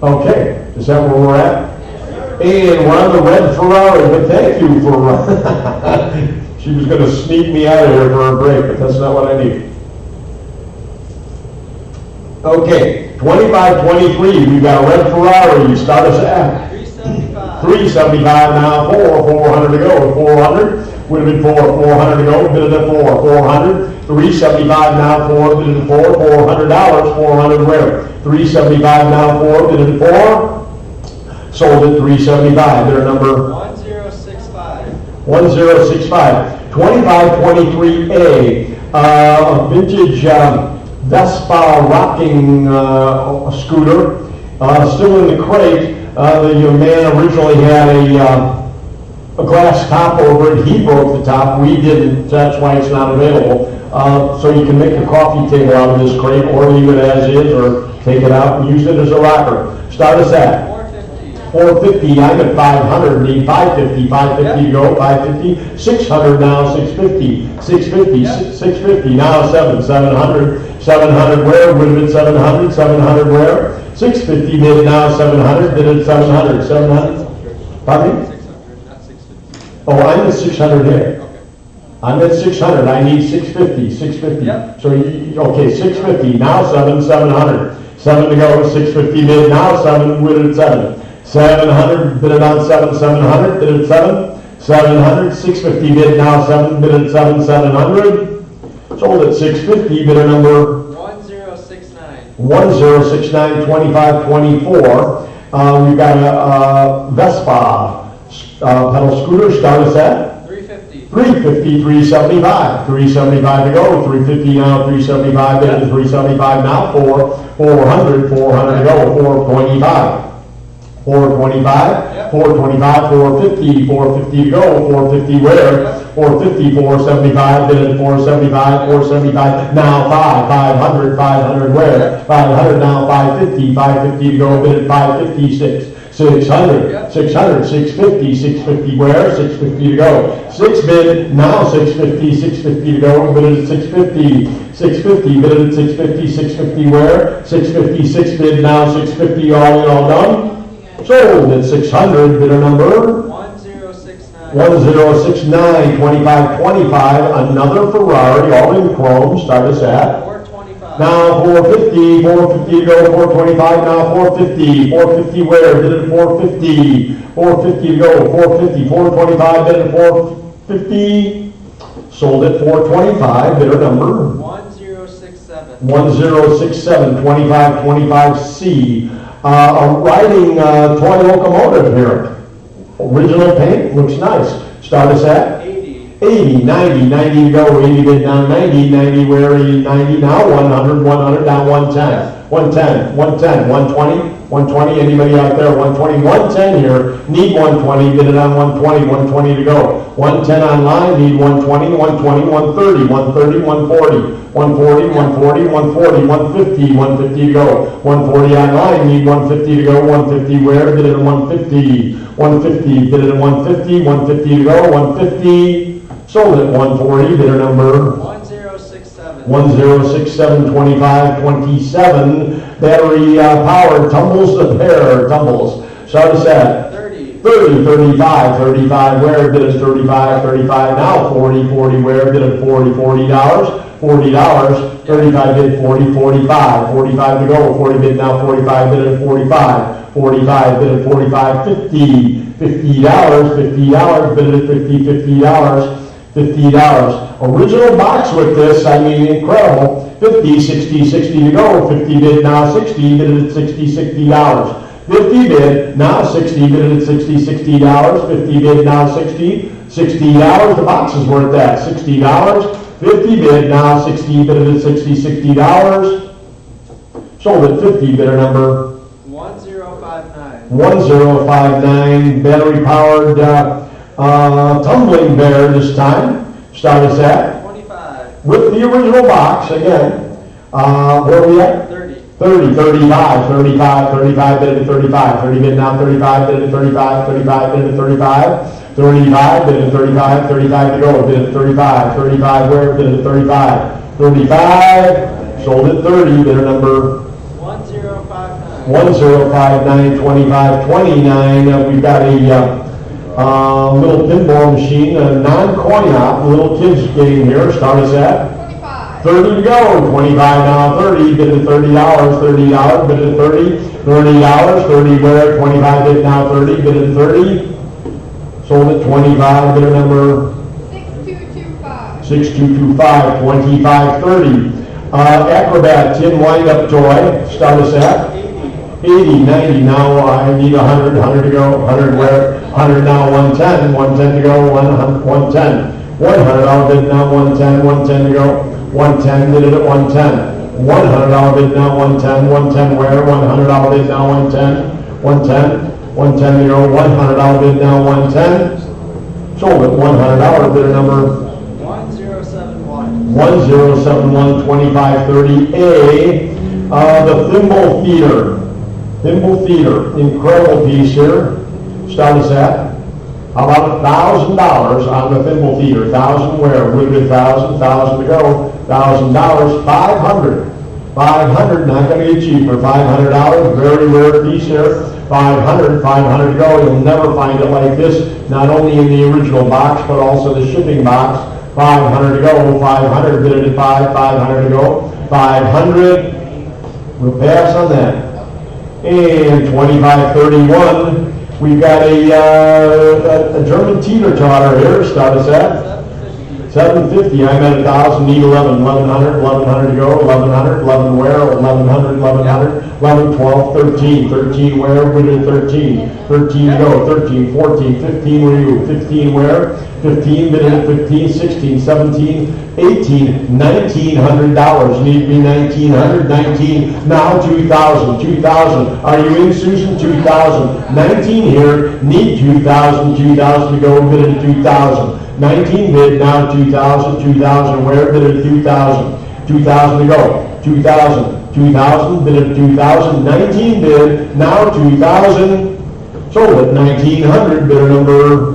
Okay, is that where we're at? And we're on the red Ferrari, but thank you for, she was gonna sneak me out of here for a break, but that's not what I need. Okay, 25, 23, we've got a red Ferrari, you start us at 375. 375 now, 400 to go, 400, would have been 400 to go, bid it at 400, 375 now, 4, bid it at $400, 400 where? 375 now, 4, bid it at 4, sold at 375, their number 1065. 1065. 2523A, a vintage Vespa rocking scooter, still in the crate. The young man originally had a glass top over it. He broke the top. We didn't. That's why it's not available. So you can make a coffee table out of this crate, or leave it as is, or take it out and use it as a rocker. Start us at 450. 450, I'm at 500, need 550, 550 to go, 550, 600 now, 650, 650, 650, now 700, 700 where, would have been 700, 700 where, 650 bid now, 700, bid at 700, 700, pardon me? 600, not 650. Oh, I'm at 600 here. Okay. I'm at 600, I need 650, 650. Yep. So, okay, 650, now 700, 7 to go, 650 bid, now 7, bid at 7. 700, bid it on 700, bid at 700, 650 bid, now 7, bid at 700, sold at 650, bidder number 1069. 1069, 2524. We've got a Vespa pedal scooter, start us at 350. 350, 375, 375 to go, 350 now, 375 bid at 375 now, 400 to go, 425. 425, Yep. 425, 450, 450 to go, 450 where? 450, 475, bid at 475, 475, now 500, 500 where? 500 now, 550, 550 to go, bid at 550, 600, Yep. 600, 650, 650 where? 650 to go. 6 bid, now 650, 650 to go, bid at 650, 650, bid at 650, 650 where? 650, 6 bid, now 650, all in, all done? Sold at 600, bidder number 1069. 1069, 2525, another Ferrari, all in chrome, start us at. 425. Now 450, 450 to go, 425, now 450, 450 where, bid at 450, 450 to go, 450, 425, bid at 450, sold at 425, bidder number 1067. 1067, 2525C. A riding toy locomotive here. Original paint, looks nice. Start us at 80. 80, 90, 90 to go, 80 bid down 90, 90 where, 80, 90 now, 100, 100 down 110, 110, 110, 120, 120, anybody out there, 120, 110 here, need 120, bid it on 120, 120 to go, 110 online, need 120, 120, 130, 130, 140, 140, 140, 140, 150, 150 to go, 140 online, need 150 to go, 150 where, bid it at 150, 150, bid it at 150, 150 to go, 150, sold at 140, bidder number 1067. 1067, 2527, battery powered, tumbles the pair, tumbles. Start us at 30. 30, 35, 35 where, bid at 35, 35 now, 40, 40 where, bid at 40, $40, $40, 35 bid, 40, 45, 45 to go, 40 bid now, 45 bid at 45, 45 bid at 45, 50, $50, $50 bid at 50, $50, $50. Original box with this, I mean, incredible. 50, 60, 60 to go. 50 bid, now 60, bid at 60, $60. 50 bid, now 60, bid at 60, $60. 50 bid, now 60, $60. The box is worth that, $60. 50 bid, now 60, bid at 60, $60. Sold at 50, bidder number 1059. 1059, battery powered tumbling bear this time. Start us at 25. with the original box again. Where are we at? 30. 30, 35, 35, 35, bid at 35, 30 bid now 35, bid at 35, 35, bid at 35, 35, bid at 35, 35 to go, bid at 35, 35 where, bid at 35, 35, sold at 30, bidder number 1059. 1059, 25, 29. We've got a little pinball machine, a non-coin op, little kids game here. Start us at 25. 30 to go. 25 now, 30. Bid at $30, $30. Bid at 30, $30. 30 where? 25 bid now, 30. Bid at 30. Sold at 25. Bidder number 6225. 6225, 25, 30. Acrobat tin wind-up toy. Start us at 80, 90, now I need 100, 100 to go, 100 where, 100 now, 110, 110 to go, 110, $100 bid now, 110, 110 to go, 110, did it at 110, $100 bid now, 110, 110 where, $100 bid now, 110, 110, 110 to go, $100 bid now, 110, sold at $100, bidder number 1071. 1071, 2530A, the thimble feeder. Thimble feeder, incredible piece here. Start us at how about $1,000 on the thimble feeder? 1,000 where? Would be 1,000, 1,000 to go. $1,000, 500. 500, not going to get cheaper. $500, very rare piece here. 500, 500 to go. You'll never find it like this. Not only in the original box, but also the shipping box. 500 to go. 500, bid it at 500 to go. 500. We'll pass on that. And 2531, we've got a German teeter-totter here. Start us at 750. I'm at 1,000, need 11, 1,100, 1,100 to go, 1,100, 11 where, 1,100, 1,100, 11, 12, 13, 13 where, we did 13, 13 to go, 13, 14, 15 where you, 15 where, 15, bid at 15, 16, 17, 18, $1,900, need to be 1,900, 19, now 2,000, 2,000, are you in, Susan? 2,000, 19 here, need 2,000, 2,000 to go, bid at 2,000, 19 bid, now 2,000, 2,000, where, bid at 2,000, 2,000 to go, 2,000, 2,000, bid at 2,000, 19 bid, now 2,000, sold at 1,900, bidder number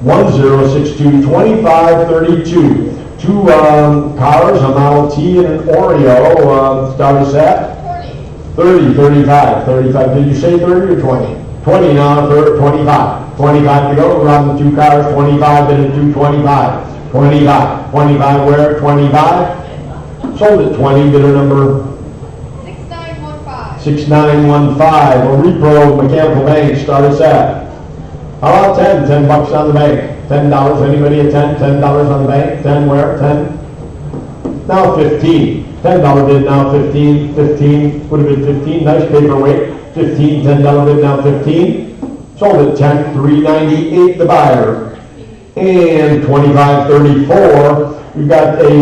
1062, 2532. Two cars, a Model T and an Oreo. Start us at 30, 35, 35. Did you say 30 or 20? 20 now, 25. 25 to go. Around the two cars, 25, bid at 225. 25. 25 where? 25. Sold at 20, bidder number 6915. 6915. A repro mechanical bank. Start us at how about 10? 10 bucks on the bank. $10. Anybody at 10? $10 on the bank. 10 where? 10. Now 15. $10 bid now 15. 15 would have been 15. Nice paperweight. 15. $10 bid now 15. Sold at 10. $398 the buyer. And 2534. We've got a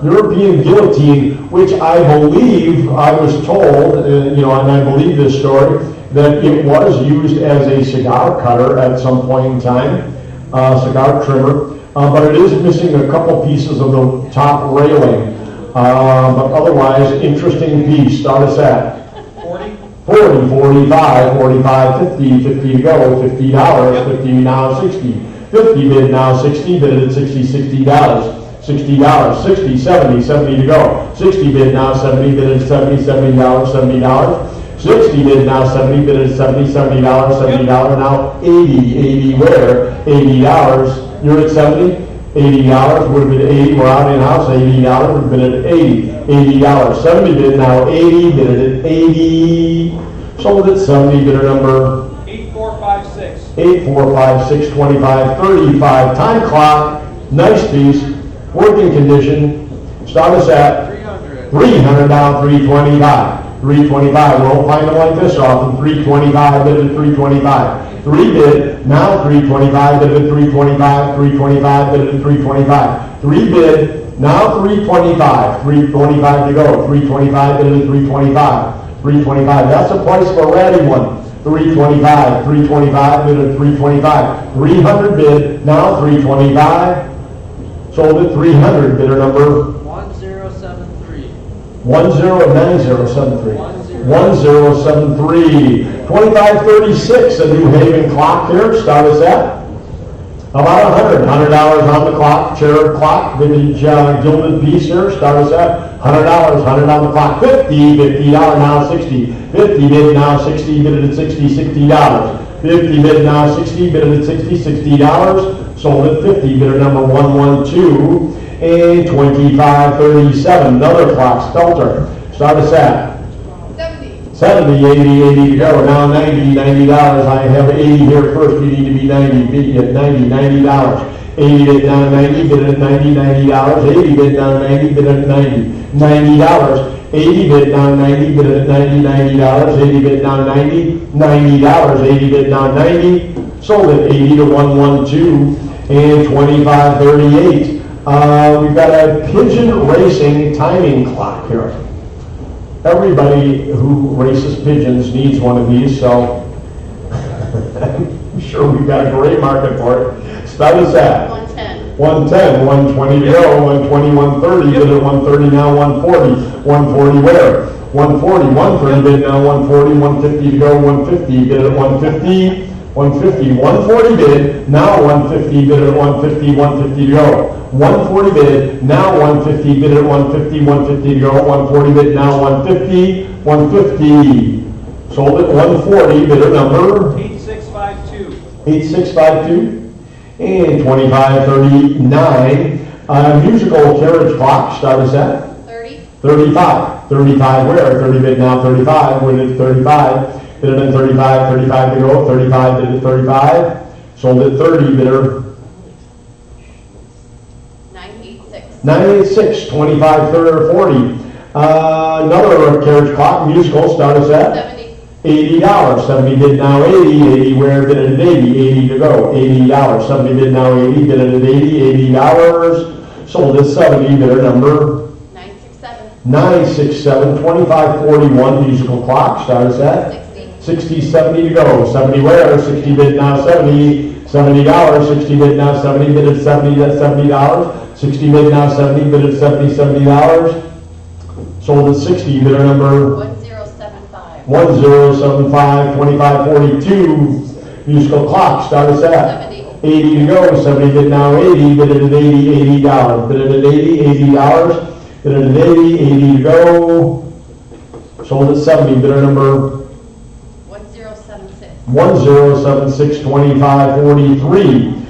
European guillotine, which I believe I was told, and I believe this story, that it was used as a cigar cutter at some point in time, cigar trimmer, but it is missing a couple pieces of the top railing. But otherwise, interesting piece. Start us at 40. 40, 45, 45, 50, 50 to go, $50, 50 now 60, 50 bid now 60, bid at 60, $60. $60, 60, 70, 70 to go. 60 bid now 70, bid at 70, $70, $70. 60 bid now 70, bid at 70, $70, $70 now 80 where? $80. You're at 70, $80 would have been 80. We're out in house. $80 would have been at 80. $80. 70 bid now 80, bid at 80. Sold at 70. Bidder number 8456. 8, 4, 5, 6, 25, 35. Time clock, nice piece, working condition. Start us at 300. 300 down, 325. 325, we won't find them like this often. 325, bid at 325. 3 bid, now 325, bid at 325. 325, bid at 325. 3 bid, now 325. 325 to go. 325, bid at 325. 325, that's the price for a ratty one. 325, 325, bid at 325. 300 bid, now 325. Sold at 300, bidder number 1073. 109073. 1073. 2536, a New Haven clock here. Start us at about $100. $100 on the clock, cherub clock, vintage gilded piece here. Start us at $100. $100 on the clock. $50 now 60. 50 bid now 60, bid at 60, $60. 50 bid now 60, bid at 60, $60. Sold at 50, bidder number 112. And 2537, another clock, Stelter. Start us at 70. 70, 80 to go. Now $90. I have 80 here first. You need to be 90. Bid at $90. 80 bid down 90, bid at $90. 80 bid down 90, bid at $90. 80 bid down 90, bid at $90. 80 bid down 90, $90. 80 bid down 90, sold at 80 to 112. And 2538. We've got a pigeon racing timing clock here. Everybody who races pigeons needs one of these, so I'm sure we've got a great market for it. Start us at 110. 110, 120 to go, 120, 130, bid at 130 now, 140. 140 where? 140, 130 bid now, 140, 150 to go, 150, bid at 150. 150, 140 bid, now 150, bid at 150, 150 to go. 140 bid, now 150, bid at 150, 150 to go. 140 bid, now 150, 150. Sold at 140, bidder number 8652. 8652. And 2539. Musical carriage clock, start us at 30. 35. 35 where? 30 bid now 35, win at 35. Bid at 35, 35 to go, 35 bid at 35. Sold at 30, bidder 986. 986, 25, 30, or 40. Another carriage clock, musical, start us at 70. $80. 70 bid now 80, 80 where? Bid at 80, 80 to go, $80. 70 bid now 80, bid at 80, $80. Sold at 70, bidder number 967. 967, 2541, musical clock, start us at 60, 70 to go. 70 where? 60 bid now 70, $70. 60 bid now 70, bid at 70, that's $70. 60 bid now 70, bid at 70, $70. Sold at 60, bidder number 1075. 1075, 2542, musical clock, start us at 70. 80 to go. 70 bid now 80, bid at 80, $80. Bid at 80, $80. Bid at 80, 80 to go. Sold at 70, bidder number 1076. 1076, 2543.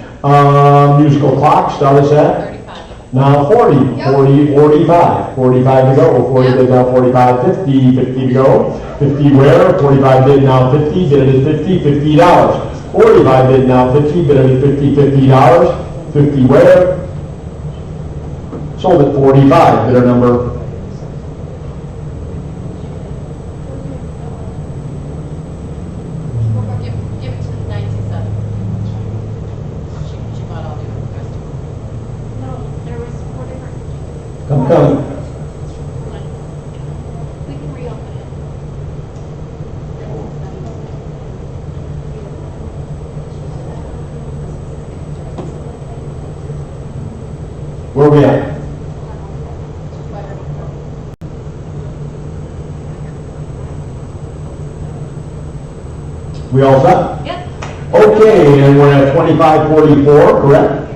Musical clock, start us at 35. now 40, Yep. 40, 45. 45 to go. 40 Yep. bid now 45, 50, 50 to go. 50 where? 45 bid now 50, bid at 50, $50. 45 bid now 50, bid at 50, $50. 50 where? Sold at 45, bidder number Give it to 967. She bought all the rest. No, there was 4 different. come. We can reopen it. Where we at? We all set? Yep. Okay, and we're at 2544, correct?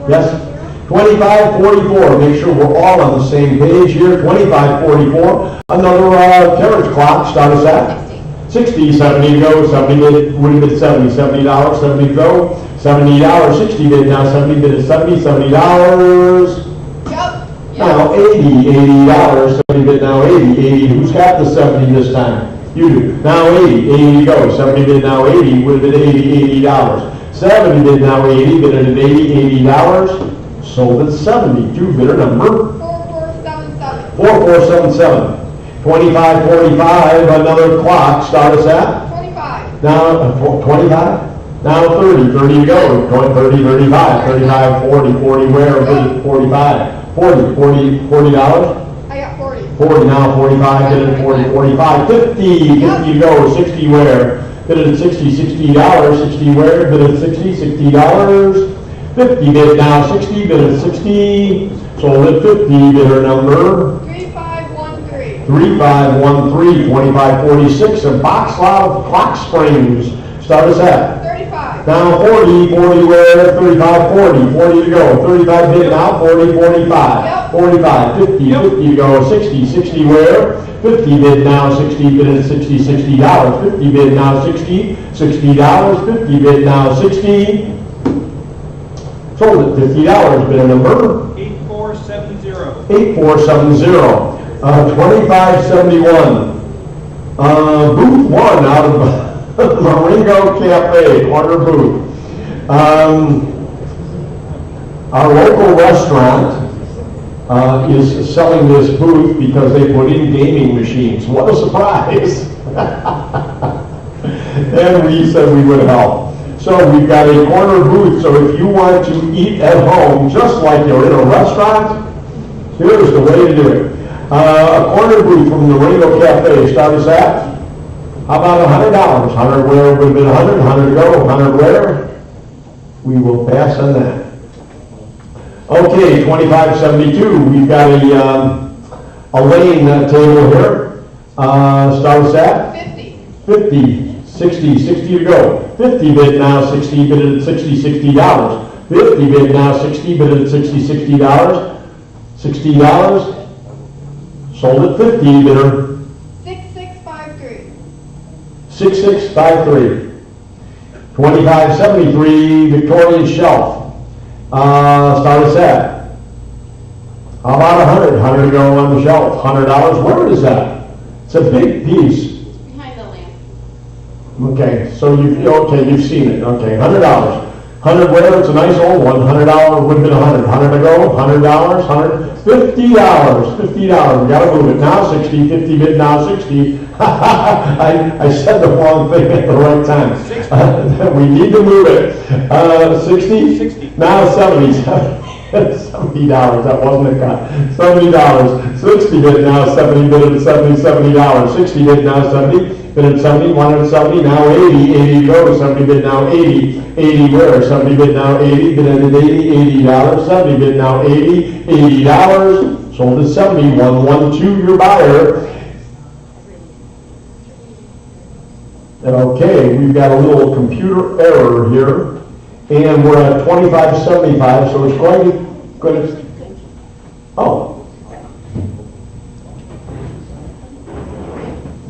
Yes. 2544, make sure we're all on the same page here. 2544, another carriage clock, start us at 60, 70 to go, 70 bid, would have been 70, $70, 70 to go, $70, 60 bid now, 70 bid at 70, $70. Yep. Now 80, $80, 70 bid now 80, 80, who's got the 70 this time? You do. Now 80, 80 to go. 70 bid now 80, would have been $80. 70 bid now 80, bid at $80, sold at 70. Two bidder number 4477. 4477. 2545, another clock, start us at? 25. Now, 25? Now 30, 30 to go. Going 30, 35, 35, 40, 40 where? 45, 40, $40? I got 40. 40 now, 45, bid at 40, 45, 50, 50 to go, 60 where? Bid at 60, $60, 60 where? Bid at 60, $60, 50 bid now, 60, bid at 60, sold at 50, bidder number 3513. 3513, 2546, and box loud clock springs, start us at? 35. Now 40, 40 where? 35, 40, 40 to go, 35 bid now, 40, 45, Yep. 45, 50, 50 to go, 60, 60 where? 50 bid now, 60 bid at 60, $60, 50 bid now, 60, $60, 50 bid now, 60, sold at $50, bid number 8470. 8470, 2571, booth one out of Marengo Cafe, corner booth. Our local restaurant is selling this booth because they put in gaming machines. What a surprise! And we said we would help. So we've got a corner booth, so if you want to eat at home, just like you're in a restaurant, here's the way to do it. A corner booth from the Marengo Cafe, start us at? How about $100? 100 where would have been 100, 100 to go, 100 where? We will pass on that. Okay, 2572, we've got a lane table here. Start us at? 50. 50, 60, 60 to go. 50 bid now, 60 bid at $60, $60. 50 bid now, 60 bid at $60, $60. $60, sold at 50, bidder 6653. 6653. 2573, Victorian Shelf. Start us at? How about 100? 100 to go on the shelf. $100. Where is that? It's a big piece. Behind the lamp. Okay, so you've seen it. Okay, $100. 100 where? It's a nice old one. $100 would have been 100. 100 to go. $100. $50. $50. We gotta move it now. 60. 50 bid now. 60. I said the wrong thing at the right time. We need to move it. 60. 60. Now 70. $70. That wasn't a cut. $70. 60 bid now. 70 bid at 70. $70. 60 bid now. 70. Bid at 70, 170, now 80, 80 to go, 70 bid now 80, 80 where, 70 bid now 80, bid at 80, $80, 70 bid now 80, $80, sold at 70, 112 your buyer. Okay, we've got a little computer error here, and we're at 2575, so it's going to, oh.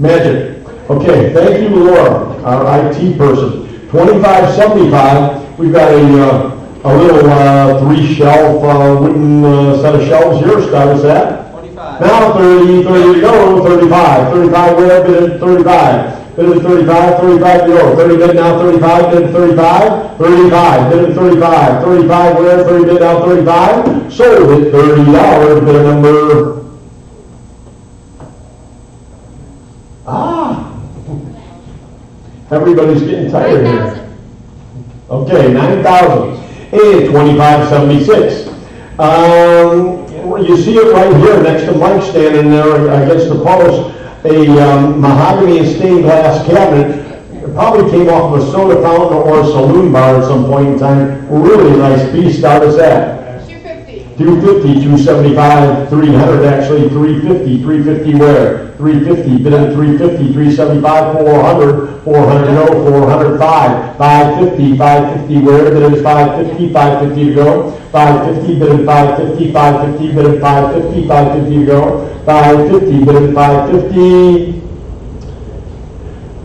Magic. Okay, thank you, Laura, our IT person. 2575, we've got a little three-shelf wooden set of shelves here. Start us at? 25. Now 30, 30 to go, 35. 35 where? Bid at 35. Bid at 35, 35 to go. 30 bid now 35, bid at 35. 35, bid at 35. 35 where? 30 bid now 35. Sold at $30, bid number... Everybody's getting tired here. Okay, 9,000. And 2576. You see it right here next to Mike standing there against the post. A mahogany and stained glass cabinet. It probably came off of a soda fountain or a saloon bar at some point in time. Really nice piece. Start us at? 250, 275, 300 actually, 350, 350 where? 350, bid at 350, 375, 400, 400 no, 405, 550, 550 where? Bid at 550, 550 to go, 550, bid at 550, 550, bid at 550, 550 to go, 550, bid at 550,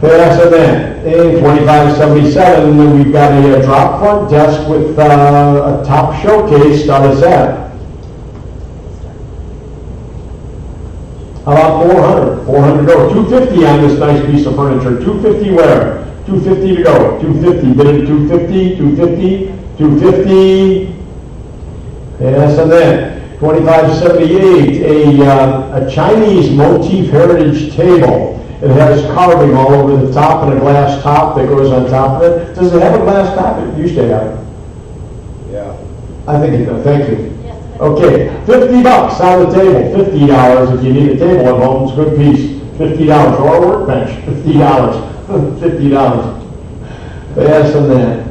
pass on that. And 2577, then we've got a drop front desk with a top showcase. Start us at? How about 400? 400 to go. 250 on this nice piece of furniture. 250 where? 250 to go. 250. Bid it at 250. 250. 250. Yes, and then 2578. A Chinese motif heritage table. It has carving all over the top and a glass top that goes on top of it. Does it have a glass top? It used to have it. Yeah. I think it does. Thank you. Yes. Okay, $50 on the table, $50 if you need a table at home, it's a good piece, $50, or a workbench, $50, $50. Yes, and then,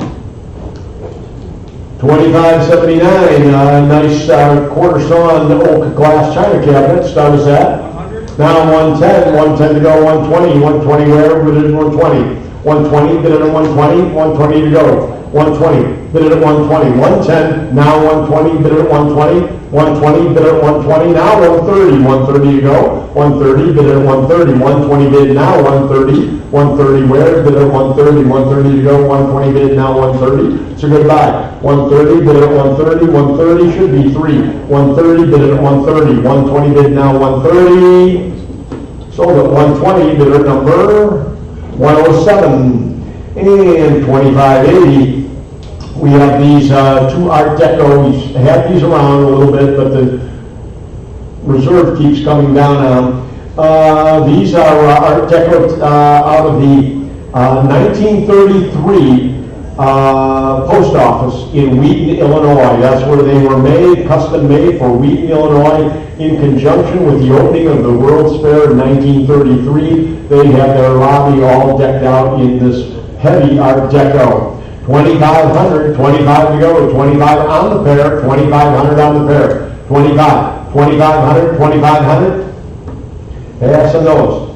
$25.79, nice quarter sawn oak glass china cabinet, start us at. 100. Now 110, 110 to go, 120, 120 where, bid it at 120, 120, bid it at 120, 120 to go, 120, bid it at 120, 110, now 120, bid it at 120, 120, bid it at 120, now 130, 130 to go, 130, bid it at 130, 120 bid, now 130, 130 where, bid it at 130, 130 to go, 120 bid, now 130, it's a good buy, 130, bid it at 130, 130 should be 3, 130, bid it at 130, 120 bid, now 130, sold at 120, bid at number 107, and 2580. We have these two Art Deco. We had these around a little bit, but the reserve keeps coming down on them. These are Art Deco out of the 1933 post office in Wheaton, Illinois. That's where they were made, custom made for Wheaton, Illinois, in conjunction with the opening of the World's Fair in 1933. They had their lobby all decked out in this heavy Art Deco. 2,500, 25 to go, 25 on the pair, 2,500 on the pair, 25, 2,500, 2,500, pass on those.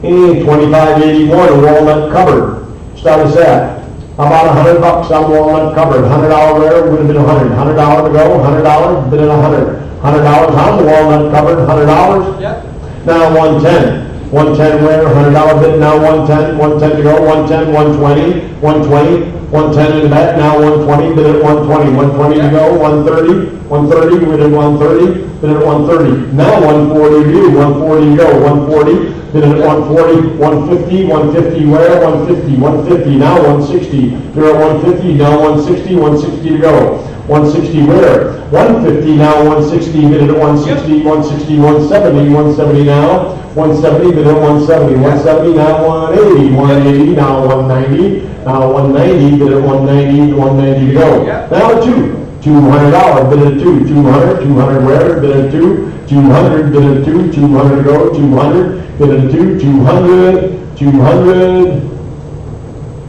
And 2,581, a walnut cupboard, start us at. How about $100 on walnut cupboard, $100 there, would have been 100, $100 to go, $100, bid at 100, $100 on the walnut cupboard, $100. Yep. Now 110. 110 where, $100 bid, now 110, 110 to go, 110, 120, 120, 110 in the back, now 120, bid at 120, 120 to go, 130, 130, bid at 130, bid at 130. Now 140 to do, 140 to go, 140, bid at 140, 150, 150 where, 150, 150, now 160, you're at 150, now 160, 160 to go. 160 where? 150 now, 160, bid at 160, 160, 170, 170 now, 170, bid at 170, 170 now, 180, 180 now, 190, now 190, bid at 190, 190 to go. Now 2, $200, bid at 2, 200, 200 where? Bid at 2, 200, bid at 2, 200 to go, 200, bid at 2, 200, 200,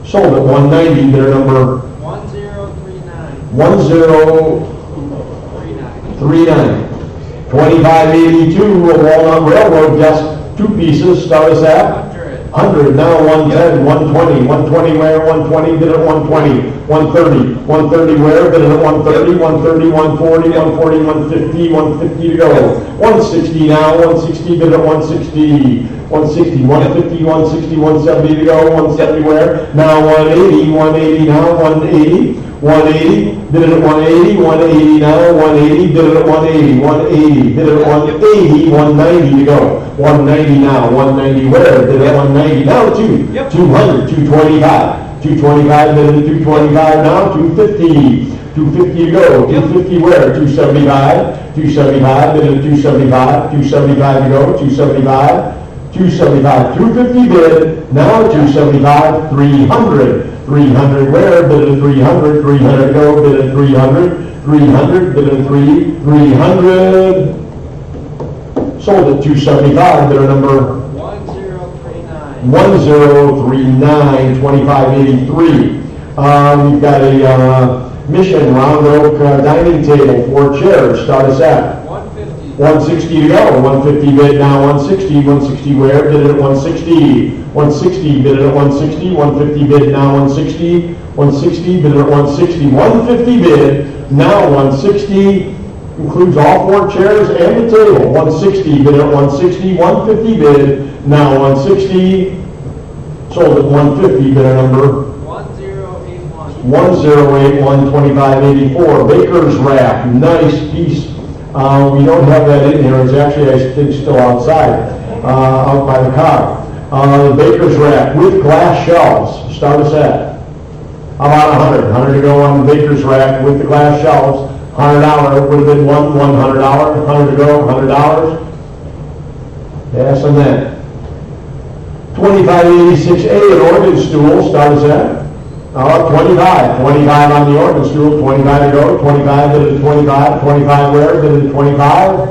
sold at 190, bid at number 1039. 2582, a walnut railroad desk, 2 pieces, start us at 100. Now 110, 120, 120 where, 120, bid at 120, 130, 130 where, bid at 130, 130, 140, 140, 150, 150 to go. 160 now, 160, bid at 160, 160, 150, 160, 170 to go, 170 where, now 180, 180 now, 180, 180, bid it at 180, 180 now, 180, bid it at 180, 180, bid it at 180, 190 to go. 190 now, 190 where, bid it at 190, now 200, 225, 225, bid it at 225 now, 250, 250 to go, 250 where, 275, 275, bid it at 275, 275 to go, 275, 275, 250 bid, now 275, 300. 300 where, bid at 300, 300 to go, bid at 300, 300, bid at 300, sold at 275, bid at number 1039, 2583. We've got a Mission round oak dining table, 4 chairs, start us at 160 to go, 150 bid now, 160, 160 where, bid it at 160, 160, bid it at 160, 150 bid now, 160, 160, bid it at 160, 150 bid, now 160, includes all 4 chairs and the table, 160, bid at 160, 150 bid, now 160, sold at 150, bid at number 1081, 2584, Baker's Rack, nice piece We don't have that in here, it's actually, I think, still outside, out by the car. The baker's rack with glass shelves, start us at about 100 to go on the baker's rack with the glass shelves. $100 would have been $100, 100 to go, $100. Pass on that. 2586A, an organ stool, start us at 25 on the organ stool, 25 to go, 25 bid at 25, 25 where, bid at 25.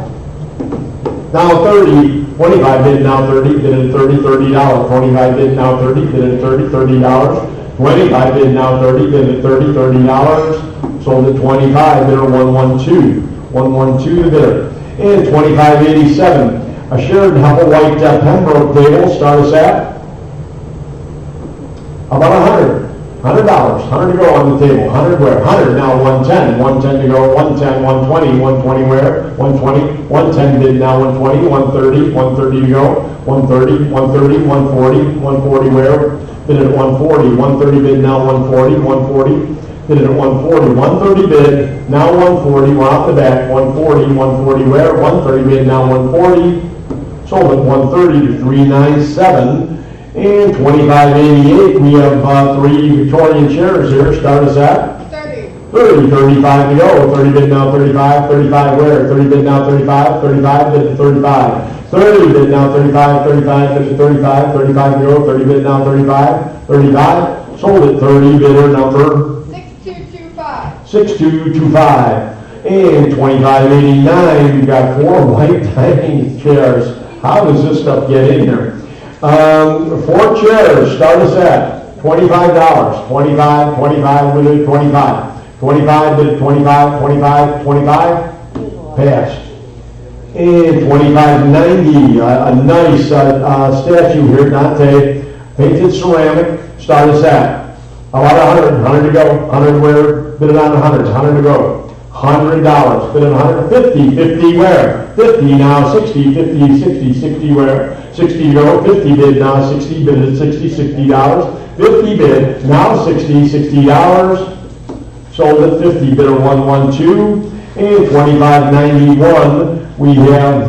Now 30, 25 bid now 30, bid at 30, $30. 25 bid now 30, bid at 30, $30. 25 bid now 30, bid at 30, $30. Sold at 25, bidder 112. 112 the bidder. And 2587, a shared White Pembroke table, start us at about $100. $100 to go on the table. 100 where? 100 now 110. 110 to go. 110, 120. 120 where? 120. 110 bid now 120. 130. 130 to go. 130. 130. 140. 140 where? Bid at 140. 130 bid now 140. 140. Bid at 140. 130 bid now 140. We're off the back. 140. 140 where? 130 bid now 140. Sold at 130 to 397. And 2588, we have three Victorian chairs here. Start us at 30, 35 to go. 30 bid now 35, 35 where? 30 bid now 35, 35 bid to 35. 30 bid now 35, 35 bid to 35, 35 to go. 30 bid now 35, 35. Sold at 30, bidder number 6225. 6225. And 2589, we've got four white dining chairs. How does this stuff get in here? 4 chairs, start us at $25. 25, 25, bid at 25. 25, bid at 25, 25, 25, passed. And 2590, a nice statue here, Dante, painted ceramic, start us at about 100 to go. 100 where, bid it on 100, 100 to go. $100, bid at 150, 50 where? 50 now, 60, 50, 60, 60 where? 60 to go, 50 bid now, 60 bid at 60, $60. 50 bid, now 60, $60. Sold at 50, bidder 112. And 2591, we have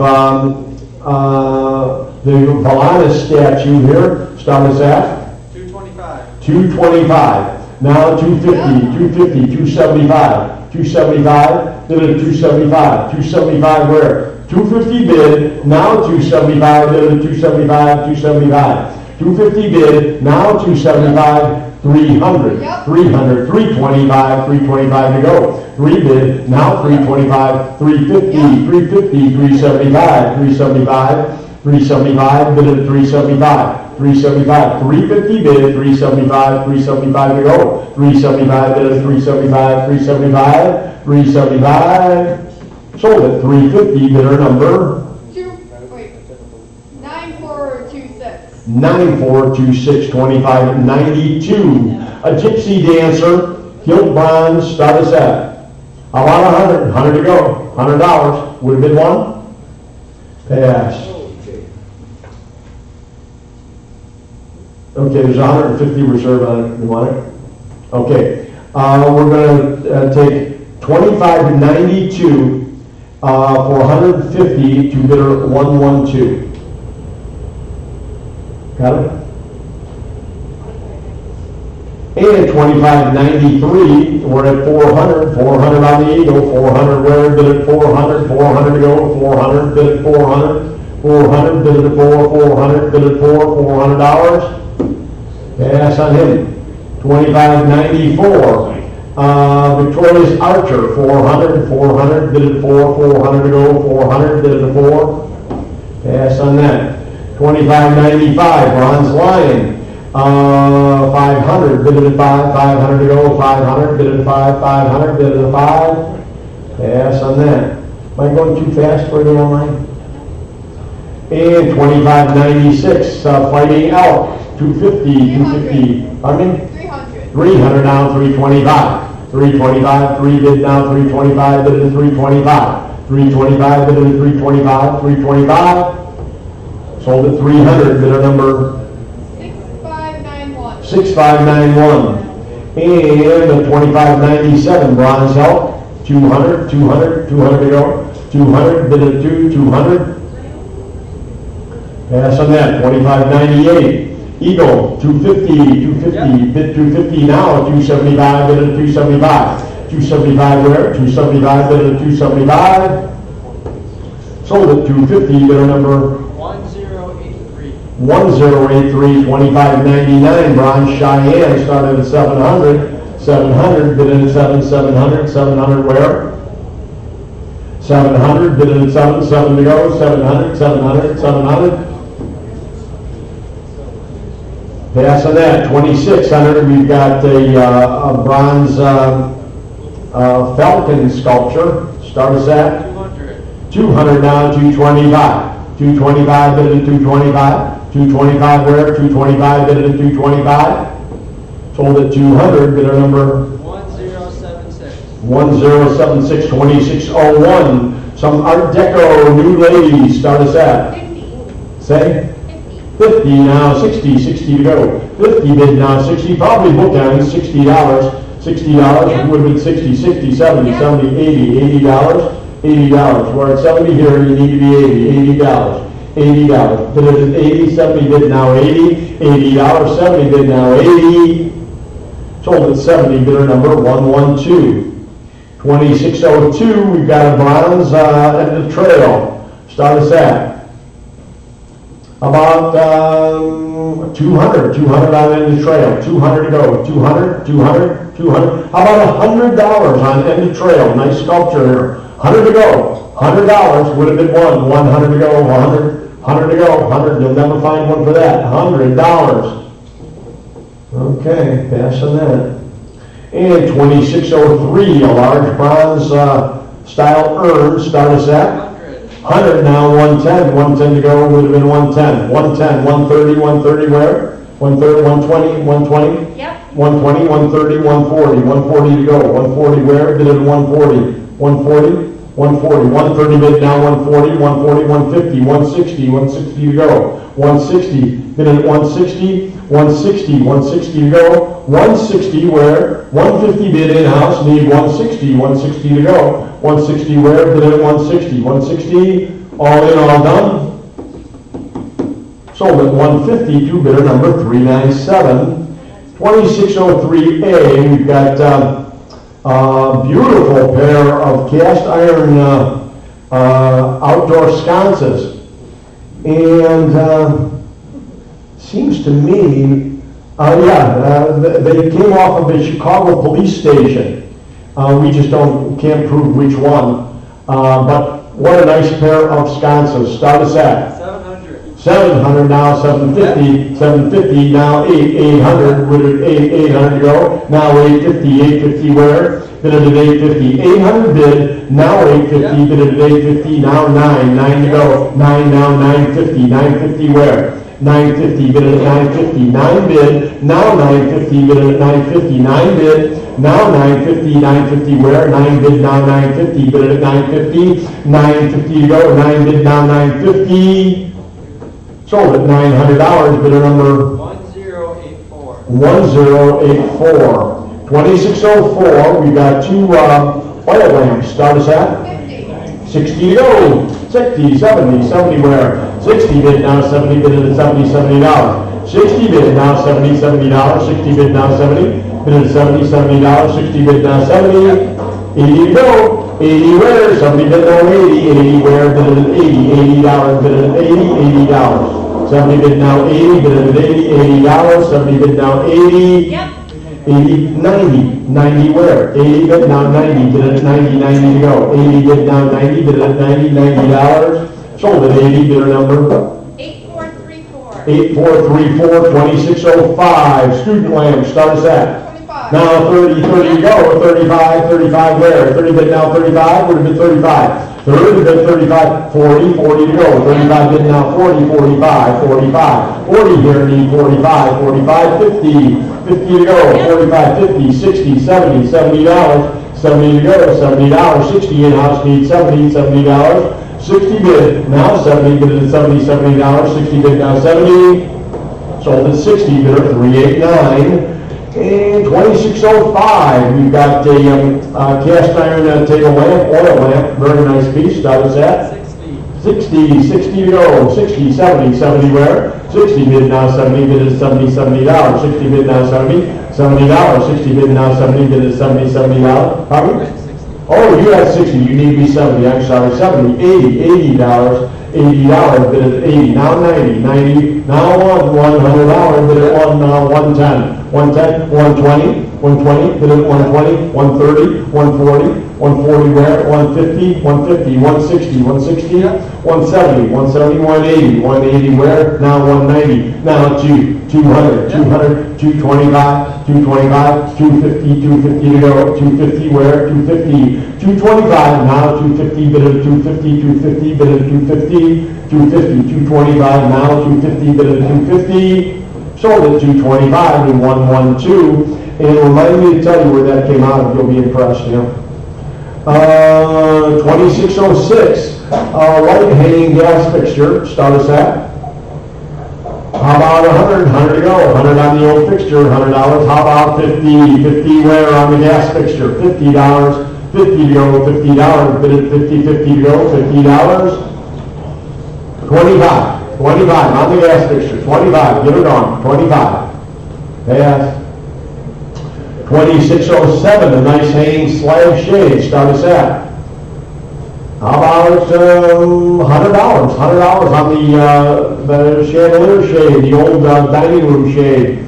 the Valanis statue here. Start us at 225. 225. Now 250, 250, 275. 275, bid at 275, 275 where? 250 bid, now 275, bid at 275, 275. 250 bid, now 275, 300, Yep. 300, 325, 325 to go. 3 bid, now 325, 350, Yep. 350, 375, 375, 375, bid at 375. 375, 350 bid, 375, 375 to go. 375 bid at 375, 375, 375. Sold at 350, bidder number 9426. 9426, 2592. A gypsy dancer, gilt bronze, start us at about 100 to go. $100, would have been one. Pass. Okay, there's 150 reserved on it. You want it? Okay. We're going to take 2592 for 150 to bidder 112. Got it? And 2593, we're at 400. 400 on the Eagle. 400 where? Bid at 400. 400 to go. 400. Bid at 400. 400. Bid at 4. 400. Bid at 4. $400. Pass on him. 2594. Victoria's Archer, 400, 400, bid at 4, 400 to go, 400, bid at 4. Pass on that. 2595, Bronze Lion, 500, bid at 5, 500 to go, 500, bid at 5, 500, bid at 5. Pass on that. Am I going too fast for you online? And 2596, Fighting Elk, 250, 250, pardon me? 300 now, 325. 325, 3 bid now, 325, bid at 325. 325, bid at 325, 325. Sold at 300, bidder number 6591. 6591. And a 2597, Bronze Elk, 200, 200, 200 to go. 200, bid at 200. Pass on that, 25.98. Eagle, 250, bid 250 now, 275, bid at 275. 275 where? 275, bid at 275. Sold at 250, bidder number 1083. 1083, 25.99. Bronze Cheyenne started at 700. 700, bid at 700. 700 where? 700, bid at 7 to go. 700, 700. Pass on that, 2600, we've got a bronze falcon sculpture. Start us at 200 now, 225. 225, bid at 225. 225 where? 225, bid at 225. Sold at 200, bidder number 1076. 1076, 2601. Some Art Deco new ladies. Start us at 50. say 50 now, 60 to go. 50 bid now, 60, probably book on $60. $60 would have been 60, 70, 80, $80. We're at 70 here, you need to be $80. $80. Bid at 80, 70 bid now 80, $80, 70 bid now 80. Sold at 70, bidder number 112. 2602, we've got a bronze at the trail. Start us at about 200 on end of trail, 200 to go, 200. How about $100 on end of trail? Nice sculpture here. 100 to go, $100 would have been 100 to go, 100 to go, 100. You'll never find one for that. $100. Okay, pass on that. And 2603, a large bronze style urn. Start us at 100 now, 110. 110 to go would have been 110. 110, 130 where? 130, 120, 120? Yep. 120, 130, 140. 140 to go. 140 where? Bid at 140. 140, 130 bid now, 140, 150, 160 to go. 160, bid at 160 to go. 160 where? 150 bid in-house, need 160 to go. 160 where? Bid at 160, all in, all done. Sold at 150 to bidder number 397. 2603A, we've got a beautiful pair of cast iron outdoor sconces. And seems to me, they came off of the Chicago police station. We just can't prove which one. But what a nice pair of sconces. Start us at 700 now, 750 now, 800, would it 800 to go, now 850 where? Bid at 850, 800 bid, now 850, bid at 850, now 9 to go, 9 now, 950 where? 950, bid at 950, 9 bid, now 950, bid at 950, 9 bid, now 950 where? 9 bid, now 950, bid at 950, 950 to go, 9 bid, now 950. Sold at $900, bidder number 1084. 1084. 2604, we got two oil lamps. Start us at 60 to go. 60, 70 where? 60 bid now, 70 bid at $70. 60 bid now, $70. 60 bid now, 70 bid at $70. 60 bid now, 70. 80 to go. 80 where? Somebody bid now 80 where? Bid at $80, bid at $80. 70 bid now 80, bid at $80, 70 bid now 80. Yep. 80, 90 where? 80 bid now 90, bid at 90 to go. 80 bid now 90, bid at $90. Sold at 80, bidder number 8434. 8434, 2605. Student lamp, start us at 25. now 30 to go. 35 where? 30 bid now 35, would have been 35. 30 bid 35, 40 to go. 35 bid now 40 here, need 45, 50 to go. 45, 50, 60, 70 $70 to go. $70, 60 in-house, need $70. 60 bid, now 70, bid at $70, $60 bid now 70. Sold at 60, bidder 389. And 2605, we've got a cast iron table lamp, oil lamp, very nice piece. That was that. 60 to go. 60, 70 where? 60 bid now, 70 bid is $70, $70. 60 bid now, $70, $70. 60 bid now, 70 bid is $70, $70. Pardon? Oh, you had 60, you need to be 70, I'm sorry, 70, $80, $80 bid at 80, now 90, now $100 bid at 110, 120, bid at 120, 130, 140 where? 150, 160, 170, 180 where? Now 190, now 200, 225, 250 to go, 250 where? 225, now 250, bid at 250, bid at 225, now 250, bid at 250, sold at 225 and 112, and remind me to tell you where that came out of, you'll be impressed, 2606, light hanging gas fixture, start us at. How about 100 to go, 100 on the old fixture, $100, how about 50 where on the gas fixture, $50, 50 to go, $50, bid at 50 to go, $50, 25 on the gas fixture, 25, get it on, 25, pass. 2607, a nice hanging slab shade, start us at. How about $100 on the chandelier shade, the old dining room shade.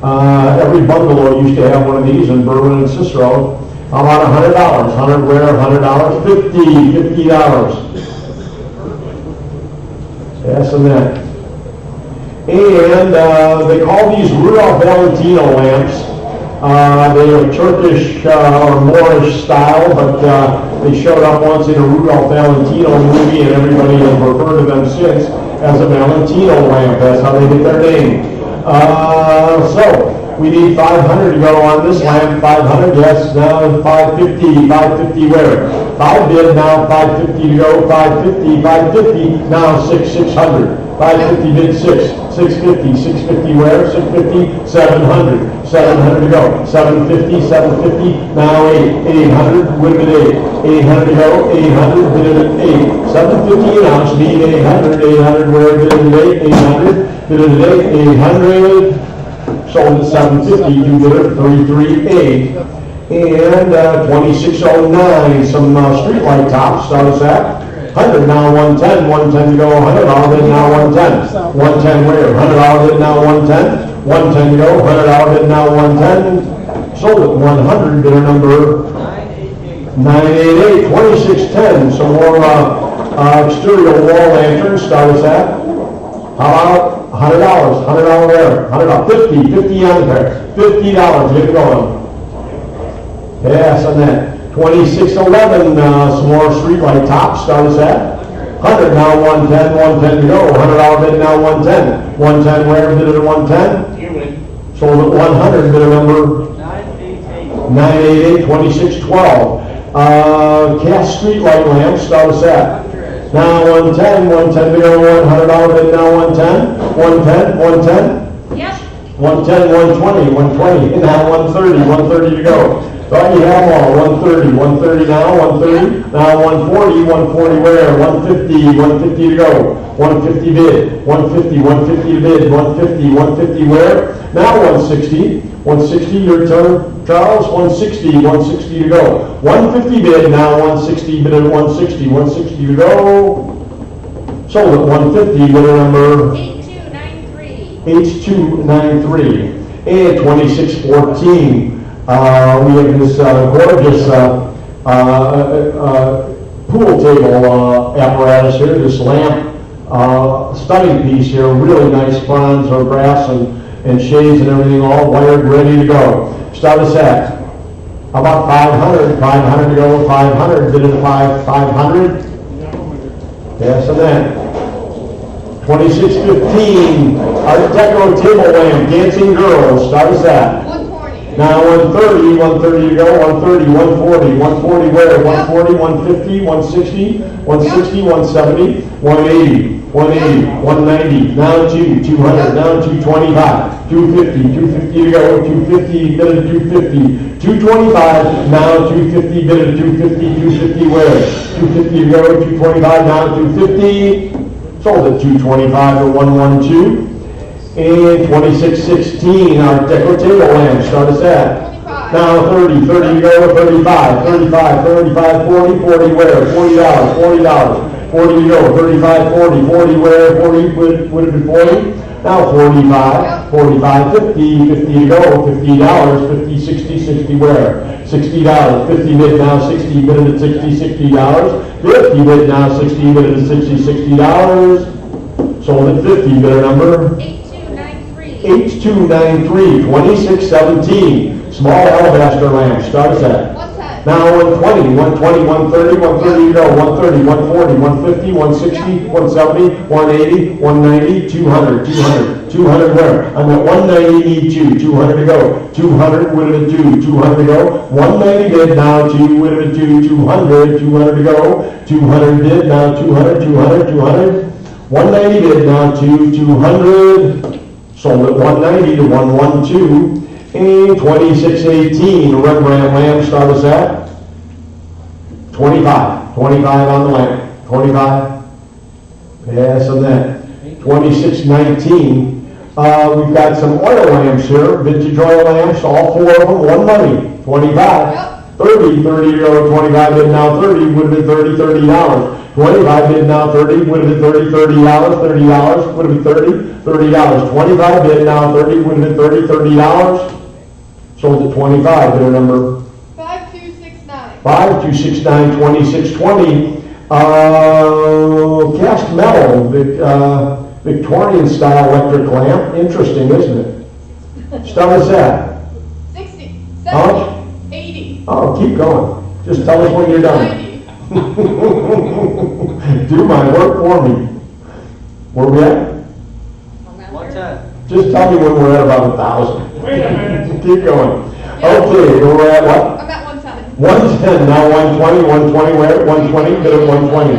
Every bungalow used to have one of these in Berwyn and Cicero. How about $100? 100 where? $100? $50. Yes, and that. And they call these Rudolph Valentino lamps. They are Turkish or Moorish style, but they showed up once in a Rudolph Valentino movie, and everybody has referred to them since as a Valentino lamp. That's how they get their name. So we need 500 to go on this lamp. 500, yes. Now 550 where? 5 bid now. 550 to go. 550 now. 600. 550 bid 650 where? 650, 700 to go, 750 now 800 with an 800 to go, 800 bid at 8, 750 an ounce, need 800 where? Bid at 800 bid at 800, sold at 750, you bid at 338, and 2609, some street light tops, start us at 100 now, 110 to go, $100 bid now, 110 where? $100 bid now, 110 to go, $100 bid now, 110, sold at 100, bidder number 988, 2610, some more exterior wall lanterns, start us at, how about $100 where? $100, 50 on the pair, $50, get it going. Yes, on that. 2611, some more streetlight tops, start us at 100 now, 110 to go, $100 bid now, 110 where? Bid at 110? Sold at 100, bidder number 988, 2612. Cast streetlight lamps, start us at now 110 to go, $100 bid now, 110? Yep. 110, 120, and now 130 to go. Thought you have them all, 130 now, 140 where? 150 to go, 150 bid, 150 to bid, 150 where? Now 160, your turn, Charles, 160 to go, 150 bid, now 160, bid at 160 to go, sold at 150, bidder number 8293, and 2614. We have this gorgeous pool table apparatus here, this lamp stunning piece here, really nice bronze or brass and shades and everything, all wired, ready to go. Start us at, how about 500 to go, 500, bid at 500? Yes, and then 2615, Art Deco table lamp, Dancing Girls, start us at. Now 130 to go, 140 where? 140, 150, 160, 170, 180. 180, 190, down to 200, down to 225, 250, 250 to go, 250, bid at 250, 225, now 250, bid at 250, 250 where? 250 to go, 225, now 250, sold at 225 to 112. And 2616, our deco table lamp, start us at. 25. Now 30, 30 to go, 35, 35, 35, 40, 40 where? $40, $40, 40 to go, 35, 40, 40 where? 40 would have been 40. Now 45, 45, 50, 50 to go, $50, 50, 60, 60 where? $60, 50 bid now 60, bid at 60, $60, 50 bid now 60, bid at 60, $60, sold at 50, bidder number 8293. 8293, 2617, small alabaster lamp, start us at. 110. Now 120, 120, 130, 130 to go, 130, 140, 150, 160, 170, 180, 190, 200, 200, 200 where? I'm at 190, need 200 to go, 200 with a 200 to go, 190 bid, now 2 with a 200, 200 to go, 200 bid, now 200, 200, 200, 190 bid, now 200, sold at 190 to 112, and 2618, Rembrandt lamp, start us at 25, 25 on the lamp, 25, yes, on that, 2619, we've got some oil lamps here, vintage oil lamps, all four of them, one money, 25, 30, 30 to go, 25 bid now 30, would have been $30, 25 bid now 30, would have been $30, $30, would have been $30, $25 bid now 30, would have been $30, sold at 25, bidder number 5269. 5269, 2620, cast metal, Victorian style electric lamp, interesting, isn't it? Start us at. 60. How 70. much? 80. Oh, keep going, just tell us when you're done. 90. Do my work for me. Where we at? 110. Just tell me when we're at about 1,000. Wait a minute. Keep going. Okay, we're at what? I'm at 110. 110, now 120, 120 where? 120, bid at 120.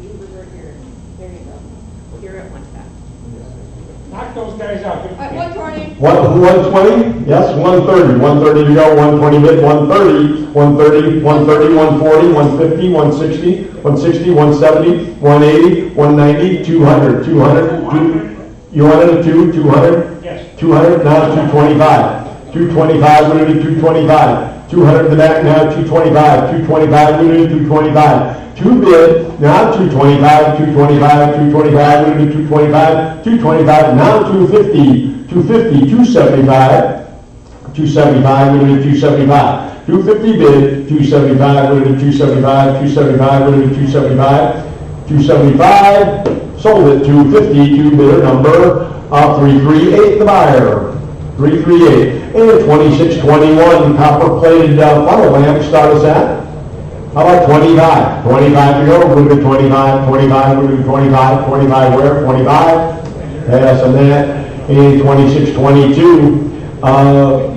You were here. There you go. You're at 110. Knock those guys out. At 120. 120? Yes, 130. 130 to go, 120 bid, 130, 130, 130, 140, 150, 160, 160, 170, 180, 190, 200, 200, you wanted a 200? Yes. 200, now 225. 225, we're going to 225. 200 in the back, now 225. 225, we're going to 225. 2 bid, now 225, 225, 225, we're going to 225. 225, now 250. 250, 275. 275, we're going to 275. 250 bid, 275, we're going to 275. 275, we're going to 275. 275, sold at 250, two bidder number 338, the buyer. 338. And 2621, copper plated funnel lamp, start us at. How about 25? 25 to go, we'll do 25, 25, we'll do 25, 25 where? 25. Pass on that. And 2622,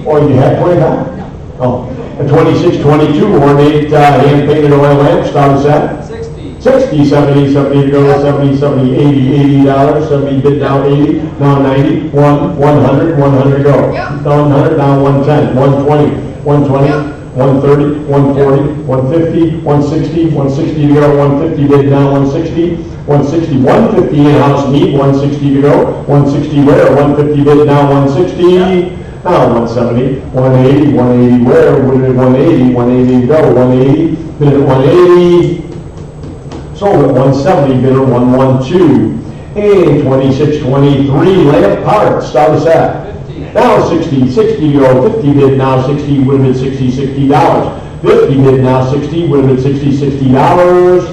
or you had 25? Oh. And 2622, ornate hand painted oil lamp, start us at. 60. 60, 70, 70 to go, 70, 70, 80, $80, 70 bid down 80, now 90, 100, 100 to go. Yep. Down 100, now 110, 120, 120, Yep. 130, 140, 150, 160, 160 to go, 150 bid now 160, 160, 150 in-house need, 160 to go, 160 where, 150 bid now 160, now 170, 180, 180 where, 180, 180 to go, 180, bid at 180, sold at 170, bidder 112, and 2623, lamp parts, start us at. 50. Now 60, 60 to go, 50 bid now 60, would have been $60, 50 bid now 60, would have been $60,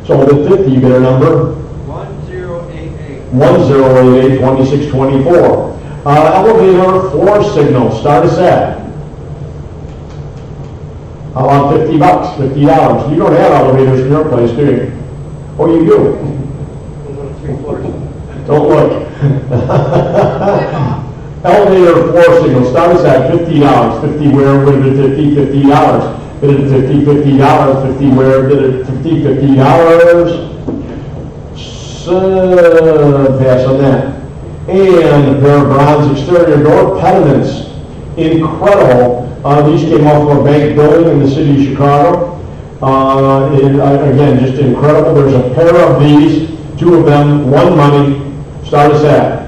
sold at 50, bidder number 1088. 1088, 2624. Elevator floor signal, start us at. How about $50, $50? You don't have elevators in your place, do you? Oh, you do? Don't look. Elevator floor signal, start us at $50. 50 where, would have been $50, bid at $50, $50, 50 where, bid at $50, pass on that. And a pair of bronze exterior door pediments. Incredible. These came off of a bank building in the city of Chicago. Again, just incredible. There's a pair of these, 2 of them, 1 money. Start us at.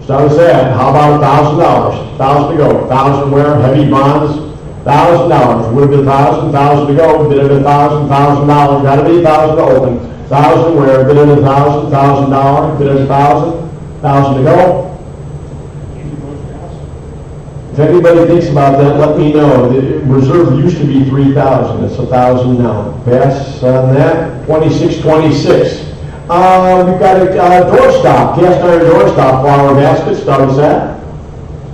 How about $1,000? 1,000 to go. 1,000 where? Heavy bonds. $1,000. Would have been 1,000. 1,000 to go. Bid at $1,000. $1,000. Got to be 1,000 to open. 1,000 where? Bid at $1,000. $1,000. Bid at $1,000. 1,000 to go. If anybody thinks about that, let me know. The reserve used to be 3,000. It's 1,000 now. Pass on that. 2626. We've got a doorstop, cast iron doorstop, flower basket. Start us at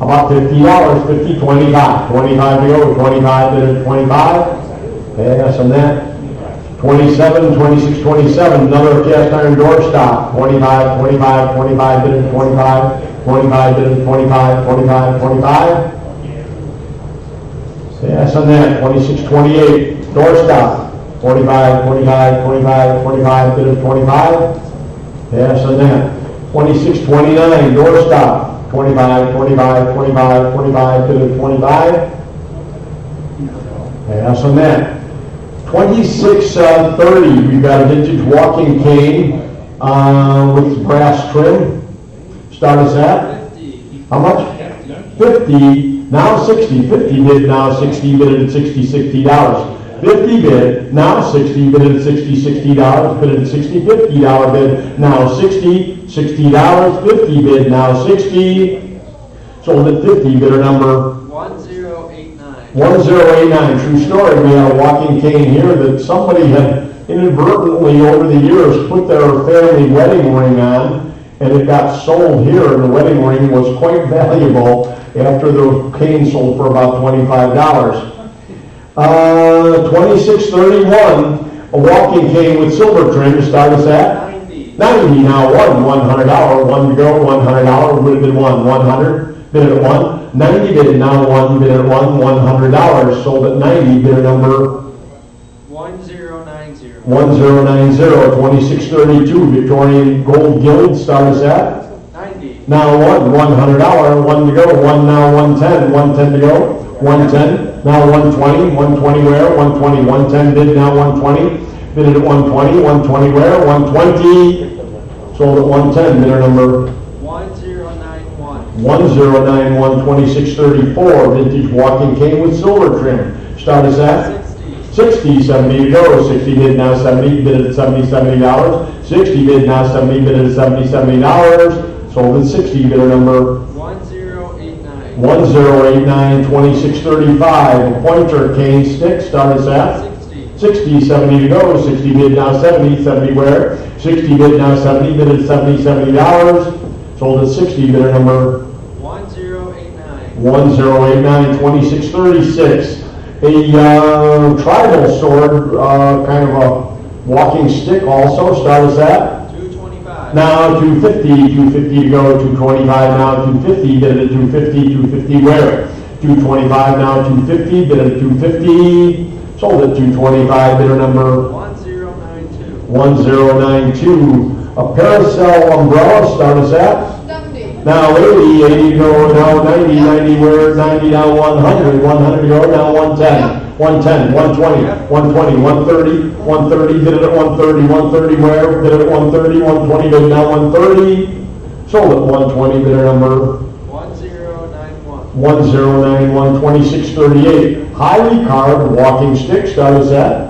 about $50. 50, 25. 25 to go. 25 bid at 25. Pass on that. 27, 26, 27. Another cast iron doorstop. 25, 25, 25 bid at 25. 25 bid at 25, 25, 25. Pass on that. 26, 28. Doorstop. 25, 25, 25, 25 bid at 25. Pass on that. 26, 29. Doorstop. 25, 25, 25, 25 bid at 25. Pass on that. 26, 30. We've got a vintage walking cane with brass trim. Start us at? 50. How much? 50, now 60. 50 bid, now 60 bid at $60. 50 bid, now 60 bid at $60. Bid at $60. $50 bid, now 60. $60. 50 bid, now 60. Sold at 50. Bidder number 1089. 1089. True story. We had a walking cane here that somebody had inadvertently over the years put their family wedding ring on. And it got sold here, and the wedding ring was quite valuable after the cane sold for about $25. 2631, a walking cane with silver trim. Start us at 90. 90. Now $100, 1 to go, $100. Would have been 100. Bid at 1. 90 bid, now 1 bid at 1, $100. Sold at 90. Bidder number 1090. 1090. 2632, Victorian Gold Guild. Start us at 90. now $100, 1 to go, 1 now 110, 110 to go, 110, now 120, 120 where, 120, 110 bid, now 120, bid at 120, 120 where, 120, sold at 110, bidder number 1091. 1091, 2634, vintage walking cane with silver trim. Start us at 60, 70 to go, 60 bid, now 70, bid at $70, $70, 60 bid, now 70, bid at $70, $70, sold at 60, bidder number 1089. 1089, 2635, a pointer cane stick. Start us at 60, 70 to go, 60 bid, now 70, 70 where, 60 bid, now 70, bid at $70, $70, sold at 60, bidder number 1089. 1089, 2636. A tribal sword, kind of a walking stick also. Start us at 225. now 250, 250 to go, 225 now 250, bid at 250, 250 where? 225 now 250, bid at 250, sold at 225, bidder number 1092. 1092. A parasol umbrella. Start us at 70. now 80, 80 to go, now 90, 90 where, 90 now 100, 100 to go, now 110, 110, 120, 120, 130, 130, bid it at 130, 130 where, bid it at 130, 120 bid, now 130, sold at 120, bidder number 1091. 1091, 2638. Highly carved walking stick. Start us at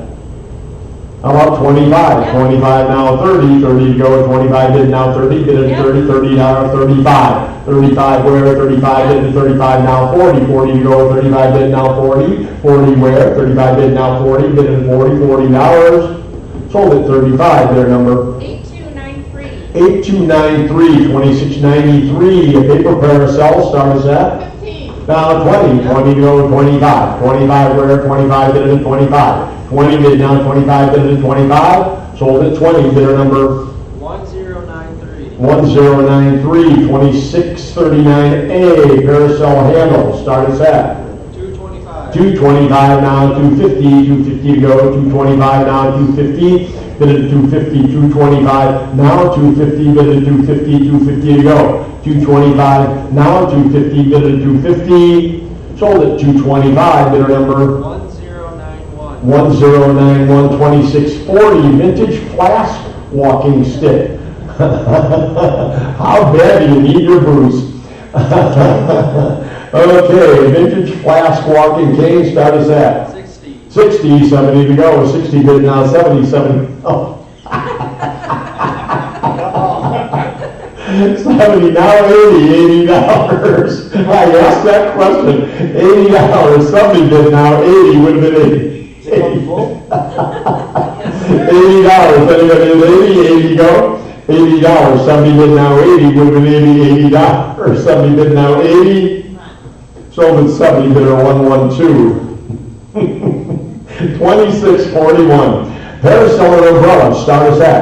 how about 25? 25 now 30, 30 to go, 25 bid now 30, bid at 30, 30 now 35. 35 where, 35 bid at 35 now 40, 40 to go, 35 bid now 40, 40 where, 35 bid now 40, bid at 40, $40, sold at 35, their number 8293. 8293, 2693, a paper parasol. Start us at 15. now 20, 20 to go, 25, 25 where, 25 bid at 25. 20 bid now 25 bid at 25, sold at 20, bidder number 1093. 1093, 2639A, parasol handle. Start us at 225. 225 now, 250, 250 to go, 225 now, 250, bid at 250, 225, now 250, bid at 250, 250 to go. 225, now 250, bid at 250, sold at 225, bidder number 1091. 1091, 2640, vintage flask walking stick. How bad do you need your boots? Okay, vintage flask walking cane, start us at 60. 60, 70 to go, 60 bid now, 70, 70. Oh. 70, now 80 $80. I asked that question, $80, somebody bid now, 80, would have been 80. $80, anybody bid 80 go? $80, somebody bid now 80, would have been $80, somebody bid now 80, sold at 70, bidder 112. 2641, parasol umbrella, start us at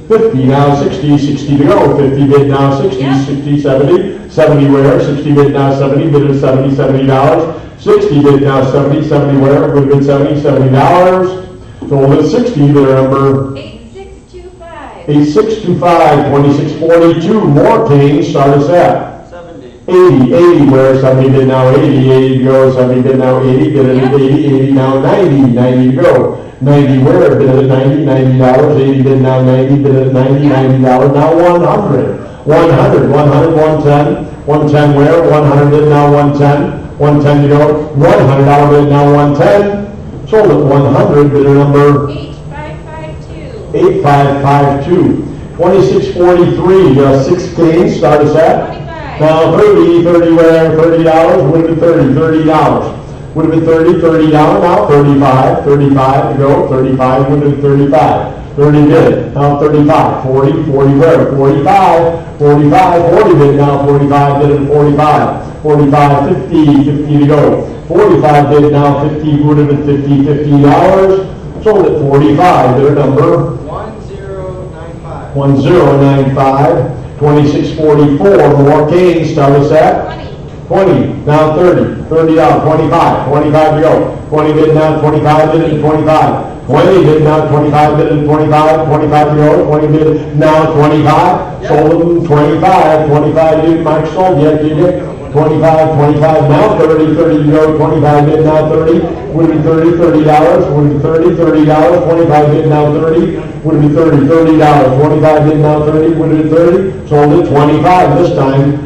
50, now 60, 60 to go, 50 bid now 60, 60, 70, 70 where, 60 bid now 70, bid at 70, $70, 60 bid now 70, 70 where, would have been 70, $70, sold at 60, bidder number 8625. 8625, 2642, more canes, start us at 70. 80 where, 70 bid now 80, 80 to go, 70 bid now 80, bid at 80, 80 now 90, 90 to go. 90 where, bid at 90, $90, 80 bid now 90, bid at 90, $90, now 100, 100, 110, 110 where, 100 bid now 110, 110 to go, $100 bid now 110, sold at 100, bidder number 8552. 8552, 2643, 6 canes, start us at 25. now 30 where, $30, would have been $30, would have been $30, now 35 to go, 35, would have been 35, 30 bid, now 35, 40 where, 45 bid, now 45 bid at 45, 50 to go, 45 bid, now 50, would have been $50, sold at 45, their number 1095. 1095, 2644, more canes, start us at 20, now 30, $25 to go, 20 bid now, 25 bid at 25, 20 bid now, 25 bid at 25, 25 to go, 20 bid now, 25, sold them 25, 25 did Mike sold yet, did you? 25 now, 30 to go, 25 bid now, 30, would be $30, would be $30, 25 bid now, 30, would be $30, 25 bid now, 30, would be 30, sold at 25 this time.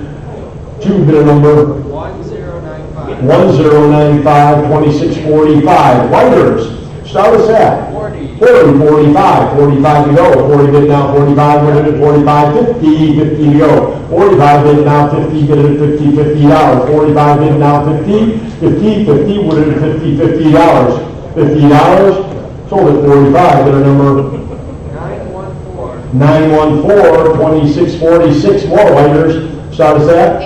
Two bidder number 1095. 1095, 2645, lighters, start us at 40. 45 to go, 40 bid now, 45, would have been 45, 50 to go, 45 bid now, 50 bid at $50, 45 bid now, 50, would have been $50, sold at 45, bidder number 914. 2646, more lighters, start us at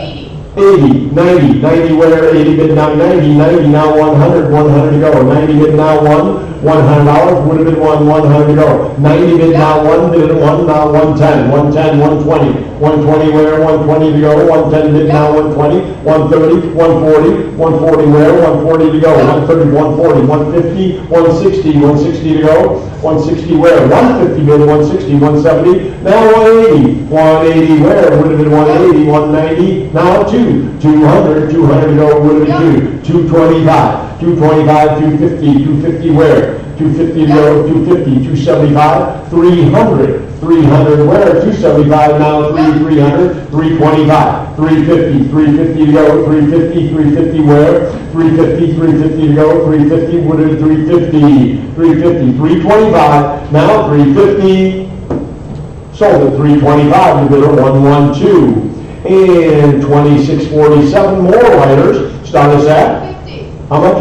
80, 90 where, 80 bid now 90 now 100 to go, 90 bid now $100, would have been $100 to go, 90 bid now 1, bid at 1, now 110, 120 where, 120 to go, 110 bid now 120, 130, 140 where, 140 to go, 130, 140, 150, 160 to go, 160 where, 150 bid, 160, 170, now 180 where, would have been 180, 190, now 200 to go, would have been 225, 250 where, 250 to go, 250, 275, 300 where, 275 now, 300, 325, 350 to go, 350 where, 350 to go, 350 would have been 325, now 350, sold at 325, the bidder 112. And 2647, more lighters, start us at 50. how much?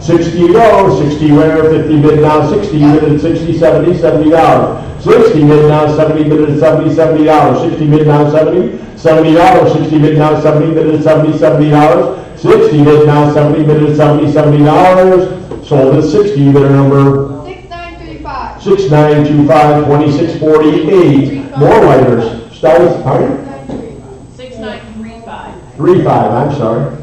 60 to go, 60 where, 50 bid now, 60 bid at 60, $70, $60 bid now, 70 bid at $70, $60 bid now, $70, $60 bid now, 70 bid at $70, $60 bid now, 70 bid at $70, sold at 60, bidder number 6935. 6925, 2648, more lighters, start us, pardon? 6935. 35, I'm sorry.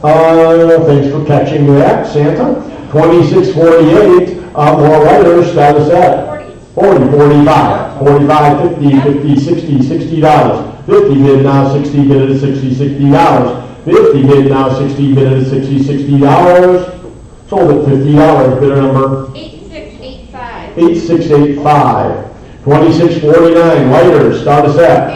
Thanks for catching that, Santa. 2648, more lighters, start us at 40. 40, 45, 45, 50, 50, 60, $60. 50 bid now, 60 bid at 60, $60. 50 bid now, 60 bid at 60, $60. Sold at $50. Bidder number 8685. 8685. 2649, lighters, start us at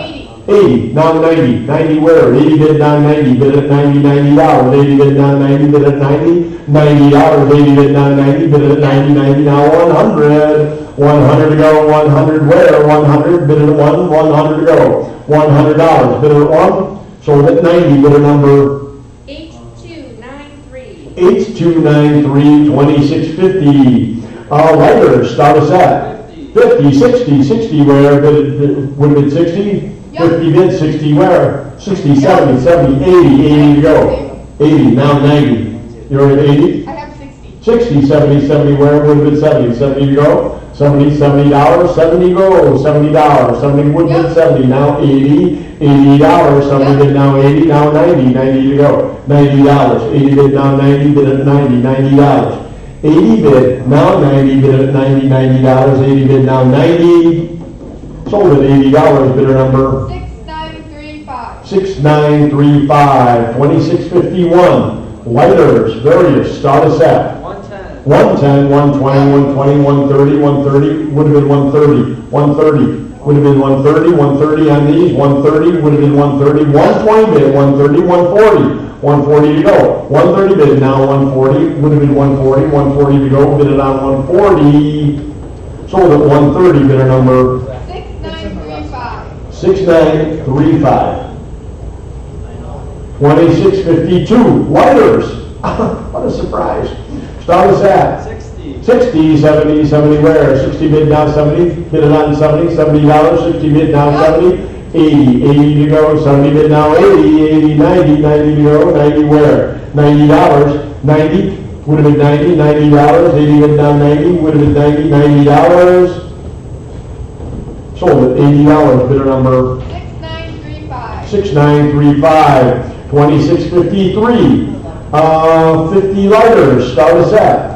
80, now 90, 90 where? 80 bid down 90, bid at 90, $90. 80 bid down 90, bid at 90, $90. 80 bid down 90, bid at 90, 90 now 100. 100 to go, 100 where? 100, bid at 1, 100 to go. $100, bid at 1, sold at 90, bidder number 8293. 8293, 2650. Lighters, start us at 50, 60 where? Would have been 60? 50 bid, 60 where? 60, 70, 70, 80, 80 to go. 80, now 90. You're at 80? I have 60. 60, 70, 70 where? Would have been 70, 70 to go. 70, $70, 70 go, $70, 70 would have been 70, now 80, $80, 70 bid now 80, now 90, 90 to go. $90, 80 bid now 90, bid at 90, $90. 80 bid, now 90, bid at 90, $90, 80 bid now 90, sold at $80, bidder number 6935. 6935, 2651, lighters, various, start us at 110, 120, 120, 130, 130, would have been 130, 130, would have been 130, 130 on these, 130, would have been 130, 120 bid, 130, 140. 140 to go. 130 bid, now 140, would have been 140, 140 to go, bid it on 140, sold at 130, bidder number 6935. 6935. 2652, lighters, what a surprise. Start us at 60, 70, 70 where? 60 bid now 70, bid it on 70, $70, 60 bid now 70, 80, 80 to go, 70 bid now 80, 80, 90, 90 to go, 90 where? $90, 90, would have been 90, $90, 80 bid down 90, would have been 90, $90, sold at $80, bidder number 6935. 6935, 2653, 50 lighters, start us at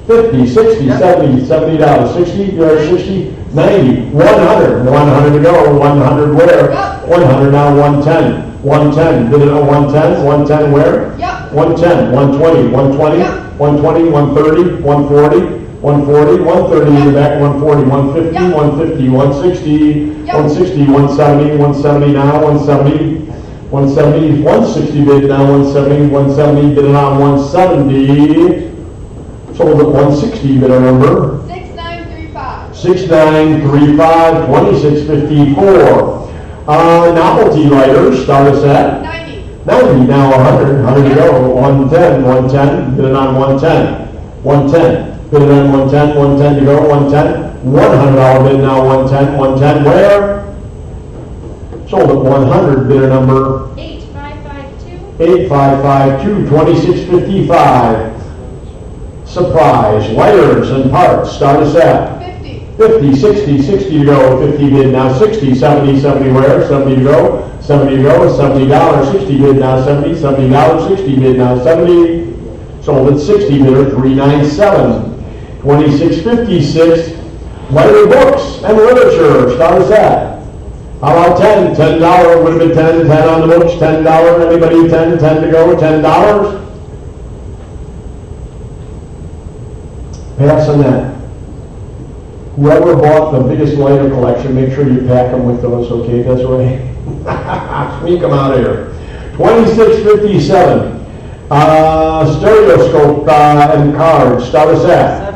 50, 60, 70, $70, 60, you're at 60, 90, 100, 100 to go, 100 where? 100 now, 110, 110, bid it at 110, 110 where? 110, 120, 120, 120, 130, 140, 140, 130 in the back, 140, 150, 150, 160, 160, 170, 170 now, 170, 170, 160 bid now, 170, 170, bid it on 170, sold at 160, bidder number 6935. 6935, 2654. Novelty lighters, start us at 90, now 100, 100 to go, 110, 110, bid it on 110, 110, bid it on 110, 110 to go, 110, $100 bid now, 110, 110 where? Sold at 100, bidder number 8552. 8552, 2655. Surprise, lighters and parts, start us at 50, 60, 60 to go, 50 bid now 60, 70, 70 where? 70 to go, 70 to go, $70, 60 bid now 70, $70, 60 bid now 70, sold at 60, bidder 397. 2656, lighter books and literature, start us at. How about 10? $10, would have been 10, 10 on the books, $10, anybody 10, 10 to go, $10? Pass on that. Whoever bought the biggest lighter collection, make sure you pack them with those, okay, Desiree? Sneak them out of here. 2657, stereoscope and cards, start us at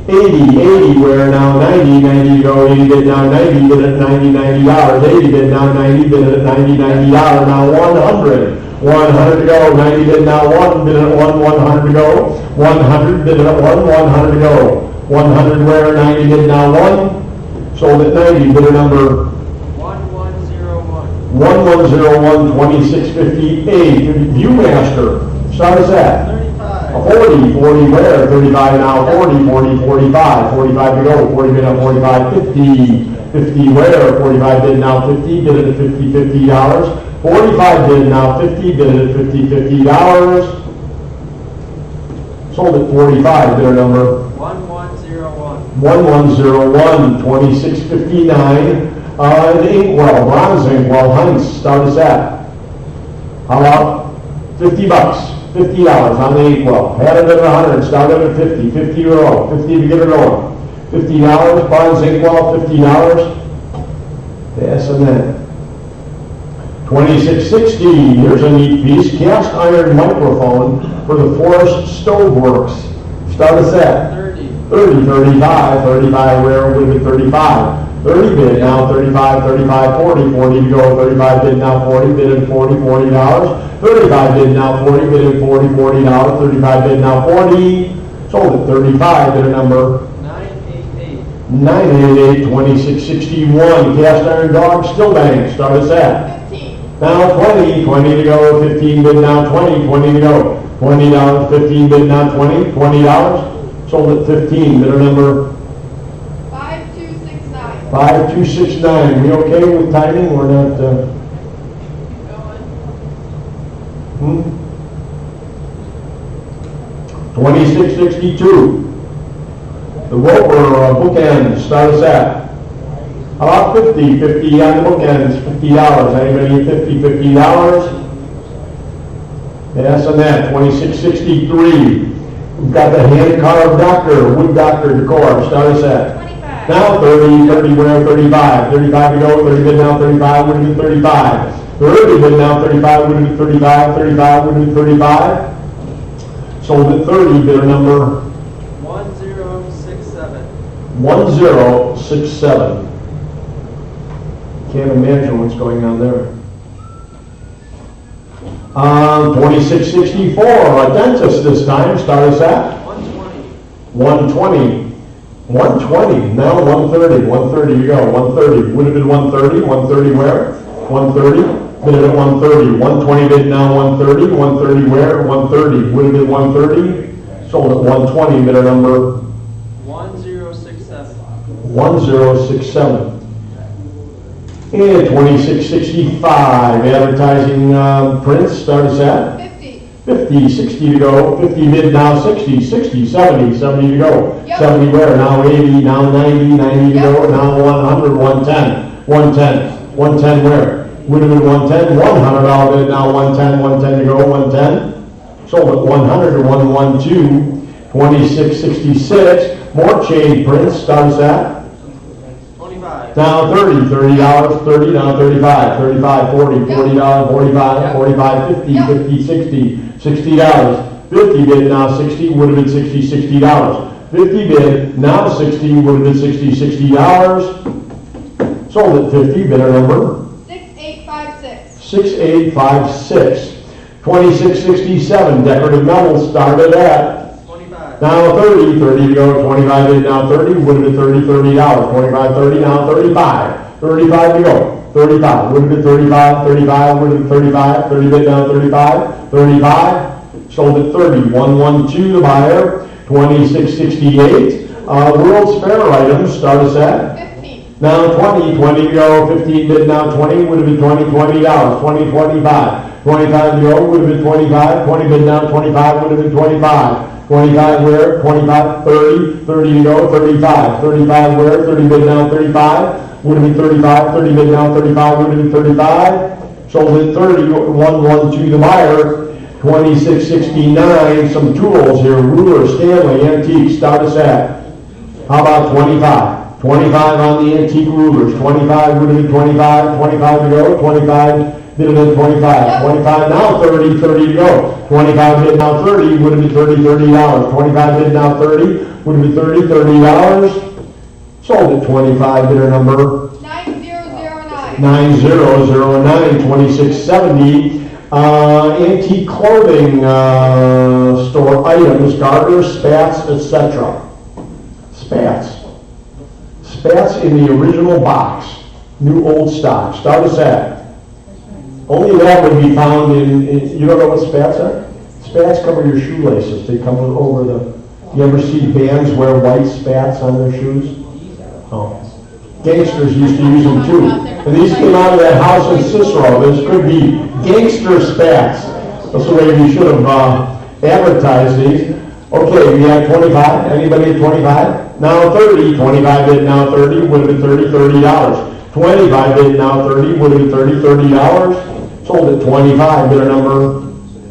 80 where now 90 to go, 80 bid now 90, bid at $90, 80 bid now 90, bid at $90, now 100 to go, 90 bid now 1, bid at 100 to go, 100 bid at 100 to go, 100 where, 90 bid now 1, sold at 90, bidder number 1101. 1101, 2658, Viewmaster, start us at 40 where, 35 now, 40, 45 to go, 40 bid on 45, 50 where, 45 bid now 50, bid at $50, 45 bid now 50, bid at $50, sold at 45, bidder number 1101. 1101, 2659. An inkwell, bronze inkwell, Heinz, start us at. How about $50? $50 on the inkwell. Had it at 100, started at 50. 50 to go. 50 to get it going. $50, bronze inkwell, $50. Yes, and then 2660. Here's a neat piece. Cast iron microphone for the Forest Stove Works. Start us at 30. 30, 35, 35 where would be 35. 30 bid now, 35, 35, 40, 40 to go, 35 bid now, 40, bid at 40, $40. 35 bid now, 40, bid at 40, $40. 35 bid now, 40, sold at 35, bid a number 988. 988, 2661. Cast iron dog, still bang, start us at 15. now 20, 20 to go, 15 bid now, 20, 20 to go, $20, 15 bid now, 20, $20, sold at 15, bid a number 5269. 5269. We okay with timing? We're not, Going. 2662. The Roper bookends, start us at. How about 50? 50 on the bookends, $50. Anybody at 50, $50? Yes, on that, 2663. We've got the hand-carved doctor, wood doctor decor, start us at. 25. Now 30, 30 where, 35. 35 to go, 30 bid now, 35, would have been 35. 30 bid now, 35, would have been 35, 35 would have been 35. Sold at 30, bidder number 1067. 1067. Can't imagine what's going on there. 2664, a dentist this time, start us at 120. 120. 120, now 130, 130 you go, 130, would have been 130, 130 where? 130, bid it at 130, 120 bid now 130, 130 where? 130, would have been 130, sold at 120, bid a number 1067. 1067. And 2665, advertising prints, start us at 50. 50, 60 to go, 50 bid now 60, 60, 70, 70 to go, Yep. 70 where, now 80, now 90, 90 to go, Yep. now 100, 110, 110, 110 where? Would have been 110, $100 bid, now 110, 110 to go, 110, sold at 100 to 112, 2666, more chain prints, start us at 25. now $30, $30, 30, now 35, 35, 40, $40, 45, 45, 50, Yep. 50, 60, $60, 50 bid, now 60, would have been 60, $60. 50 bid, now 60, would have been 60, $60. Sold at 50, bidder number 6856. 6856. 2667, decorative metals started at 25. now 30, 30 to go, 25 bid, now 30, would have been 30, $30, 25, 30, now 35, 35 to go, 35, would have been 35, 35, would have been 35, 30 bid, now 35, 35, sold at 30, 112 the buyer, 2668, World's Fair items, start us at 15. now 20, 20 to go, 15 bid, now 20, would have been 20, $20, 20, 25, 25 to go, would have been 25, 20 bid, now 25, would have been 25, 25 where, 25, 30, 30 to go, 35, 35 where, 30 bid, now 35, would have been 35, 30 bid, now 35, would have been 35, sold at 30, 112 the buyer, 2669, some tools here, ruler, Stanley, antique, start us at, how about 25? 25 on the antique rulers, 25 would have been 25, 25 to go, 25 bid have been 25, 25 now 30, 30 to go, 25 bid now 30, would have been 30, $30, 25 bid now 30, would have been 30, $30, sold at 25, bidder number 9009. 9009, 2670, antique clothing store items, garters, spats, etc. Spats. Spats in the original box, new old stock, start us at. Only that would be found in, you don't know what spats are? Spats cover your shoelaces, they come over the, you ever see bands wear white spats on their shoes? Oh. Gangsters used to use them too. And these came out of that house in Cicero. This could be gangster spats. That's the way we should have advertised these. Okay, we have 25, anybody at 25? Now 30, 25 bid now 30, would have been $30. 25 bid now 30, would have been $30. Sold at 25, bidder number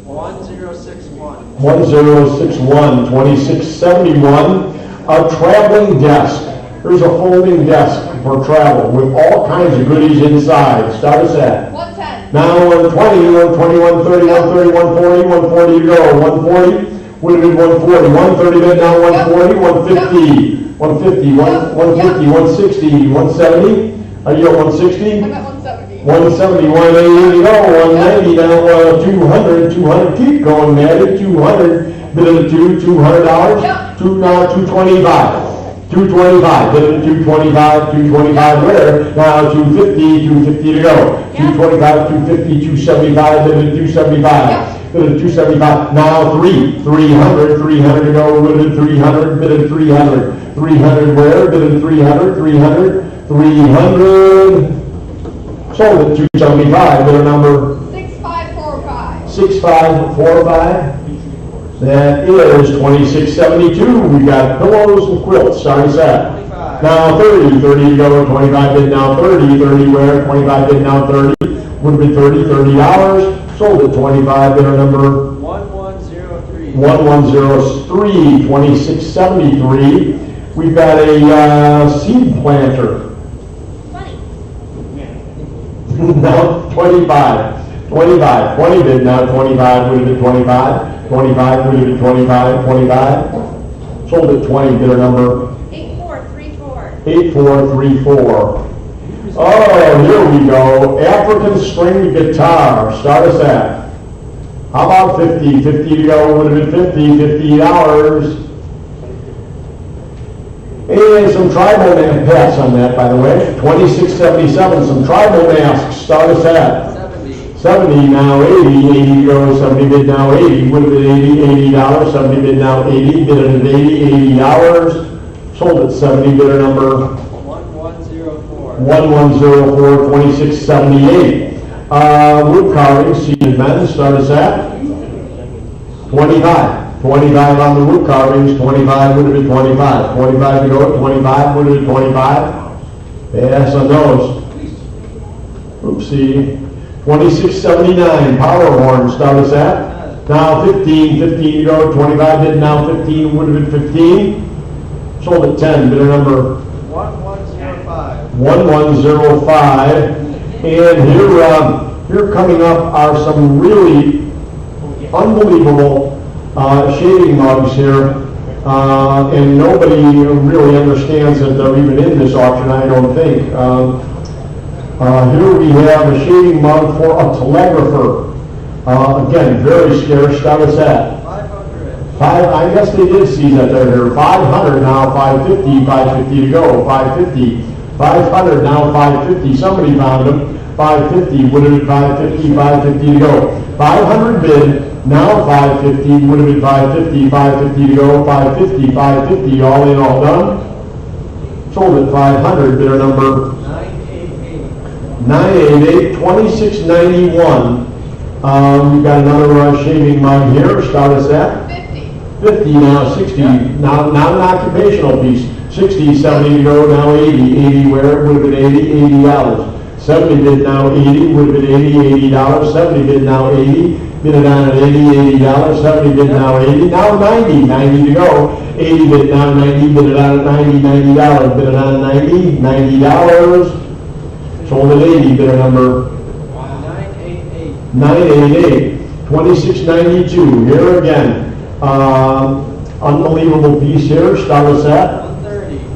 1061. 1061, 2671. A traveling desk. There's a folding desk for travel with all kinds of goodies inside. Start us at 110. now 120, 120, 130, 130, 140, 140 to go. 140 would have been 140. 130 bid now 140, 150, 150, 150, 160, 170. Are you at 160? I'm at 170. 170, 180 to go. 190 now 200, 200. Keep going, Maddie. 200 bid of the $200. Yep. Now 225. 225, bid at 225, 225 where? Now 250, 250 to go. 225, 250, 275, bid at 275. Bid at 275, now 300, 300 to go, bid at 300, bid at 300. 300 where? Bid at 300, 300, 300. Sold at 275, bid at number 6545. 6545. That is 2672. We got pillows and quilts. Sorry, set. 25. Now 30 to go. 25 bid now 30. 30 where? 25 bid now 30. Would have been $30. Sold at 25. Bidder number 1103. 1103. 2673. We've got a seed planter. 20. Now 25. 25. 20 bid now 25. Would have been 25. 25, would have been 25, 25. Sold at 20, bidder number 8434. 8434. Oh, here we go. African string guitar. Start us at. How about 50? 50 to go, would have been $50. And some tribal mask, pass on that, by the way. 2677, some tribal masks. Start us at. 70 now 80, 80 to go, 70 bid now 80, would have been $80, 70 bid now 80, bid at 80, $80, sold at 70, bidder number 1104. 1104, 2678. Wood carving, seated men, start us at 25. 25 on the wood carvings, 25 would have been 25. 25 to go, 25 would have been 25. Yes, on those. Oopsie. 2679, power horn, start us at. Now 15, 15 to go, 25 bid, now 15, would have been 15. Sold at 10, bidder number 1105. 1105. And here coming up are some really unbelievable shading mugs here. And nobody really understands that they're even in this auction, I don't think. Here we have a shading mug for a telegrapher. Again, very scarce. Start us at 500. I guess they did see that they're here. 500 now, 550, 550 to go. 550, 500 now, 550. Somebody found them. 550 would have been 550, 550 to go. 500 bid now, 550 would have been 550, 550 to go. 550, 550, all in, all done. Sold at 500. Bidder number 988, 2691. We've got another shaving mug here. Start us at 50 now, 60. Now not an occupational piece. 60, 70 to go, now 80. 80 where? Would have been $80. 70 bid now 80, would have been $80. 70 bid now 80. Bid it on at $80. 70 bid now 80. Now 90. 90 to go. 80 bid now 90. Bid it on at $90. Bid it on 90. $90. Sold at 80, bidder number 988. 988, 2692. Here again, unbelievable piece here. Start us at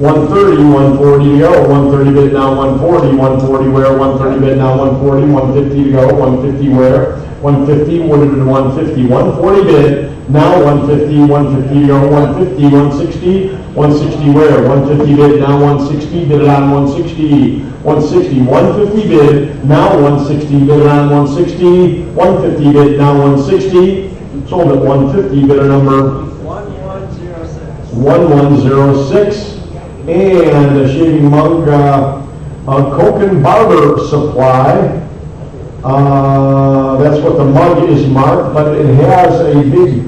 130, 140 to go. 130 bid now 140, 140 where? 130 bid now 140, 150 to go. 150 where? 150 would have been 150. 140 bid now 150, 150 to go. 150, 160, 160 where? 150 bid now 160. Bid it on 160. 160, 150 bid, now 160, bid it on 160, 150 bid, now 160, sold at 150, bidder number 1106. 1106, and a shaving mug, Coke and Barber Supply. That's what the mug is marked, but it has a big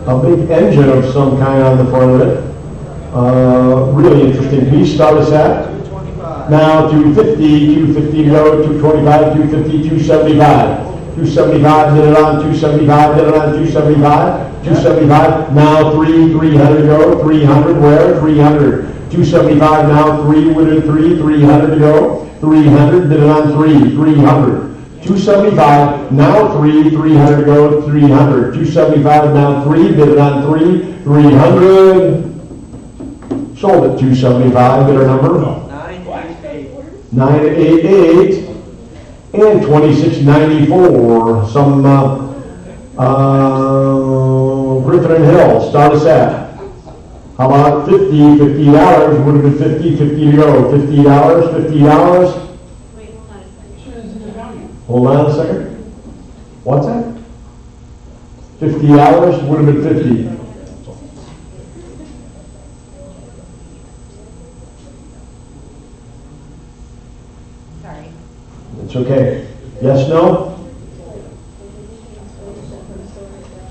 a big engine of some kind on the front of it. Really interesting piece. Start us at 225. now 250, 250 to go, 225, 250, 275. 275, did it on 275, did it on 275, 275, now 300 to go, 300 where? 300. 275 now 3 with it 300 to go, 300, did it on 300. 275, now 300 to go, 300. 275, now 3, did it on 300. Sold at 275, bidder number 988. 988 and 2694. Some Griffin and Hill. Start us at. How about $50? $50 would have been 50 to go. $50. Wait, Hold hold on a second. on a second. What's that? $50 would have been 50. Sorry. It's okay. Yes, no?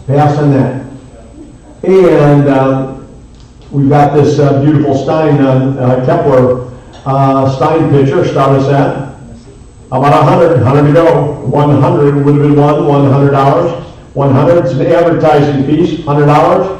Pass on that. And we've got this beautiful Stein, Kepler Stein pitcher. Start us at about 100 to go. 100 would have been $100. 100 is an advertising piece. $100.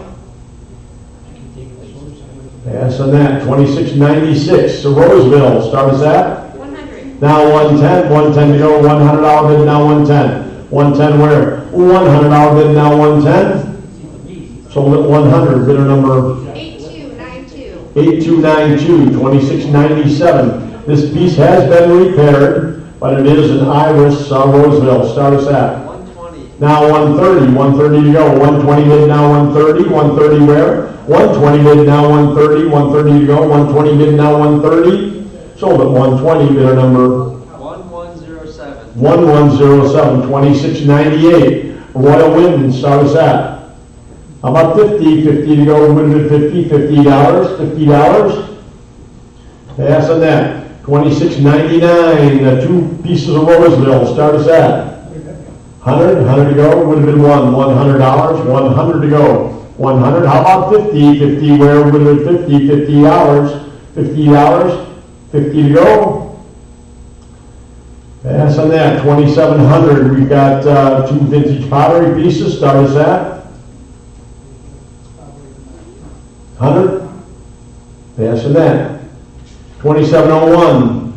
Pass on that. 2696. So Roseville. Start us at 100. now 110 to go. $100 bid now 110. 110 where? $100 bid now 110. Sold at 100. Bidder number 8292. 8292, 2697. This piece has been repaired, but it is an Iris Roseville. Start us at 120. now 130. 130 to go. 120 bid now 130. 130 where? 120 bid now 130. 130 to go. 120 bid now 130. Sold at 120. Bidder number 1107. 1107, 2698. Royal Wind. Start us at. How about 50? 50 to go. Would have been $50. $50. Pass on that. 2699. Two pieces of Roseville. Start us at 100 to go. Would have been $100. 100 to go. 100. How about 50? 50 where? Would have been $50. $50. 50 to go. Pass on that. 2700. We've got two vintage pottery pieces. Start us at 100. Pass on that. 2701.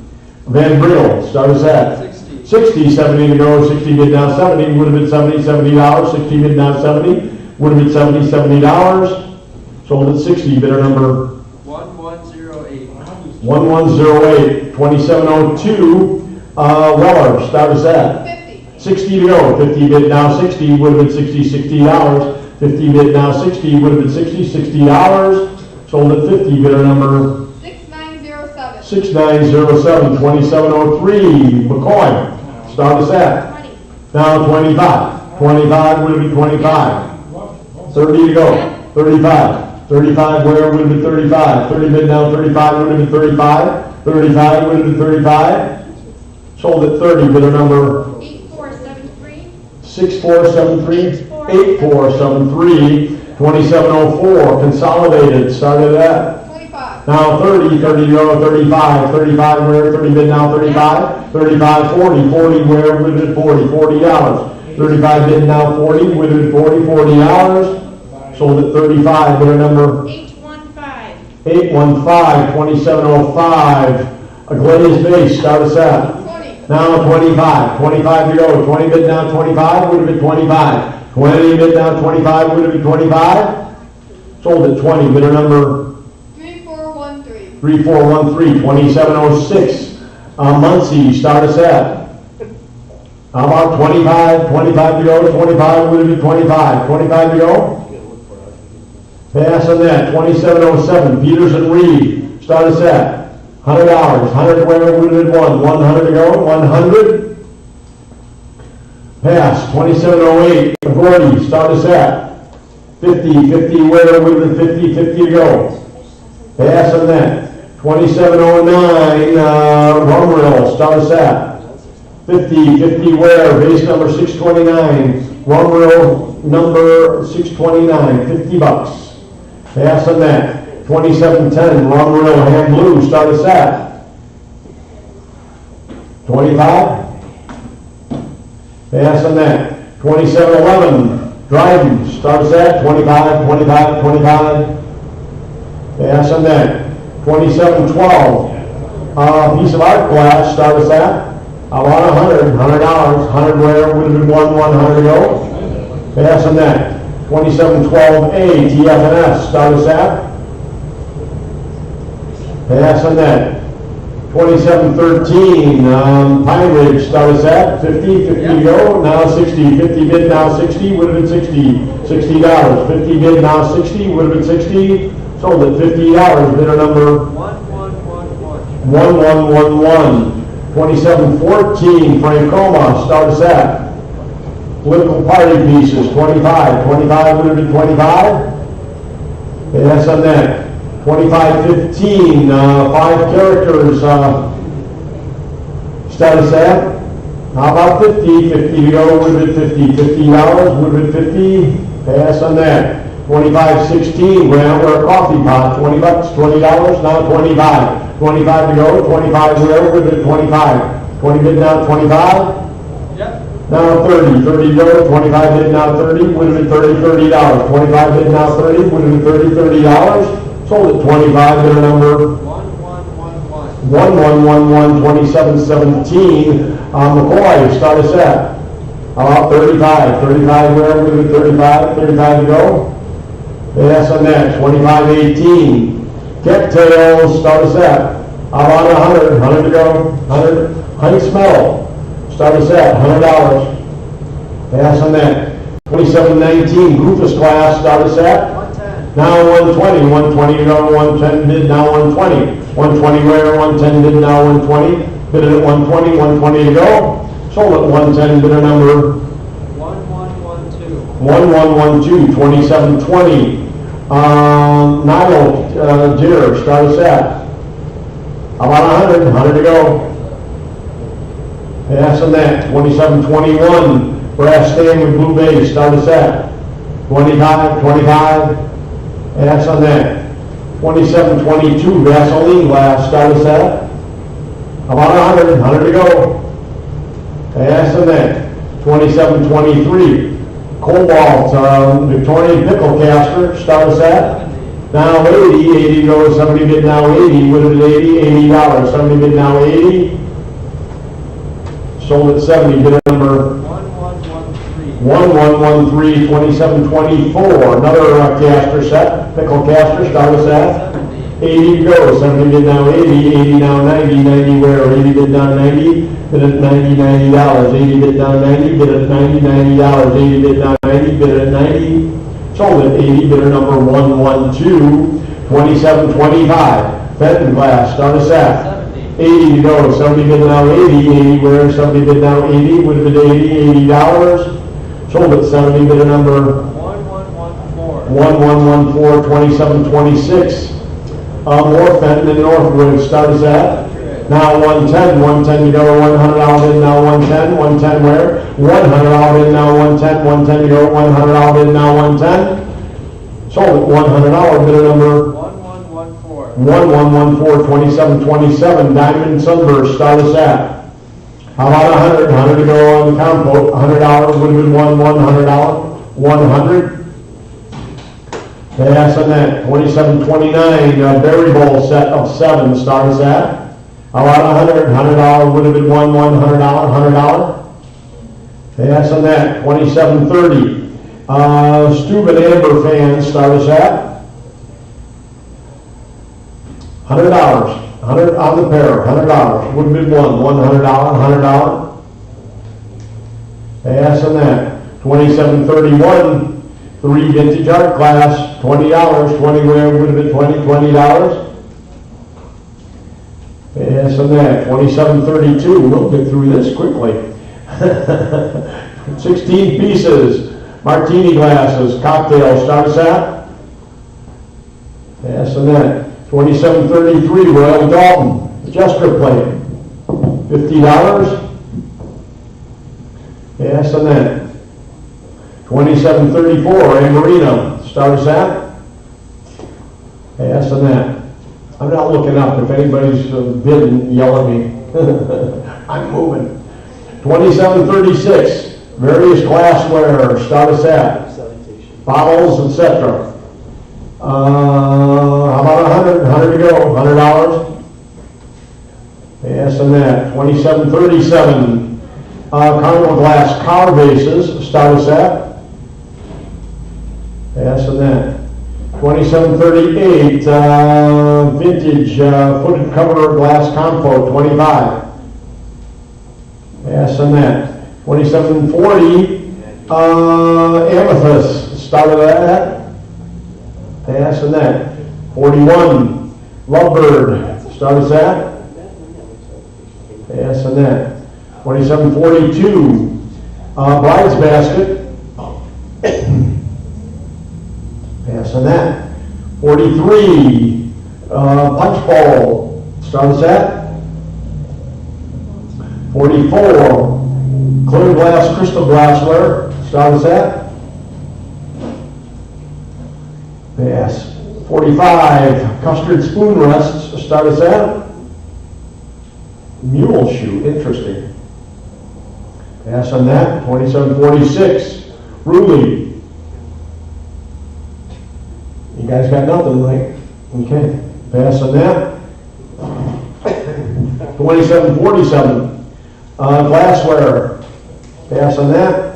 Van Brill. Start us at 60. 60. 70 to go. 60 bid now 70. Would have been $70. $70. 60 bid now 70. Would have been $70. $70. Sold at 60. Bidder number 1108. 1108. 2702. Weller. Start us at 60 to go. 50 bid now 60. Would have been $60. $60. 50 bid now 60. Would have been $60. $60. Sold at 50. Bidder number 6907. 6907. 2703. McCoy. Start us at 20. now 25. 25 would have been 25. 30 to go. 35. 35 where? Would have been 35. 30 bid now 35. Would have been 35. 35 would have been 35. Sold at 30. Bidder number 8473. 6473. 8473. 2704. Consolidated. Started at 25. now 30. 30 to go. 35. 35 where? 30 bid now 35. 35 40. 40 where? Would have been 40. $40. 35 bid now 40. Would have been 40. $40. Sold at 35. Bidder number 815. 815. 2705. A glazed base. Start us at 20. now 25. 25 to go. 20 bid now 25. Would have been 25. 20 bid now 25. Would have been 25. Sold at 20. Bidder number 3413. 3413. 2706. Muncie. Start us at. How about 25? 25 to go. 25 would have been 25. 25 to go. Pass on that. 2707. Peters and Reed. Start us at. $100. 100 where? Would have been 100 to go. 100. Pass. 2708. Gordy. Start us at 50. 50 where? Would have been 50. 50 to go. Pass on that. 2709. Rumrill. Start us at 50. 50 where? Base number 629. Rumrill number 629, 50 bucks. Pass on that. 2710, Rum Real Hand Blue, start us at 25. Pass on that. 2711, Dryden, start us at 25, 25, 25. Pass on that. 2712, piece of art glass, start us at about $100, $100 where would have been 100 to go. Pass on that. 2712A, TF&S, start us at. Pass on that. 2713, Pine Ridge, start us at 50, 50 to go, now 60, 50 bid, now 60, would have been 60, $60. 50 bid, now 60, would have been 60, sold at $50, bidder number 1111. 2714, Frank Coma, start us at. Political party pieces, 25, 25 would have been 25. Pass on that. 2515, 5 characters, start us at. How about 50, 50 to go, would have been 50, $50, would have been 50. Pass on that. 2516, ground or a coffee pot, 20 bucks, $20, now 25. 25 to go, 25 where would have been 25. 20 bid, now 25. Yep. Now 30, 30 to go, 25 bid, now 30, would have been $30, $30. 25 bid, now 30, would have been $30, $30. Sold at 25, bidder number 1111. 2717, McCoy, start us at. About 35, 35 where would have been 35, 35 to go. Pass on that. 2518, Kecktails, start us at. About 100, 100 to go. 100, Heights Metal, start us at $100. Pass on that. 2719, Rufus Glass, start us at. 110. Now 120, 120 to go, 110 bid, now 120. 120 where, 110 bid, now 120. Bid it at 120, 120 to go. Sold at 110, bidder number 1112. 2720. Nile Deer, start us at. About 100, 100 to go. Pass on that. 2721, Brass Stand with Blue Base, start us at. 25, 25. Pass on that. 2722, Gasoline Glass, start us at. About 100, 100 to go. Pass on that. 2723, Cobalt, Victorian Pickle Caster, start us at. Now 80, 80 goes, somebody bid now 80, would have been 80, $80. Somebody bid now 80. Sold at 70, bid number 1113. 2724, another caster set, pickle caster, start us at. 80 goes, somebody bid now 80, 80 now 90, 90 where, 80 bid down 90, bid at 90, $90, 80 bid down 90, bid at 90, $90, 80 bid down 90, bid at 90, sold at 80, bidder number 112. 2725, Fenton Glass, start us at. 80 to go, somebody bid now 80, 80 where, somebody bid now 80, would have been 80, $80, sold at 70, bidder number 1114. 2726. More Fenton and Northwood, start us at. Now 110, 110 to go, $100 in, now 110, 110 where? $100 in, now 110, 110 to go, $100 in, now 110. Sold at $100, bidder number 1114. 2727, Diamond Sunburst, start us at. How about 100, 100 to go on the compote, $100 would have been $100, 100. Pass on that. 2729, Berry Bowl set of 7, start us at. How about 100, $100 would have been $100, $100. Pass on that. 2730, Steuben Amber fans, start us at. $100, 100 on the pair, $100, would have been $100, $100. Pass on that. 2731, 3 vintage art class, $20, 20 where would have been $20. Pass on that. 2732, we'll get through this quickly. 16 pieces, martini glasses, cocktails, start us at. Pass on that. 2733, Royal Dalton, gesture plate, $50. Pass on that. 2734, Amarina, start us at? Pass on that. I'm not looking up. If anybody's bidding, yell at me. I'm moving. 2736, various glassware, start us at? Salutation. Bottles, etc. How about 100 to go, $100? Pass on that. 2737, Carnival glass car vases, start us at? Pass on that. 2738, vintage footed cover glass compo, 25. Pass on that. 2740, amethyst, start at that. Pass on that. 41, lovebird, start us at. Pass on that. 2742, bride's basket. Pass on that. 43, punch bowl, start us at. 44, clear glass crystal glassware, start us at. Pass. 45, custard spoon rests, start us at. Mule shoe, interesting. Pass on that. 2746, Ruby. You guys got nothing, right? Okay. Pass on that. 2747, glassware. Pass on that.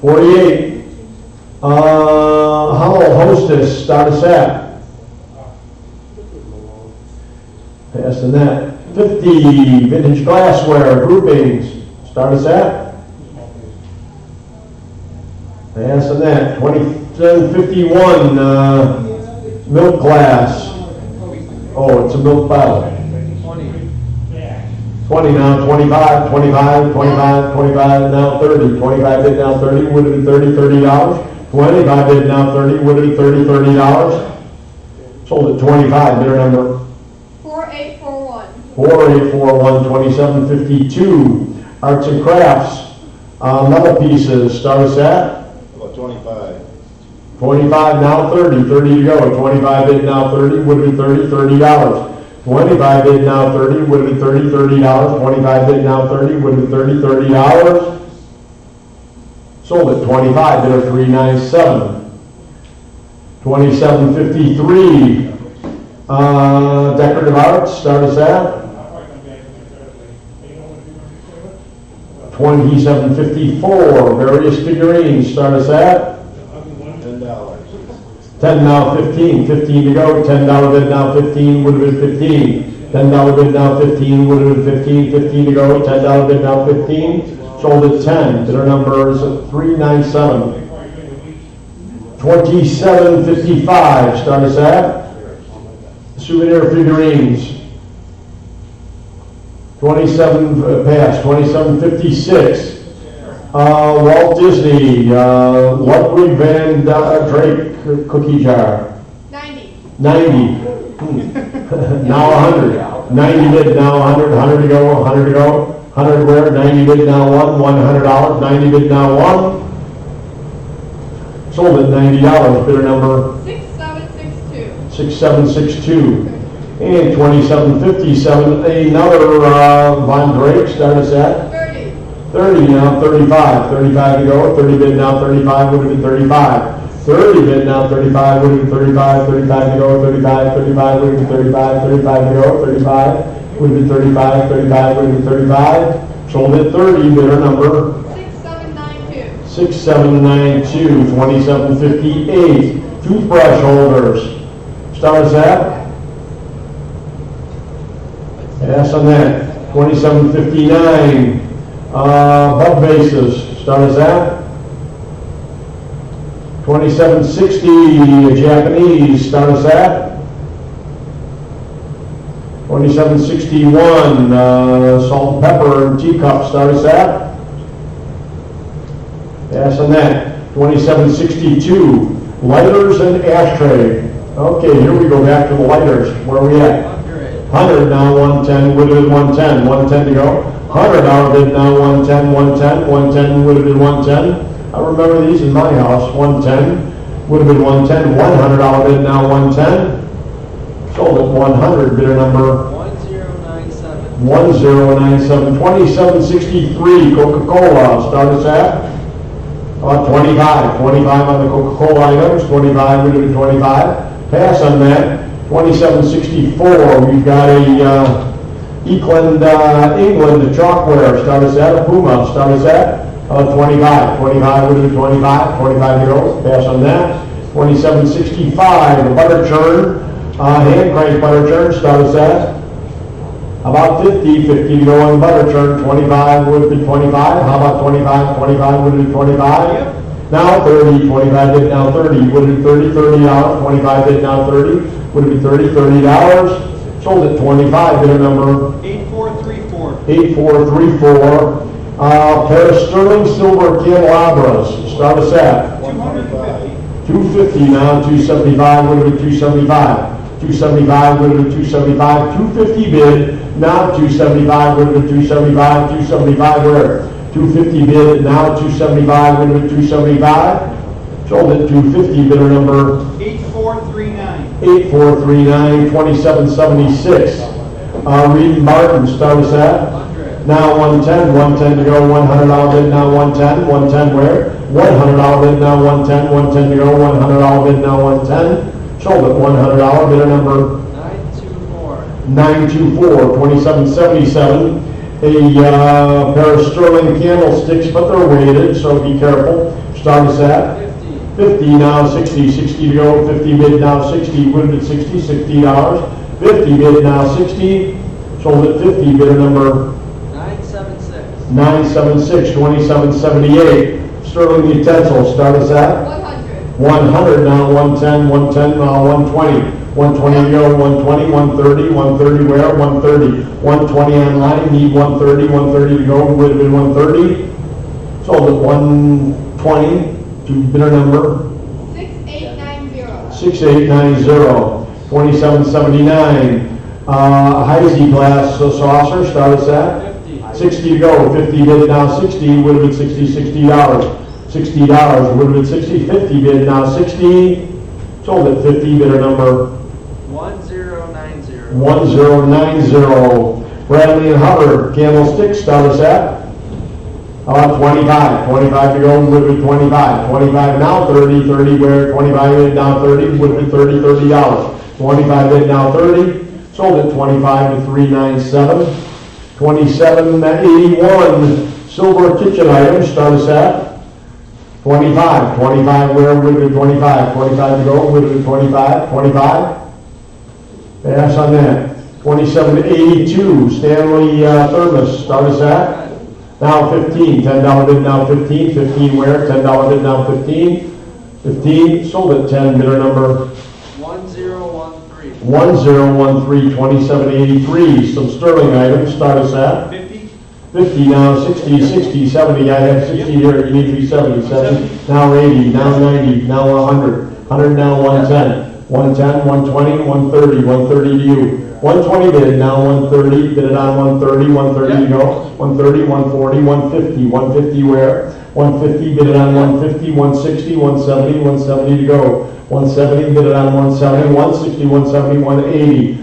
48, Hollow Hostess, start us at. Pass on that. 50, vintage glassware, groupings, start us at. Pass on that. 2751, milk glass. Oh, it's a milk bottle. 20 now, 25, 25, 25, 25, now 30. 25 bid now 30, would it be $30, $30? 25 bid now 30, would it be $30, $30? Sold at 25, bidder number 4841. 4841, 2752, arts and crafts, metal pieces, start us at? About 25. 25 now 30, 30 to go. 25 bid now 30, would it be $30, $30? 25 bid now 30, would it be $30, $30? 25 bid now 30, would it be $30, $30? Sold at 25, bidder 397. 2753, decorative arts, start us at? 2754, various figurines, start us at? $10. 10 now 15, 15 to go, $10 bid now 15, would have been 15. $10 bid now 15, would have been 15, 15 to go, $10 bid now 15, sold at 10. Bidder number is 397. 2755, start us at? Souvenir figurines. 27, pass, 2756. Walt Disney, Ludwig van Drake cookie jar. 90. 90. Now 100. 90 bid, now 100. 100 to go, 100 to go. 100 where? 90 bid, now one. $100. 90 bid, now one. Sold at $90. Bidder number 6762. 6762. And 2757. Another Von Drake. Start us at 30. 30 now, 35. 35 to go. 30 bid now, 35 would have been 35. 30 bid now, 35 would have been 35. 35 to go. 35. 35 would have been 35. 35 to go. 35 would have been 35. 35 would have been 35. Sold at 30. Bidder number 6792. 6792. 2758. Toothbrush holders. Start us at? Pass on that. 2759. Bud vases, start us at? 2760, Japanese, start us at? 2761, salt and pepper and teacup, start us at? Pass on that. 2762, lighters and ashtray. Okay, here we go back to the lighters. Where are we at? 100 now, 110, would have been 110, 110 to go. $100 bid now, 110, 110, 110 would have been 110. I remember these in my house, 110, would have been 110, $100 bid, now 110. Sold at 100, bidder number 1097. 1097, 2763, Coca-Cola, start us at about 25 on the Coca-Cola items, 25, would have been 25. Pass on that, 2764, we've got a Eakland, England chalkware, start us at, a Puma, start us at 25 would have been 25 euros, pass on that. 2765, a butter churn, hand crank butter churn, start us at about 50 to go on butter churn, 25 would have been 25, how about 25 would have been 25. Now 30, 25 bid, now 30, would have been $30, 25 bid, now 30, would have been $30. Sold at 25, bidder number 8434. 8434. Pair of sterling silver candelabras, start us at 250. 250 now, 275 would have been 275. 275 would have been 275. 250 bid, now 275 would have been 275. 275 where? 250 bid, now 275 would have been 275. Sold at 250, bidder number 8439. 8439, 2776. Reed and Martin, start us at? 100. Now 110 to go, $100 bid, now 110 where? $100 bid, now 110 to go, $100 bid, now 110. Sold at $100, bidder number 924. 924, 2777. A pair of sterling candlesticks, but they're weighted, so be careful. Start us at 50 now, 60 to go, 50 bid now, 60, would have been 60, $60. 50 bid now, 60, sold at 50, bidder number 976. 976, 2778. Sterling utensils, start us at 100. 100 now, 110 now, 120. 120 to go, 120, 130, 130 where? 130. 120 online, need 130 to go, would have been 130. Sold at 120 to bidder number 6890. 6890. 2779. Heisey glass saucer, start us at 50. 60 to go, 50 bid now, 60, would have been $60. $60 would have been 60, 50 bid now, 60. Sold at 50, bidder number 1090. 1090. Bradley and Hubbard candlestick, start us at about 25 to go, would have been 25 now, 30 where? 25 bid now, 30, would have been $30. 25 bid now, 30, sold at 25 to 397. 2781 silver kitchen items, start us at 25 where? Would have been 25 to go, would have been 25. Pass on that. 2782 Stanley thermos, start us at now 15, $10 bid now, 15 where? $10 bid now, 15, sold at 10, bidder number 1013. 1013, 2783. Some sterling items, start us at 50 now, 60, 70. I have 60 here, you need to be 70. Now 80, now 90, now 100 now 110. 110, 120, 130 to you. 120 bid, now 130, bid it on 130 to go. 130, 140, 150 where? 150, bid it on 150, 160, 170 to go. 170, bid it on 170, 160, 170, 180,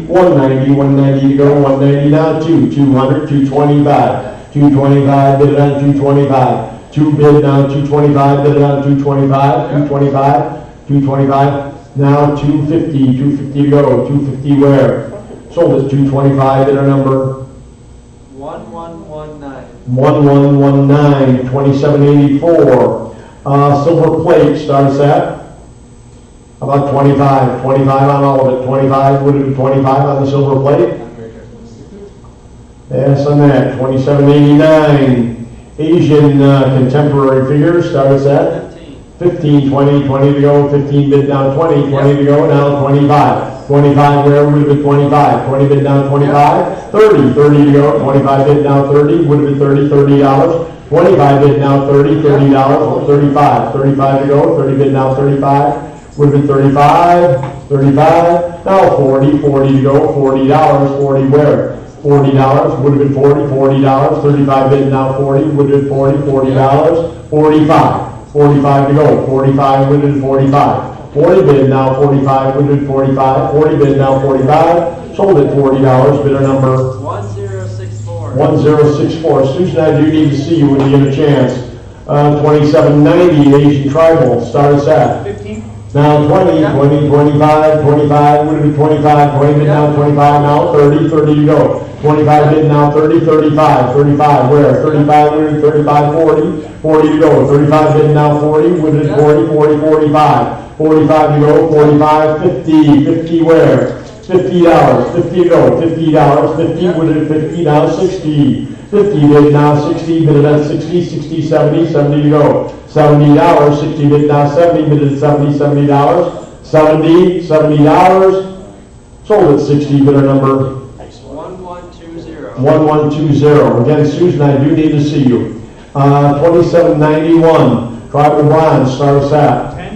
190 to go. 190 now, 200, 225, bid it on 225. 2 bid now, 225, bid it on 225. Now 250 to go, 250 where? Sold at 225, bidder number 1119, 2784. Silver plate, start us at about 25 on all of it. 25, would have been 25 on the silver plate. Pass on that. 2789. Asian contemporary figures, start us at 15, 20 to go, 15 bid down, 20 to go, now 25 where? Would have been 25, 20 bid down, 25, 30 to go, 25 bid down, 30, would have been $30, 25 bid now, $30, $35 to go, 30 bid now, 35, would have been 35, now 40 to go, $40 where? $40, would have been $40, 35 bid now 40, would have been $40, $45 to go, 45 would have been 45, 40 bid now 45, would have been 45, 40 bid now 45, sold at $40, bidder number 1064. 1064. Susan, I do need to see you when you get a chance. 2790, Asian Tribal, start us at. 15. Now 20, 20, 25, 25, would have been 25, 20 bid now 25, now 30, 30 to go. 25 bid now 30, 35, 35, where? 35, would have been 35, 40, 40 to go. 35 bid now 40, would have been 40, 40, 45, 45 to go, 45, 50, 50 where? $50, 50 to go, $50, 50 would have been 50, now 60, 50 bid now 60, bid at 60, 60, 70, 70 to go, $70, 60 bid now 70, bid at 70, $70, 70, $70, sold at 60, bidder number 1120. 1120. Again, Susan, I do need to see you. 2791, Tribal Bronze, start us at. 10.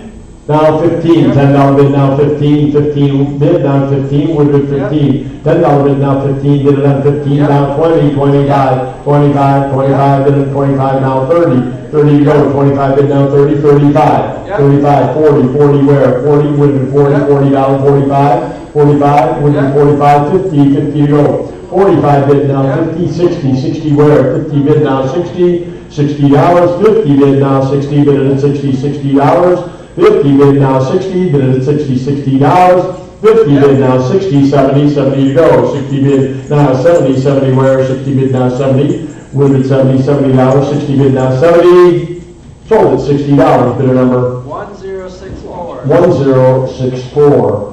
Now 15, $10 bid now 15, 15 bid now 15, would have been 15, $10 bid now 15, bid it on 15, now 20, 25, 25, 25, bid at 25, now 30, 30 to go, 25 bid now 30, 35, 35, 40, 40 where? 40 would have been 40, $40, 45, 45, would have been 45, 50, 50 to go, 45 bid now 50, 60, 60 where? 50 bid now 60, $60, 50 bid now 60, bid at 60, $60, 50 bid now 60, bid at 60, $60, 50 bid now 60, 70, 70 to go, 60 bid now 70, 70 where, 60 bid now 70, would have been 70, $70, 60 bid now 70, sold at $60, bidder number 1064. 1064.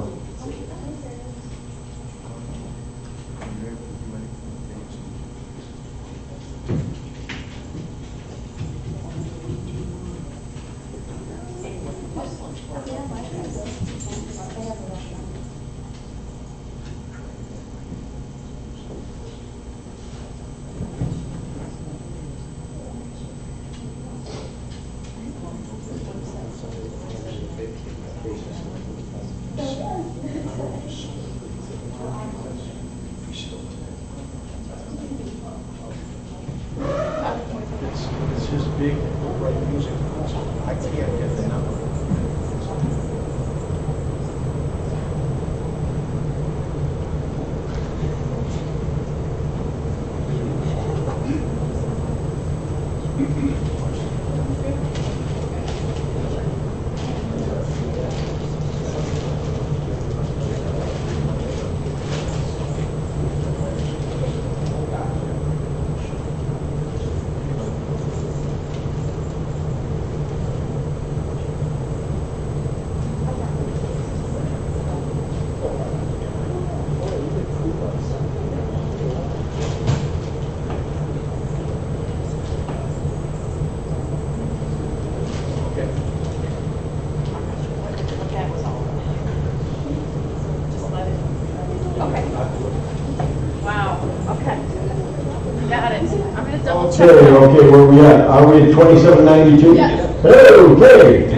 Okay, where we at? Are we at 2792? Yes. Okay.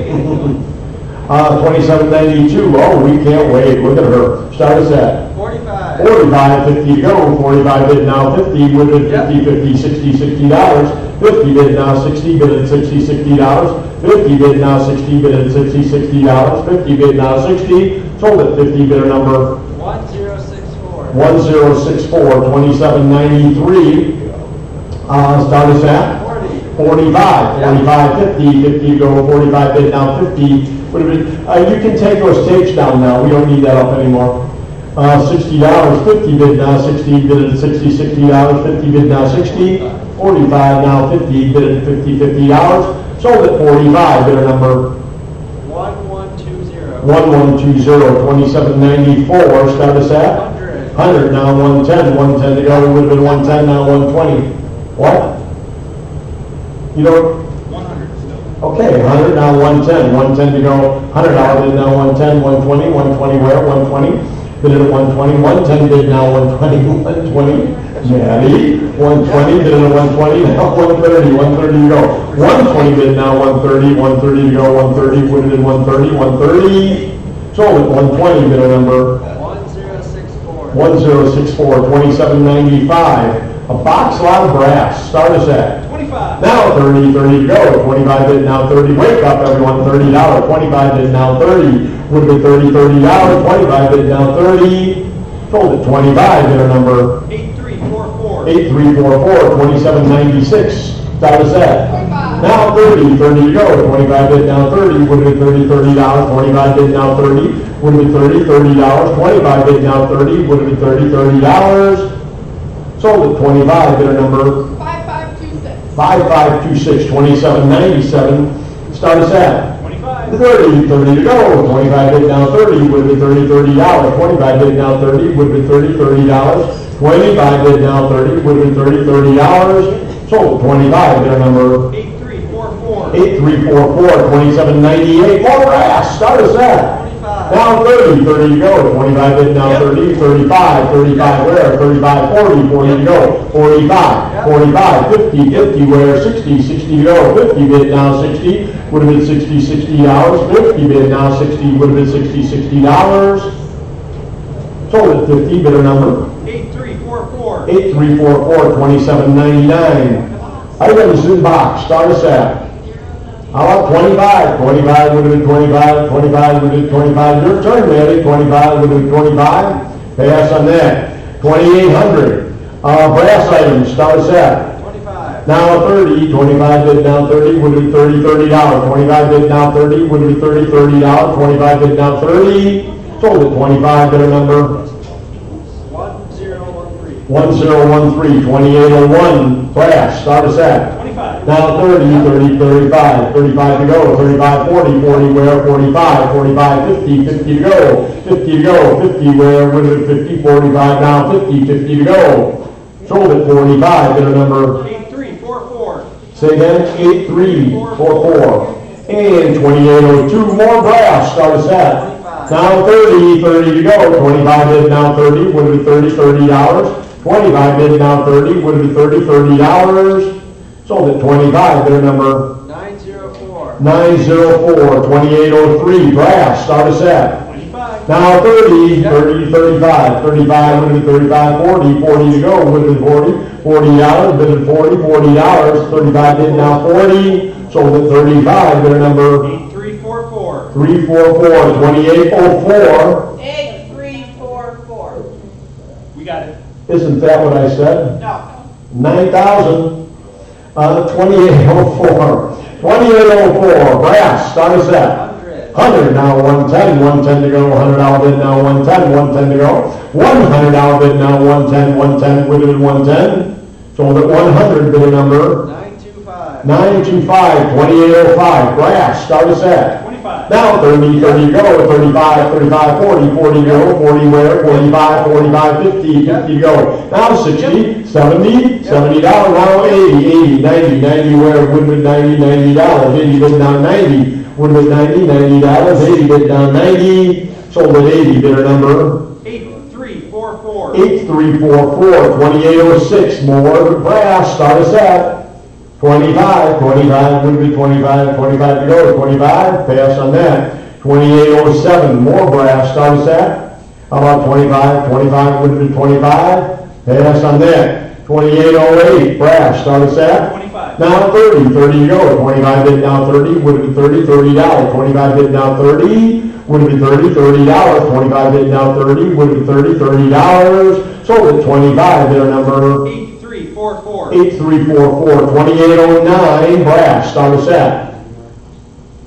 2792, oh, we can't wait, look at her. Start us at 45. 45, 50 to go, 45 bid now 50, would have been 50, 50, 60, $60, 50 bid now 60, bid at 60, $60, 50 bid now 60, bid at 60, $60, 50 bid now 60, sold at 50, bidder number 1064. 1064, 2793. Start us at 45, 45, 50, 50 to go, 45 bid now 50. Would have been, you can take those tapes down now, we don't need that up anymore. $60, 50 bid now 60, bid at 60, $60, 50 bid now 60, 45 now 50, bid at 50, $50, sold at 45, bidder number 1120. 1120, 2794, start us at 100, now 110, 110 to go, would have been 110, now 120. What? You don't? 100 still. Okay, 100, now 110, 110 to go, $100 bid now 110, 120, 120 where, 120, bid at 120, 110 bid now 120, 120, Maddie, 120, bid at 120, now 130, 130 to go, 120 bid now 130, 130 to go, 130, would have been 130, 130, sold at 120, bidder number 1064. 1064, 2795. A box lot of brass, start us at. 25. Now 30, 30 to go, 25 bid, now 30, wake up everyone, $30, 25 bid, now 30, would be $30, $30, 25 bid, now 30, sold at 25, bidder number 8344. 8344, 2796, start us at. 25. Now 30, 30 to go, 25 bid, now 30, would be $30, $30, 25 bid, now 30, would be $30, $30, 25 bid, now 30, would be $30, $30, sold at 25, bidder number 5526. 5526, 2797, start us at. 25. 30, 30 to go, 25 bid down 30, would be $30, $30, 25 bid down 30, would be $30, $30, 25 bid down 30, would be $30, $30, sold 25, bidder number 8344. 8344, 2798, more brass, start us at. 25. Now 30, 30 to go, 25 bid down 30, 35, 35 where, 35, 40, 40 to go, 45, 45, 50, 50 where, 60, 60 to go, 50 bid down 60, would have been $60, $60, 50 bid down 60, would have been $60, $60, sold at 50, bidder number 8344. 8344, 2799. Items in box, start us at. How about 25? 25 would have been 25, 25 would have been 25. Your turn, Manny. 25 would have been 25. Pass on that. 2800. Brass items, start us at. 25. Now 30, 25 bid down 30 would have been $30, $30. 25 bid down 30 would have been $30, $30. 25 bid down 30. Sold at 25, bidder number 1013. 1013, 2801. Brass, start us at. 25. Now 30, 30, 35, 35 to go, 35, 40, 40 where, 45, 45, 50, 50 to go, 50 to go, 50 where, would have been 50, 45, now 50, 50 to go. Sold at 45, bidder number, 8344. say again, 8344. And 2802, more brass, start us at. Now 30, 30 to go, 25 bid, now 30, would have been $30, $30. 25 bid, now 30, would have been $30, $30. Sold at 25, bidder number 904. 904, 2803, brass, start us at. 25. Now 30, 30, 35, 35, would have been 35, 40, 40 to go, would have been $40, $40, bid at 40, $40, 35 bid, now 40, sold at 35, bidder number 8344. 344, 2804. 8344. We got it. Isn't that what I said? No. 9,000. 2804. 2804, brass, start us at. 100, now 110, 110 to go, $100 bid, now 110, 110 to go. $100 bid, now 110, 110, would have been 110. Sold at 100, bid number 925. 925, 2805, brass, start us at. 25. Now 30, 30 to go, 35, 35, 40, 40 to go, 40 where, 45, 45, 50, 50 to go. Now 60, 70, $70, now 80, 80, 90, 90 where, would have been $90, $90, 80 bid down 90, would have been $90, $90, 80 bid down 90, sold at 80, bidder number 8344. 8344, 2806, more brass, start us at. 25, 25, would be 25, 25 to go, 25, pass on that. 2807, more brass, start us at. How about 25, 25 would be 25, pass on that. 2808, brass, start us at. 25. Now 30, 30 to go, 25 bid down 30, would be $30, $30. 25 bid down 30, would be $30, $30. 25 bid down 30, would be $30, $30. Sold at 25, their number 8344. 8344, 2809, brass, start us at.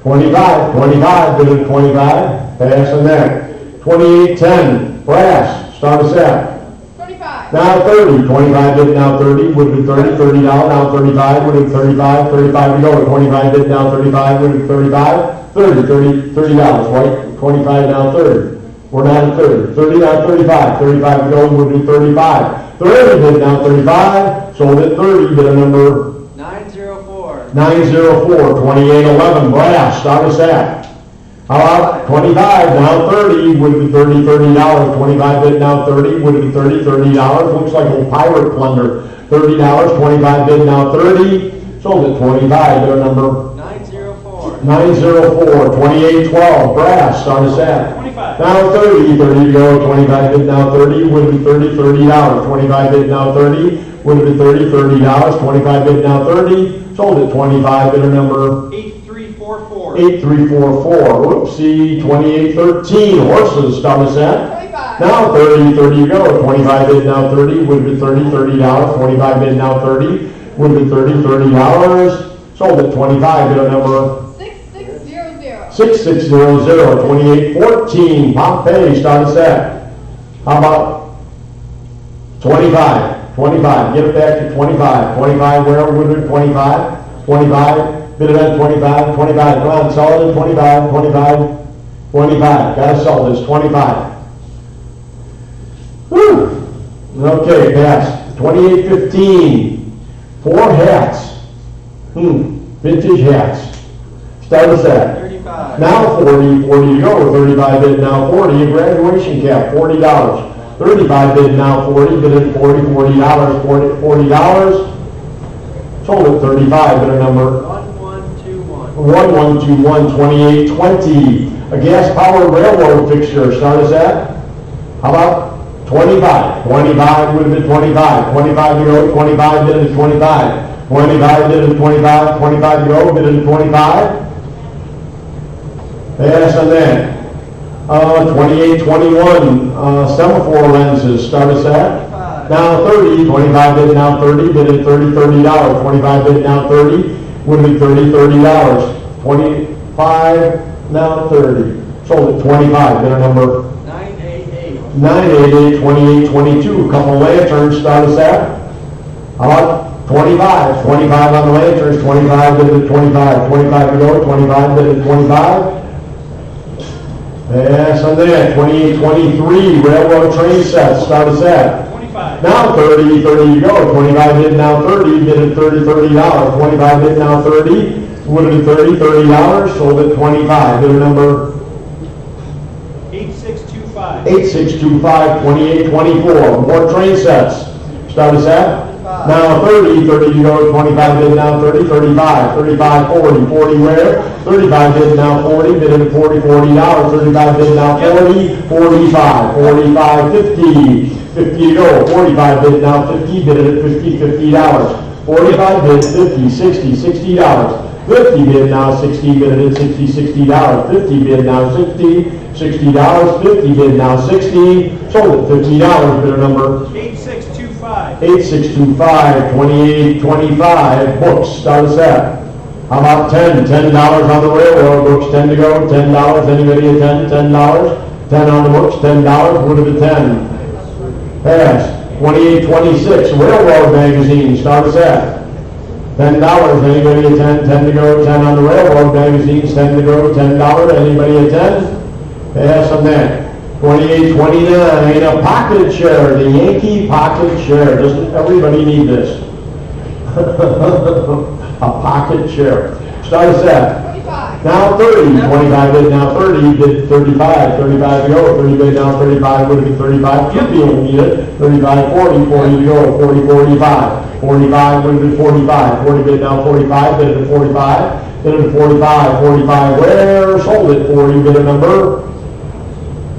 25, 25, bid at 25, pass on that. 2810, brass, start us at. 25. Now 30, 25 bid now 30, would be $30, $30, now 35, would be 35, 35 to go, 25 bid now 35, would be 35, $30, right? 25 now 30, we're not at 30, 30 now 35, 35 to go, would be 35, 30 bid now 35, sold at 30, bid a number 904. 904, 2811, brass, start us at. How about 25, now 30, would be $30, $30, 25 bid now 30, would be $30, $30, looks like a pirate plunder, $30, 25 bid now 30, sold at 25, their number 904. 904, 2812, brass, start us at. 25. Now 30, 30 to go, 25 bid now 30, would have been 30, $30. 25 bid now 30, would have been 30, $30. 25 bid now 30, sold at 25, bidder number 8344. 8344. Whoopsie, 2813, horses, start us at. 25. Now 30, 30 to go, 25 bid now 30, would have been 30, $30. 25 bid now 30, would have been 30, $30. Sold at 25, bidder number 6600. 6600, 2814, Pompey, start us at. How about 25? 25, get it back to 25. 25, where would it be? 25? 25, bid it at 25. 25, come on, sell it at 25. 25, 25, gotta sell this, 25. Whew. Okay, pass. 2815, 4 hats. Vintage hats. Start us at. 35. Now 40 to go, 35 bid now 40, a graduation cap, $40. 35 bid now 40, bid at $40, $40, sold at 35, bidder number 1121. 1121, 2820. A gas powered railroad fixture, start us at, how about 25? 25 would have been 25, 25 to go, 25 bid at 25. 25 bid at 25, 25 to go, bid at 25. Pass on that. 2821, semaphore lenses, start us at. Now 30, 25 bid now 30, bid at $30, $30. 25 bid now 30, would be $30, $30. 25, now 30. Sold at 25, bidder number 988. 988, 2822. Couple lanterns, start us at. How about 25? 25 on the lanterns, 25 bid at 25. 25 to go, 25 bid at 25. Pass on that. 2823, railroad train sets, start us at. 25. Now 30, 30 to go. 25 bid now 30, bid at $30, $30. 25 bid now 30, would have been $30, $30, sold at 25. Bidder number 8625. 8625, 2824. More train sets. Start us at. Now 30, 30 to go. 25 bid now 30, 35, 35, 40, 40 where? 35 bid now 40, bid at $40, $40. 35 bid now 40, 45, 45, 50, 50 to go. 45 bid now 50, bid at $50, $50. 45 bid 50, 60, $60. 50 bid now 60, bid at $60, $60. 50 bid now 60, $60. 50 bid now 60, sold at $50, bidder number 8625. 8625, 2825, books, start us at. How about $10 on the railroad, books 10 to go, $10, anybody at 10, $10? 10 on the books, $10, would have been 10. Pass. 2826, railroad magazine, start us at. $10, anybody at 10, 10 to go, 10 on the railroad magazines, 10 to go, $10, anybody at 10? Pass on that. 2829, a pocket chair, the Yankee pocket chair. Doesn't everybody need this? A pocket chair. Start us at. 25. Now 30, 25 bid now 30, bid 35, 35 to go, 30 bid now 35, would have been 35, two people need it, 35, 40, 40 to go, 40, 45, 45 would have been 45, 40 bid now 45, bid at 45, bid at 45, 45 where, sold at 40, bid a number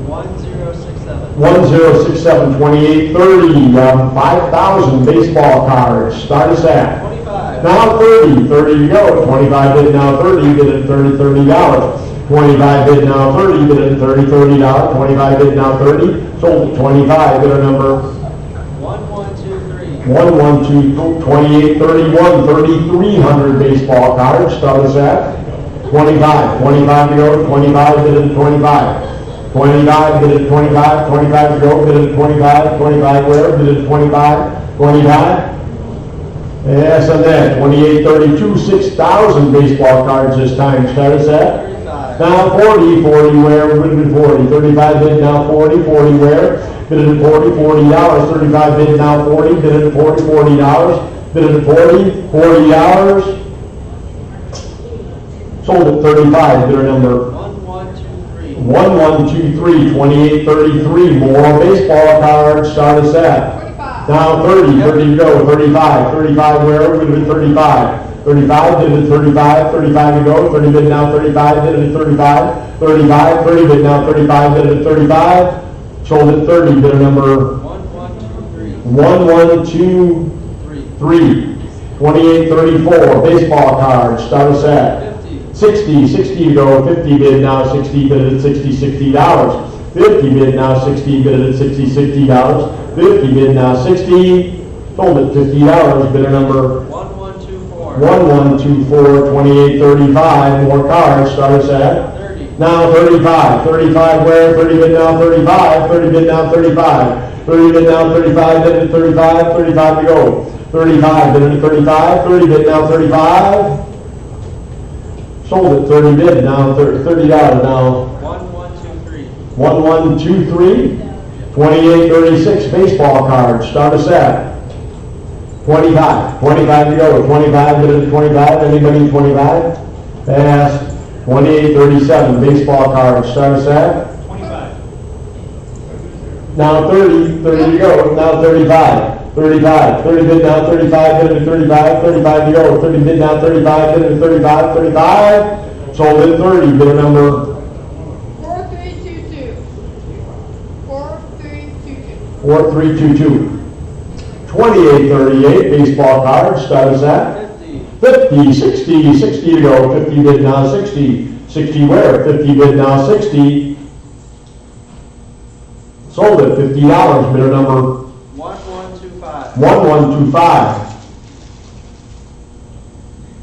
1067. 1067, 2830, 5,000 baseball cards, start us at. 25. Now 30, 30 to go, 25 bid now 30, bid at $30, $30. 25 bid now 30, bid at $30, $30. 25 bid now 30, sold at 25, bid a number 1123. 112, 2831, 3,300 baseball cards, start us at. 25, 25 to go, 25 bid at 25. 25 bid at 25, 25 to go, bid at 25, 25 where, bid at 25, 25. Yes, on that, 2832, 6,000 baseball cards this time, start us at. 35. Now 40, 40 where, would have been 40, 35 bid now 40, 40 where, bid at 40, $40, 35 bid now 40, bid at 40, $40, bid at 40, $40, sold at 35, bidder number 1123. 1123, 2833, more baseball cards, start us at. 25. Now 30, 30 to go, 35, 35 where, would have been 35, 35, bid it at 35, 35 to go, 30 bid now, 35, bid it at 35, 35, 30 bid now, 35, bid it at 35, sold at 30, bidder number 1123, 2834, baseball cards, status at 60, 60 to go, 50 bid now, 60 bid at 60, $60, 50 bid now, 60 bid at 60, $60, 50 bid now, 60, sold at $50, bidder number 1124, 2835, more cards, status at 30. now 35, 35 where, 30 bid now, 35, 30 bid now, 35, 30 bid now, 35, bid at 35, 35 to go, 35 bid at 35, 30 bid now, 35, sold at 30 bid now, $30 now, 1123, 2836, baseball cards, status at 25, 25 to go, 25 bid at 25, anybody 25? Pass. 2837, baseball cards, status at 25. now 30, 30 to go, now 35, 35, 30 bid now, 35 bid at 35, 35 to go, 30 bid now, 35 bid at 35, 35, sold at 30, bid number 4322. 4322. 4322. 2838, baseball cards, status at 50, 60, 60 to go, 50 bid now, 60, 60 where, 50 bid now, 60, sold at $50, bidder number 1125.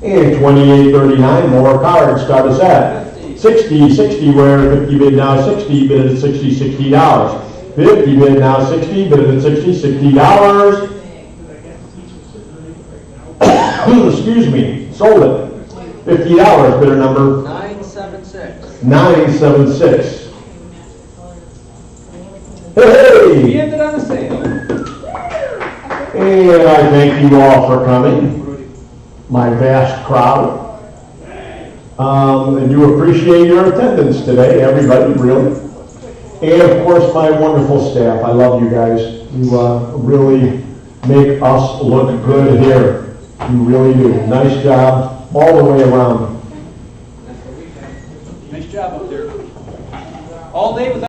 And 2839, more cards, status at 60, 60 where, 50 bid now, 60, bid at 60, $60, 50 bid now, 60, bid at 60, $60, excuse me, sold it. $50, bidder number 976. 976. We Hey! ended on a sale. And I thank you all for coming, my vast crowd. I do appreciate your attendance today, everybody, really. And of course, my wonderful staff. I love you guys. You really make us look good here. You really do. Nice job all the way around. Nice job up there. All day without